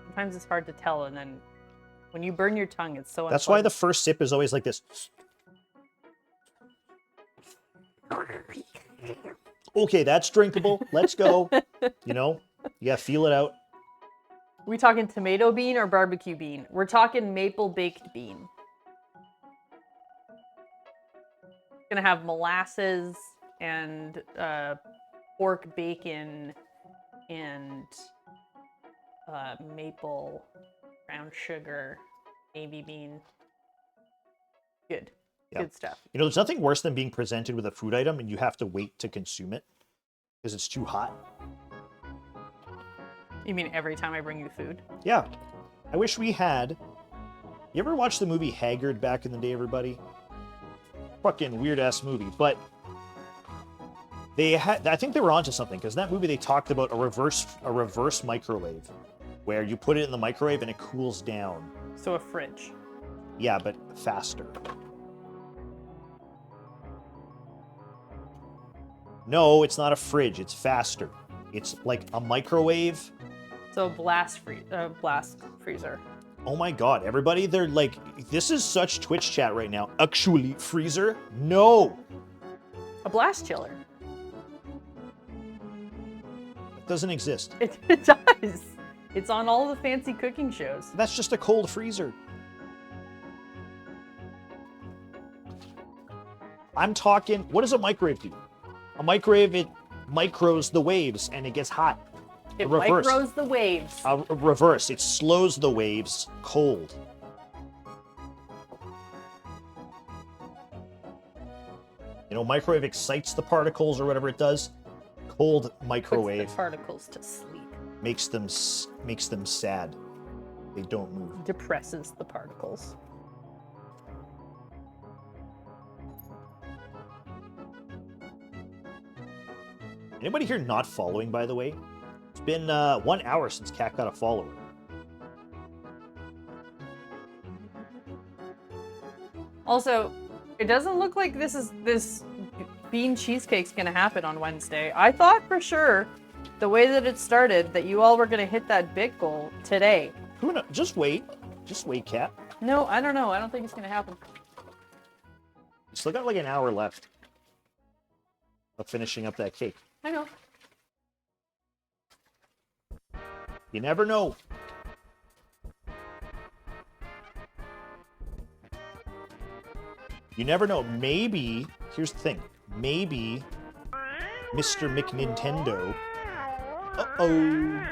Sometimes it's hard to tell, and then when you burn your tongue, it's so That's why the first sip is always like this. Okay, that's drinkable. Let's go. You know, you gotta feel it out. We talking tomato bean or barbecue bean? We're talking maple baked bean. Gonna have molasses and pork bacon and maple brown sugar, navy bean. Good. Yeah. Good stuff. You know, there's nothing worse than being presented with a food item and you have to wait to consume it because it's too hot. You mean every time I bring you food? Yeah. I wish we had. You ever watch the movie Haggard back in the day, everybody? Fucking weird-ass movie. But they had, I think they were onto something, because in that movie they talked about a reverse microwave, where you put it in the microwave and it cools down. So a fridge. Yeah, but faster. No, it's not a fridge. It's faster. It's like a microwave. So blast freezer. Oh my god, everybody, they're like, this is such Twitch chat right now. Actually, freezer? No! A blast chiller. It doesn't exist. It does. It's on all the fancy cooking shows. That's just a cold freezer. I'm talking, what does a microwave do? A microwave, it micros the waves and it gets hot. It Reverse. micros the waves. Reverse. It slows the waves cold. You know, microwave excites the particles or whatever it does. Cold microwave Puts the particles to sleep. makes them sad. They don't move. Depresses the particles. Anybody here not following, by the way? It's been 1 hour since Cat got a follower. Also, it doesn't look like this bean cheesecake's gonna happen on Wednesday. I thought for sure, the way that it started, that you all were gonna hit that bit goal today. Who knows? Just wait. Just wait, Cat. No, I don't know. I don't think it's gonna happen. Still got like an hour left of finishing up that cake. I know. You never know. You never know. Maybe, here's the thing. Maybe Mr. McNintendo. Uh-oh.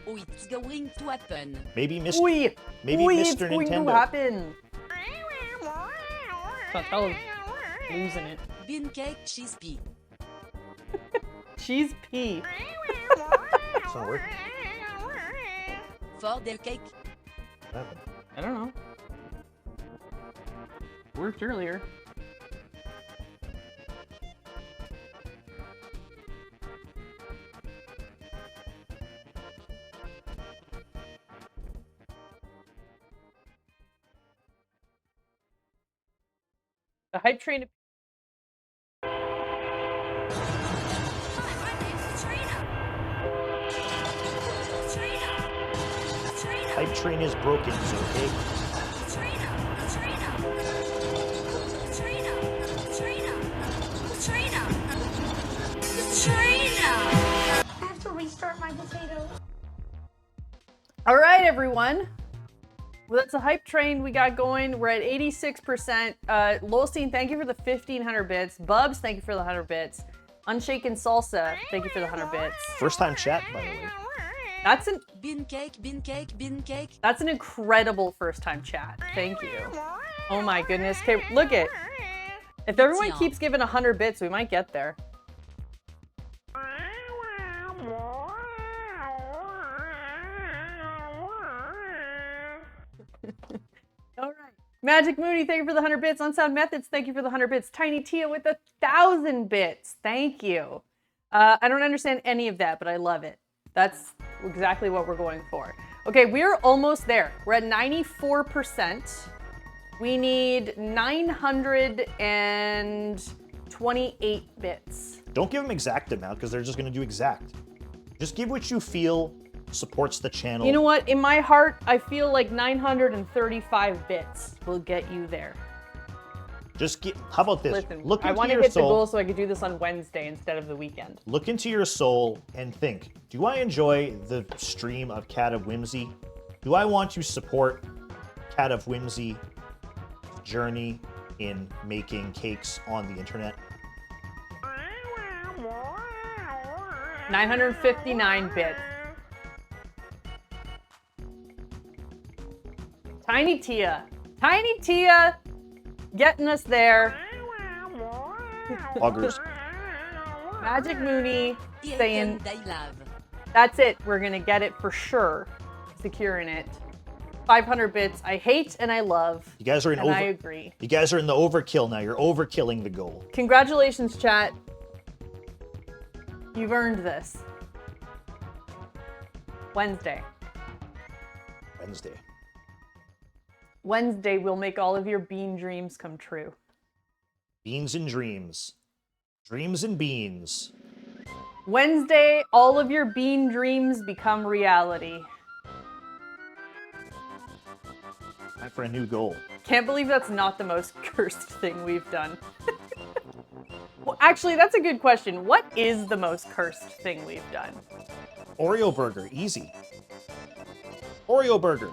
Oh, it's going to happen. Maybe Mr. Oui. Maybe Oui, Mr. it's going to Nintendo. happen. Chantal's losing it. Bean cake cheese pea. Cheese pea. It's not working. For the cake. What happened? I don't know. Worked earlier. The hype train. Hype train is broken, so okay. I have to restart my potato. All right, everyone. Well, that's a hype train we got going. We're at 86%. Lolstein, thank you for the 1,500 bits. Bubs, thank you for the 100 bits. Unshaken Salsa, thank you for the 100 bits. First time chat, by the way. That's an Bean cake, bean cake, bean cake. That's an incredible first time chat. Thank you. Oh my goodness. Okay, look it. If everyone keeps giving 100 bits, we might get there. All right. Magic Moody, thank you for the 100 bits. Unsound Methods, thank you for the 100 bits. Tiny Tia with 1,000 bits. Thank you. I don't understand any of that, but I love it. That's exactly what we're going for. Okay, we're almost there. We're at 94%. We need 928 bits. Don't give them exact amount because they're just going to do exact. Just give what you feel supports the channel. You know what? In my heart, I feel like 935 bits will get you there. Just get. How about this? Listen, Look I into want to your hit the soul. goal so I could do this on Wednesday instead of the weekend. Look into your soul and think, do I enjoy the stream of Cat of Whimsy? Do I want to support Cat of Whimsy journey in making cakes on the internet? 959 bits. Tiny Tia. Tiny Tia getting us there. Augers. Magic Mooney saying, They love. that's it. We're going to get it for sure. Securing it. 500 bits. I hate and I love. You guys are in and I agree. You guys are in the overkill now. You're overkilling the goal. Congratulations, chat. You've earned this. Wednesday. Wednesday will make all of your bean dreams come true. Beans and dreams. Dreams and beans. Wednesday, all of your bean dreams become reality. Time for a new goal. Can't believe that's not the most cursed thing we've done. Well, actually, that's a good question. What is the most cursed thing we've done? Oreo burger. Easy. Oreo burger.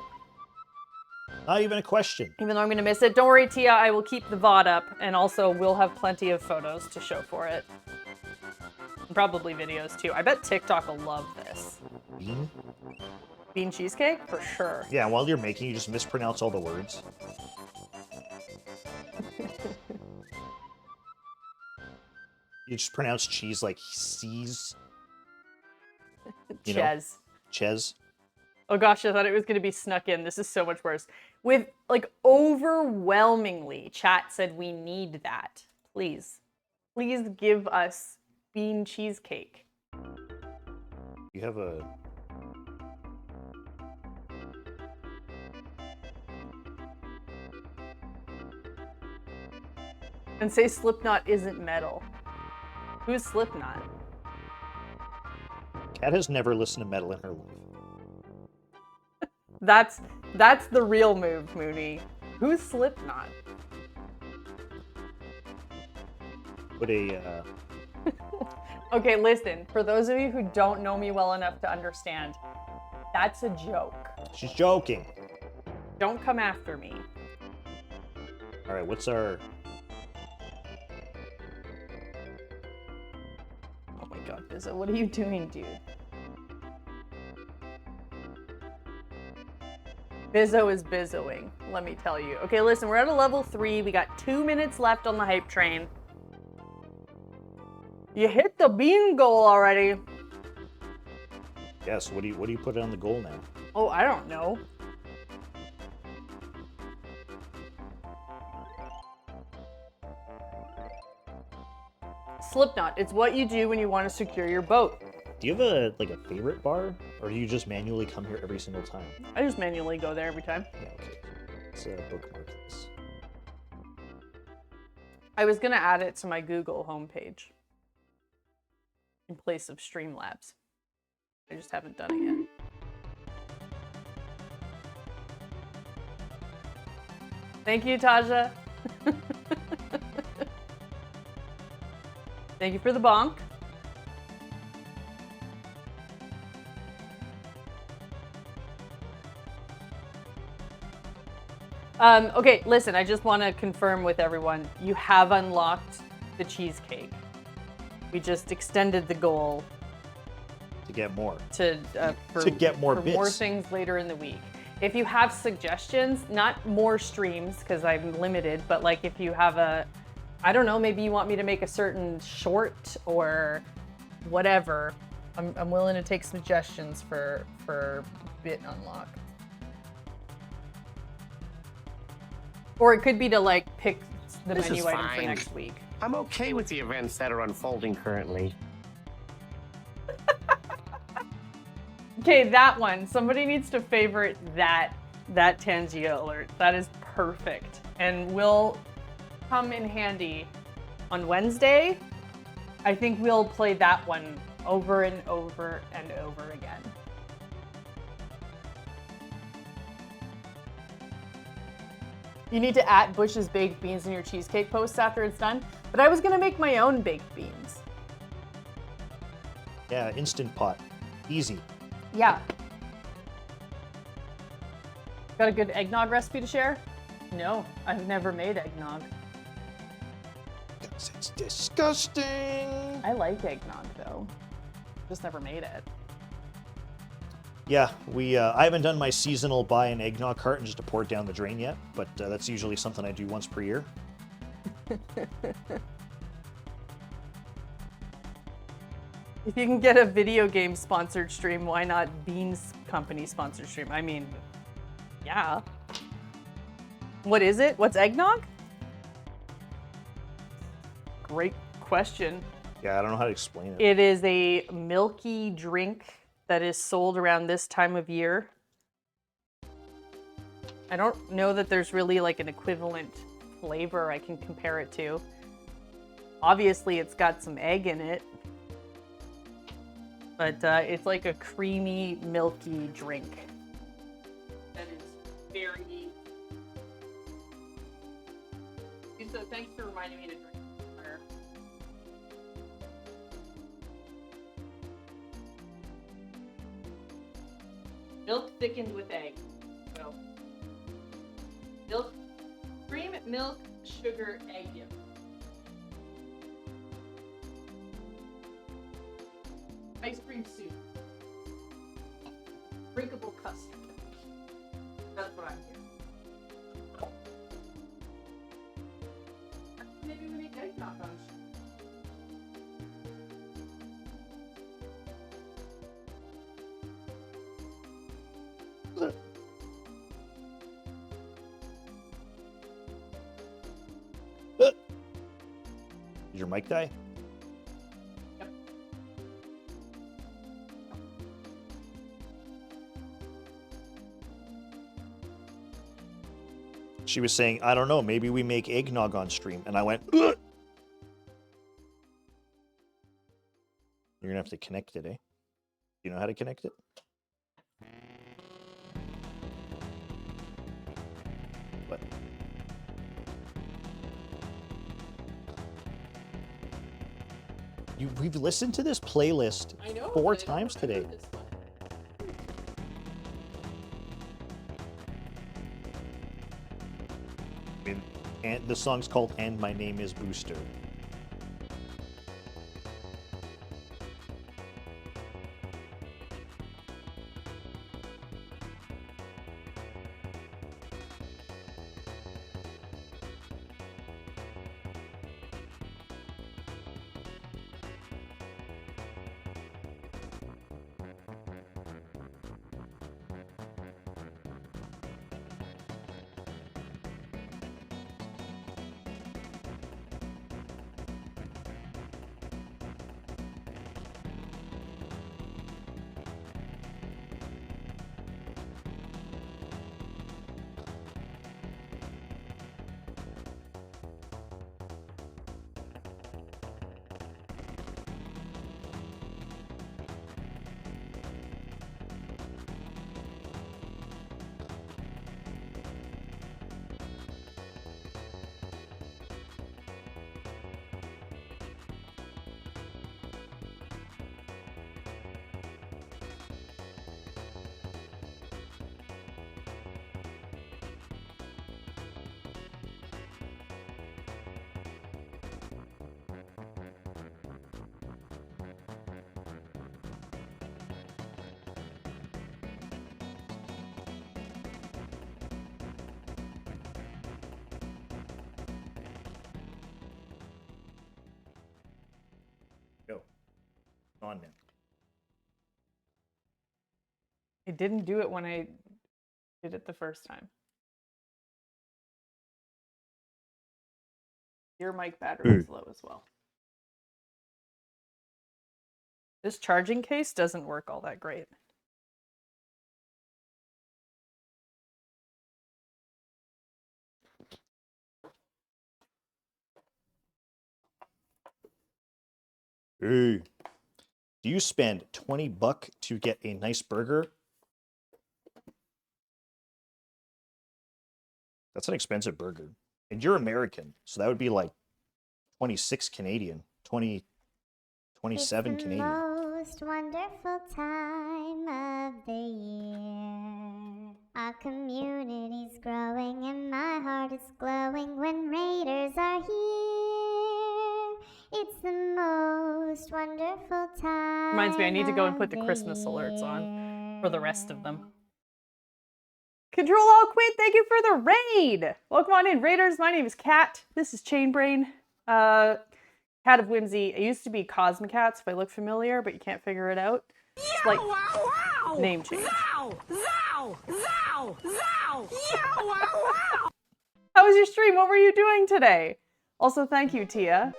Not even a question. Even though I'm going to miss it. Don't worry, Tia. I will keep the VOD up. And also, we'll have plenty of photos to show for it. Probably videos too. I bet TikTok will love this. Bean? Bean cheesecake? For sure. Yeah, while you're making, you just mispronounce all the words. You just pronounce cheese like sees. Ches. Ches. Oh gosh, I thought it was going to be snuck in. This is so much worse. With, like, overwhelmingly, chat said we need that. Please. Please give us bean cheesecake. You have a... And say Slipknot isn't metal. Who's Slipknot? Kat has never listened to metal in her life. That's the real move, Mooney. Who's Slipknot? Put a, Okay, listen. For those of you who don't know me well enough to understand, that's a joke. She's joking. Don't come after me. Alright, what's our... Oh my god, Bizzo, what are you doing, dude? Bizzo is bizzoing, let me tell you. Okay, listen, we're at a level 3. We got 2 minutes left on the hype train. You hit the bean goal already. Yes, what do you put on the goal now? Oh, I don't know. Slipknot. It's what you do when you want to secure your boat. Do you have a favorite bar, or do you just manually come here every single time? I just manually go there every time. Yeah, okay. Let's bookmark this. I was gonna add it to my Google homepage in place of Streamlabs. I just haven't done it yet. Thank you, Taja. Thank you for the bonk. Okay, listen, I just want to confirm with everyone, you have unlocked the cheesecake. We just extended the goal to get more. To get more bits. More things later in the week. If you have suggestions, not more streams because I'm limited, but like if you have a, I don't know, maybe you want me to make a certain short or whatever, I'm willing to take suggestions for bit unlock. Or it could be to like pick the This menu is item for fine. next week. I'm okay with the events that are unfolding currently. Okay, that one. Somebody needs to favorite that Tangia alert. That is perfect. And will come in handy on Wednesday. I think we'll play that one over and over and over again. You need to add Bush's baked beans in your cheesecake posts after it's done. But I was gonna make my own baked beans. Yeah, Instant Pot. Easy. Yeah. Got a good eggnog recipe to share? No, I've never made eggnog. It's disgusting. I like eggnog though. Just never made it. Yeah, I haven't done my seasonal buy an eggnog carton just to pour it down the drain yet, but that's usually something I do once per year. If you can get a video game sponsored stream, why not Beans Company sponsored stream? I mean, yeah. What is it? What's eggnog? Great question. Yeah, I don't know how to explain it. It is a milky drink that is sold around this time of year. I don't know that there's really like an equivalent flavor I can compare it to. Obviously, it's got some egg in it. But it's like a creamy, milky drink. That is very... So thanks for reminding me to drink water. Milk thickened with egg. So, milk, cream, milk, sugar, egg yolk. Ice cream soup. Drinkable custard. That's what I'm hearing. Maybe we make eggnog on stream. Did your mic die? Yep. She was saying, I don't know, maybe we make eggnog on stream. And I went, ugh! You're gonna have to connect it, eh? You know how to connect it? What? We've listened to this playlist I know, 4 but I don't times today. remember this one. And the song's called "And My Name Is Booster." Go. On now. It didn't do it when I did it the first time. Your mic battery is low as well. This charging case doesn't work all that great. Hey. Do you spend $20 to get a nice burger? That's an expensive burger. And you're American, so that would be like 26 Canadian, 27 Canadian. Most wonderful time of the year. Our community's growing and my heart is glowing when Raiders are here. It's the most wonderful time. Reminds me, I need to go and put the Christmas alerts on for the rest of them. Control All Quit, thank you for the raid. Welcome on in, Raiders. My name is Kat. This is Chainbrain. Cat of Whimsy. It used to be Cosmocats, if I look familiar, but you can't figure it out. It's like name change. How was your stream? What were you doing today? Also, thank you, Tia,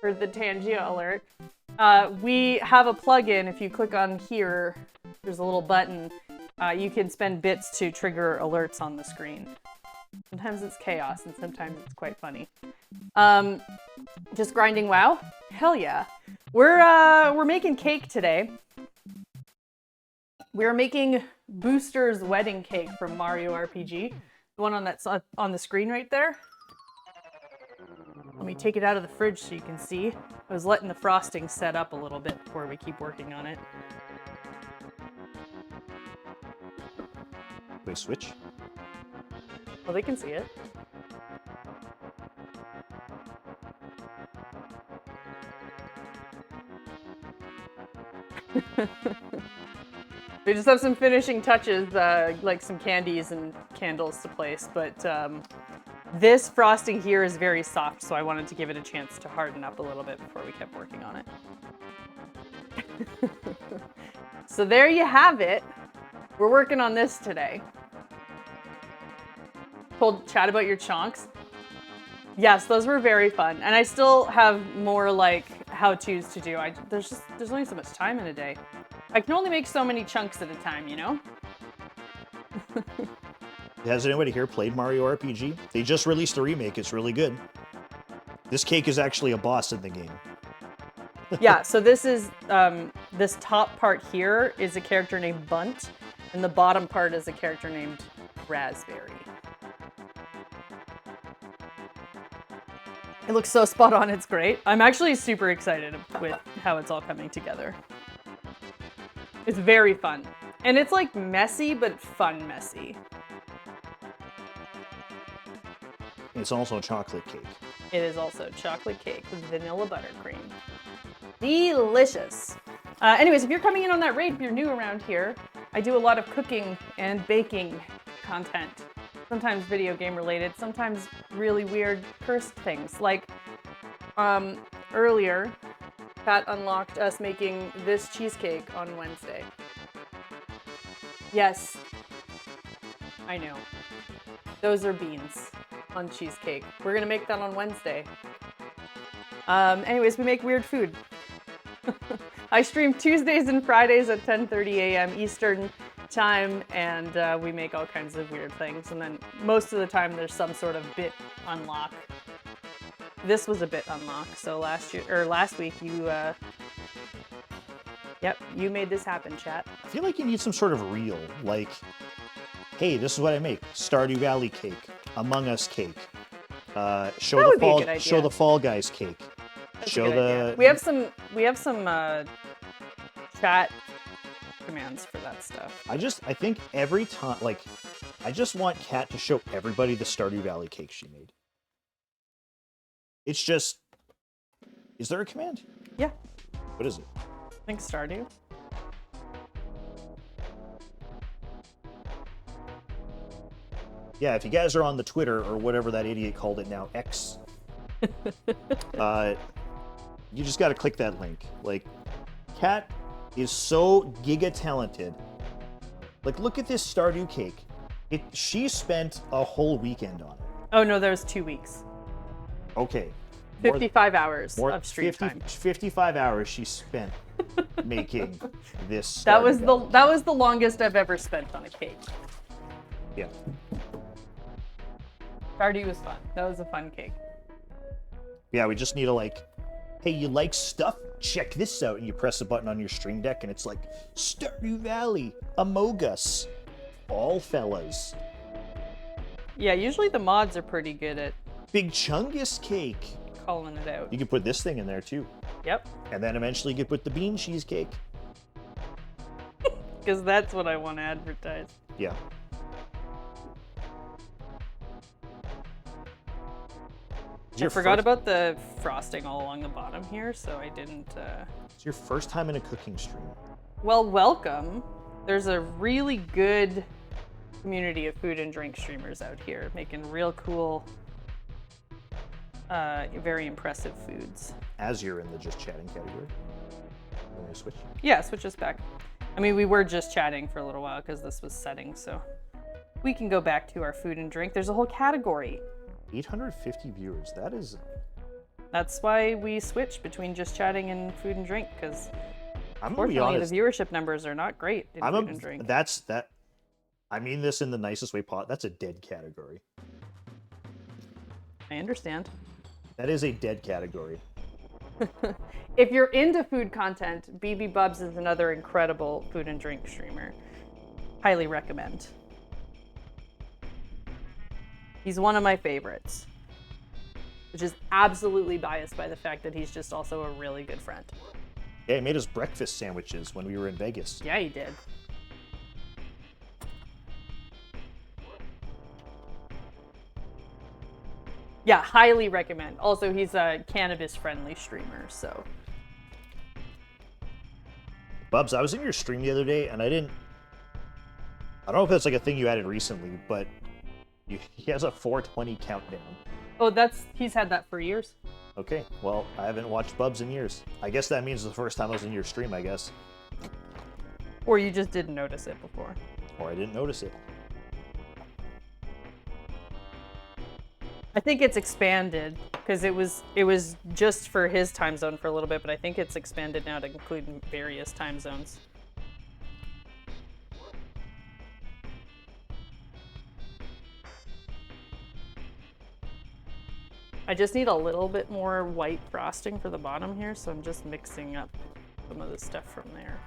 for the Tangia alert. We have a plugin. If you click on here, there's a little button. You can spend bits to trigger alerts on the screen. Sometimes it's chaos, and sometimes it's quite funny. Just grinding WoW? Hell yeah. We're making cake today. We're making Booster's wedding cake from Mario RPG. The one that's on the screen right there. Let me take it out of the fridge so you can see. I was letting the frosting set up a little bit before we keep working on it. Wait, switch? Well, they can see it. We just have some finishing touches, like some candies and candles to place, but this frosting here is very soft, so I wanted to give it a chance to harden up a little bit before we kept working on it. So there you have it. We're working on this today. Told Chad about your chonks. Yes, those were very fun, and I still have more like how-tos to do. There's only so much time in a day. I can only make so many chunks at a time, you know? Has anybody here played Mario RPG? They just released a remake. It's really good. This cake is actually a boss in the game. Yeah, so this is, this top part here is a character named Bunt, and the bottom part is a character named Raspberry. It looks so spot on, it's great. I'm actually super excited with how it's all coming together. It's very fun. And it's like messy, but fun messy. It's also a chocolate cake. It is also chocolate cake with vanilla buttercream. Delicious. Anyways, if you're coming in on that raid, if you're new around here, I do a lot of cooking and baking content. Sometimes video game related, sometimes really weird cursed things. Like earlier, Pat unlocked us making this cheesecake on Wednesday. Yes, I know. Those are beans on cheesecake. We're gonna make that on Wednesday. Anyways, we make weird food. I stream Tuesdays and Fridays at 10:30 a.m. Eastern time, and we make all kinds of weird things. And then most of the time there's some sort of bit unlock. This was a bit unlock. So last week you, yep, you made this happen, chat. I feel like you need some sort of reel, like, hey, this is what I make: Stardew Valley cake, Among Us cake, show the Fall Guys cake. That's show a good the. idea. We have some chat commands for that stuff. I think every time, like, I just want Kat to show everybody the Stardew Valley cake she made. It's just, is there a command? Yeah. What is it? I think Stardew. Yeah, if you guys are on the Twitter or whatever that idiot called it now, X, you just got to click that link. Like, Kat is so giga talented. Like, look at this Stardew cake. She spent a whole weekend on it. Oh no, there's 2 weeks. Okay. 55 hours of stream time. 55 hours she spent making this. That was the longest I've ever spent on a cake. Yeah. Stardew was fun. That was a fun cake. Yeah, we just need to, like, hey, you like stuff? Check this out. And you press a button on your Stream Deck and it's like, Stardew Valley, Among Us, all fellas. Yeah, usually the mods are pretty good at Big Chungus cake. Calling it out. You can put this thing in there too. Yep. And then eventually you could put the bean cheesecake. Because that's what I want to advertise. Yeah. I forgot about the frosting all along the bottom here, so I didn't... It's your first time in a cooking stream. Well, welcome. There's a really good community of food and drink streamers out here making real cool, very impressive foods. As you're in the just chatting category. Want me to switch? Yeah, switch us back. I mean, we were just chatting for a little while because this was setting, so we can go back to our food and drink. There's a whole category. 850 viewers. That is... That's why we switch between just chatting and food and drink, because unfortunately the viewership numbers are not great in food and drink. I mean this in the nicest way possible. That's a dead category. I understand. That is a dead category. If you're into food content, BB Bubs is another incredible food and drink streamer. Highly recommend. He's one of my favorites, which is absolutely biased by the fact that he's just also a really good friend. Yeah, he made us breakfast sandwiches when we were in Vegas. Yeah, he did. Yeah, highly recommend. Also, he's a cannabis-friendly streamer, so. Bubs, I was in your stream the other day, and I don't know if that's like a thing you added recently, but he has a 420 countdown. Oh, he's had that for years. Okay, well, I haven't watched Bubs in years. I guess that means the first time I was in your stream, I guess. Or you just didn't notice it before. Or I didn't notice it. I think it's expanded because it was just for his time zone for a little bit, but I think it's expanded now to include various time zones. I just need a little bit more white frosting for the bottom here, so I'm just mixing up some of the stuff from there.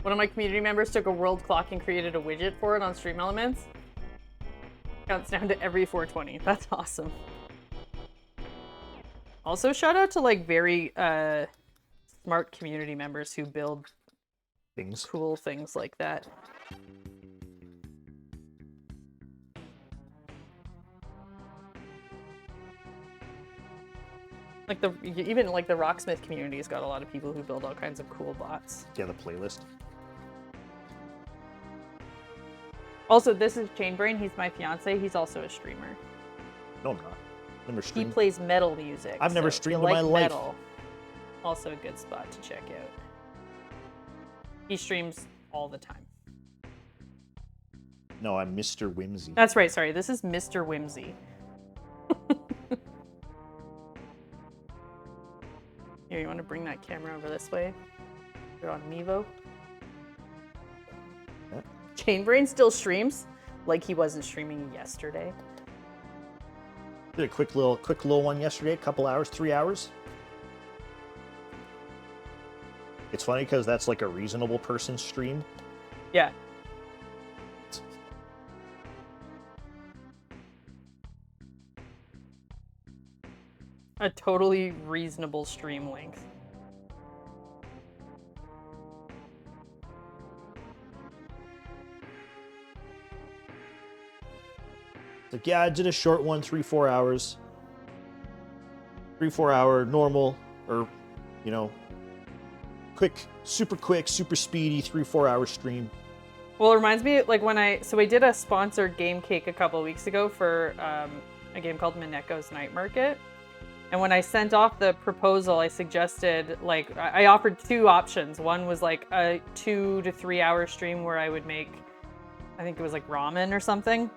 One of my community members took a world clock and created a widget for it on Stream Elements. Counts down to every 420. That's awesome. Also, shout out to like very smart community members who build cool things like that. Like even like the Rocksmith community's got a lot of people who build all kinds of cool bots. Yeah, the playlist. Also, this is Chainbrain. He's my fiance. He's also a streamer. No, I'm not. Never He streamed. plays metal music. I've never so if streamed you in my like life. metal, also a good spot to check out. He streams all the time. No, I'm Mr. Whimsy. That's right. Sorry, this is Mr. Whimsy. Here, you want to bring that camera over this way? Put it on Mevo. Yeah. Chainbrain still streams like he wasn't streaming yesterday. Did a quick little one yesterday, a couple hours, 3 hours. It's funny because that's like a reasonable person stream. Yeah. A totally reasonable stream length. Like, yeah, I did a short one, 3-4 hours. 3-4 hour normal, or, you know, quick, super speedy 3-4 hour stream. Well, it reminds me, like when I did a sponsored game cake a couple of weeks ago for a game called Mineko's Night Market. And when I sent off the proposal, I suggested, like, I offered two options. One was like a 2 to 3 hour stream where I would make, I think it was like ramen or something.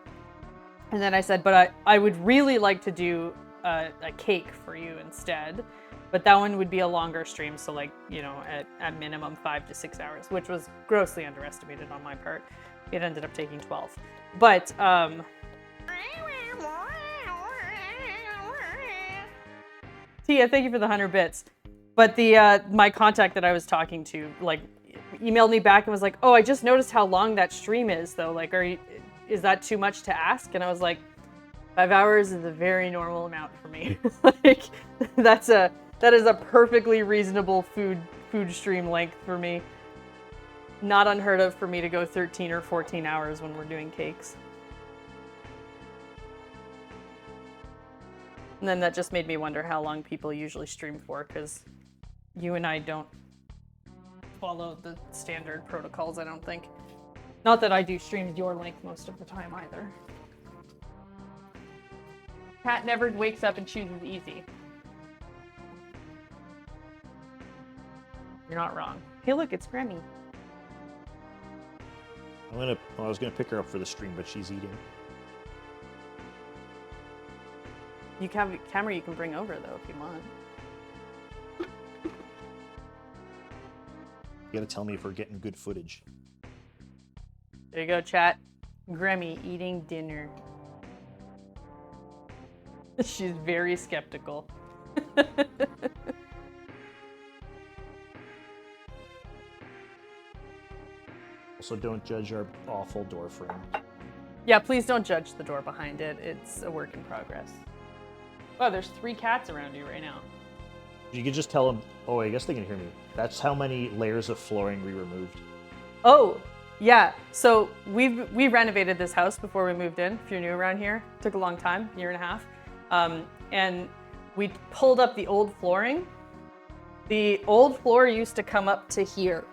And then I said, but I would really like to do a cake for you instead. But that one would be a longer stream, so like, you know, at minimum 5 to 6 hours, which was grossly underestimated on my part. It ended up taking 12. But, Tia, thank you for the 100 bits. But the my contact that I was talking to, like, emailed me back and was like, oh, I just noticed how long that stream is, though. Like, is that too much to ask? And I was like, 5 hours is a very normal amount for me. Like, that is a perfectly reasonable food stream length for me. Not unheard of for me to go 13 or 14 hours when we're doing cakes. And then that just made me wonder how long people usually stream for, because you and I don't follow the standard protocols, I don't think. Not that I do streams your length most of the time either. Cat never wakes up and chooses easy. You're not wrong. Hey, look, it's Grammy. I was gonna pick her up for the stream, but she's eating. You have a camera you can bring over, though, if you want. You gotta tell me if we're getting good footage. There you go, chat. Grammy eating dinner. She's very skeptical. Also, don't judge our awful door frame. Yeah, please don't judge the door behind it. It's a work in progress. Oh, there's 3 cats around you right now. You could just tell them, oh, I guess they can hear me. That's how many layers of flooring we removed. Oh, yeah. So we renovated this house before we moved in. If you're new around here, it took a long time, 1.5 years. And we pulled up the old flooring. The old floor used to come up to here.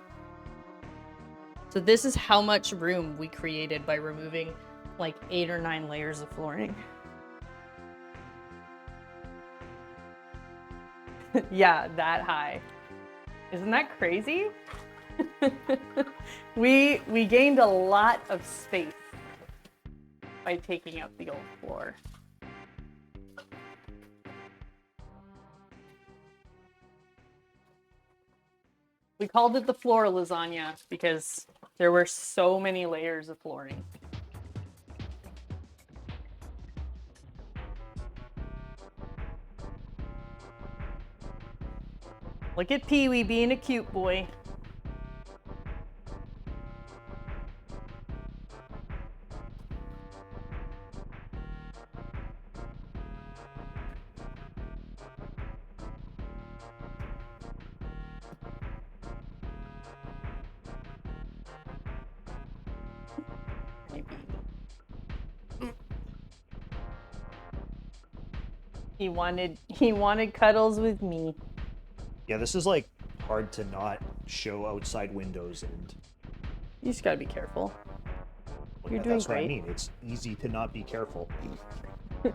So this is how much room we created by removing like 8 or 9 layers of flooring. Yeah, that high. Isn't that crazy? We gained a lot of space by taking out the old floor. We called it the floor lasagna because there were so many layers of flooring. Look at Pee-wee being a cute boy. He wanted cuddles with me. Yeah, this is like hard to not show outside windows, and You just gotta be careful. well, You're doing that's what I great. mean. It's easy to not be careful. You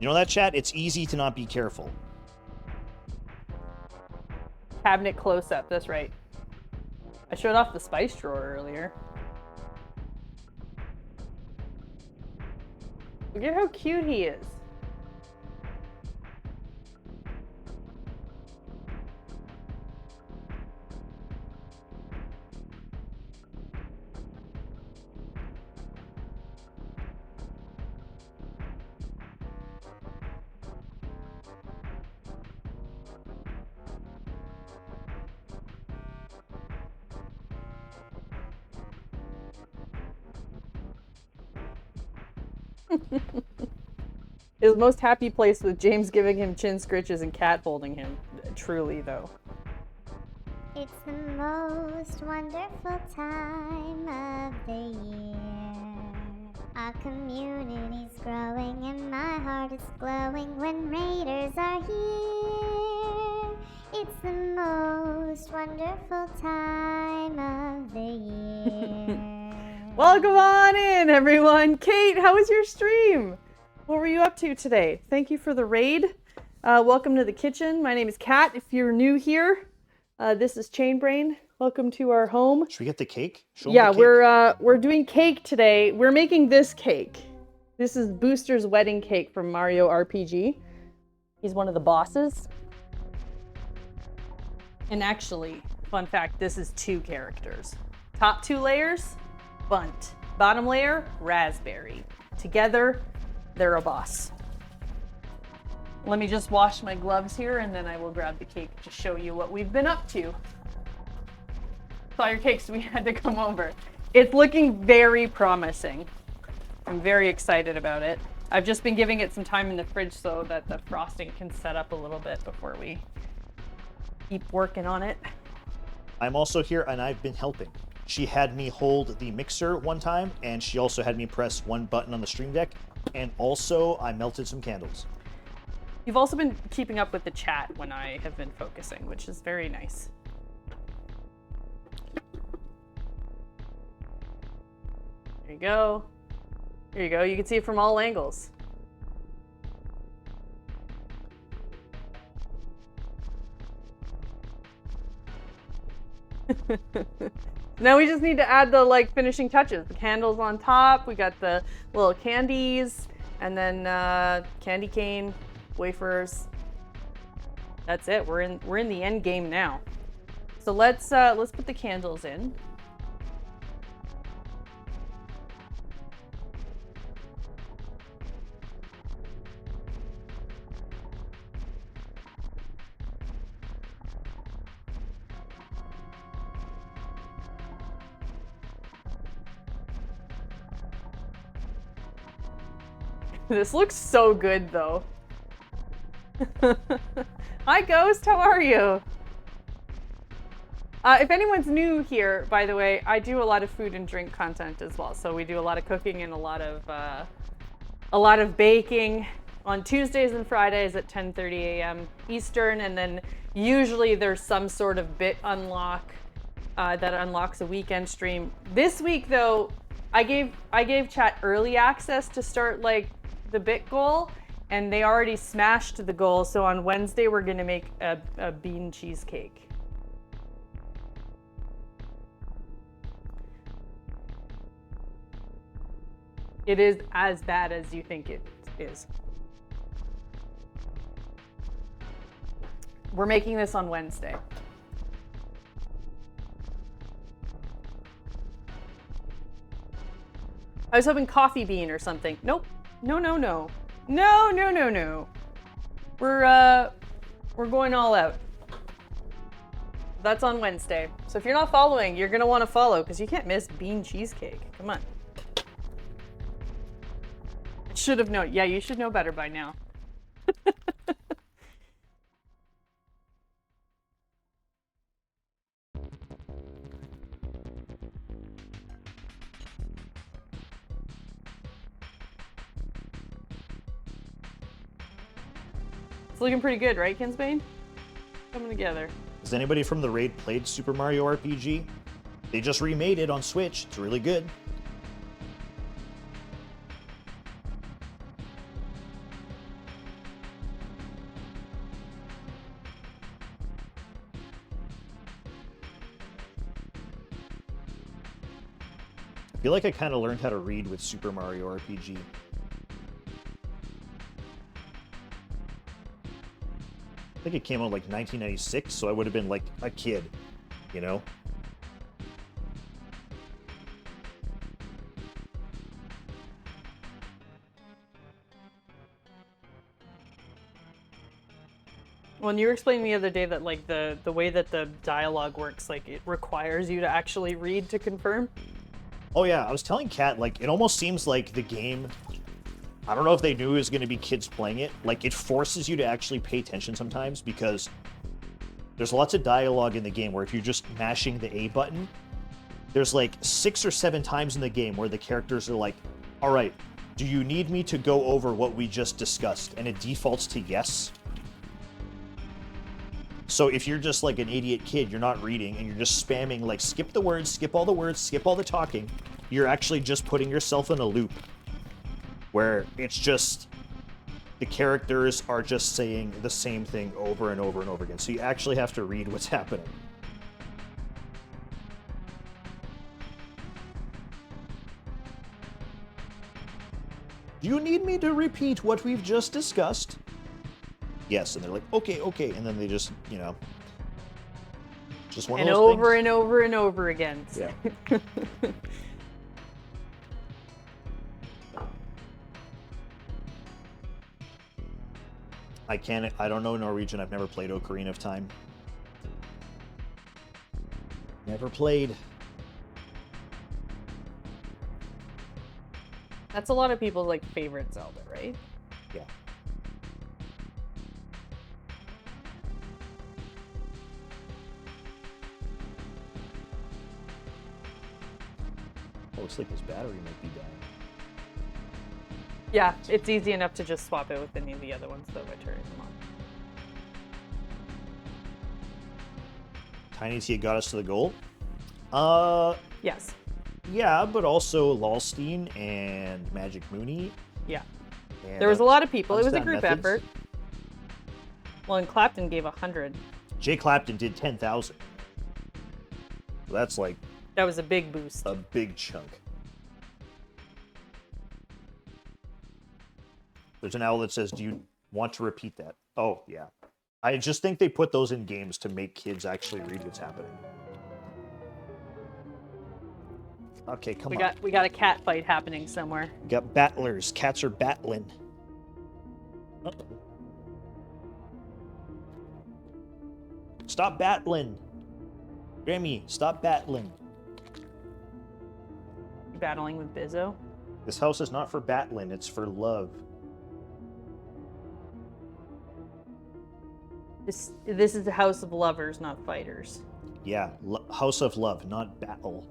know that, chat? It's easy to not be careful. Cabinet close-up, that's right. I showed off the spice drawer earlier. Look at how cute he is. His most happy place with James giving him chin scritches and Cat holding him. Truly, though. It's the most wonderful time of the year. Our community's growing and my heart is glowing when Raiders are here. It's the most wonderful time of the year. Welcome on in, everyone. Kate, how was your stream? What were you up to today? Thank you for the raid. Welcome to the kitchen. My name is Kat. If you're new here, this is Chainbrain. Welcome to our home. Should we get the cake? Show 'em Yeah, the cake. we're doing cake today. We're making this cake. This is Booster's wedding cake from Mario RPG. He's one of the bosses. And actually, fun fact, this is 2 characters. Top 2 layers, Bunt. Bottom layer, Raspberry. Together, they're a boss. Let me just wash my gloves here and then I will grab the cake to show you what we've been up to. Saw your cake, so we had to come over. It's looking very promising. I'm very excited about it. I've just been giving it some time in the fridge so that the frosting can set up a little bit before we keep working on it. I'm also here and I've been helping. She had me hold the mixer one time, and she also had me press one button on the Stream Deck, and also I melted some candles. You've also been keeping up with the chat when I have been focusing, which is very nice. There you go. There you go. You can see it from all angles. Now we just need to add the finishing touches. The candles on top. We got the little candies, and then candy cane, wafers. That's it. We're in the end game now. So let's put the candles in. This looks so good, though. Hi, Ghost. How are you? If anyone's new here, by the way, I do a lot of food and drink content as well. So we do a lot of cooking and a lot of baking on Tuesdays and Fridays at 10:30 a.m. Eastern, and then usually there's some sort of bit unlock that unlocks a weekend stream. This week, though, I gave chat early access to start like the bit goal, and they already smashed the goal. So on Wednesday, we're gonna make a bean cheesecake. It is as bad as you think it is. We're making this on Wednesday. I was hoping coffee bean or something. Nope. No, no, no. No, no, no, no. We're going all out. That's on Wednesday. So if you're not following, you're gonna want to follow because you can't miss bean cheesecake. Come on. Should have known. Yeah, you should know better by now. It's looking pretty good, right, Kinsbane? Coming together. Has anybody from the raid played Super Mario RPG? They just remade it on Switch. It's really good. I feel like I kind of learned how to read with Super Mario RPG. I think it came out like 1996, so I would have been like a kid, you know? Well, and you were explaining the other day that like the way that the dialogue works, like it requires you to actually read to confirm. Oh yeah, I was telling Kat, like, it almost seems like the game, I don't know if they knew it was going to be kids playing it, like, it forces you to actually pay attention sometimes, because there's lots of dialogue in the game where if you're just mashing the A button, there's like 6 or 7 times in the game where the characters are like, all right, do you need me to go over what we just discussed? And it defaults to yes. So if you're just like an idiot kid, you're not reading, and you're just spamming, like, skip the words, skip all the talking, you're actually just putting yourself in a loop where it's just, the characters are just saying the same thing over and over and over again. So you actually have to read what's happening. Do you need me to repeat what we've just discussed? Yes, and they're like, okay, okay, and then they just, you know, just one of those things. And over and over and over again. Yeah. I don't know Norwegian. I've never played Ocarina of Time. Never played. That's a lot of people's like favorite Zelda, right? Yeah. Oh, looks like his battery might be dying. Yeah, it's easy enough to just swap it with any of the other ones though by turning them on. Tiny Tia got us to the goal? Yes. Yeah, but also Lulstein and Magic Mooney. Yeah. And, There was a lot of people. It was a Unstand group Methods. effort. Well, and Clapton gave 100. Jay Clapton did 10,000. So that's like That was a big boost. a big chunk. There's an owl that says, do you want to repeat that? Oh, yeah. I just think they put those in games to make kids actually read what's happening. Okay, come on. We got a cat fight happening somewhere. We got battlers. Cats are battling. Uh-oh. Stop battling. Grammy, stop battling. You battling with Bizzo? This house is not for battling, it's for love. This is the House of Lovers, not fighters. Yeah, House of Love, not battle.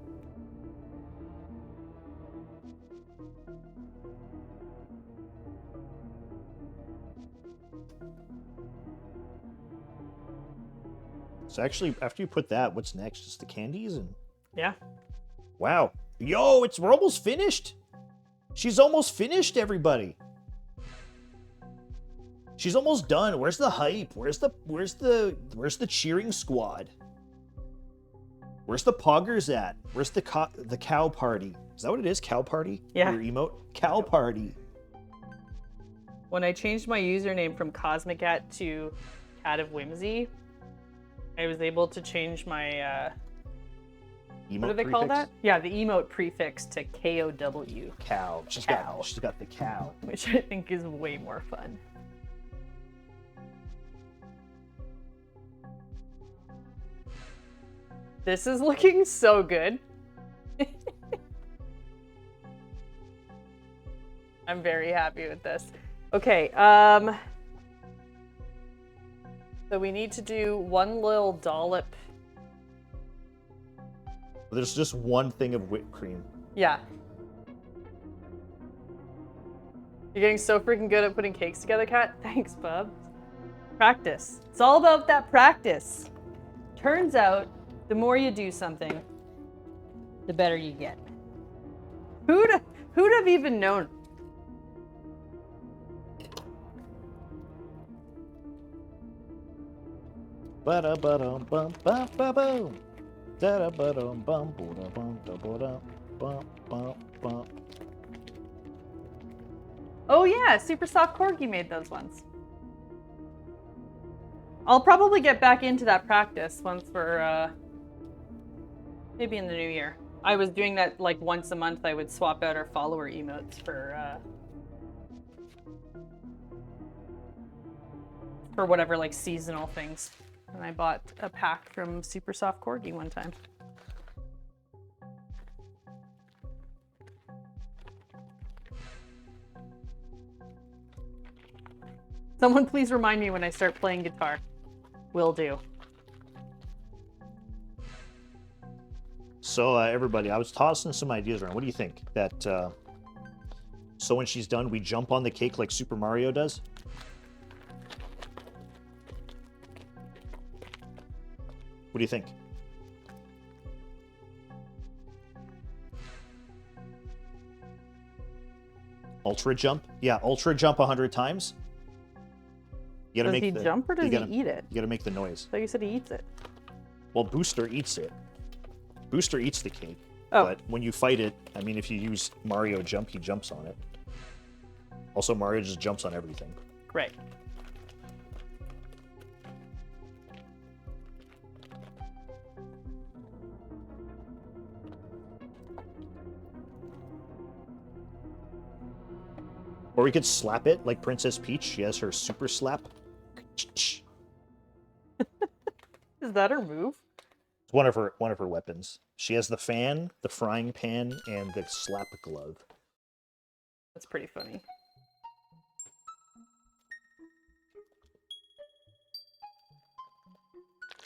So actually, after you put that, what's next? Just the candies and... Yeah. Wow. Yo, we're almost finished. She's almost finished, everybody. She's almost done. Where's the hype? Where's the cheering squad? Where's the poggers at? Where's the cow party? Is that what it is? Cow party? Yeah. Your emote? Cow party. When I changed my username from Cosmicat to Cat of Whimsy, I was able to change my Emote what do they prefix? call that? Yeah, the emote prefix to KOW. Cow. She's got the cow. Which I think is way more fun. This is looking so good. I'm very happy with this. Okay, so we need to do one little dollop. There's just one thing of whipped cream. Yeah. You're getting so freaking good at putting cakes together, Kat. Thanks, bub. Practice. It's all about that practice. Turns out, the more you do something, the better you get. Who'd have even known? Ba-da-ba-dum-bum-ba-ba-boom. Oh yeah, Super Soft Corgi made those ones. I'll probably get back into that practice once we're, maybe in the new year. I was doing that like once a month. I would swap out our follower emotes for whatever like seasonal things. And I bought a pack from Super Soft Corgi one time. Someone please remind me when I start playing guitar. Will do. So everybody, I was tossing some ideas around. What do you think? That so when she's done, we jump on the cake like Super Mario does? What do you think? Ultra jump? Yeah, ultra jump 100 times. You gotta Does make he jump or does he eat it? You gotta make the noise. So you said he eats it. Well, Booster eats it. Booster eats the cake. Oh. But when you fight it, I mean, if you use Mario jump, he jumps on it. Also, Mario just jumps on everything. Right. Or we could slap it like Princess Peach. She has her super slap. Is that her move? It's one of her weapons. She has the fan, the frying pan, and the slap glove. That's pretty funny.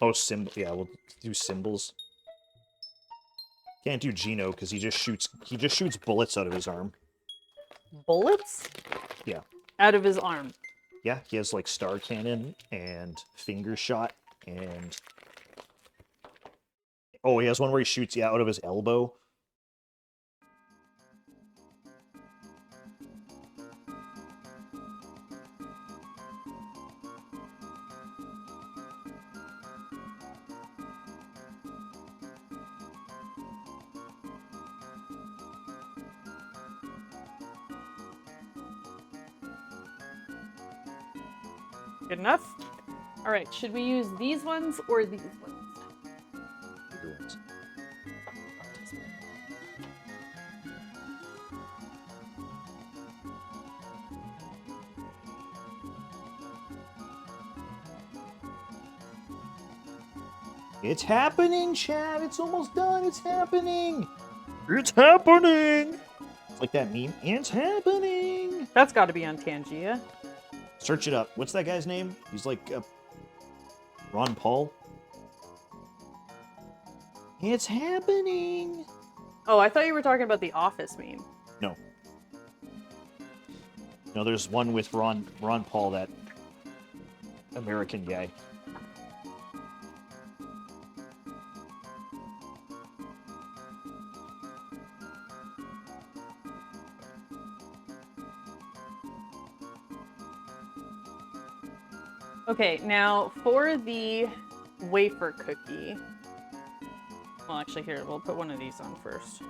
Oh, symbol. Yeah, we'll do symbols. Can't do Geno because he just shoots bullets out of his arm. Bullets? Yeah. Out of his arm. Yeah, he has like star cannon and finger shot and oh, he has one where he shoots out of his elbow. Good enough? All right, should we use these ones or these ones? Either ones. It's happening, Chad. It's almost done. It's happening. It's happening. It's like that meme. It's happening. That's got to be on Tangia. Search it up. What's that guy's name? He's like Ron Paul. It's happening. Oh, I thought you were talking about the Office meme. No. No, there's one with Ron Paul, that American guy. Okay, now for the wafer cookie. Well, actually, here, we'll put one of these on first.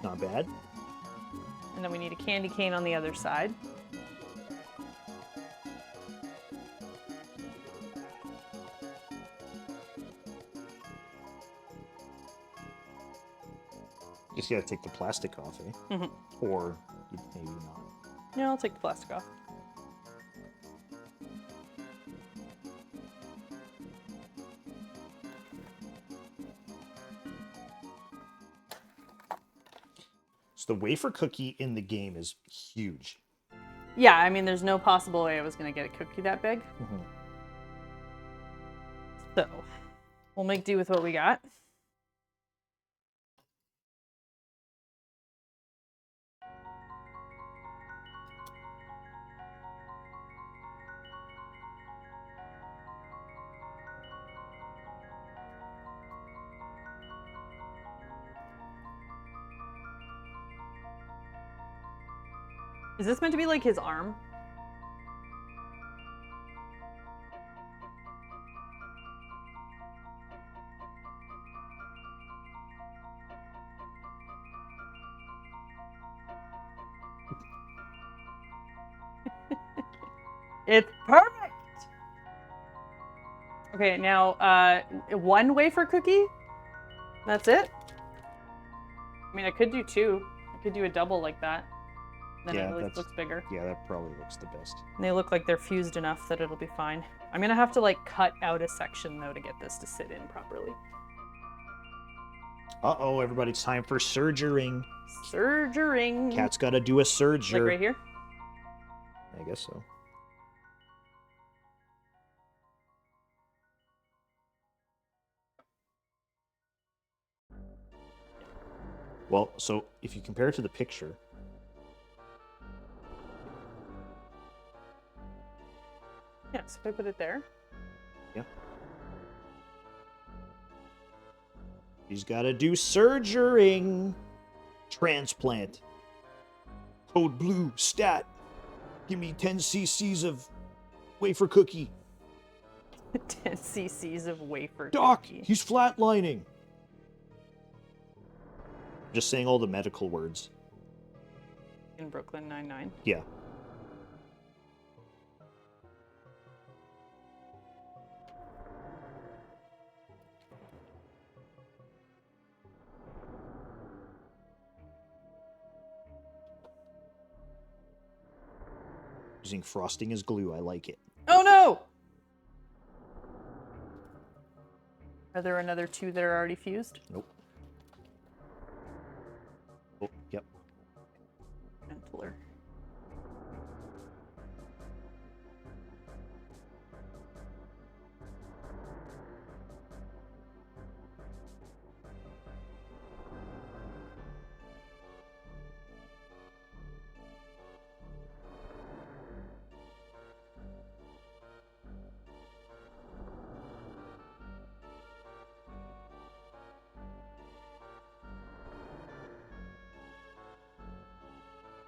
Not bad. And then we need a candy cane on the other side. You just gotta take the plastic off, eh? Mm-hmm. Or maybe not. Yeah, I'll take the plastic off. So the wafer cookie in the game is huge. Yeah, I mean, there's no possible way I was going to get a cookie that big. Mm-hmm. So, we'll make do with what we got. Is this meant to be like his arm? It's perfect! Okay, now, one wafer cookie? That's it? I mean, I could do two. I could do a double like that. Then Yeah, it really looks bigger. Yeah, that probably looks the best. And they look like they're fused enough that it'll be fine. I'm gonna have to like cut out a section though to get this to sit in properly. Uh-oh, everybody, it's time for surgering. Surgering. Cat's gotta do a surger. Like right here? I guess so. Well, so if you compare it to the picture, Yeah, so if I put it there. yeah. He's got to do surgering. Transplant. Code blue, stat. Give me 10 cc's of wafer cookie. 10 cc's of wafer Doc, cookie. he's flatlining. Just saying all the medical words. In Brooklyn Nine-Nine. Yeah. Using frosting as glue, I like it. Oh no! Are there another two that are already fused? Nope. Oh, yep. Gentler.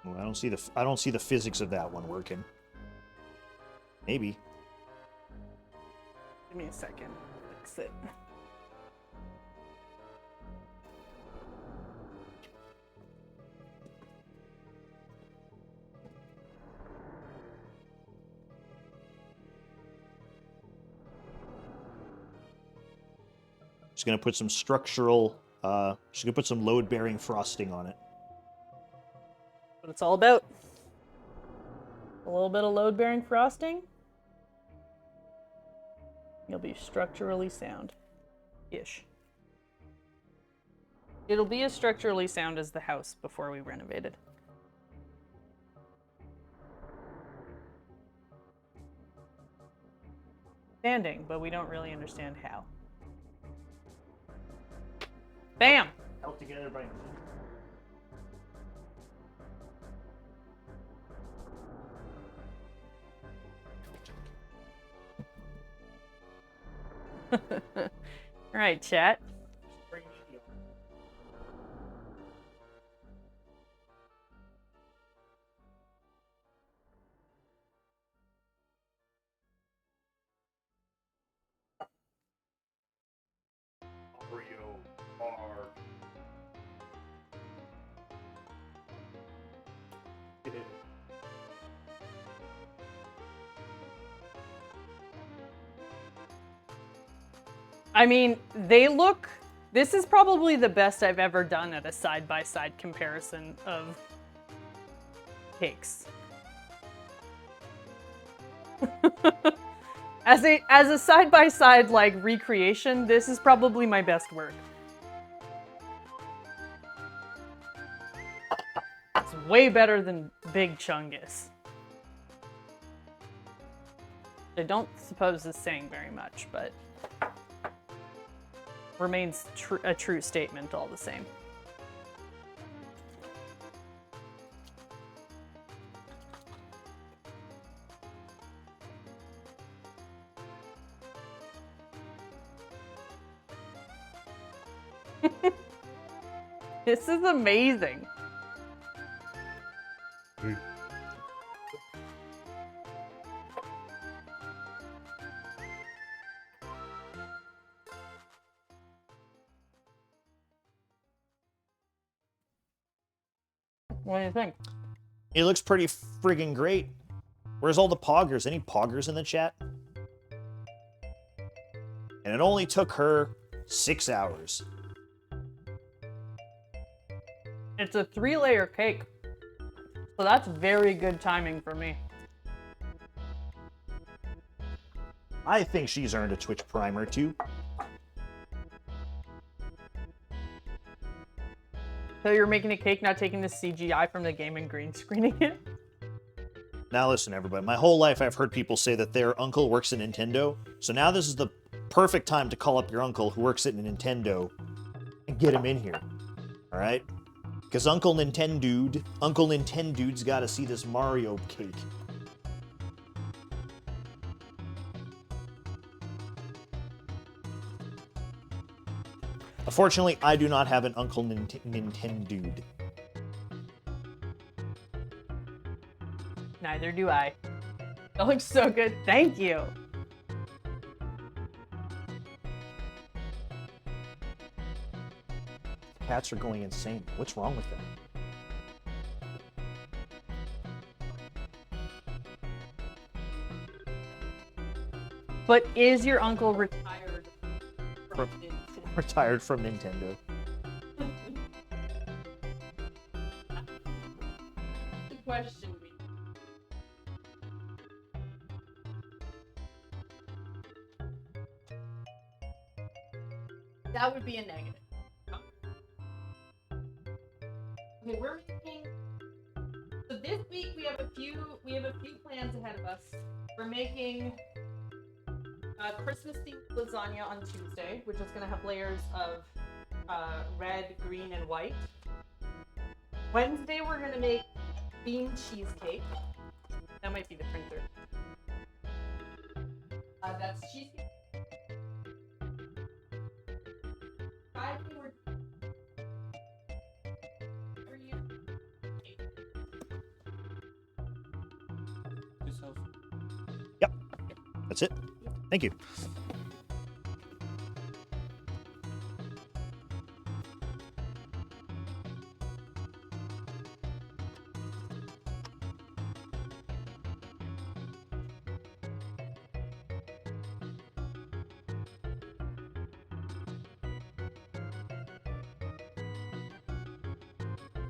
Well, I don't see the physics of that one working. Maybe. Give me a second. Fix it. Just gonna put some structural, just gonna put some load-bearing frosting on it. What it's all about. A little bit of load-bearing frosting. You'll be structurally sound-ish. It'll be as structurally sound as the house before we renovate it. Standing, but we don't really understand how. Bam! Help to get everybody. All right, chat. I mean, they look... This is probably the best I've ever done at a side-by-side comparison of cakes. As a side-by-side, like, recreation, this is probably my best work. It's way better than Big Chungus. I don't suppose is saying very much, but remains a true statement all the same. This is amazing. What do you think? It looks pretty friggin' great. Where's all the poggers? Any poggers in the chat? And it only took her 6 hours. It's a 3-layer cake. So that's very good timing for me. I think she's earned a Twitch Prime or two. So you're making a cake, not taking the CGI from the game and green screening it? Now listen, everybody. My whole life I've heard people say that their uncle works at Nintendo. So now this is the perfect time to call up your uncle who works at Nintendo and get him in here. All right? Because Uncle Nintendude's got to see this Mario cake. Unfortunately, I do not have an Uncle Nintendude. Neither do I. That looks so good. Thank you. Cats are going insane. What's wrong with them? But is your uncle retired from Nintendo? Retired from Nintendo. The question. That would be a negative. Okay, we're making. So this week we have a few plans ahead of us. We're making Christmas themed lasagna on Tuesday, which is gonna have layers of red, green, and white. Wednesday we're gonna make bean cheesecake. That might be the printer. That's cheesecake. Friday we're Yep, that's it. Thank you.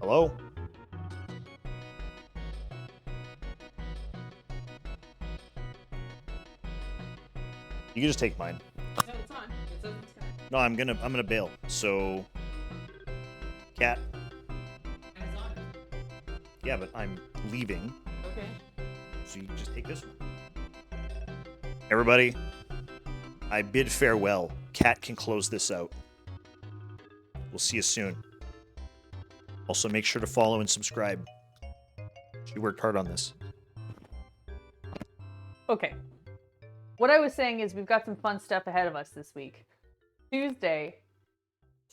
Hello? You can just take mine. No, it's on. It says it's gonna. No, I'm gonna bail. So, Cat. It's on. Yeah, but I'm leaving. Okay. So you just take this one. Everybody, I bid farewell. Cat can close this out. We'll see you soon. Also, make sure to follow and subscribe. She worked hard on this. Okay. What I was saying is we've got some fun stuff ahead of us this week. Tuesday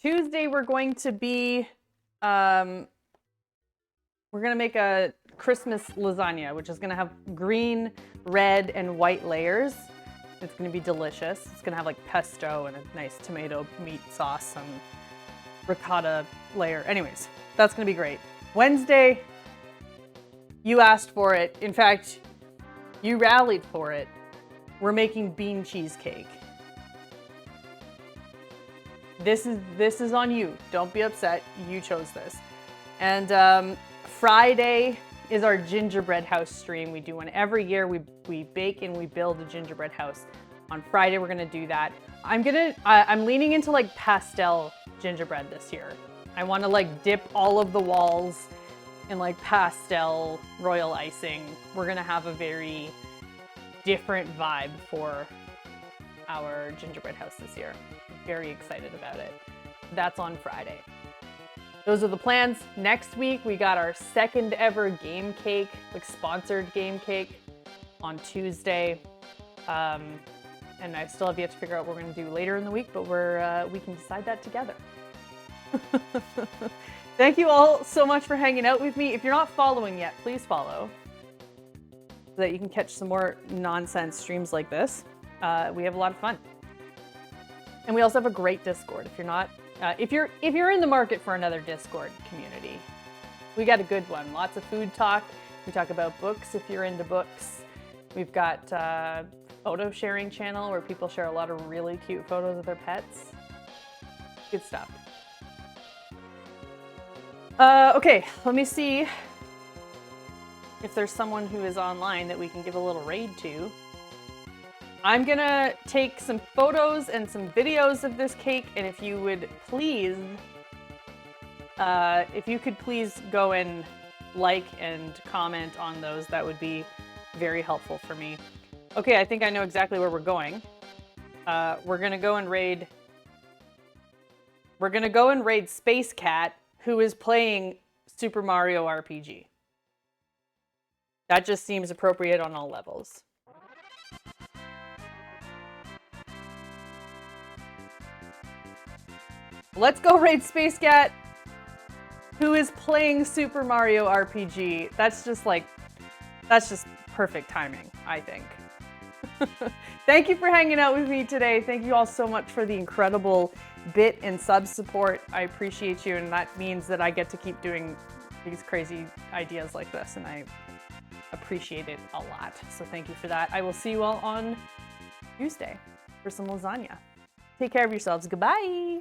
we're going to be we're gonna make a Christmas lasagna, which is gonna have green, red, and white layers. It's gonna be delicious. It's gonna have like pesto and a nice tomato meat sauce and ricotta layer. Anyways, that's gonna be great. Wednesday, you asked for it. In fact, you rallied for it. We're making bean cheesecake. This is on you. Don't be upset. You chose this. And Friday is our gingerbread house stream. We do one every year. We bake and we build a gingerbread house. On Friday, we're gonna do that. I'm leaning into like pastel gingerbread this year. I wanna like dip all of the walls in like pastel royal icing. We're gonna have a very different vibe for our gingerbread house this year. Very excited about it. That's on Friday. Those are the plans. Next week, we got our second ever game cake, like sponsored game cake on Tuesday. And I still have yet to figure out what we're gonna do later in the week, but we can decide that together. Thank you all so much for hanging out with me. If you're not following yet, please follow so that you can catch some more nonsense streams like this. We have a lot of fun. And we also have a great Discord. If you're not, if you're in the market for another Discord community, we got a good one. Lots of food talk. We talk about books if you're into books. We've got a photo sharing channel where people share a lot of really cute photos of their pets. Good stuff. Okay, let me see if there's someone who is online that we can give a little raid to. I'm gonna take some photos and some videos of this cake, and if you would please, if you could please go and like and comment on those, that would be very helpful for me. Okay, I think I know exactly where we're going. We're gonna go and raid Space Cat, who is playing Super Mario RPG. That just seems appropriate on all levels. Let's go raid Space Cat, who is playing Super Mario RPG. That's just perfect timing, I think. Thank you for hanging out with me today. Thank you all so much for the incredible bit and sub support. I appreciate you, and that means that I get to keep doing these crazy ideas like this, and I appreciate it a lot. So thank you for that. I will see you all on Tuesday for some lasagna. Take care of yourselves. Goodbye.